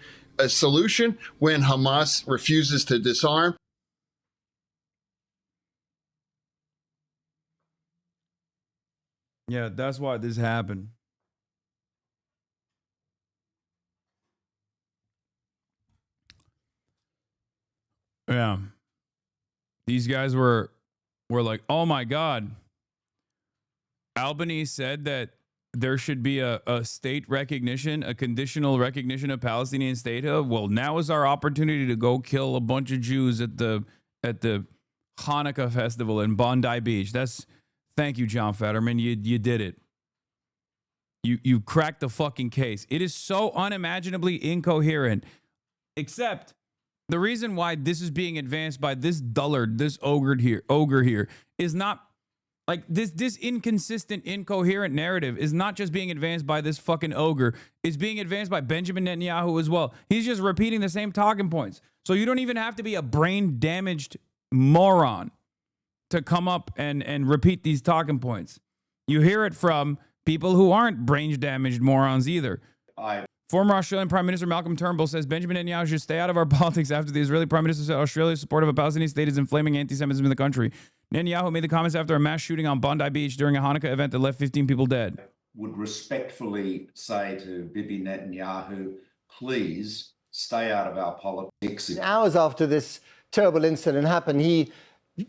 solution when Hamas refuses to disarm. Yeah, that's why this happened. Yeah. These guys were like, oh my God. Albany said that there should be a state recognition, a conditional recognition of Palestinian statehood. Well, now is our opportunity to go kill a bunch of Jews at the Hanukkah festival in Bondi Beach. Thank you, John Fetterman. You did it. You cracked the fucking case. It is so unimaginably incoherent. Except the reason why this is being advanced by this dullard, this ogre here, is not like this inconsistent, incoherent narrative is not just being advanced by this fucking ogre. It's being advanced by Benjamin Netanyahu as well. He's just repeating the same talking points. So you don't even have to be a brain damaged moron to come up and repeat these talking points. You hear it from people who aren't brain damaged morons either. Former Australian Prime Minister Malcolm Turnbull says Benjamin Netanyahu should stay out of our politics after the Israeli Prime Minister said Australia's support of a Palestinian state is inflaming anti-Semitism in the country. Netanyahu made the comments after a mass shooting on Bondi Beach during a Hanukkah event that left 15 people dead. Would respectfully say to Bibi Netanyahu, please stay out of our politics. Hours after this terrible incident happened, he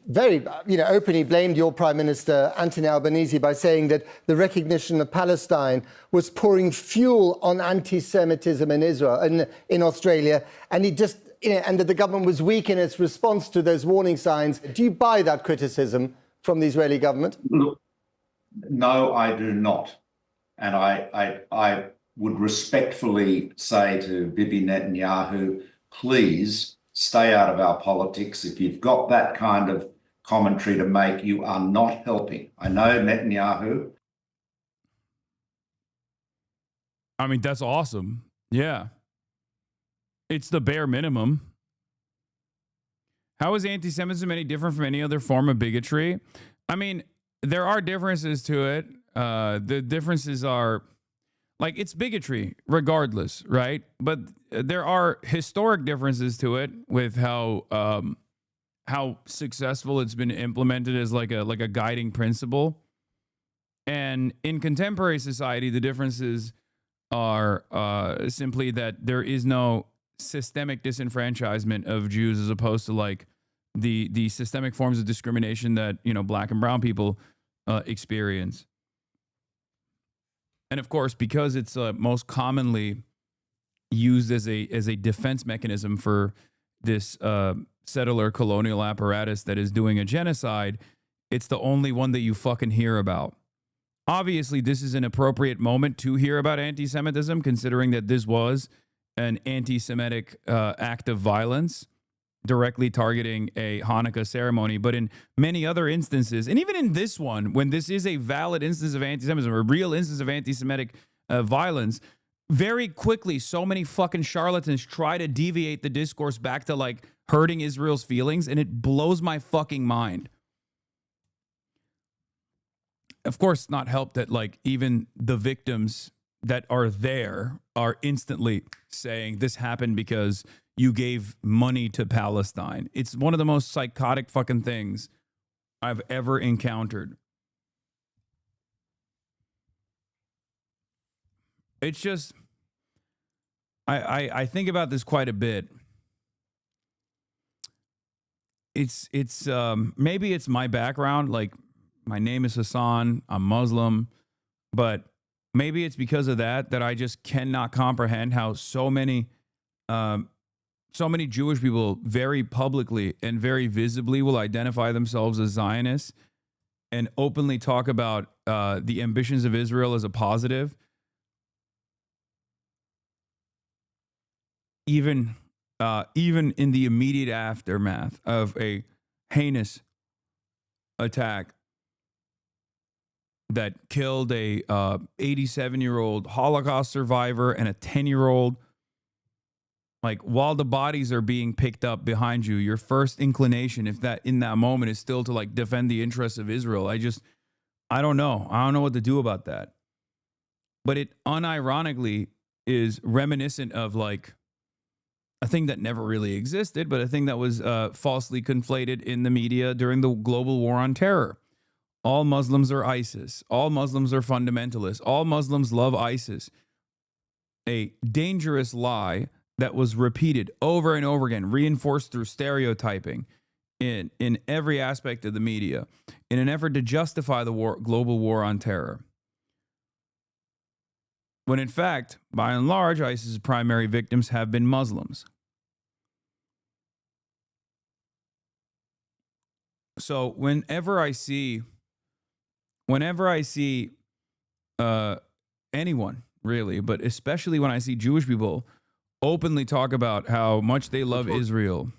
very openly blamed your Prime Minister, Anthony Albanese, by saying that the recognition of Palestine was pouring fuel on anti-Semitism in Israel and in Australia, and he just and that the government was weak in its response to those warning signs. Do you buy that criticism from the Israeli government? No, I do not. And I would respectfully say to Bibi Netanyahu, please stay out of our politics. If you've got that kind of commentary to make, you are not helping. I know Netanyahu. I mean, that's awesome. Yeah. It's the bare minimum. How is anti-Semitism any different from any other form of bigotry? I mean, there are differences to it. The differences are, like, it's bigotry regardless, right? But there are historic differences to it with how successful it's been implemented as like a guiding principle. And in contemporary society, the differences are simply that there is no systemic disenfranchisement of Jews as opposed to like the systemic forms of discrimination that, black and brown people experience. And of course, because it's most commonly used as a defense mechanism for this settler colonial apparatus that is doing a genocide, it's the only one that you fucking hear about. Obviously, this is an appropriate moment to hear about anti-Semitism, considering that this was an anti-Semitic act of violence directly targeting a Hanukkah ceremony, but in many other instances, and even in this one, when this is a valid instance of anti-Semitism, a real instance of anti-Semitic violence, very quickly, so many fucking charlatans try to deviate the discourse back to like hurting Israel's feelings, and it blows my fucking mind. Of course, not helped that like even the victims that are there are instantly saying this happened because you gave money to Palestine. It's one of the most psychotic fucking things I've ever encountered. It's just, I think about this quite a bit. It's maybe it's my background. Like, my name is Hasan. I'm Muslim, but maybe it's because of that I just cannot comprehend how so many Jewish people very publicly and very visibly will identify themselves as Zionists and openly talk about the ambitions of Israel as a positive. Even in the immediate aftermath of a heinous attack that killed a 87-year-old Holocaust survivor and a 10-year-old, like, while the bodies are being picked up behind you, your first inclination, if that in that moment, is still to like defend the interests of Israel. I don't know. I don't know what to do about that. But it unironically is reminiscent of like a thing that never really existed, but a thing that was falsely conflated in the media during the global war on terror. All Muslims are ISIS. All Muslims are fundamentalists. All Muslims love ISIS. A dangerous lie that was repeated over and over again, reinforced through stereotyping in every aspect of the media in an effort to justify the global war on terror. When in fact, by and large, ISIS's primary victims have been Muslims. So whenever I see anyone really, but especially when I see Jewish people openly talk about how much they love Israel,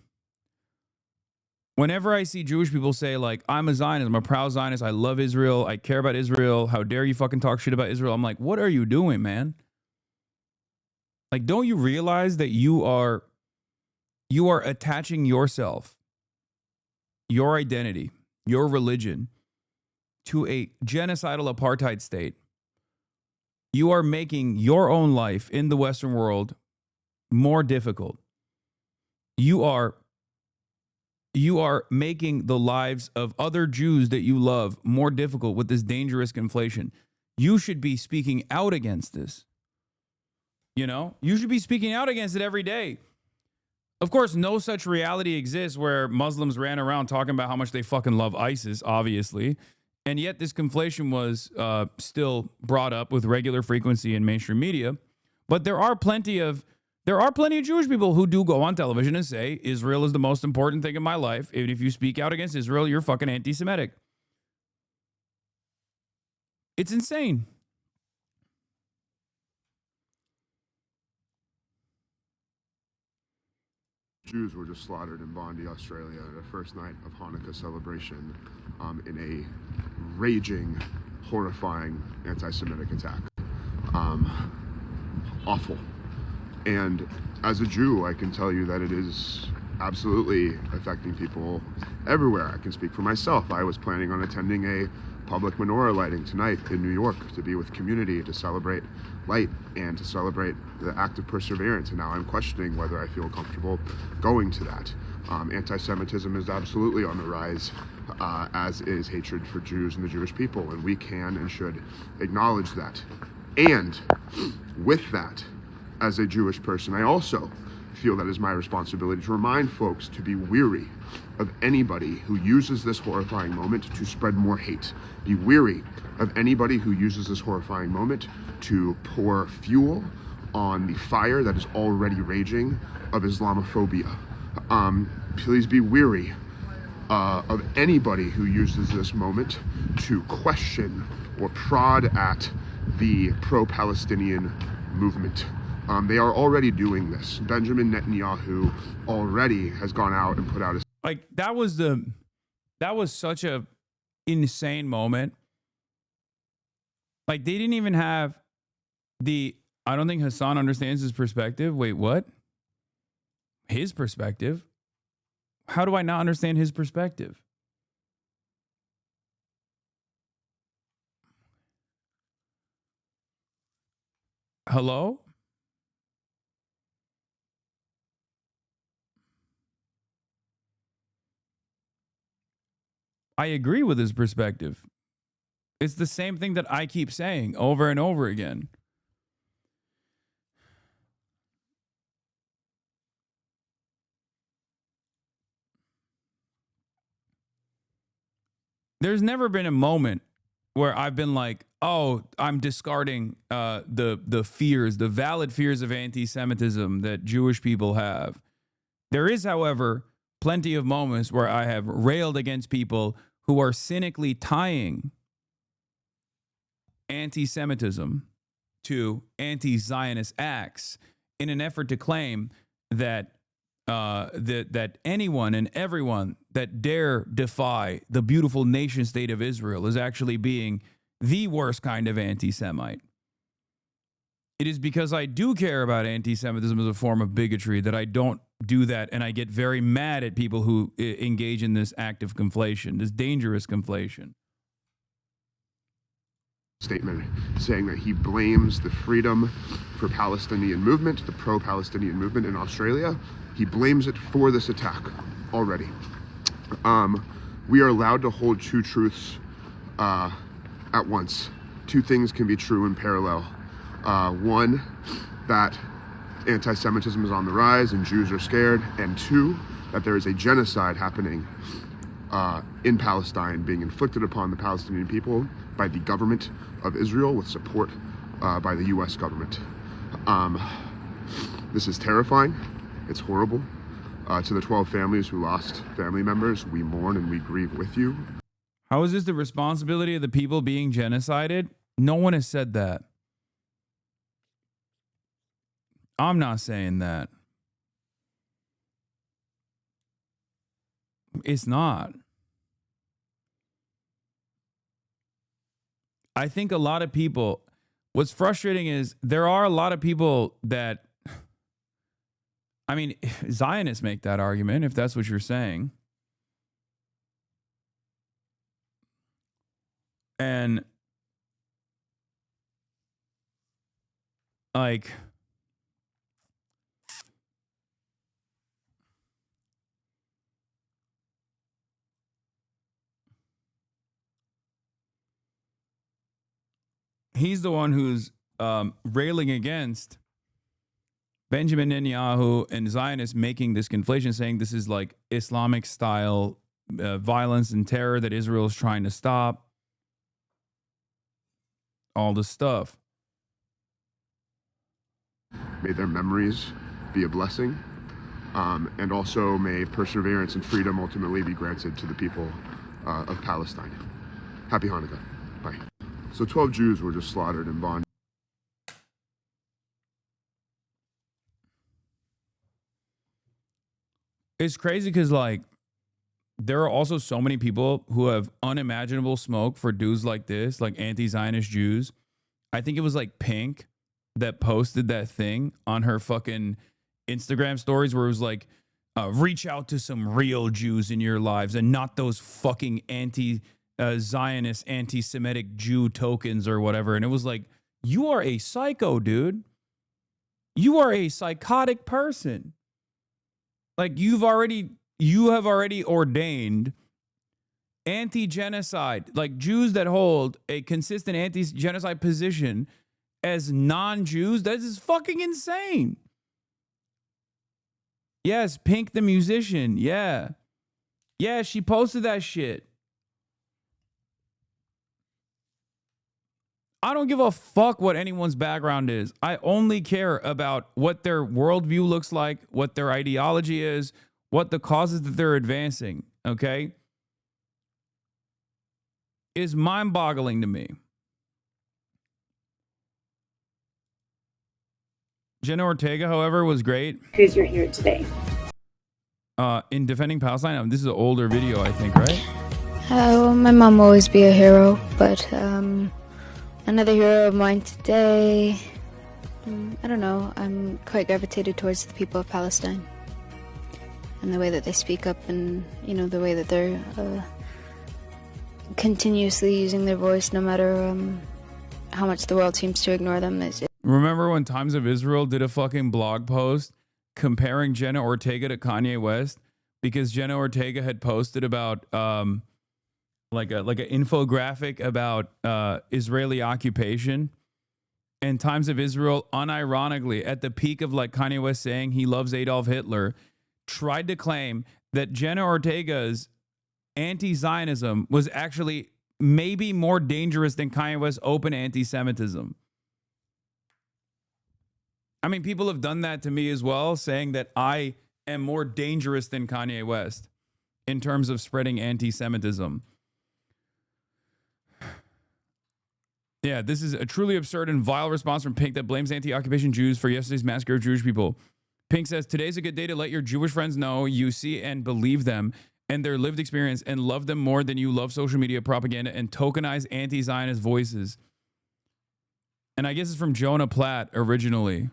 whenever I see Jewish people say like, I'm a Zionist, I'm a proud Zionist, I love Israel, I care about Israel, how dare you fucking talk shit about Israel? I'm like, what are you doing, man? Like, don't you realize that you are attaching yourself, your identity, your religion to a genocidal apartheid state? You are making your own life in the Western world more difficult. You are making the lives of other Jews that you love more difficult with this dangerous conflation. You should be speaking out against this. You know, you should be speaking out against it every day. Of course, no such reality exists where Muslims ran around talking about how much they fucking love ISIS, obviously. And yet this conflation was still brought up with regular frequency in mainstream media. But there are plenty of Jewish people who do go on television and say, Israel is the most important thing in my life. And if you speak out against Israel, you're fucking anti-Semitic. It's insane. Jews were just slaughtered in Bondi, Australia, the first night of Hanukkah celebration in a raging, horrifying anti-Semitic attack. Awful. And as a Jew, I can tell you that it is absolutely affecting people everywhere. I can speak for myself. I was planning on attending a public menorah lighting tonight in New York to be with community, to celebrate light and to celebrate the act of perseverance. And now I'm questioning whether I feel comfortable going to that. Anti-Semitism is absolutely on the rise, as is hatred for Jews and the Jewish people. And we can and should acknowledge that. And with that, as a Jewish person, I also feel that is my responsibility to remind folks to be weary of anybody who uses this horrifying moment to spread more hate. Be weary of anybody who uses this horrifying moment to pour fuel on the fire that is already raging of Islamophobia. Please be weary of anybody who uses this moment to question or prod at the pro-Palestinian movement. They are already doing this. Benjamin Netanyahu already has gone out and put out a Like that was such a insane moment. Like they didn't even have I don't think Hasan understands his perspective. Wait, what? His perspective? How do I not understand his perspective? Hello? I agree with his perspective. It's the same thing that I keep saying over and over again. There's never been a moment where I've been like, oh, I'm discarding the fears, the valid fears of anti-Semitism that Jewish people have. There is, however, plenty of moments where I have railed against people who are cynically tying anti-Semitism to anti-Zionist acts in an effort to claim that that anyone and everyone that dare defy the beautiful nation state of Israel is actually being the worst kind of anti-Semite. It is because I do care about anti-Semitism as a form of bigotry that I don't do that, and I get very mad at people who engage in this act of conflation, this dangerous conflation. statement saying that he blames the Freedom for Palestinian movement, the pro-Palestinian movement in Australia. He blames it for this attack already. We are allowed to hold two truths at once. Two things can be true in parallel. One, that anti-Semitism is on the rise and Jews are scared, and two, that there is a genocide happening in Palestine being inflicted upon the Palestinian people by the government of Israel with support by the US government. This is terrifying. It's horrible. To the 12 families who lost family members, we mourn and we grieve with you. How is this the responsibility of the people being genocided? No one has said that. I'm not saying that. It's not. I think a lot of people, what's frustrating is there are a lot of people that, I mean, Zionists make that argument, if that's what you're saying. And like, he's the one who's railing against Benjamin Netanyahu and Zionists making this conflation, saying this is like Islamic style violence and terror that Israel is trying to stop. All this stuff. May their memories be a blessing, and also may perseverance and freedom ultimately be granted to the people of Palestine. Happy Hanukkah. Bye. So 12 Jews were just slaughtered in BONDI. It's crazy because, like, there are also so many people who have unimaginable smoke for dudes like this, like anti-Zionist Jews. I think it was like Pink that posted that thing on her fucking Instagram stories where it was like, reach out to some real Jews in your lives and not those fucking anti-Zionist, anti-Semitic Jew tokens or whatever. And it was like, you are a psycho, dude. You are a psychotic person. Like you have already ordained anti-genocide, like Jews that hold a consistent anti-genocide position as non-Jews. That is fucking insane. Yes, Pink the musician. Yeah. Yeah, she posted that shit. I don't give a fuck what anyone's background is. I only care about what their worldview looks like, what their ideology is, what the causes that they're advancing, okay? Is mind-boggling to me. Jenna Ortega, however, was great. Who's your hero today? In defending Palestine. This is an older video, I think, right? Well, my mom will always be a hero, but another hero of mine today, I don't know, I'm quite gravitated towards the people of Palestine and the way that they speak up, and the way that they're continuously using their voice no matter how much the world seems to ignore them. Remember when Times of Israel did a fucking blog post comparing Jenna Ortega to Kanye West because Jenna Ortega had posted about like an infographic about Israeli occupation, and Times of Israel, unironically, at the peak of like Kanye West saying he loves Adolf Hitler, tried to claim that Jenna Ortega's anti-Zionism was actually maybe more dangerous than Kanye West's open anti-Semitism. I mean, people have done that to me as well, saying that I am more dangerous than Kanye West in terms of spreading anti-Semitism. Yeah, this is a truly absurd and vile response from Pink that blames anti-occupation Jews for yesterday's massacre of Jewish people. Pink says, today's a good day to let your Jewish friends know you see and believe them and their lived experience and love them more than you love social media propaganda and tokenize anti-Zionist voices. And I guess it's from Jonah Platt originally.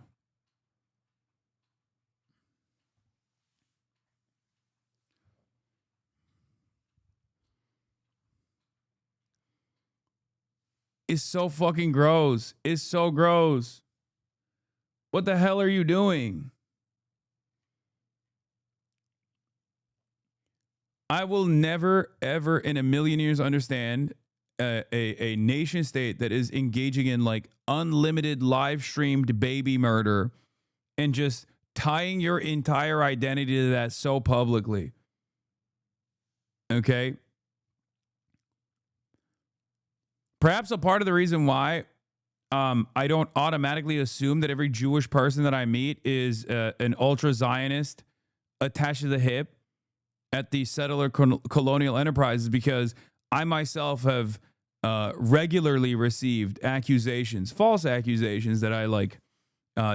It's so fucking gross. It's so gross. What the hell are you doing? I will never, ever in a million years understand a nation state that is engaging in like unlimited live streamed baby murder and just tying your entire identity to that so publicly. Okay? Perhaps a part of the reason why I don't automatically assume that every Jewish person that I meet is an ultra-Zionist attached to the hip at the settler colonial enterprises, because I myself have regularly received accusations, false accusations, that I like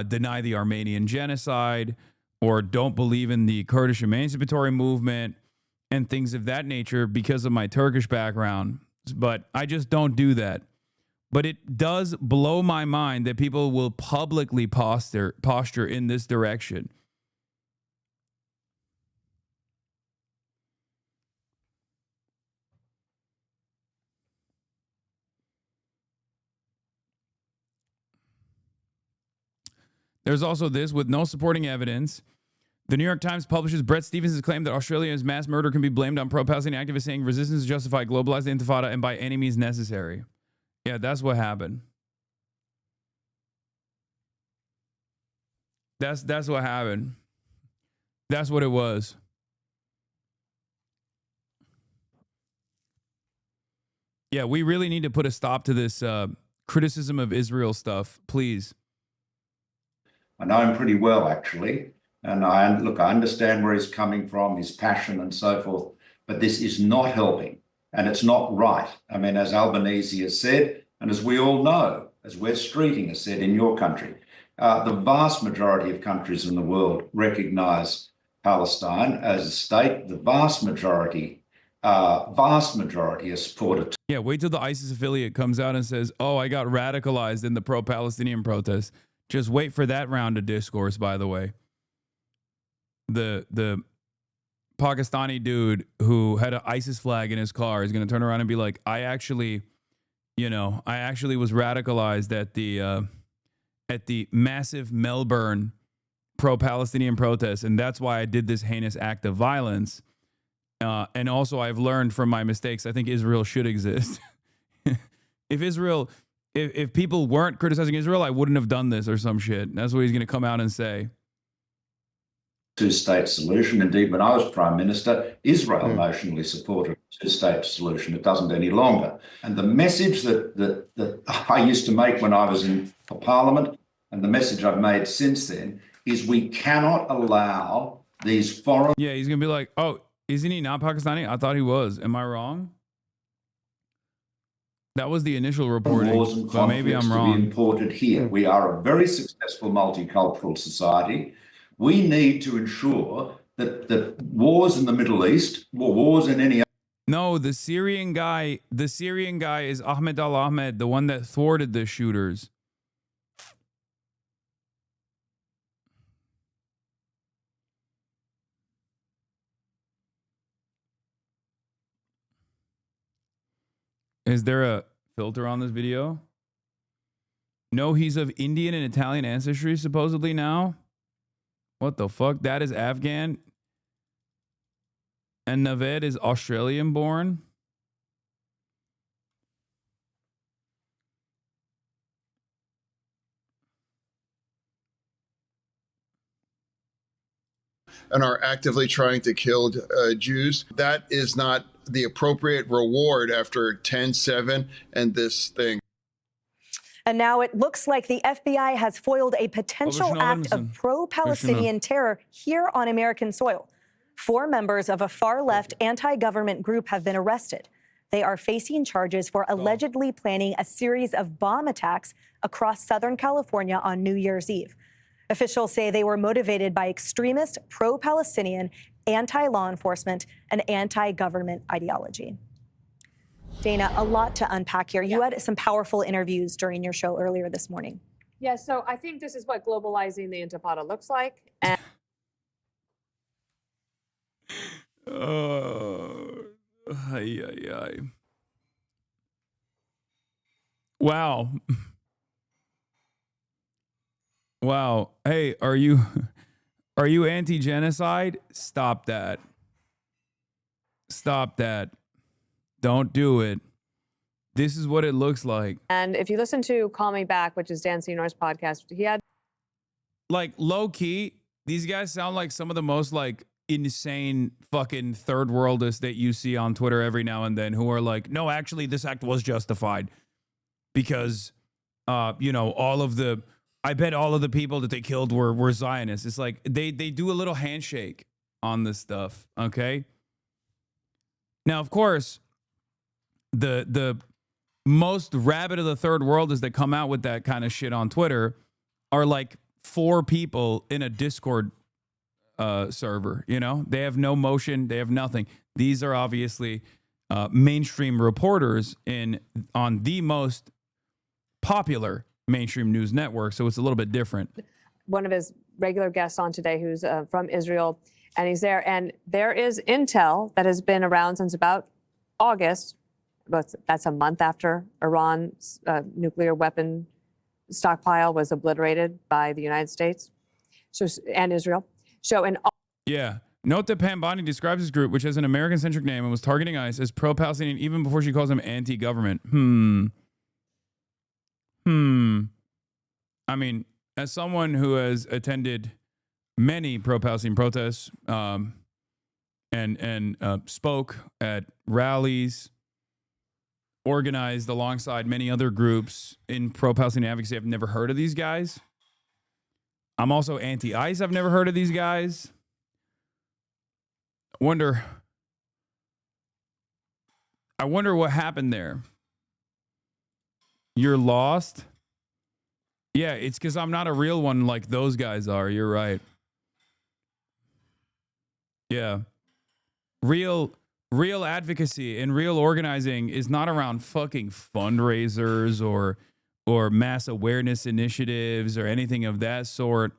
deny the Armenian genocide or don't believe in the Kurdish emancipatory movement and things of that nature because of my Turkish background. But I just don't do that. But it does blow my mind that people will publicly posture in this direction. There's also this, with no supporting evidence. The New York Times publishes Brett Stevens' claim that Australia's mass murder can be blamed on pro-Palestinian activists, saying resistance is justified, globalize the intifada, and by any means necessary. Yeah, that's what happened. That's what happened. That's what it was. Yeah, we really need to put a stop to this criticism of Israel stuff, please. I know him pretty well, actually. And I understand where he's coming from, his passion and so forth. But this is not helping, and it's not right. I mean, as Albanese has said, and as we all know, as Wes Streeting has said in your country, the vast majority of countries in the world recognise Palestine as a state. The vast majority are supportive. Yeah, wait till the ISIS affiliate comes out and says, oh, I got radicalized in the pro-Palestinian protests. Just wait for that round of discourse, by the way. The Pakistani dude who had an ISIS flag in his car is going to turn around and be like, I actually was radicalized at the massive Melbourne pro-Palestinian protests, and that's why I did this heinous act of violence. And also, I've learned from my mistakes. I think Israel should exist. If people weren't criticizing Israel, I wouldn't have done this or some shit. That's what he's going to come out and say. Two-state solution. Indeed, when I was Prime Minister, Israel notionally supported a two-state solution. It doesn't any longer. And the message that I used to make when I was in Parliament, and the message I've made since then, is we cannot allow these foreign... Yeah, he's going to be like, oh, isn't he not Pakistani? I thought he was. Am I wrong? That was the initial reporting, wars and but maybe conflicts I'm to be wrong. imported here. We are a very successful multicultural society. We need to ensure that wars in the Middle East, wars in any No, the Syrian guy is Ahmed al-Ahmed, the one that thwarted the shooters. Is there a filter on this video? No, he's of Indian and Italian ancestry, supposedly now. What the fuck? That is Afghan. And Naved is Australian born. and are actively trying to kill Jews. That is not the appropriate reward after 10/7 and this thing. And now it looks like the FBI has foiled a potential act of pro-Palestinian terror here on American soil. 4 members of a far-left anti-government group have been arrested. They are facing charges for allegedly planning a series of bomb attacks across Southern California on New Year's Eve. Officials say they were motivated by extremist, pro-Palestinian, anti-law enforcement, and anti-government ideology. Dana, a lot to unpack here. You had some powerful interviews during your show earlier this morning. Yeah, so I think this is what globalizing the Intifada looks like. And Wow. Wow. Hey, are you anti-genocide? Stop that. Stop that. Don't do it. This is what it looks like. And if you listen to Call Me Back, which is Dan Senor's podcast, he had like low key, these guys sound like some of the most like insane fucking third worldists that you see on Twitter every now and then who are like, no, actually this act was justified because you know, I bet all of the people that they killed were Zionists. It's like they do a little handshake on this stuff, okay? Now, of course, the most rabid of the third world is that come out with that kind of shit on Twitter are like 4 people in a Discord server, you know? They have no motion, they have nothing. These are obviously mainstream reporters on the most popular mainstream news network, so it's a little bit different. one of his regular guests on today who's from Israel, and he's there. And there is intel that has been around since about August, but that's a month after Iran's nuclear weapon stockpile was obliterated by the United States and Israel. So yeah. Note that Pam Bondi describes his group, which has an American-centric name and was targeting ICE, as pro-Palestinian even before she calls them anti-government. I mean, as someone who has attended many pro-Palestinian protests and spoke at rallies, organized alongside many other groups in pro-Palestinian advocacy, I've never heard of these guys. I'm also anti-ICE. I've never heard of these guys. I wonder what happened there. You're lost? Yeah, it's because I'm not a real one like those guys are. You're right. Yeah. Real advocacy and real organizing is not around fucking fundraisers or mass awareness initiatives or anything of that sort.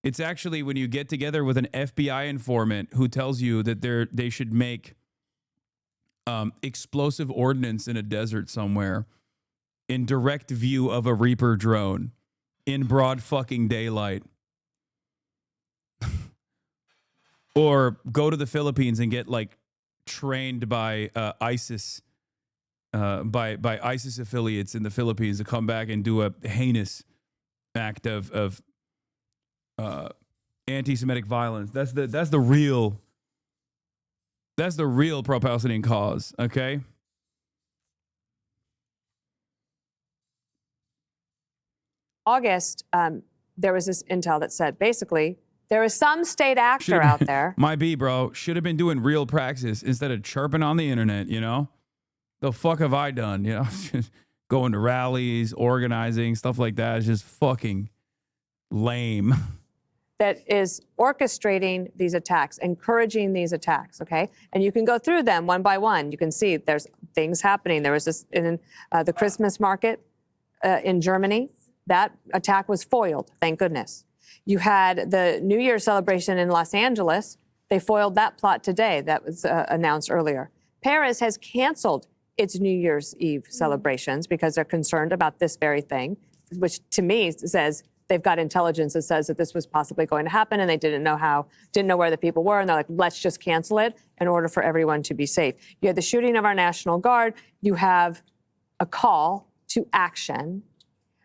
It's actually when you get together with an FBI informant who tells you that they should make explosive ordnance in a desert somewhere in direct view of a Reaper drone in broad fucking daylight. Or go to the Philippines and get like trained by ISIS, by ISIS affiliates in the Philippines to come back and do a heinous act of anti-Semitic violence. That's the real pro-Palestinian cause, okay? August, there was this intel that said basically there is some state actor out there. Might be, bro. Should have been doing real praxis instead of chirping on the internet, you know? The fuck have I done, you know? going to rallies, organizing, stuff like that is just fucking lame. That is orchestrating these attacks, encouraging these attacks, okay? And you can go through them one by one. You can see there's things happening. There was this in the Christmas market in Germany. That attack was foiled, thank goodness. You had the New Year celebration in Los Angeles. They foiled that plot today. That was announced earlier. Paris has canceled its New Year's Eve celebrations because they're concerned about this very thing, which to me says they've got intelligence that says that this was possibly going to happen and they didn't know where the people were. And they're like, let's just cancel it in order for everyone to be safe. You had the shooting of our National Guard. You have a call to action,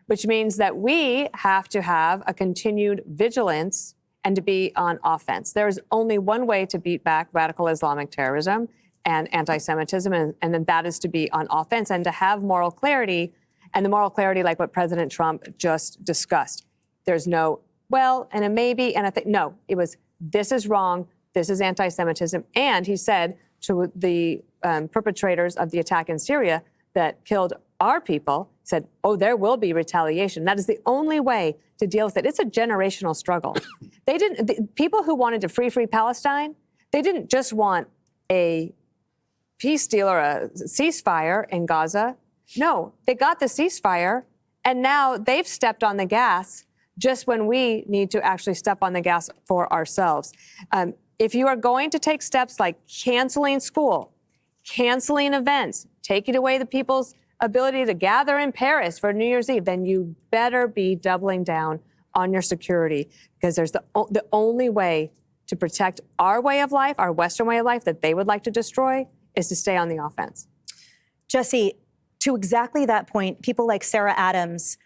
which means that we have to have a continued vigilance and to be on offense. There is only one way to beat back radical Islamic terrorism and anti-Semitism, and then that is to be on offense and to have moral clarity, and the moral clarity like what President Trump just discussed. There's no, well, and a maybe, and I think, no, it was, this is wrong, this is anti-Semitism. And he said to the perpetrators of the attack in Syria that killed our people, said, oh, there will be retaliation. That is the only way to deal with it. It's a generational struggle. People who wanted to free Palestine, they didn't just want a peace deal or a ceasefire in Gaza. No, they got the ceasefire, and now they've stepped on the gas just when we need to actually step on the gas for ourselves. If you are going to take steps like canceling school, canceling events, taking away the people's ability to gather in Paris for New Year's Eve, then you better be doubling down on your security, because there's the only way to protect our way of life, our Western way of life that they would like to destroy, is to stay on the offense. Jesse, to exactly that point, people like Sarah Adams,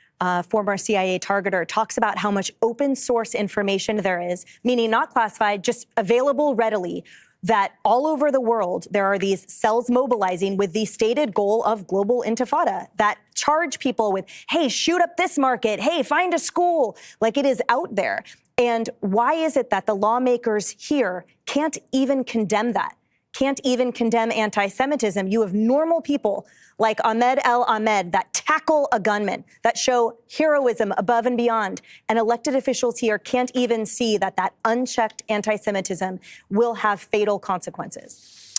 former CIA targeter, talks about how much open source information there is, meaning not classified, just available readily, that all over the world, there are these cells mobilizing with the stated goal of global intifada that charge people with, hey, shoot up this market, hey, find a school, like it is out there. And why is it that the lawmakers here can't even condemn that, can't even condemn anti-Semitism? You have normal people like Ahmed El Ahmed that tackle a gunman, that show heroism above and beyond. And elected officials here can't even see that that unchecked anti-Semitism will have fatal consequences.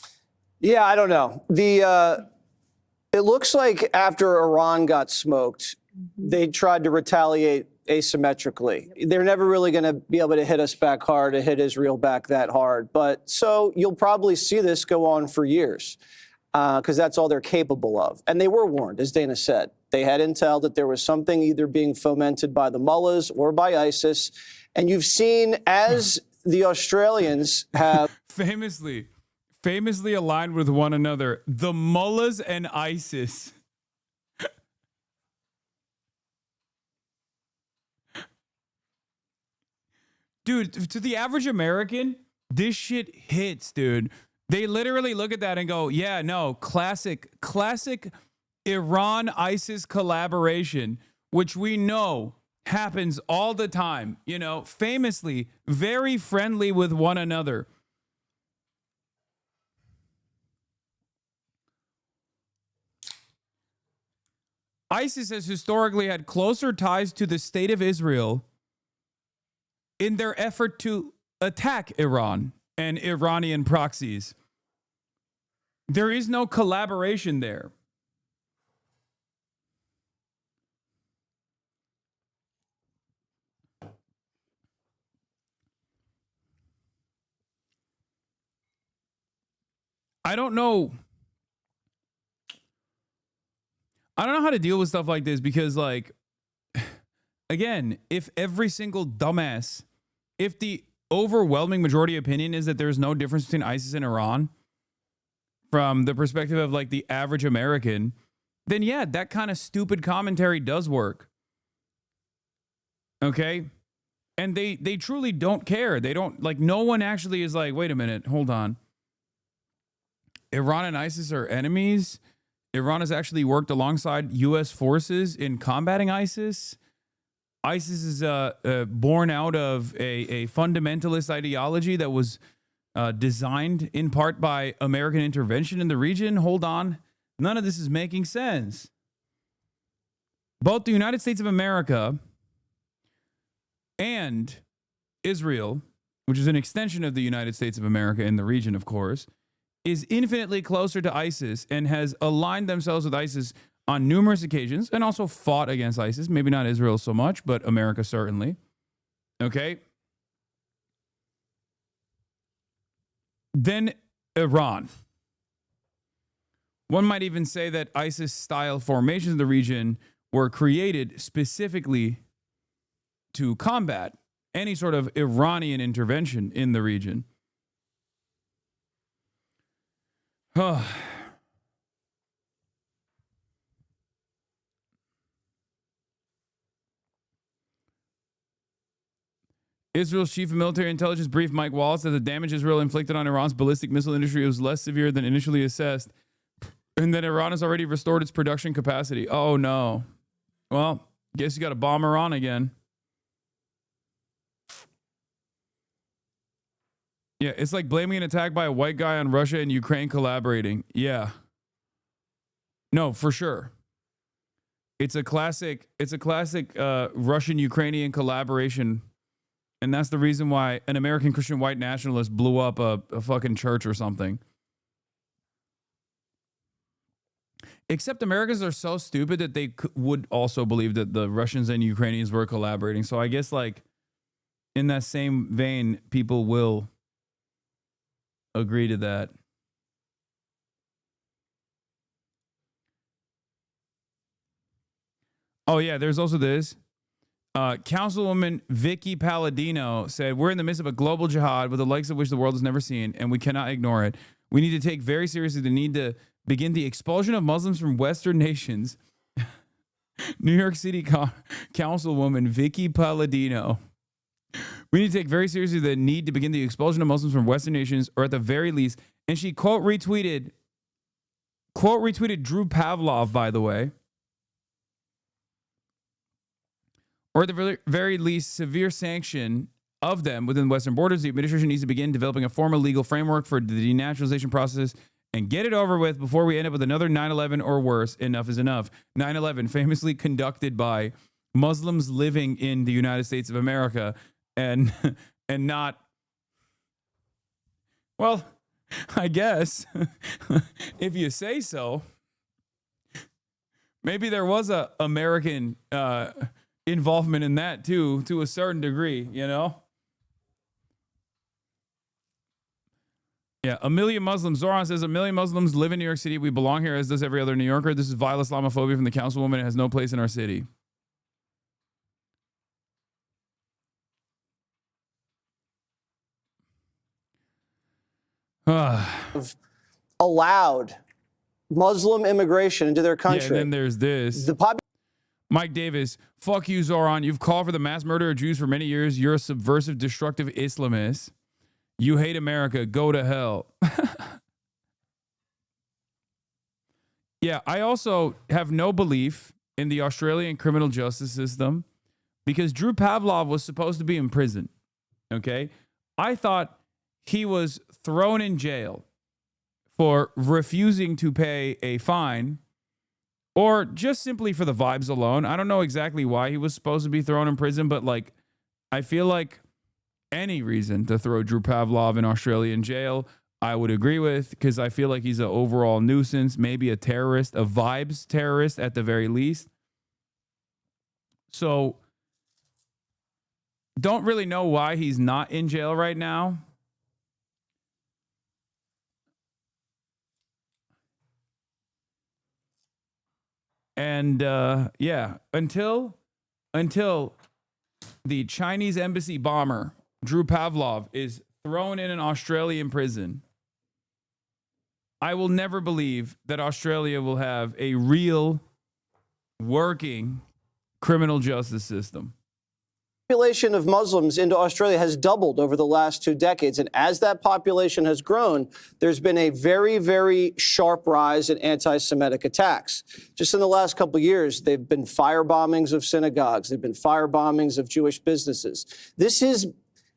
Yeah, I don't know. It looks like after Iran got smoked, they tried to retaliate asymmetrically. They're never really going to be able to hit us back hard, to hit Israel back that hard. But so you'll probably see this go on for years, because that's all they're capable of. And they were warned, as Dana said. They had intel that there was something either being fomented by the mullahs or by ISIS. And you've seen, as the Australians have famously aligned with one another, the mullahs and ISIS. Dude, to the average American, this shit hits, dude. They literally look at that and go, yeah, no, classic Iran-ISIS collaboration, which we know happens all the time, you know, famously very friendly with one another. ISIS has historically had closer ties to the state of Israel in their effort to attack Iran and Iranian proxies. There is no collaboration there. I don't know how to deal with stuff like this, because, like, again, if every single dumbass, if the overwhelming majority opinion is that there's no difference between ISIS and Iran from the perspective of, like, the average American, then yeah, that kind of stupid commentary does work. Okay? And they truly don't care. They don't, like, no one actually is like, wait a minute, hold on. Iran and ISIS are enemies. Iran has actually worked alongside U.S. forces in combating ISIS. ISIS is born out of a fundamentalist ideology that was designed in part by American intervention in the region. Hold on. None of this is making sense. both the United States of America and Israel, which is an extension of the United States of America in the region, of course, is infinitely closer to ISIS and has aligned themselves with ISIS on numerous occasions and also fought against ISIS. Maybe not Israel so much, but America certainly. Okay? Then Iran. One might even say that ISIS-style formations in the region were created specifically to combat any sort of Iranian intervention in the region. Israel's chief of military intelligence brief, Mike Wallace, said the damage Israel inflicted on Iran's ballistic missile industry was less severe than initially assessed, and that Iran has already restored its production capacity. Oh, no. Well, guess you got to bomb Iran again. Yeah, it's like blaming an attack by a white guy on Russia and Ukraine collaborating. Yeah. No, for sure. It's a classic Russian-Ukrainian collaboration. And that's the reason why an American Christian white nationalist blew up a fucking church or something. Except Americans are so stupid that they would also believe that the Russians and Ukrainians were collaborating. So I guess, like, in that same vein, people will agree to that. Oh, yeah, there's also this. Councilwoman Vicky Palladino said, we're in the midst of a global jihad with the likes of which the world has never seen, and we cannot ignore it. We need to take very seriously the need to begin the expulsion of Muslims from Western nations. New York City Councilwoman Vicky Palladino. We need to take very seriously the need to begin the expulsion of Muslims from Western nations, or at the very least, and she quote retweeted Drew Pavlov, by the way, or at the very least, severe sanction of them within Western borders. The administration needs to begin developing a formal legal framework for the denaturalization process and get it over with before we end up with another 9/11 or worse. Enough is enough. 9/11, famously conducted by Muslims living in the United States of America and not, well, I guess, if you say so. Maybe there was a American involvement in that too, to a certain degree, you know? Yeah, 1 million Muslims. Zoran says 1 million Muslims live in New York City. We belong here, as does every other New Yorker. This is vile Islamophobia from the councilwoman. It has no place in our city. Allowed Muslim immigration into their country. Yeah, and then there's this. Mike Davis, fuck you, Zoran. You've called for the mass murder of Jews for many years. You're a subversive, destructive Islamist. You hate America. Go to hell. Yeah, I also have no belief in the Australian criminal justice system because Drew Pavlov was supposed to be in prison. Okay? I thought he was thrown in jail for refusing to pay a fine or just simply for the vibes alone. I don't know exactly why he was supposed to be thrown in prison, but like, I feel like any reason to throw Drew Pavlov in Australian jail, I would agree with, because I feel like he's an overall nuisance, maybe a terrorist, a vibes terrorist at the very least. So, don't really know why he's not in jail right now. And yeah, until the Chinese embassy bomber, Drew Pavlov, is thrown in an Australian prison, I will never believe that Australia will have a real working criminal justice system. Population of Muslims into Australia has doubled over the last 2 decades. And as that population has grown, there's been a very, very sharp rise in anti-Semitic attacks. Just in the last couple of years, they've been fire bombings of synagogues. They've been fire bombings of Jewish businesses. This is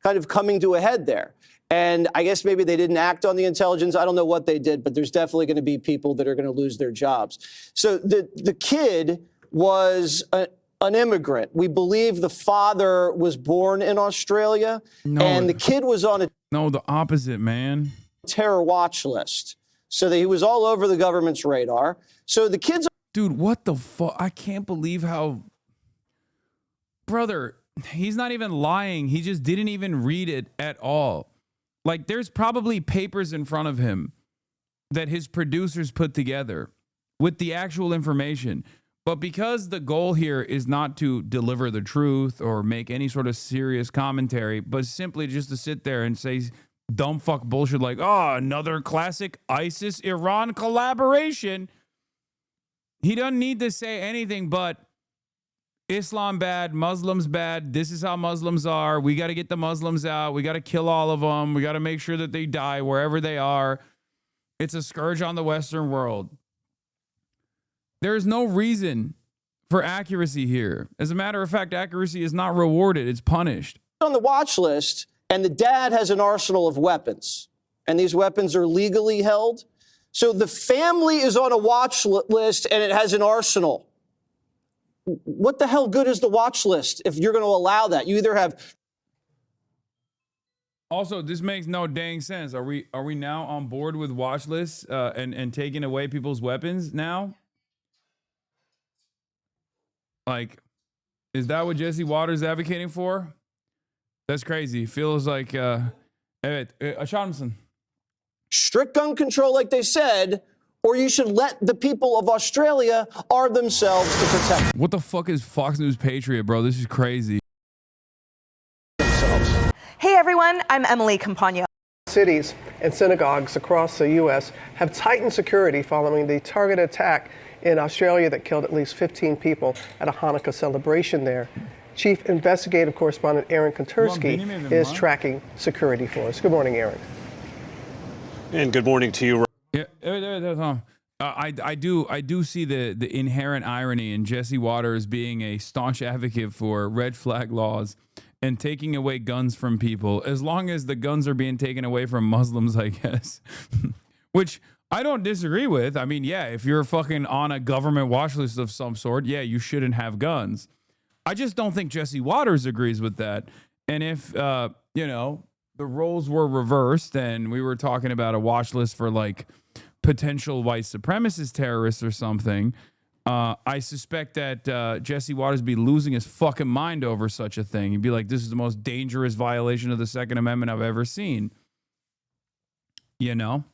kind of coming to a head there. And I guess maybe they didn't act on the intelligence. I don't know what they did, but there's definitely going to be people that are going to lose their jobs. So the kid was an immigrant. We believe the father was born in Australia, and the kid was on a the opposite, man. Terror watch list. So that he was all over the government's radar. So the kids. Dude, what the fuck? I can't believe how. Brother, he's not even lying. He just didn't even read it at all. Like, there's probably papers in front of him that his producers put together with the actual information. But because the goal here is not to deliver the truth or make any sort of serious commentary, but simply just to sit there and say dumb fuck bullshit like, oh, another classic ISIS-Iran collaboration. He doesn't need to say anything but Islam bad, Muslims bad. This is how Muslims are. We got to get the Muslims out. We got to kill all of them. We got to make sure that they die wherever they are. It's a scourge on the Western world. There is no reason for accuracy here. As a matter of fact, accuracy is not rewarded. It's punished. On the watch list, and the dad has an arsenal of weapons, and these weapons are legally held. So the family is on a watch list, and it has an arsenal. What the hell good is the watch list if you're going to allow that? You either have. Also, this makes no dang sense. Are we now on board with watch lists and taking away people's weapons now? Like, is that what Jesse Waters is advocating for? That's crazy. Feels like Shamson. Strict gun control, like they said, or you should let the people of Australia arm themselves to protect. What the fuck is Fox News Patriot, bro? This is crazy. Hey everyone, I'm Emily Campagno. Cities and synagogues across the U.S. have tightened security following the targeted attack in Australia that killed at least 15 people at a Hanukkah celebration there. Chief Investigative Correspondent Aaron Kontursky is tracking security for us. Good morning, Aaron. And good morning to you. Yeah, I do see the inherent irony in Jesse Waters being a staunch advocate for red flag laws and taking away guns from people, as long as the guns are being taken away from Muslims, I guess. Which I don't disagree with. I mean, yeah, if you're fucking on a government watch list of some sort, yeah, you shouldn't have guns. I just don't think Jesse Waters agrees with that. And if, the roles were reversed and we were talking about a watch list for like potential white supremacist terrorists or something, I suspect that Jesse Waters would be losing his fucking mind over such a thing. He'd be like, this is the most dangerous violation of the Second Amendment I've ever seen. You know?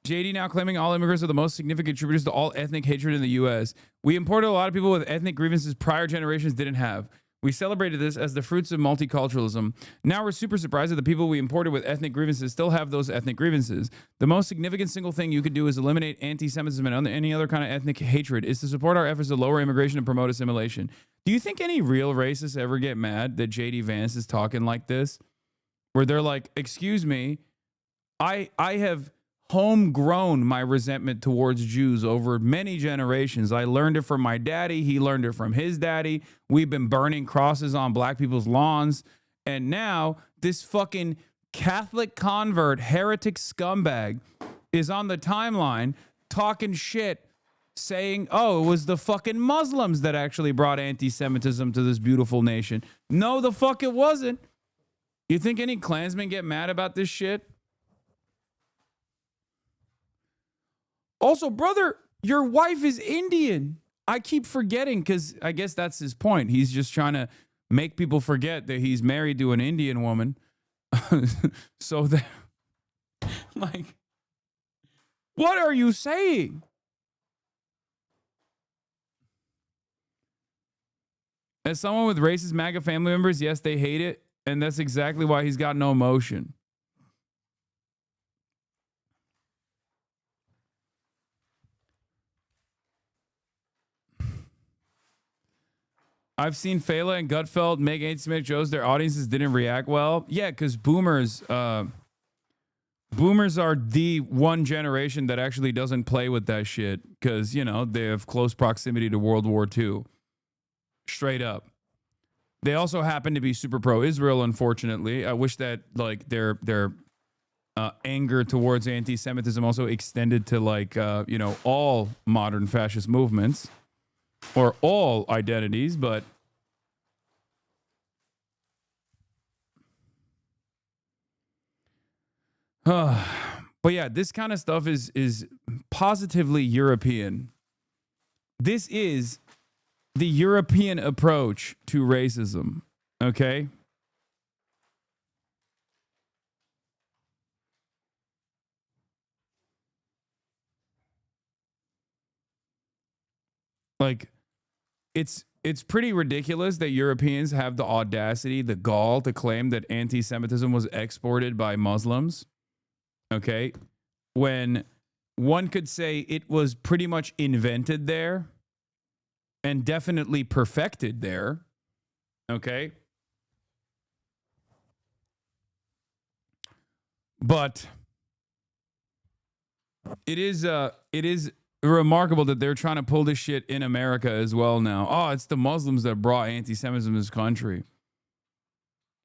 JD now claiming all immigrants are the most significant contributors to all ethnic hatred in the U.S. We imported a lot of people with ethnic grievances prior generations didn't have. We celebrated this as the fruits of multiculturalism. Now we're super surprised that the people we imported with ethnic grievances still have those ethnic grievances. The most significant single thing you could do is eliminate anti-Semitism and any other kind of ethnic hatred is to support our efforts to lower immigration and promote assimilation. Do you think any real racists ever get mad that JD Vance is talking like this? Where they're like, excuse me, I have homegrown my resentment towards Jews over many generations. I learned it from my daddy. He learned it from his daddy. We've been burning crosses on black people's lawns. And now this fucking Catholic convert, heretic scumbag is on the timeline talking shit, saying, oh, it was the fucking Muslims that actually brought anti-Semitism to this beautiful nation. No, the fuck it wasn't. You think any Klansmen get mad about this shit? Also, brother, your wife is Indian. I keep forgetting because I guess that's his point. He's just trying to make people forget that he's married to an Indian woman. So that, like, what are you saying? As someone with racist MAGA family members, yes, they hate it. And that's exactly why he's got no emotion. I've seen Fela and Gutfeld make anti-Semitic jokes. Their audiences didn't react well. Yeah, because boomers are the one generation that actually doesn't play with that shit because, you know, they have close proximity to World War II. Straight up. They also happen to be super pro-Israel, unfortunately. I wish that, like, their anger towards anti-Semitism also extended to like, all modern fascist movements or all identities, but but yeah, this kind of stuff is positively European. This is the European approach to racism, okay? Like, it's pretty ridiculous that Europeans have the audacity, the gall to claim that anti-Semitism was exported by Muslims, okay? When one could say it was pretty much invented there and definitely perfected there, okay? But it is remarkable that they're trying to pull this shit in America as well now. Oh, it's the Muslims that brought anti-Semitism to this country.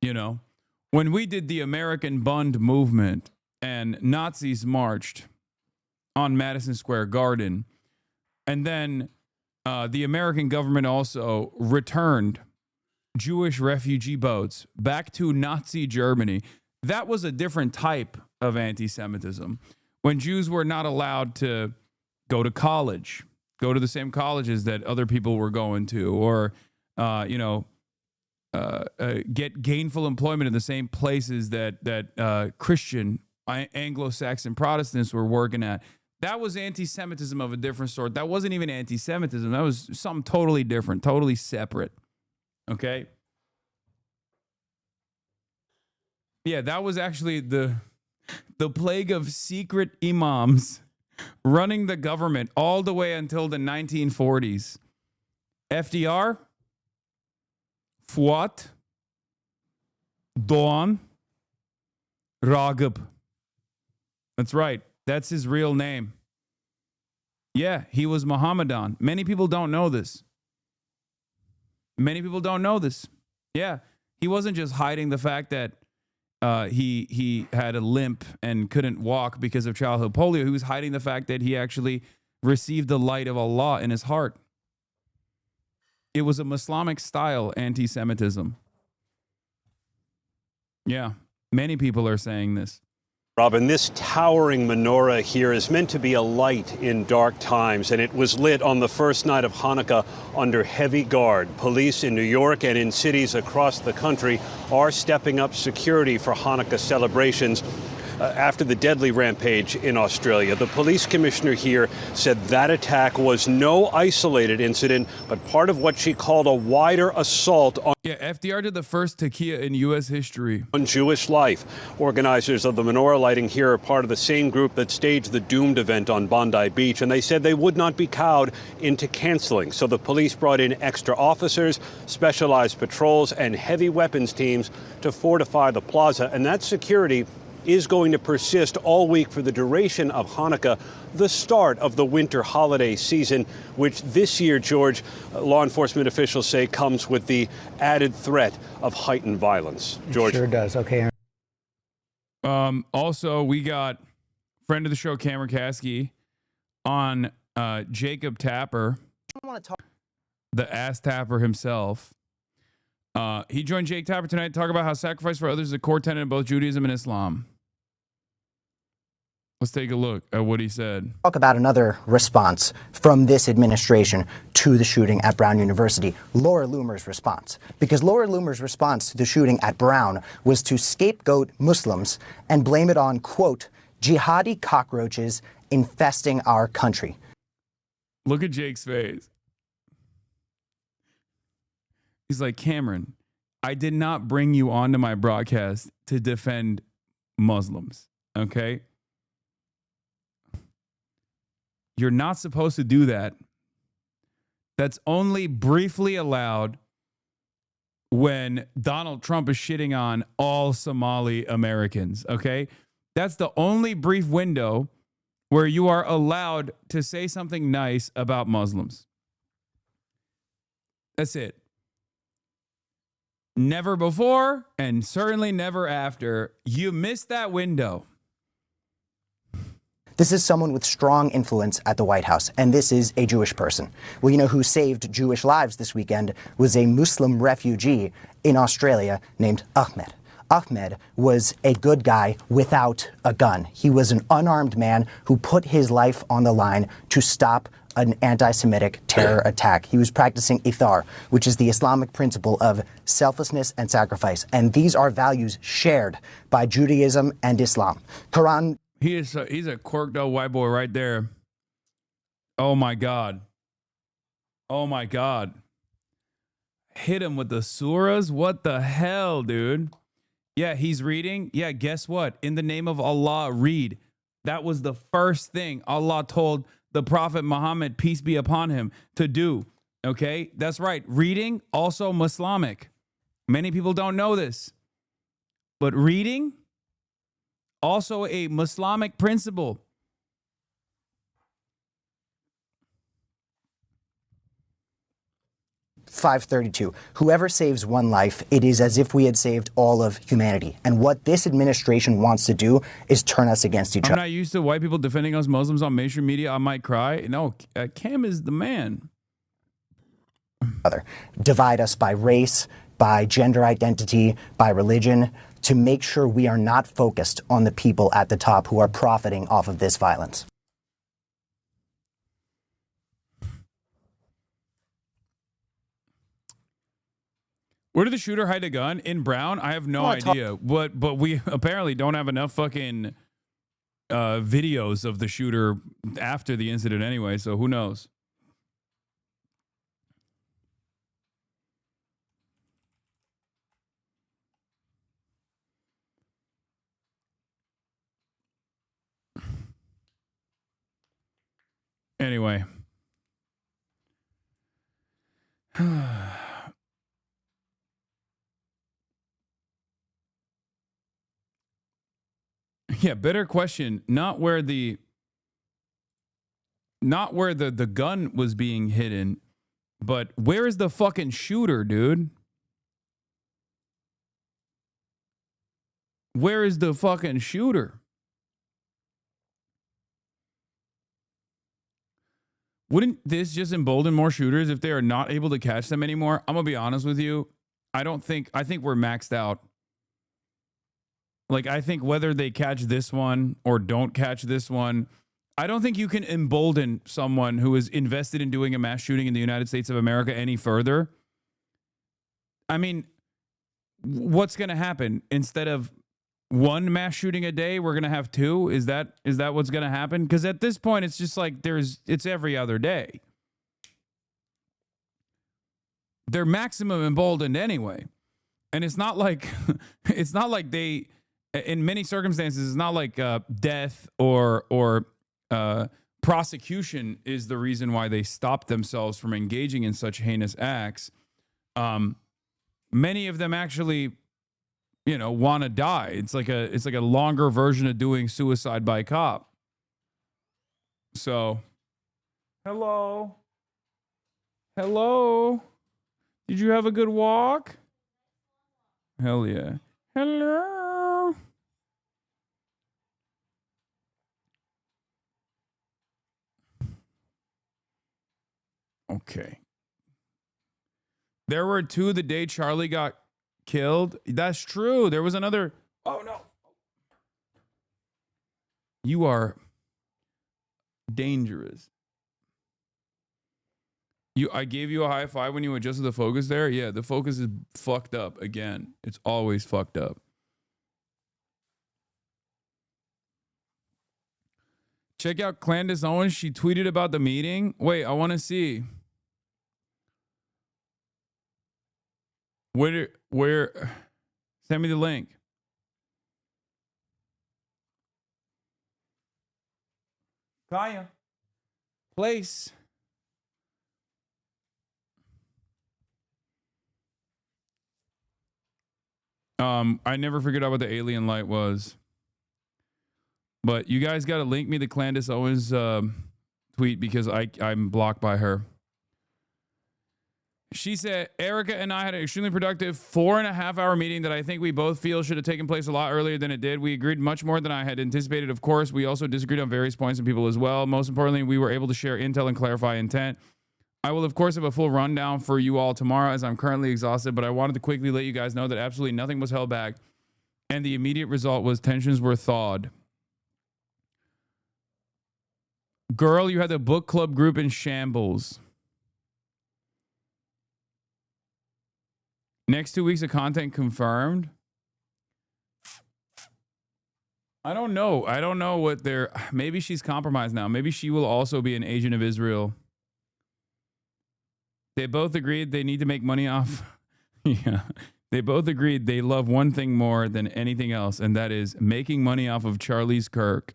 You know, when we did the American Bund movement and Nazis marched on Madison Square Garden, and then the American government also returned Jewish refugee boats back to Nazi Germany. That was a different type of anti-Semitism. When Jews were not allowed to go to college, go to the same colleges that other people were going to, or, get gainful employment in the same places that Christian Anglo-Saxon Protestants were working at. That was anti-Semitism of a different sort. That wasn't even anti-Semitism. That was something totally different, totally separate. Okay? Yeah, that was actually the plague of secret imams running the government all the way until the 1940s. FDR, Fuat, Doğan, Ragıp. That's right. That's his real name. Yeah, he was Mohammedan. Many people don't know this. Yeah, he wasn't just hiding the fact that he had a limp and couldn't walk because of childhood polio. He was hiding the fact that he actually received the light of Allah in his heart. It was a Islamic style anti-Semitism. Yeah, many people are saying this. Robin, this towering menorah here is meant to be a light in dark times, and it was lit on the first night of Hanukkah under heavy guard. Police in New York and in cities across the country are stepping up security for Hanukkah celebrations after the deadly rampage in Australia. The police commissioner here said that attack was no isolated incident, but part of what she called a wider assault on FDR did the first takia in U.S. history. On Jewish life. Organizers of the menorah lighting here are part of the same group that staged the doomed event on Bondi Beach, and they said they would not be cowed into canceling. So the police brought in extra officers, specialized patrols, and heavy weapons teams to fortify the plaza, and that security is going to persist all week for the duration of Hanukkah, the start of the winter holiday season, which this year, George, law enforcement officials say comes with the added threat of heightened violence. George. It sure does. Okay. Also, we got friend of the show, Cameron Kasky, on Jacob Tapper, the ass tapper himself. He joined Jake Tapper tonight to talk about how sacrifice for others is a core tenet in both Judaism and Islam. Let's take a look at what he said. Talk about another response from this administration to the shooting at Brown University, Laura Loomer's response. Because Laura Loomer's response to the shooting at Brown was to scapegoat Muslims and blame it on, quote, jihadi cockroaches infesting our country. Look at Jake's face. He's like, Cameron, I did not bring you onto my broadcast to defend Muslims, okay? You're not supposed to do that. That's only briefly allowed when Donald Trump is shitting on all Somali Americans, okay? That's the only brief window where you are allowed to say something nice about Muslims. That's it. Never before and certainly never after. You missed that window. This is someone with strong influence at the White House, and this is a Jewish person. Well, you know who saved Jewish lives this weekend was a Muslim refugee in Australia named Ahmed. Ahmed was a good guy without a gun. He was an unarmed man who put his life on the line to stop an anti-Semitic terror attack. He was practicing ithar, which is the Islamic principle of selflessness and sacrifice. And these are values shared by Judaism and Islam. Quran. He's a quirked out white boy right there. Oh my God. Oh my God. Hit him with the surahs? What the hell, dude? Yeah, he's reading. Yeah, guess what? In the name of Allah, read. That was the first thing Allah told the Prophet Muhammad, peace be upon him, to do. Okay, that's right. Reading, also Muslimic. Many people don't know this. But reading, also a Muslimic principle. .532. Whoever saves one life, it is as if we had saved all of humanity. And what this administration wants to do is turn us against each I'm other. not used to white people defending us Muslims on mainstream media. I might cry. No, Cam is the man. Divide us by race, by gender identity, by religion, to make sure we are not focused on the people at the top who are profiting off of this violence. Where did the shooter hide a gun? In Brown? I have no idea. But we apparently don't have enough fucking videos of the shooter after the incident anyway, so who knows? Anyway. Yeah, better question. Not where the gun was being hidden, but where is the fucking shooter, dude? Where is the fucking shooter? Wouldn't this just embolden more shooters if they are not able to catch them anymore? I'm gonna be honest with you. I think we're maxed out. Like, I think whether they catch this one or don't catch this one, I don't think you can embolden someone who is invested in doing a mass shooting in the United States of America any further. I mean, what's going to happen? Instead of one mass shooting a day, we're going to have two? Is that what's going to happen? Because at this point, it's just like it's every other day. They're maximum emboldened anyway. And it's not like they... In many circumstances, it's not like death or prosecution is the reason why they stop themselves from engaging in such heinous acts. Many of them actually, want to die. It's like a longer version of doing suicide by cop. So, hello, did you have a good walk? Hell yeah. Hello. Okay. There were two the day Charlie got killed. That's true. There was another. Oh, no. You are dangerous. I gave you a high five when you adjusted the focus there. Yeah, the focus is fucked up again. It's always fucked up. Check out Clandis Owens. She tweeted about the meeting. Wait, I want to see. Where? Send me the link. Kaya. Place. I never figured out what the alien light was. But you guys got to link me the Clandis Owens tweet because I'm blocked by her. She said, Erica and I had an extremely productive 4.5-hour meeting that I think we both feel should have taken place a lot earlier than it did. We agreed much more than I had anticipated. Of course, we also disagreed on various points and people as well. Most importantly, we were able to share intel and clarify intent. I will, of course, have a full rundown for you all tomorrow as I'm currently exhausted, but I wanted to quickly let you guys know that absolutely nothing was held back, and the immediate result was tensions were thawed. Girl, you had the book club group in shambles. Next 2 weeks of content confirmed. I don't know. I don't know what they're... Maybe she's compromised now. Maybe she will also be an agent of Israel. They both agreed they need to make money off... Yeah. They both agreed they love one thing more than anything else, and that is making money off of Charlie's Kirk.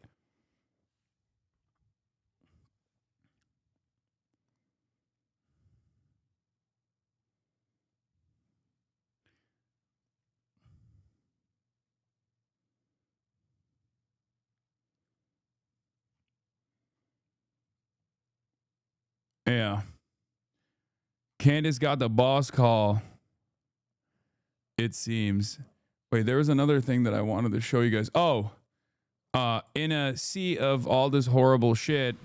Yeah. Candace got the boss call, it seems. Wait, there was another thing that I wanted to show you guys. Oh, in a sea of all this horrible shit,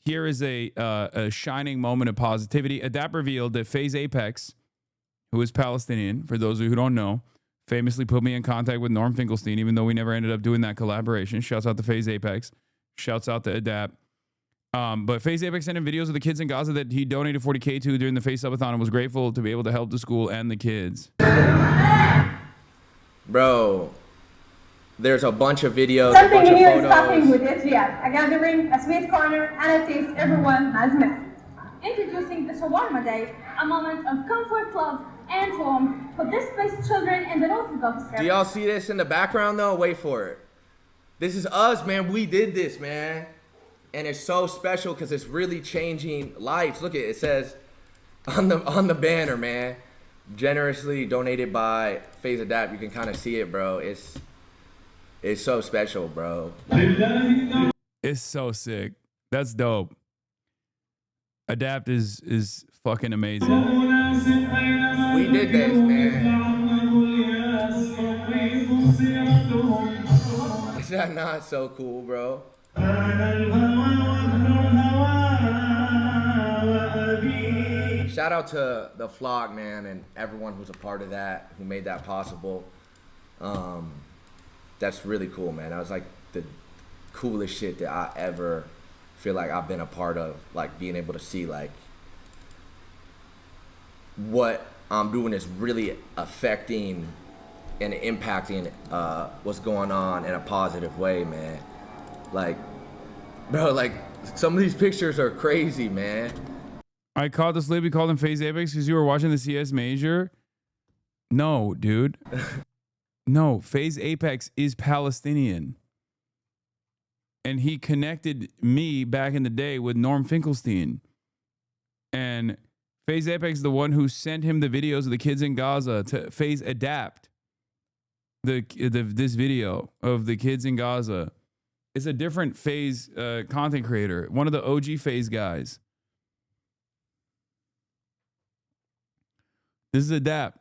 here is a shining moment of positivity. Adapt revealed that FaZe Apex, who is Palestinian, for those of you who don't know, famously put me in contact with Norm Finkelstein, even though we never ended up doing that collaboration. Shouts out to FaZe Apex. Shouts out to Adapt. But FaZe Apex sent him videos of the kids in Gaza that he donated $40K to during the FaZe Subathon and was grateful to be able to help the school and the kids. Bro, there's a bunch of videos, Something a bunch here of is photos. happening with Israel. A gathering, a sweet corner, and a taste everyone has missed. Introducing the Shawarma Day, a moment of comfort, love, and warmth for displaced children in the north of Gaza Strip. Do y'all see this in the background though? Wait for it. This is us, man. We did this, man. And it's so special because it's really changing lives. Look at it. It says on the banner, man, generously donated by FaZe Adapt. You can kind of see it, bro. It's so special, bro. It's so sick. That's dope. Adapt is fucking amazing. We did this, man. Is that not so cool, bro? Shout out to the vlog, man, and everyone who's a part of that, who made that possible. That's really cool, man. That was like the coolest shit that I ever feel like I've been a part of, like being able to see like what I'm doing is really affecting and impacting what's going on in a positive way, man. Like, bro, like some of these pictures are crazy, man. I called this lady, called him FaZe Apex because you were watching the CS Major. No, dude. No, FaZe Apex is Palestinian. And he connected me back in the day with Norm Finkelstein. And FaZe Apex is the one who sent him the videos of the kids in Gaza to FaZe Adapt. This video of the kids in Gaza. It's a different FaZe content creator. One of the OG FaZe guys. This is Adapt.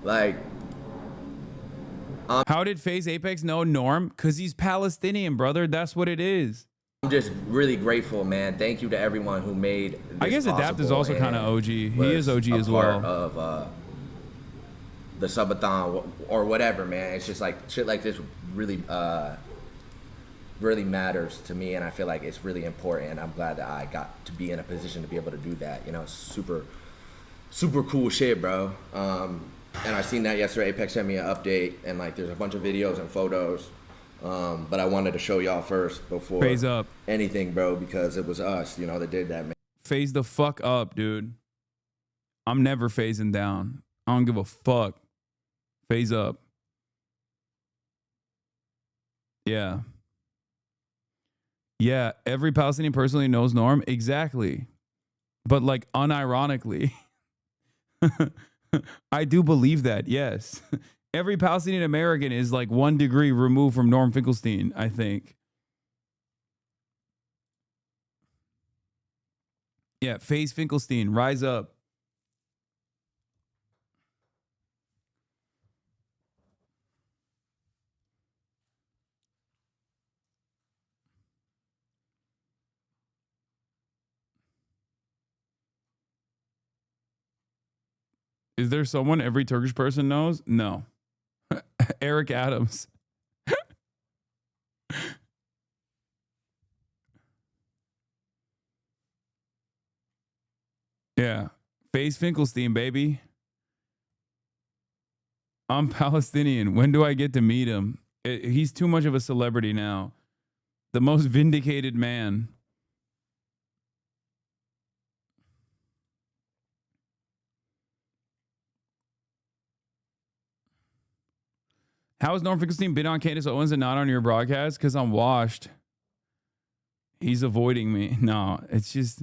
Like, how did FaZe Apex know Norm? Because he's Palestinian, brother. That's what it is. I'm just really grateful, man. Thank you to everyone who made this I guess Adapt is possible also kind of and OG. He was is OG a as part well. Of the subathon or whatever, man. It's just like shit like this really really matters to me, and I feel like it's really important, and I'm glad that I got to be in a position to be able to do that. You know, it's super cool shit, bro. And I seen that yesterday. Apex sent me an update, and like there's a bunch of videos and photos. But I wanted to show y'all first before Phase up. anything, bro, because it was us, you know, that did that, man. Phase the fuck up, dude. I'm never phasing down. I don't give a fuck. Phase up. Yeah. Yeah, every Palestinian personally knows Norm. Exactly. But like unironically. I do believe that, yes. Every Palestinian American is like 1 degree removed from Norm Finkelstein, I think. Yeah, FaZe Finkelstein, rise up. Is there someone every Turkish person knows? No. Eric Adams. Yeah. FaZe Finkelstein, baby. I'm Palestinian. When do I get to meet him? He's too much of a celebrity now. The most vindicated man. How has Norm Finkelstein been on Candace Owens and not on your broadcast? Because I'm washed. He's avoiding me. No, it's just,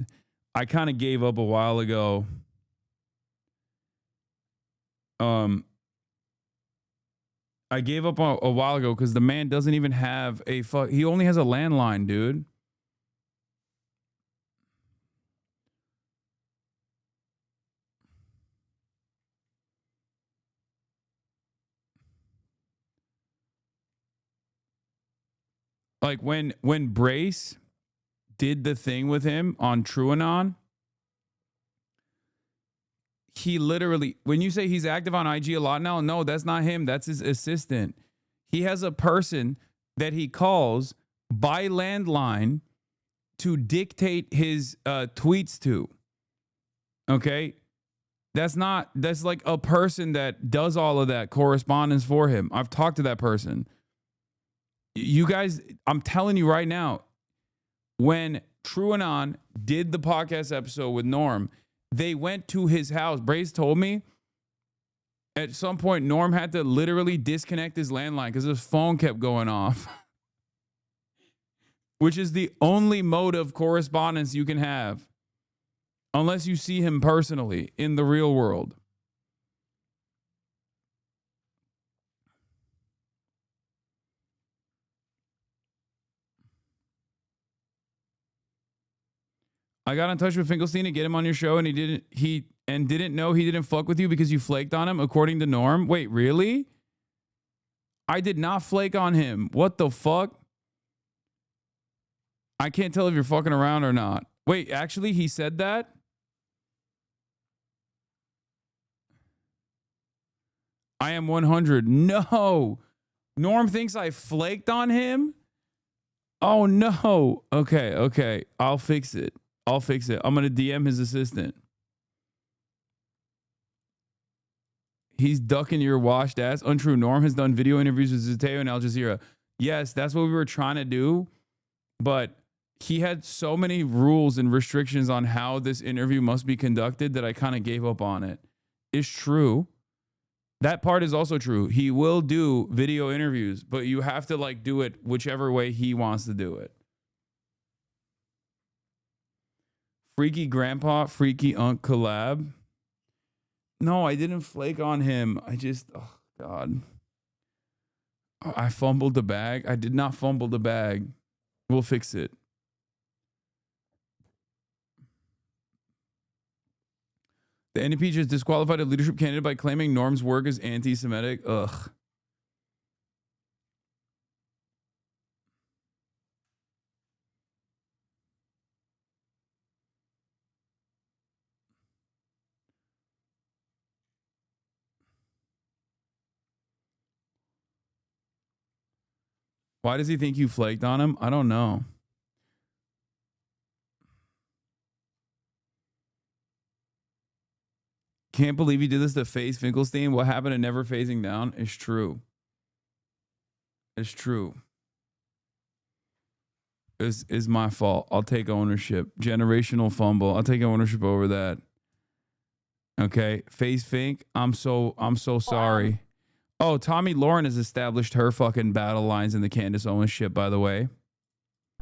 I kind of gave up a while ago. I gave up a while ago because the man doesn't even have he only has a landline, dude. Like when Brace did the thing with him on TrueAnon, he literally, when you say he's active on IG a lot now, no, that's not him. That's his assistant. He has a person that he calls by landline to dictate his tweets to. Okay? That's like a person that does all of that correspondence for him. I've talked to that person. You guys, I'm telling you right now, when TrueAnon did the podcast episode with Norm, they went to his house. Brace told me at some point Norm had to literally disconnect his landline because his phone kept going off, which is the only mode of correspondence you can have unless you see him personally in the real world. I got in touch with Finkelstein to get him on your show, and he didn't know he didn't fuck with you because you flaked on him, according to Norm. Wait, really? I did not flake on him. What the fuck? I can't tell if you're fucking around or not. Wait, actually, he said that? I am 100. No. Norm thinks I flaked on him? Oh, no. Okay. I'll fix it. I'm going to DM his assistant. He's ducking your washed ass. Untrue. Norm has done video interviews with Zateo and Al Jazeera. Yes, that's what we were trying to do. But he had so many rules and restrictions on how this interview must be conducted that I kind of gave up on it. It's true. That part is also true. He will do video interviews, but you have to do it whichever way he wants to do it. Freaky Grandpa, Freaky Unk collab. No, I didn't flake on him. Oh God. I fumbled the bag. I did not fumble the bag. We'll fix it. The NDP just disqualified a leadership candidate by claiming Norm's work is anti-Semitic. Ugh. Why does he think you flaked on him? I don't know. Can't believe you did this to FaZe Finkelstein. What happened to never phasing down is true. It's true. Is my fault. I'll take ownership. Generational fumble. I'll take ownership over that. Okay. FaZe Fink, I'm so sorry. Oh, Tommy Lauren has established her fucking battle lines in the Candace Owens ship, by the way.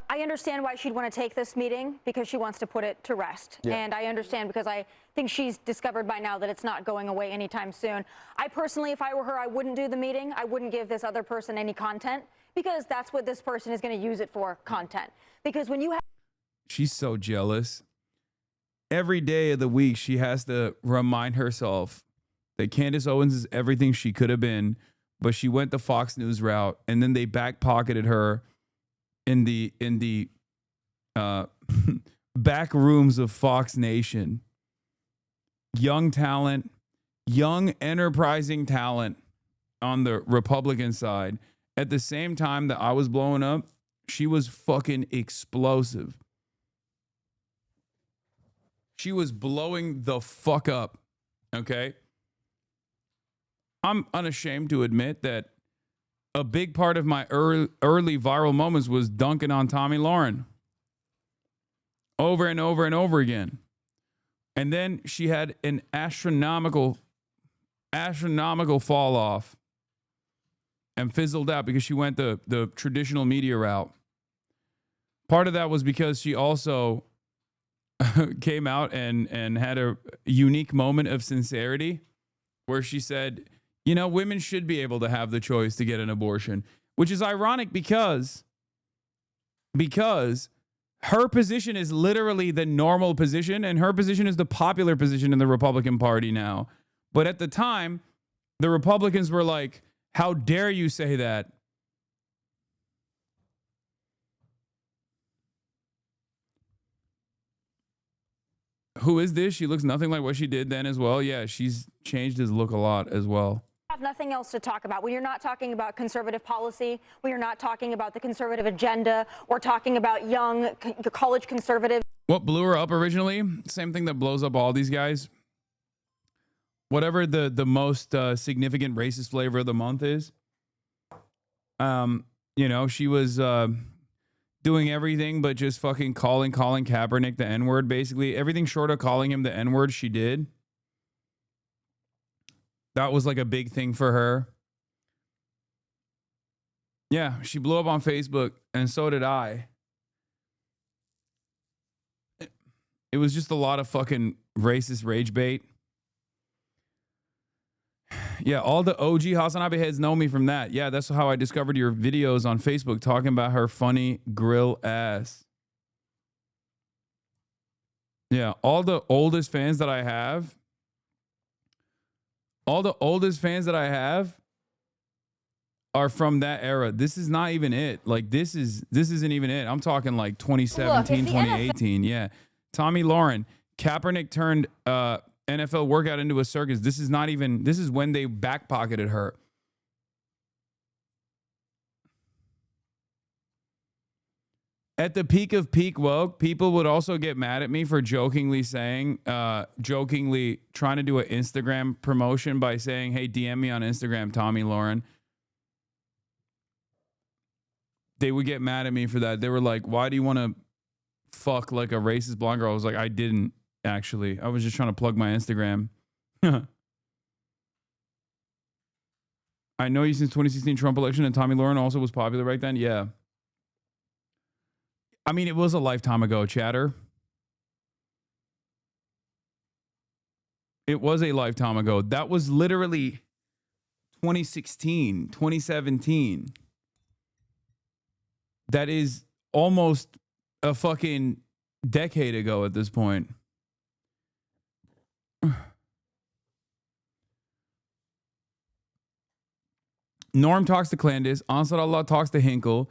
I understand why she'd want to take this meeting because she wants to put it to rest. Yeah. And I understand because I think she's discovered by now that it's not going away anytime soon. I personally, if I were her, I wouldn't do the meeting. I wouldn't give this other person any content because that's what this person is going to use it for, content. Because when you have... She's so jealous. every day of the week, she has to remind herself that Candace Owens is everything she could have been, but she went the Fox News route, and then they back-pocketed her in the back rooms of Fox Nation. Young talent, young enterprising talent on the Republican side. At the same time that I was blowing up, she was fucking explosive. She was blowing the fuck up. Okay? I'm unashamed to admit that a big part of my early viral moments was dunking on Tomi Lahren over and over and over again. And then she had an astronomical fall off and fizzled out because she went the traditional media route. Part of that was because she also came out and had a unique moment of sincerity where she said, you know, women should be able to have the choice to get an abortion, which is ironic because her position is literally the normal position and her position is the popular position in the Republican Party now. But at the time, the Republicans were like, how dare you say that? Who is this? She looks nothing like what she did then as well. Yeah, she's changed his look a lot as well. Have nothing else to talk about. When you're not talking about conservative policy, when you're not talking about the conservative agenda, or talking about young college conservatives. What blew her up originally? Same thing that blows up all these guys. Whatever the most significant racist flavor of the month is. You know, she was doing everything but just fucking calling Kaepernick the N-word, basically. Everything short of calling him the N-word, she did. That was like a big thing for her. Yeah, she blew up on Facebook, and so did I. It was just a lot of fucking racist rage bait. Yeah, all the OG HasanAbi heads know me from that. Yeah, that's how I discovered your videos on Facebook talking about her funny grill ass. Yeah, all the oldest fans that I have are from that era. This is not even it. Like this isn't even it. I'm talking like 2017, 2018. Yeah. Tomi Lahren, Kaepernick turned NFL workout into a circus. This is when they back-pocketed her. At the peak of peak woke, people would also get mad at me for jokingly trying to do an Instagram promotion by saying, hey, DM me on Instagram, Tomi Lahren. They would get mad at me for that. They were like, why do you want to fuck like a racist blonde girl? I was like, I didn't actually. I was just trying to plug my Instagram. I know you since 2016 Trump election, and Tomi Lahren also was popular back then. Yeah. I mean, it was a lifetime ago, chatter. It was a lifetime ago. That was literally 2016, 2017. That is almost a fucking decade ago at this point. Norm talks to Clandis. Ansar Allah talks to Hinkle.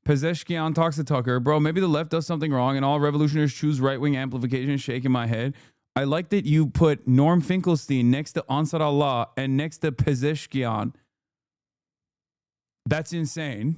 Pezeshkian talks to Tucker. Bro, maybe the left does something wrong and all revolutionaries choose right-wing amplification. Shaking my head. I like that you put Norm Finkelstein next to Ansar Allah and next to Pezeshkian. That's insane.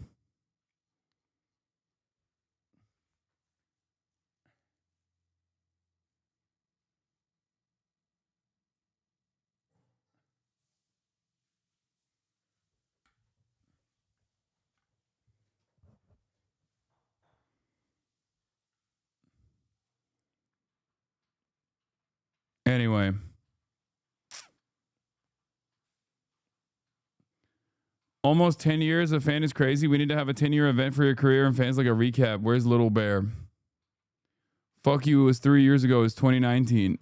Anyway. Almost 10 years. A fan is crazy. We need to have a 10-year event for your career and fans like a recap. Where's Little Bear? Fuck you. It was 3 years ago. It was 2019.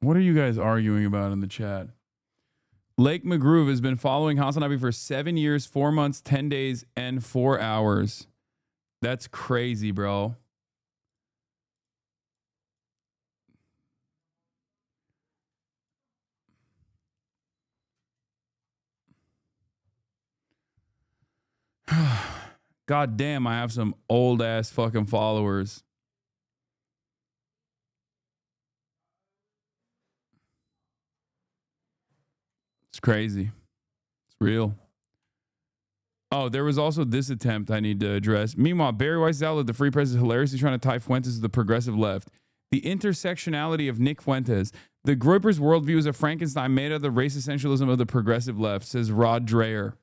What are you guys arguing about in the chat? Lake McGroove has been following HasanAbi for 7 years, 4 months, 10 days, and 4 hours. That's crazy, bro. God damn, I have some old ass fucking followers. It's crazy. It's real. Oh, there was also this attempt I need to address. Meanwhile, Barry Weiss' outlet, The Free Press, is hilariously trying to tie Fuentes to the progressive left. The intersectionality of Nick Fuentes. The Groyper's worldview is a Frankenstein made of the race essentialism of the progressive left, says Rod Dreher.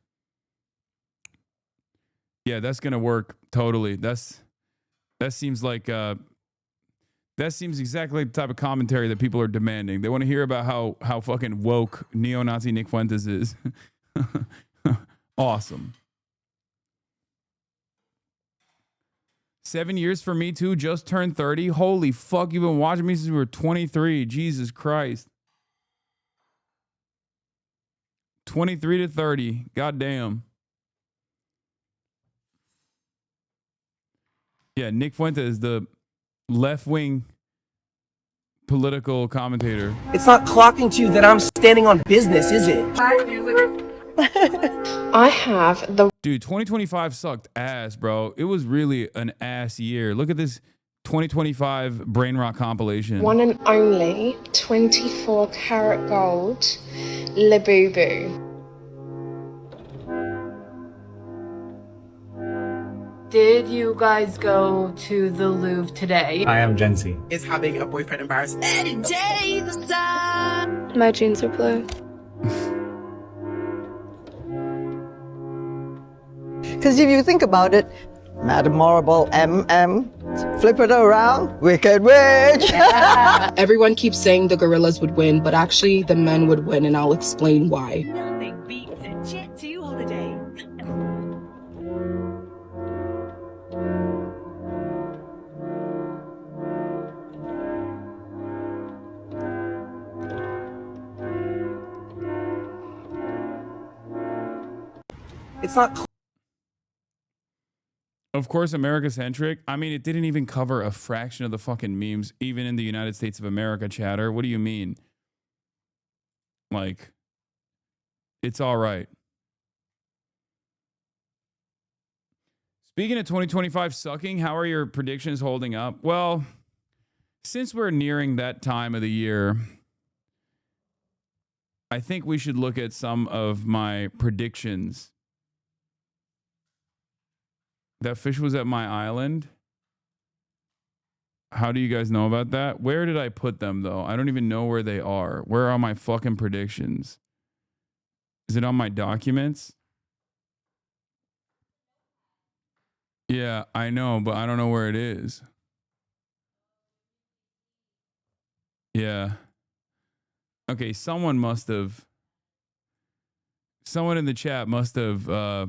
Yeah, that's gonna work totally. That seems like that seems exactly the type of commentary that people are demanding. They want to hear about how fucking woke neo-Nazi Nick Fuentes is. Awesome. 7 years for me too. Just turned 30. Holy fuck! You've been watching me since we were 23. Jesus Christ. 23 to 30. God damn. Yeah, Nick Fuentes, the left-wing political commentator. It's not clocking to you that I'm standing on business, is it? I have the... Dude, 2025 sucked ass, bro. It was really an ass year. Look at this 2025 Brain Rock compilation. one and only 24 karat gold Labubu. Did you guys go to the Louvre today? I am Gen Z. Is having a boyfriend embarrassed. Any day the sun. My jeans are blue. Because if you think about it, Madam Marble, flip it around, Wicked Witch. Everyone keeps saying the gorillas would win, but actually the men would win, and I'll explain why. Nothing beats a Jet 2 holiday. It's not. Of course, America-centric. I mean, it didn't even cover a fraction of the fucking memes, even in the United States of America, chatter. What do you mean? Like, it's all right. Speaking of 2025 sucking, how are your predictions holding up? Well, since we're nearing that time of the year, I think we should look at some of my predictions. That fish was at my island. How do you guys know about that? Where did I put them, though? I don't even know where they are. Where are my fucking predictions? Is it on my documents? Yeah, I know, but I don't know where it is. Yeah. Okay, someone in the chat must have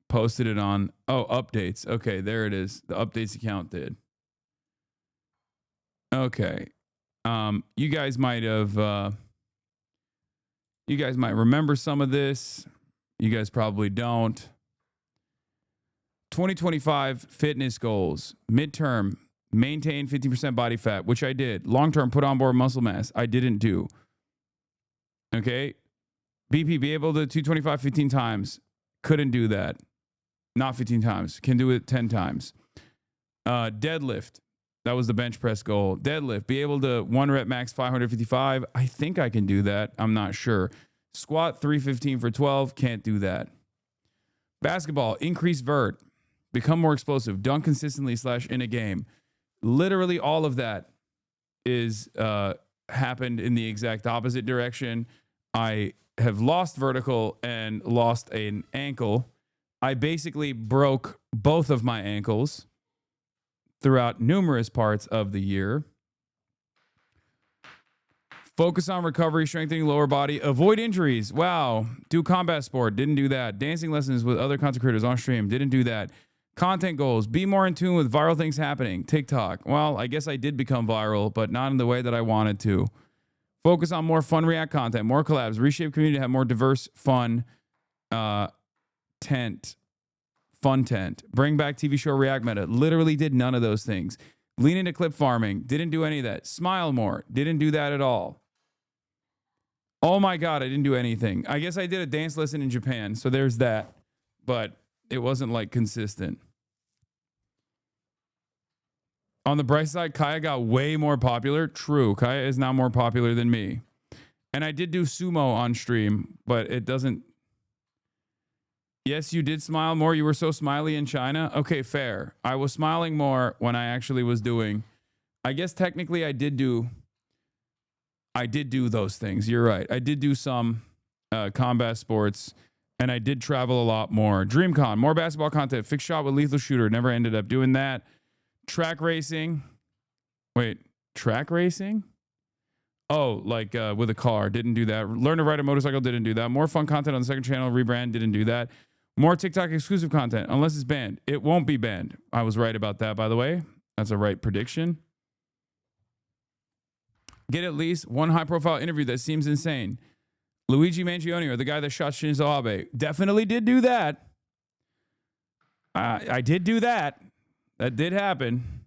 posted it on, updates. Okay, there it is. The updates account did. Okay. You guys might remember some of this. You guys probably don't. 2025 fitness goals. Midterm, maintain 50% body fat, which I did. Long-term, put on board muscle mass. I didn't do. Okay. BP, be able to 225 15 times. Couldn't do that. Not 15 times. Can do it 10 times. Deadlift. That was the bench press goal. Deadlift. Be able to 1 rep max 555. I think I can do that. I'm not sure. Squat 315 for 12. Can't do that. Basketball. Increase vert. Become more explosive. Dunk consistently / in a game. Literally all of that is happened in the exact opposite direction. I have lost vertical and lost an ankle. I basically broke both of my ankles throughout numerous parts of the year. Focus on recovery, strengthening lower body, avoid injuries. Wow. Do combat sport. Didn't do that. Dancing lessons with other content creators on stream. Didn't do that. Content goals. Be more in tune with viral things happening. TikTok. Well, I guess I did become viral, but not in the way that I wanted to. Focus on more fun React content, more collabs, reshape community to have more diverse, fun tent. Bring back TV show React meta. Literally did none of those things. Lean into clip farming. Didn't do any of that. Smile more. Didn't do that at all. Oh my God, I didn't do anything. I guess I did a dance lesson in Japan, so there's that. But it wasn't like consistent. On the bright side, Kaya got way more popular. True, Kaya is now more popular than me. And I did do sumo on stream, but it doesn't... Yes, you did smile more. You were so smiley in China. Okay, fair. I was smiling more when I actually was doing... I guess technically I did do those things. You're right. I did do some combat sports, and I did travel a lot more. DreamCon, more basketball content. Fixed shot with lethal shooter. Never ended up doing that. Track racing. Wait, track racing? Oh, like with a car. Didn't do that. Learn to ride a motorcycle. Didn't do that. More fun content on the second channel. Rebrand. Didn't do that. More TikTok exclusive content. Unless it's banned. It won't be banned. I was right about that, by the way. That's a right prediction. Get at least one high-profile interview that seems insane. Luigi Mangione, or the guy that shot Shinzo Abe. Definitely did do that. I did do that. That did happen.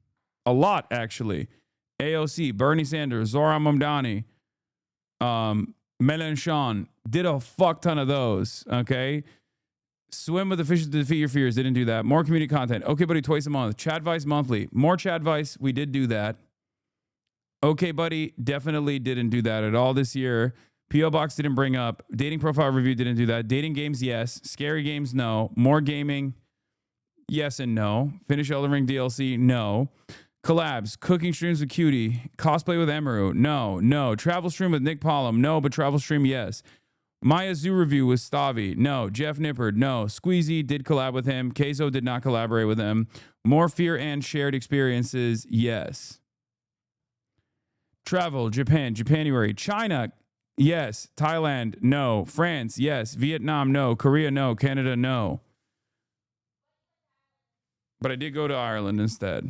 A lot, actually. AOC, Bernie Sanders, Zohran Mamdani, Mélenchon. Did a fuck ton of those, okay? Swim with the fishes to defeat your fears. Didn't do that. More community content. Okay, buddy, twice a month. Chad Vice monthly. More Chad Vice. We did do that. Okay, buddy, definitely didn't do that at all this year. P.O. Box didn't bring up. Dating profile review didn't do that. Dating games, yes. Scary games, no. More gaming, yes and no. Finish Elden Ring DLC, no. Collabs, cooking streams with Cutie. Cosplay with Emeru, no. Travel stream with Nick Pollum, no, but travel stream, yes. Maya Zoo review with Stavi, no. Jeff Nippard, no. Squeezy did collab with him. Keizo did not collaborate with him. More fear and shared experiences, yes. Travel, Japan, Japanuary. China, yes. Thailand, no. France, yes. Vietnam, no. Korea, no. Canada, no. But I did go to Ireland instead.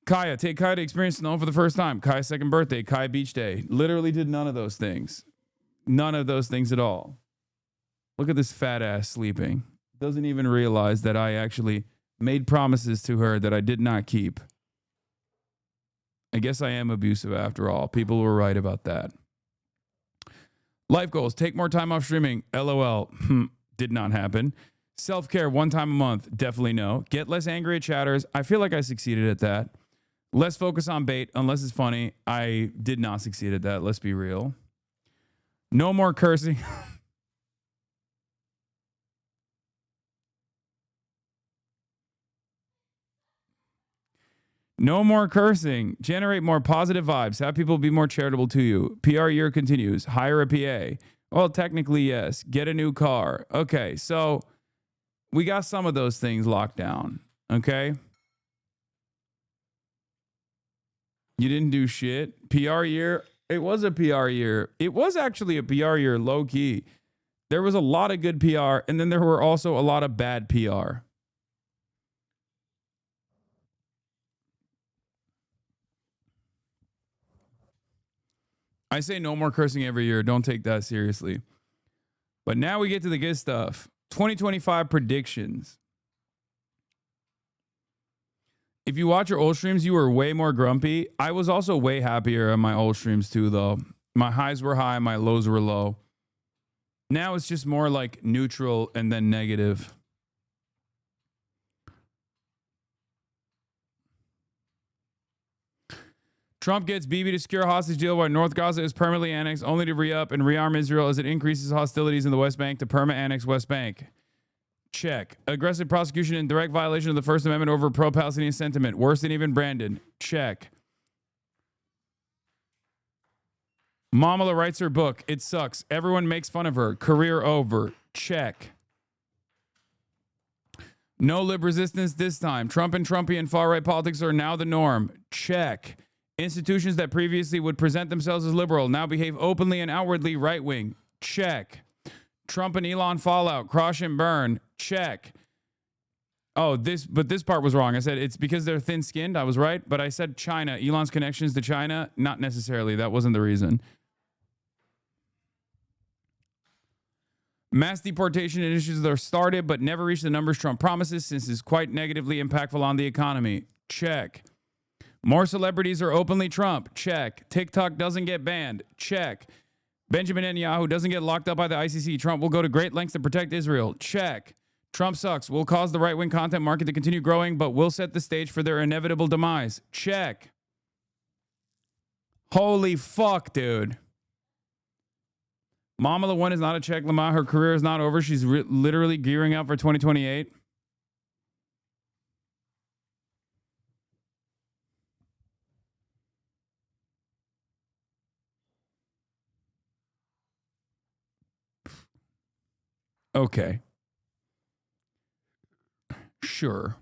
Kaya, take Kaya to experience snow for the first time. Kaya's second birthday, Kaya Beach Day. Literally did none of those things. None of those things at all. Look at this fat ass sleeping. Doesn't even realize that I actually made promises to her that I did not keep. I guess I am abusive after all. People were right about that. Life goals. Take more time off streaming. LOL. Did not happen. Self-care 1 time a month. Definitely no. Get less angry at chatters. I feel like I succeeded at that. Less focus on bait unless it's funny. I did not succeed at that. Let's be real. No more cursing. No more cursing. Generate more positive vibes. Have people be more charitable to you. PR year continues. Hire a PA. Well, technically, yes. Get a new car. Okay, so we got some of those things locked down. Okay? You didn't do shit. PR year. It was a PR year. It was actually a PR year, low key. There was a lot of good PR, and then there were also a lot of bad PR. I say no more cursing every year. Don't take that seriously. But now we get to the good stuff. 2025 predictions. If you watch your old streams, you were way more grumpy. I was also way happier on my old streams too, though. My highs were high, my lows were low. Now it's just more like neutral and then negative. Trump gets Bibi to secure a hostage deal while North Gaza is permanently annexed, only to re-up and rearm Israel as it increases hostilities in the West Bank to perma-annex West Bank. Check. Aggressive prosecution in direct violation of the First Amendment over pro-Palestinian sentiment. Worse than even Brandon. Check. Mamala writes her book. It sucks. Everyone makes fun of her. Career over. Check. No lib resistance this time. Trump and Trumpian far-right politics are now the norm. Check. Institutions that previously would present themselves as liberal now behave openly and outwardly right-wing. Check. Trump and Elon fallout. Crash and burn. Check. Oh, this part was wrong. I said it's because they're thin-skinned. I was right, but I said China. Elon's connections to China, not necessarily. That wasn't the reason. Mass deportation initiatives are started, but never reached the numbers Trump promises since it's quite negatively impactful on the economy. Check. More celebrities are openly Trump. Check. TikTok doesn't get banned. Check. Benjamin Netanyahu doesn't get locked up by the ICC. Trump will go to great lengths to protect Israel. Check. Trump sucks. Will cause the right-wing content market to continue growing, but will set the stage for their inevitable demise. Check. Holy fuck, dude. Mama the One is not a check, Lamar. Her career is not over. She's literally gearing up for 2028. Okay. Sure.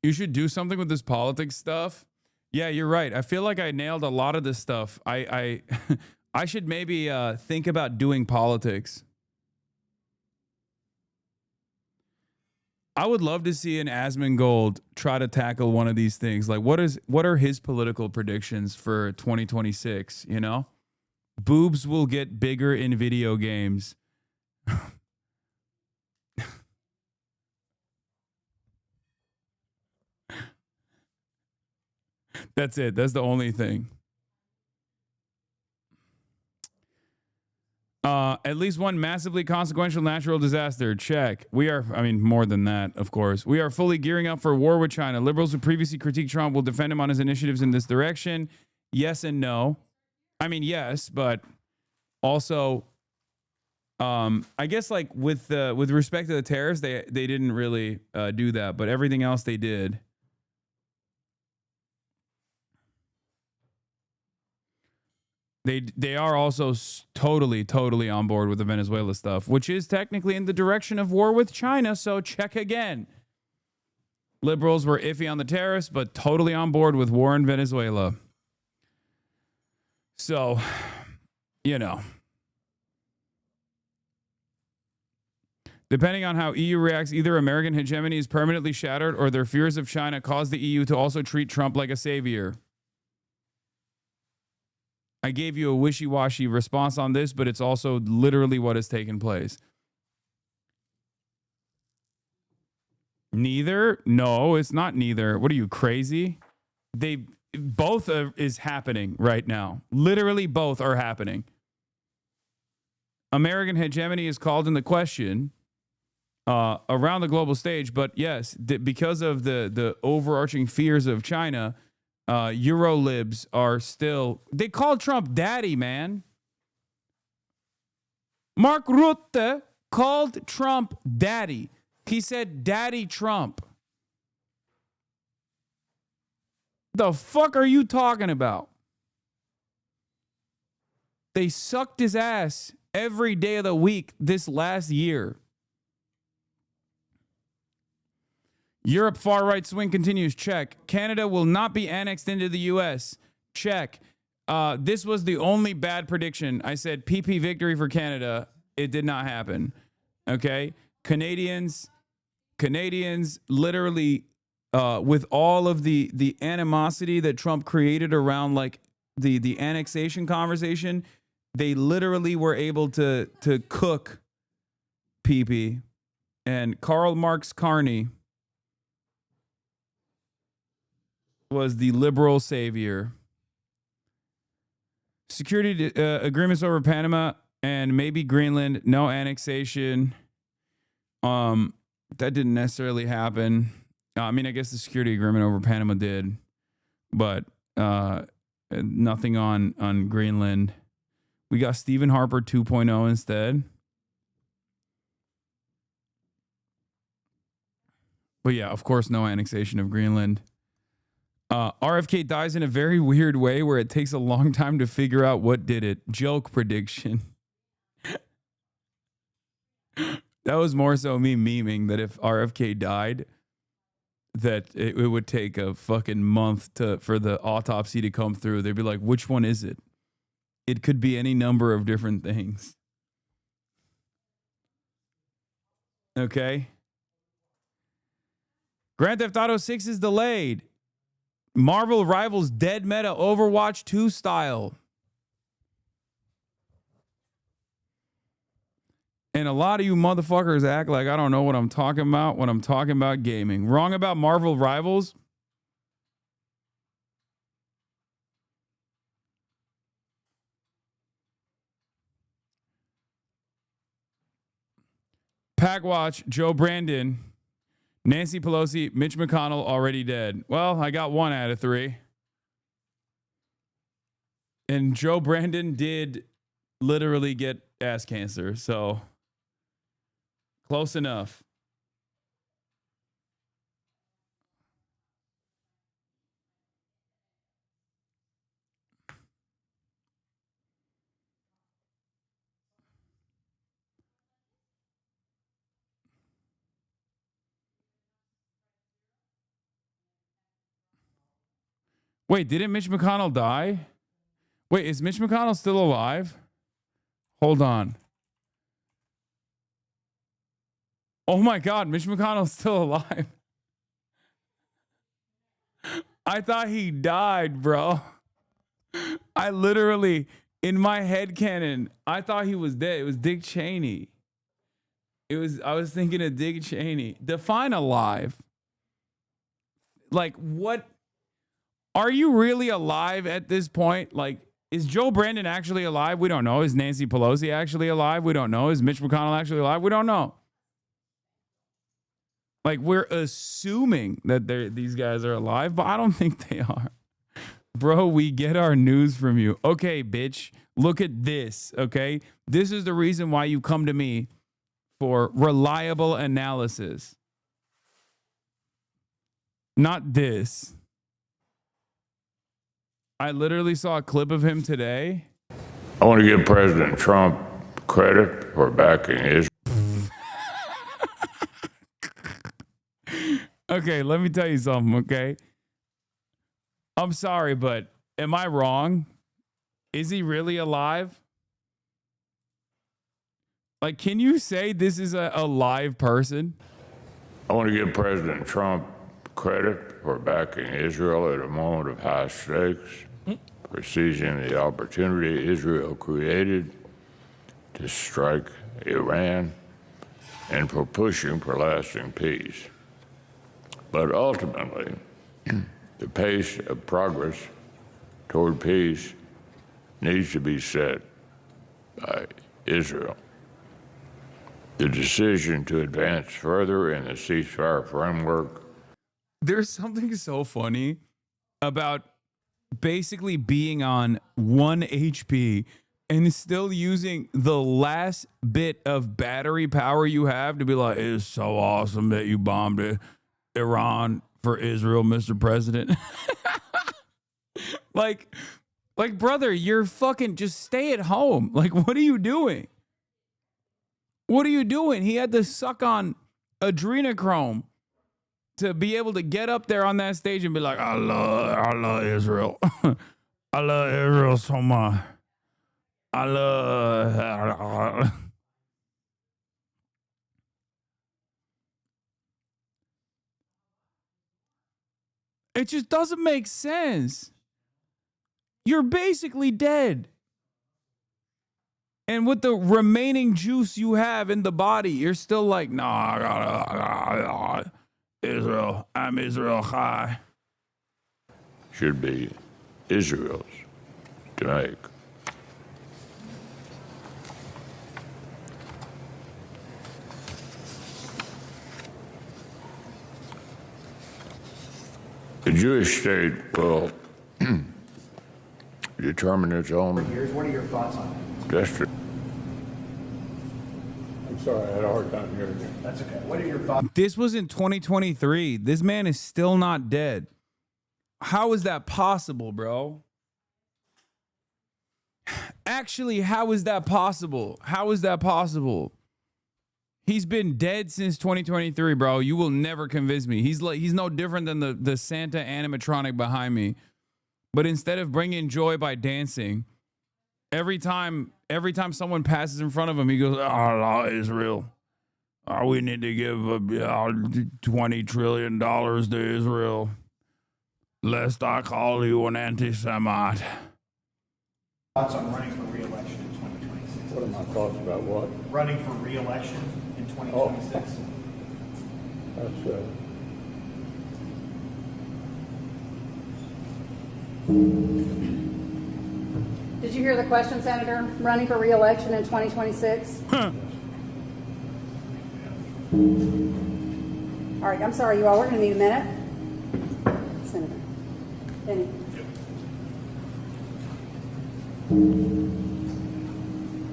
You should do something with this politics stuff. Yeah, you're right. I feel like I nailed a lot of this stuff. I should maybe think about doing politics. I would love to see an Asmongold try to tackle one of these things. Like, what are his political predictions for 2026? You know, boobs will get bigger in video games. That's it. That's the only thing. At least one massively consequential natural disaster. Check. We are, I mean, more than that, of course. We are fully gearing up for war with China. Liberals who previously critiqued Trump will defend him on his initiatives in this direction. Yes and no. I mean, yes, but also, I guess like with respect to the tariffs, they didn't really do that, but everything else they did. They are also totally on board with the Venezuela stuff, which is technically in the direction of war with China. So check again. Liberals were iffy on the tariffs, but totally on board with war in Venezuela. So, you know, depending on how EU reacts, either American hegemony is permanently shattered or their fears of China cause the EU to also treat Trump like a savior. I gave you a wishy-washy response on this, but it's also literally what has taken place. Neither? No, it's not neither. What are you, crazy? Both is happening right now. Literally both are happening. American hegemony is called into question around the global stage, but yes, because of the overarching fears of China, Eurolibs are still, they call Trump daddy, man. Mark Rutte called Trump daddy. He said daddy Trump. The fuck are you talking about? They sucked his ass every day of the week this last year. Europe far-right swing continues. Check. Canada will not be annexed into the U.S. Check. This was the only bad prediction. I said PP victory for Canada. It did not happen. Okay? Canadians literally, with all of the animosity that Trump created around like the annexation conversation, they literally were able to cook PP. And Karl Marx Carney was the liberal savior. Security agreements over Panama and maybe Greenland, no annexation. That didn't necessarily happen. I mean, I guess the security agreement over Panama did, but nothing on Greenland. We got Stephen Harper 2.0 instead. But yeah, of course, no annexation of Greenland. RFK dies in a very weird way where it takes a long time to figure out what did it. Joke prediction. That was more so me memeing that if RFK died, that it would take a fucking month for the autopsy to come through. They'd be like, which one is it? It could be any number of different things. Okay. Grand Theft Auto 6 is delayed. Marvel rivals dead meta Overwatch 2 style. And a lot of you motherfuckers act like I don't know what I'm talking about when I'm talking about gaming. Wrong about Marvel rivals? Packwatch, Joe Brandon, Nancy Pelosi, Mitch McConnell already dead. Well, I got 1 out of 3. And Joe Brandon did literally get ass cancer, so close enough. Wait, didn't Mitch McConnell die? Wait, is Mitch McConnell still alive? Hold on. Oh my God, Mitch McConnell's still alive. I thought he died, bro. I literally, in my head canon, I thought he was dead. It was Dick Cheney. I was thinking of Dick Cheney. Define alive. Like, what? Are you really alive at this point? Like, is Joe Brandon actually alive? We don't know. Is Nancy Pelosi actually alive? We don't know. Is Mitch McConnell actually alive? We don't know. Like, we're assuming that these guys are alive, but I don't think they are. Bro, we get our news from you. Okay, bitch, look at this, okay? This is the reason why you come to me for reliable analysis. Not this. I literally saw a clip of him today. I want to give President Trump credit for backing Israel. Okay, let me tell you something, okay? I'm sorry, but am I wrong? Is he really alive? Like, can you say this is a live person? I want to give President Trump credit for backing Israel at a moment of high stakes, for seizing the opportunity Israel created to strike Iran, and for pushing for lasting peace. But ultimately, the pace of progress toward peace needs to be set by Israel. The decision to advance further in the ceasefire framework. There's something so funny about basically being on 1 HP and still using the last bit of battery power you have to be like, it's so awesome that you bombed Iran for Israel, Mr. President. like, brother, you're fucking just stay at home. Like, what are you doing? What are you doing? He had to suck on adrenochrome to be able to get up there on that stage and be like, I love Israel. I love Israel so much. I love. It just doesn't make sense. You're basically dead. And with the remaining juice you have in the body, you're still like, nah, I gotta Israel. I'm Israel high. Should be Israel's to make. The Jewish state will determine its own. What are your thoughts on it? Destiny. I'm sorry, I had a hard time hearing you. That's okay. What are your thoughts? This was in 2023. This man is still not dead. How is that possible, bro? Actually, how is that possible? How is that possible? He's been dead since 2023, bro. You will never convince me. He's no different than the Santa animatronic behind me. But instead of bringing joy by dancing, Every time someone passes in front of him, he goes, "Allah, Israel. We need to give $20 trillion to Israel, lest I call you an anti-Semite." Thoughts on running for re-election in 2026? What are my thoughts about what? Running for re-election in 2026. That's Did you hear the question, Senator? Running for re-election in 2026? All right, I'm sorry, you all. We're going to need a minute. Senator. Benny.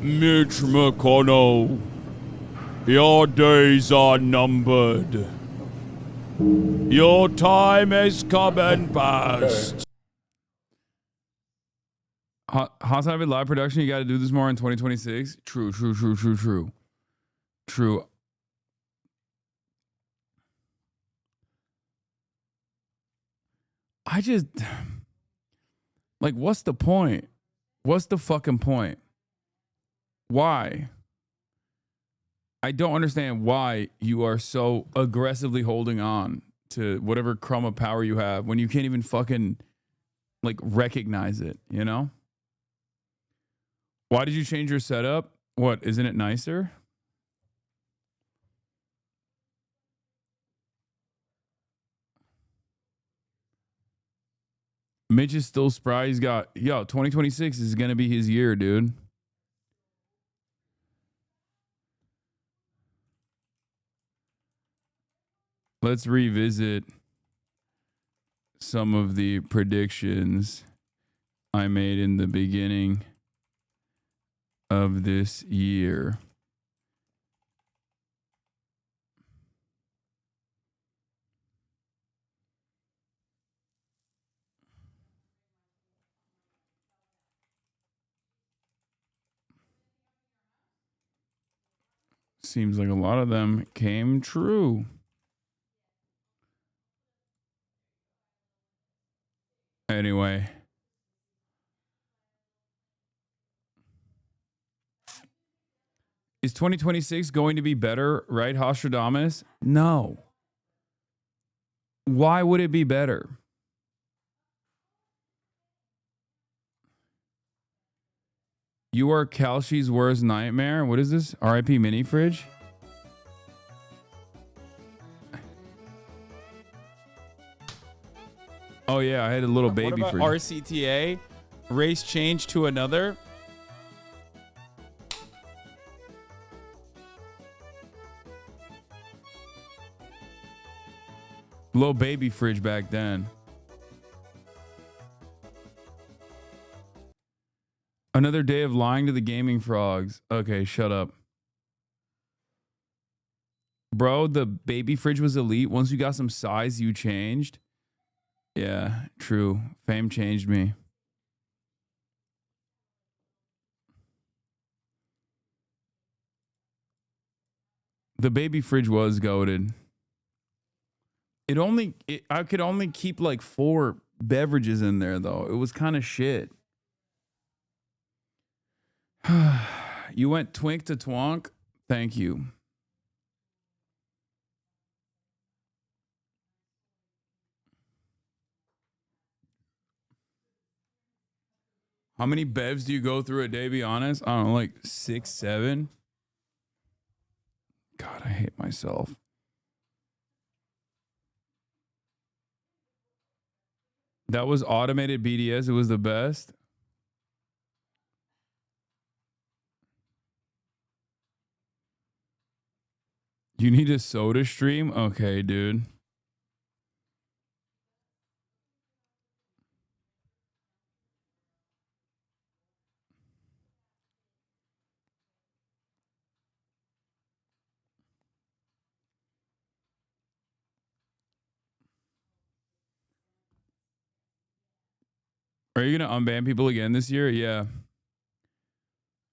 Mitch McConnell, your days are numbered. Your time has come and passed. HasanAbi live production, you got to do this more in 2026. True. I just, like, what's the point? What's the fucking point? Why? I don't understand why you are so aggressively holding on to whatever crumb of power you have when you can't even fucking, like, recognize it, you know? Why did you change your setup? What, isn't it nicer? Mitch is still spry. He's got, 2026 is going to be his year, dude. Let's revisit some of the predictions I made in the beginning of this year. Seems like a lot of them came true. Anyway. Is 2026 going to be better, right, Hostradamus? No. Why would it be better? You are Kalshi's worst nightmare? What is this? RIP mini fridge? Oh yeah, I had a little baby what about fridge. RCTA? Race change to another? Little baby fridge back then. Another day of lying to the gaming frogs. Okay, shut up. Bro, the baby fridge was elite. Once you got some size, you changed. Yeah, true. Fame changed me. The baby fridge was goated. I could only keep like 4 beverages in there though. It was kind of shit. You went twink to twonk? Thank you. How many bevs do you go through a day, be honest? I don't know, like 6, 7? God, I hate myself. That was automated BDS. It was the best. You need a soda stream? Okay, dude. Are you gonna unban people again this year? Yeah.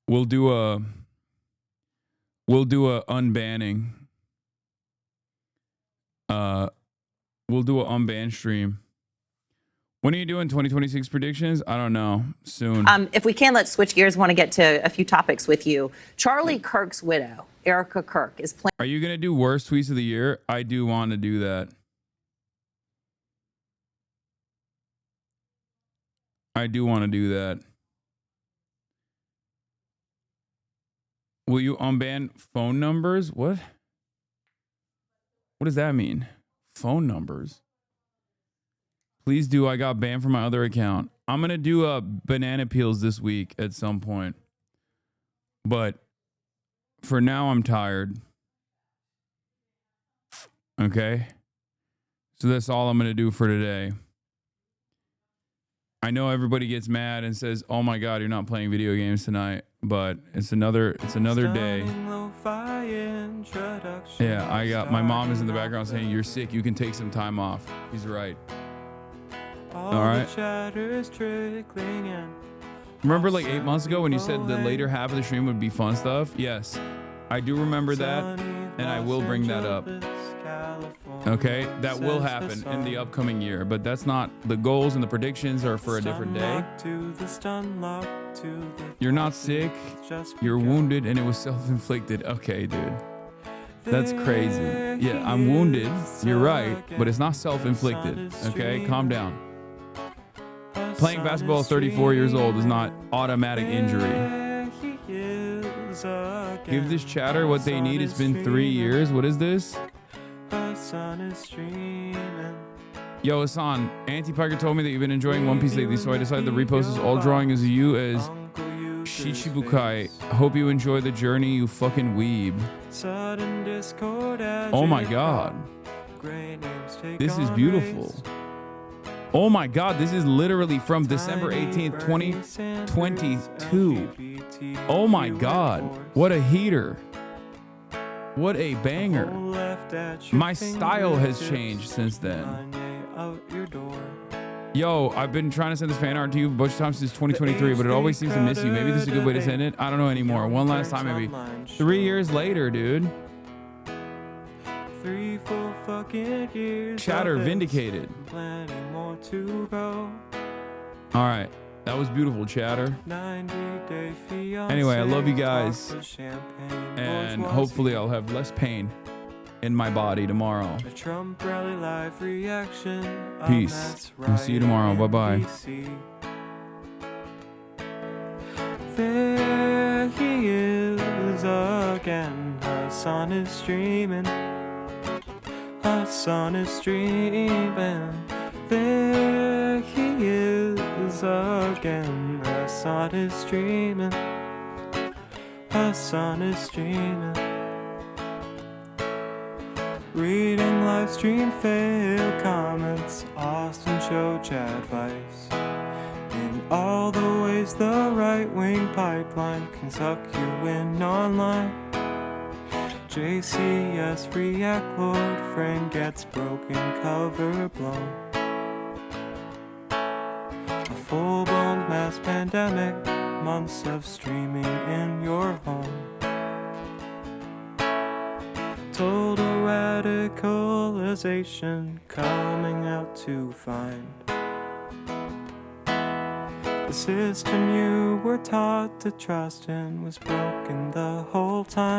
We'll do a unbanning. We'll do an unban stream. When are you doing 2026 predictions? I don't know. Soon. If we can, let's switch gears. Want to get to a few topics with you. Charlie Kirk's widow, Erica Kirk, is planning. Are you going to do worst tweets of the year? I do want to do that. I do want to do that. Will you unban phone numbers? What? What does that mean? Phone numbers? Please do. I got banned from my other account. I'm going to do banana peels this week at some point. But for now, I'm tired. Okay? So that's all I'm going to do for today. I know everybody gets mad and says, "Oh my God, you're not playing video games tonight." But it's another day. Yeah, I got my mom is in the background saying, "You're sick. You can take some time off." He's right. All right. Remember like 8 months ago when you said the later half of the stream would be fun stuff? Yes, I do remember that, and I will bring that up. Okay, that will happen in the upcoming year, but that's not the goals, and the predictions are for a different day. You're not sick, you're wounded, and it was self-inflicted. Okay, dude, that's crazy. Yeah, I'm wounded, you're right, but it's not self-inflicted. Okay, calm down. Playing basketball at 34 years old is not automatic injury. Give this chatter what they need. It's been 3 years. What is this? Yo, Hasan, Auntie Piker told me that you've been enjoying One Piece lately, so I decided to repost this old drawing as you as Shichibukai. Hope you enjoy the journey, you fucking weeb. Oh my God. This is beautiful. Oh my God, this is literally from December 18th, 2022. Oh my God, what a heater. What a banger. My style has changed since then. Yo, I've been trying to send this fan art to you a bunch of times since 2023, but it always seems to miss you. Maybe this is a good way to send it. I don't know anymore. One last time, maybe. 3 years later, dude. Chatter vindicated. All right. That was beautiful, chatter. Anyway, I love you guys. And hopefully I'll have less pain in my body tomorrow. Peace. I'll see you tomorrow. Bye-bye. There he is again. Hasan is streaming. Hasan is streaming. There he is again. Hasan is streaming. Hasan is streaming. Reading live stream fail comments. Austin show chat advice. In all the ways the right-wing pipeline can suck you in online. JCS REACTLORD frame gets broken, cover blown. A full-blown mass pandemic, months of streaming in your home. Total radicalization coming out to find. The system you were taught to trust in was broken the whole time.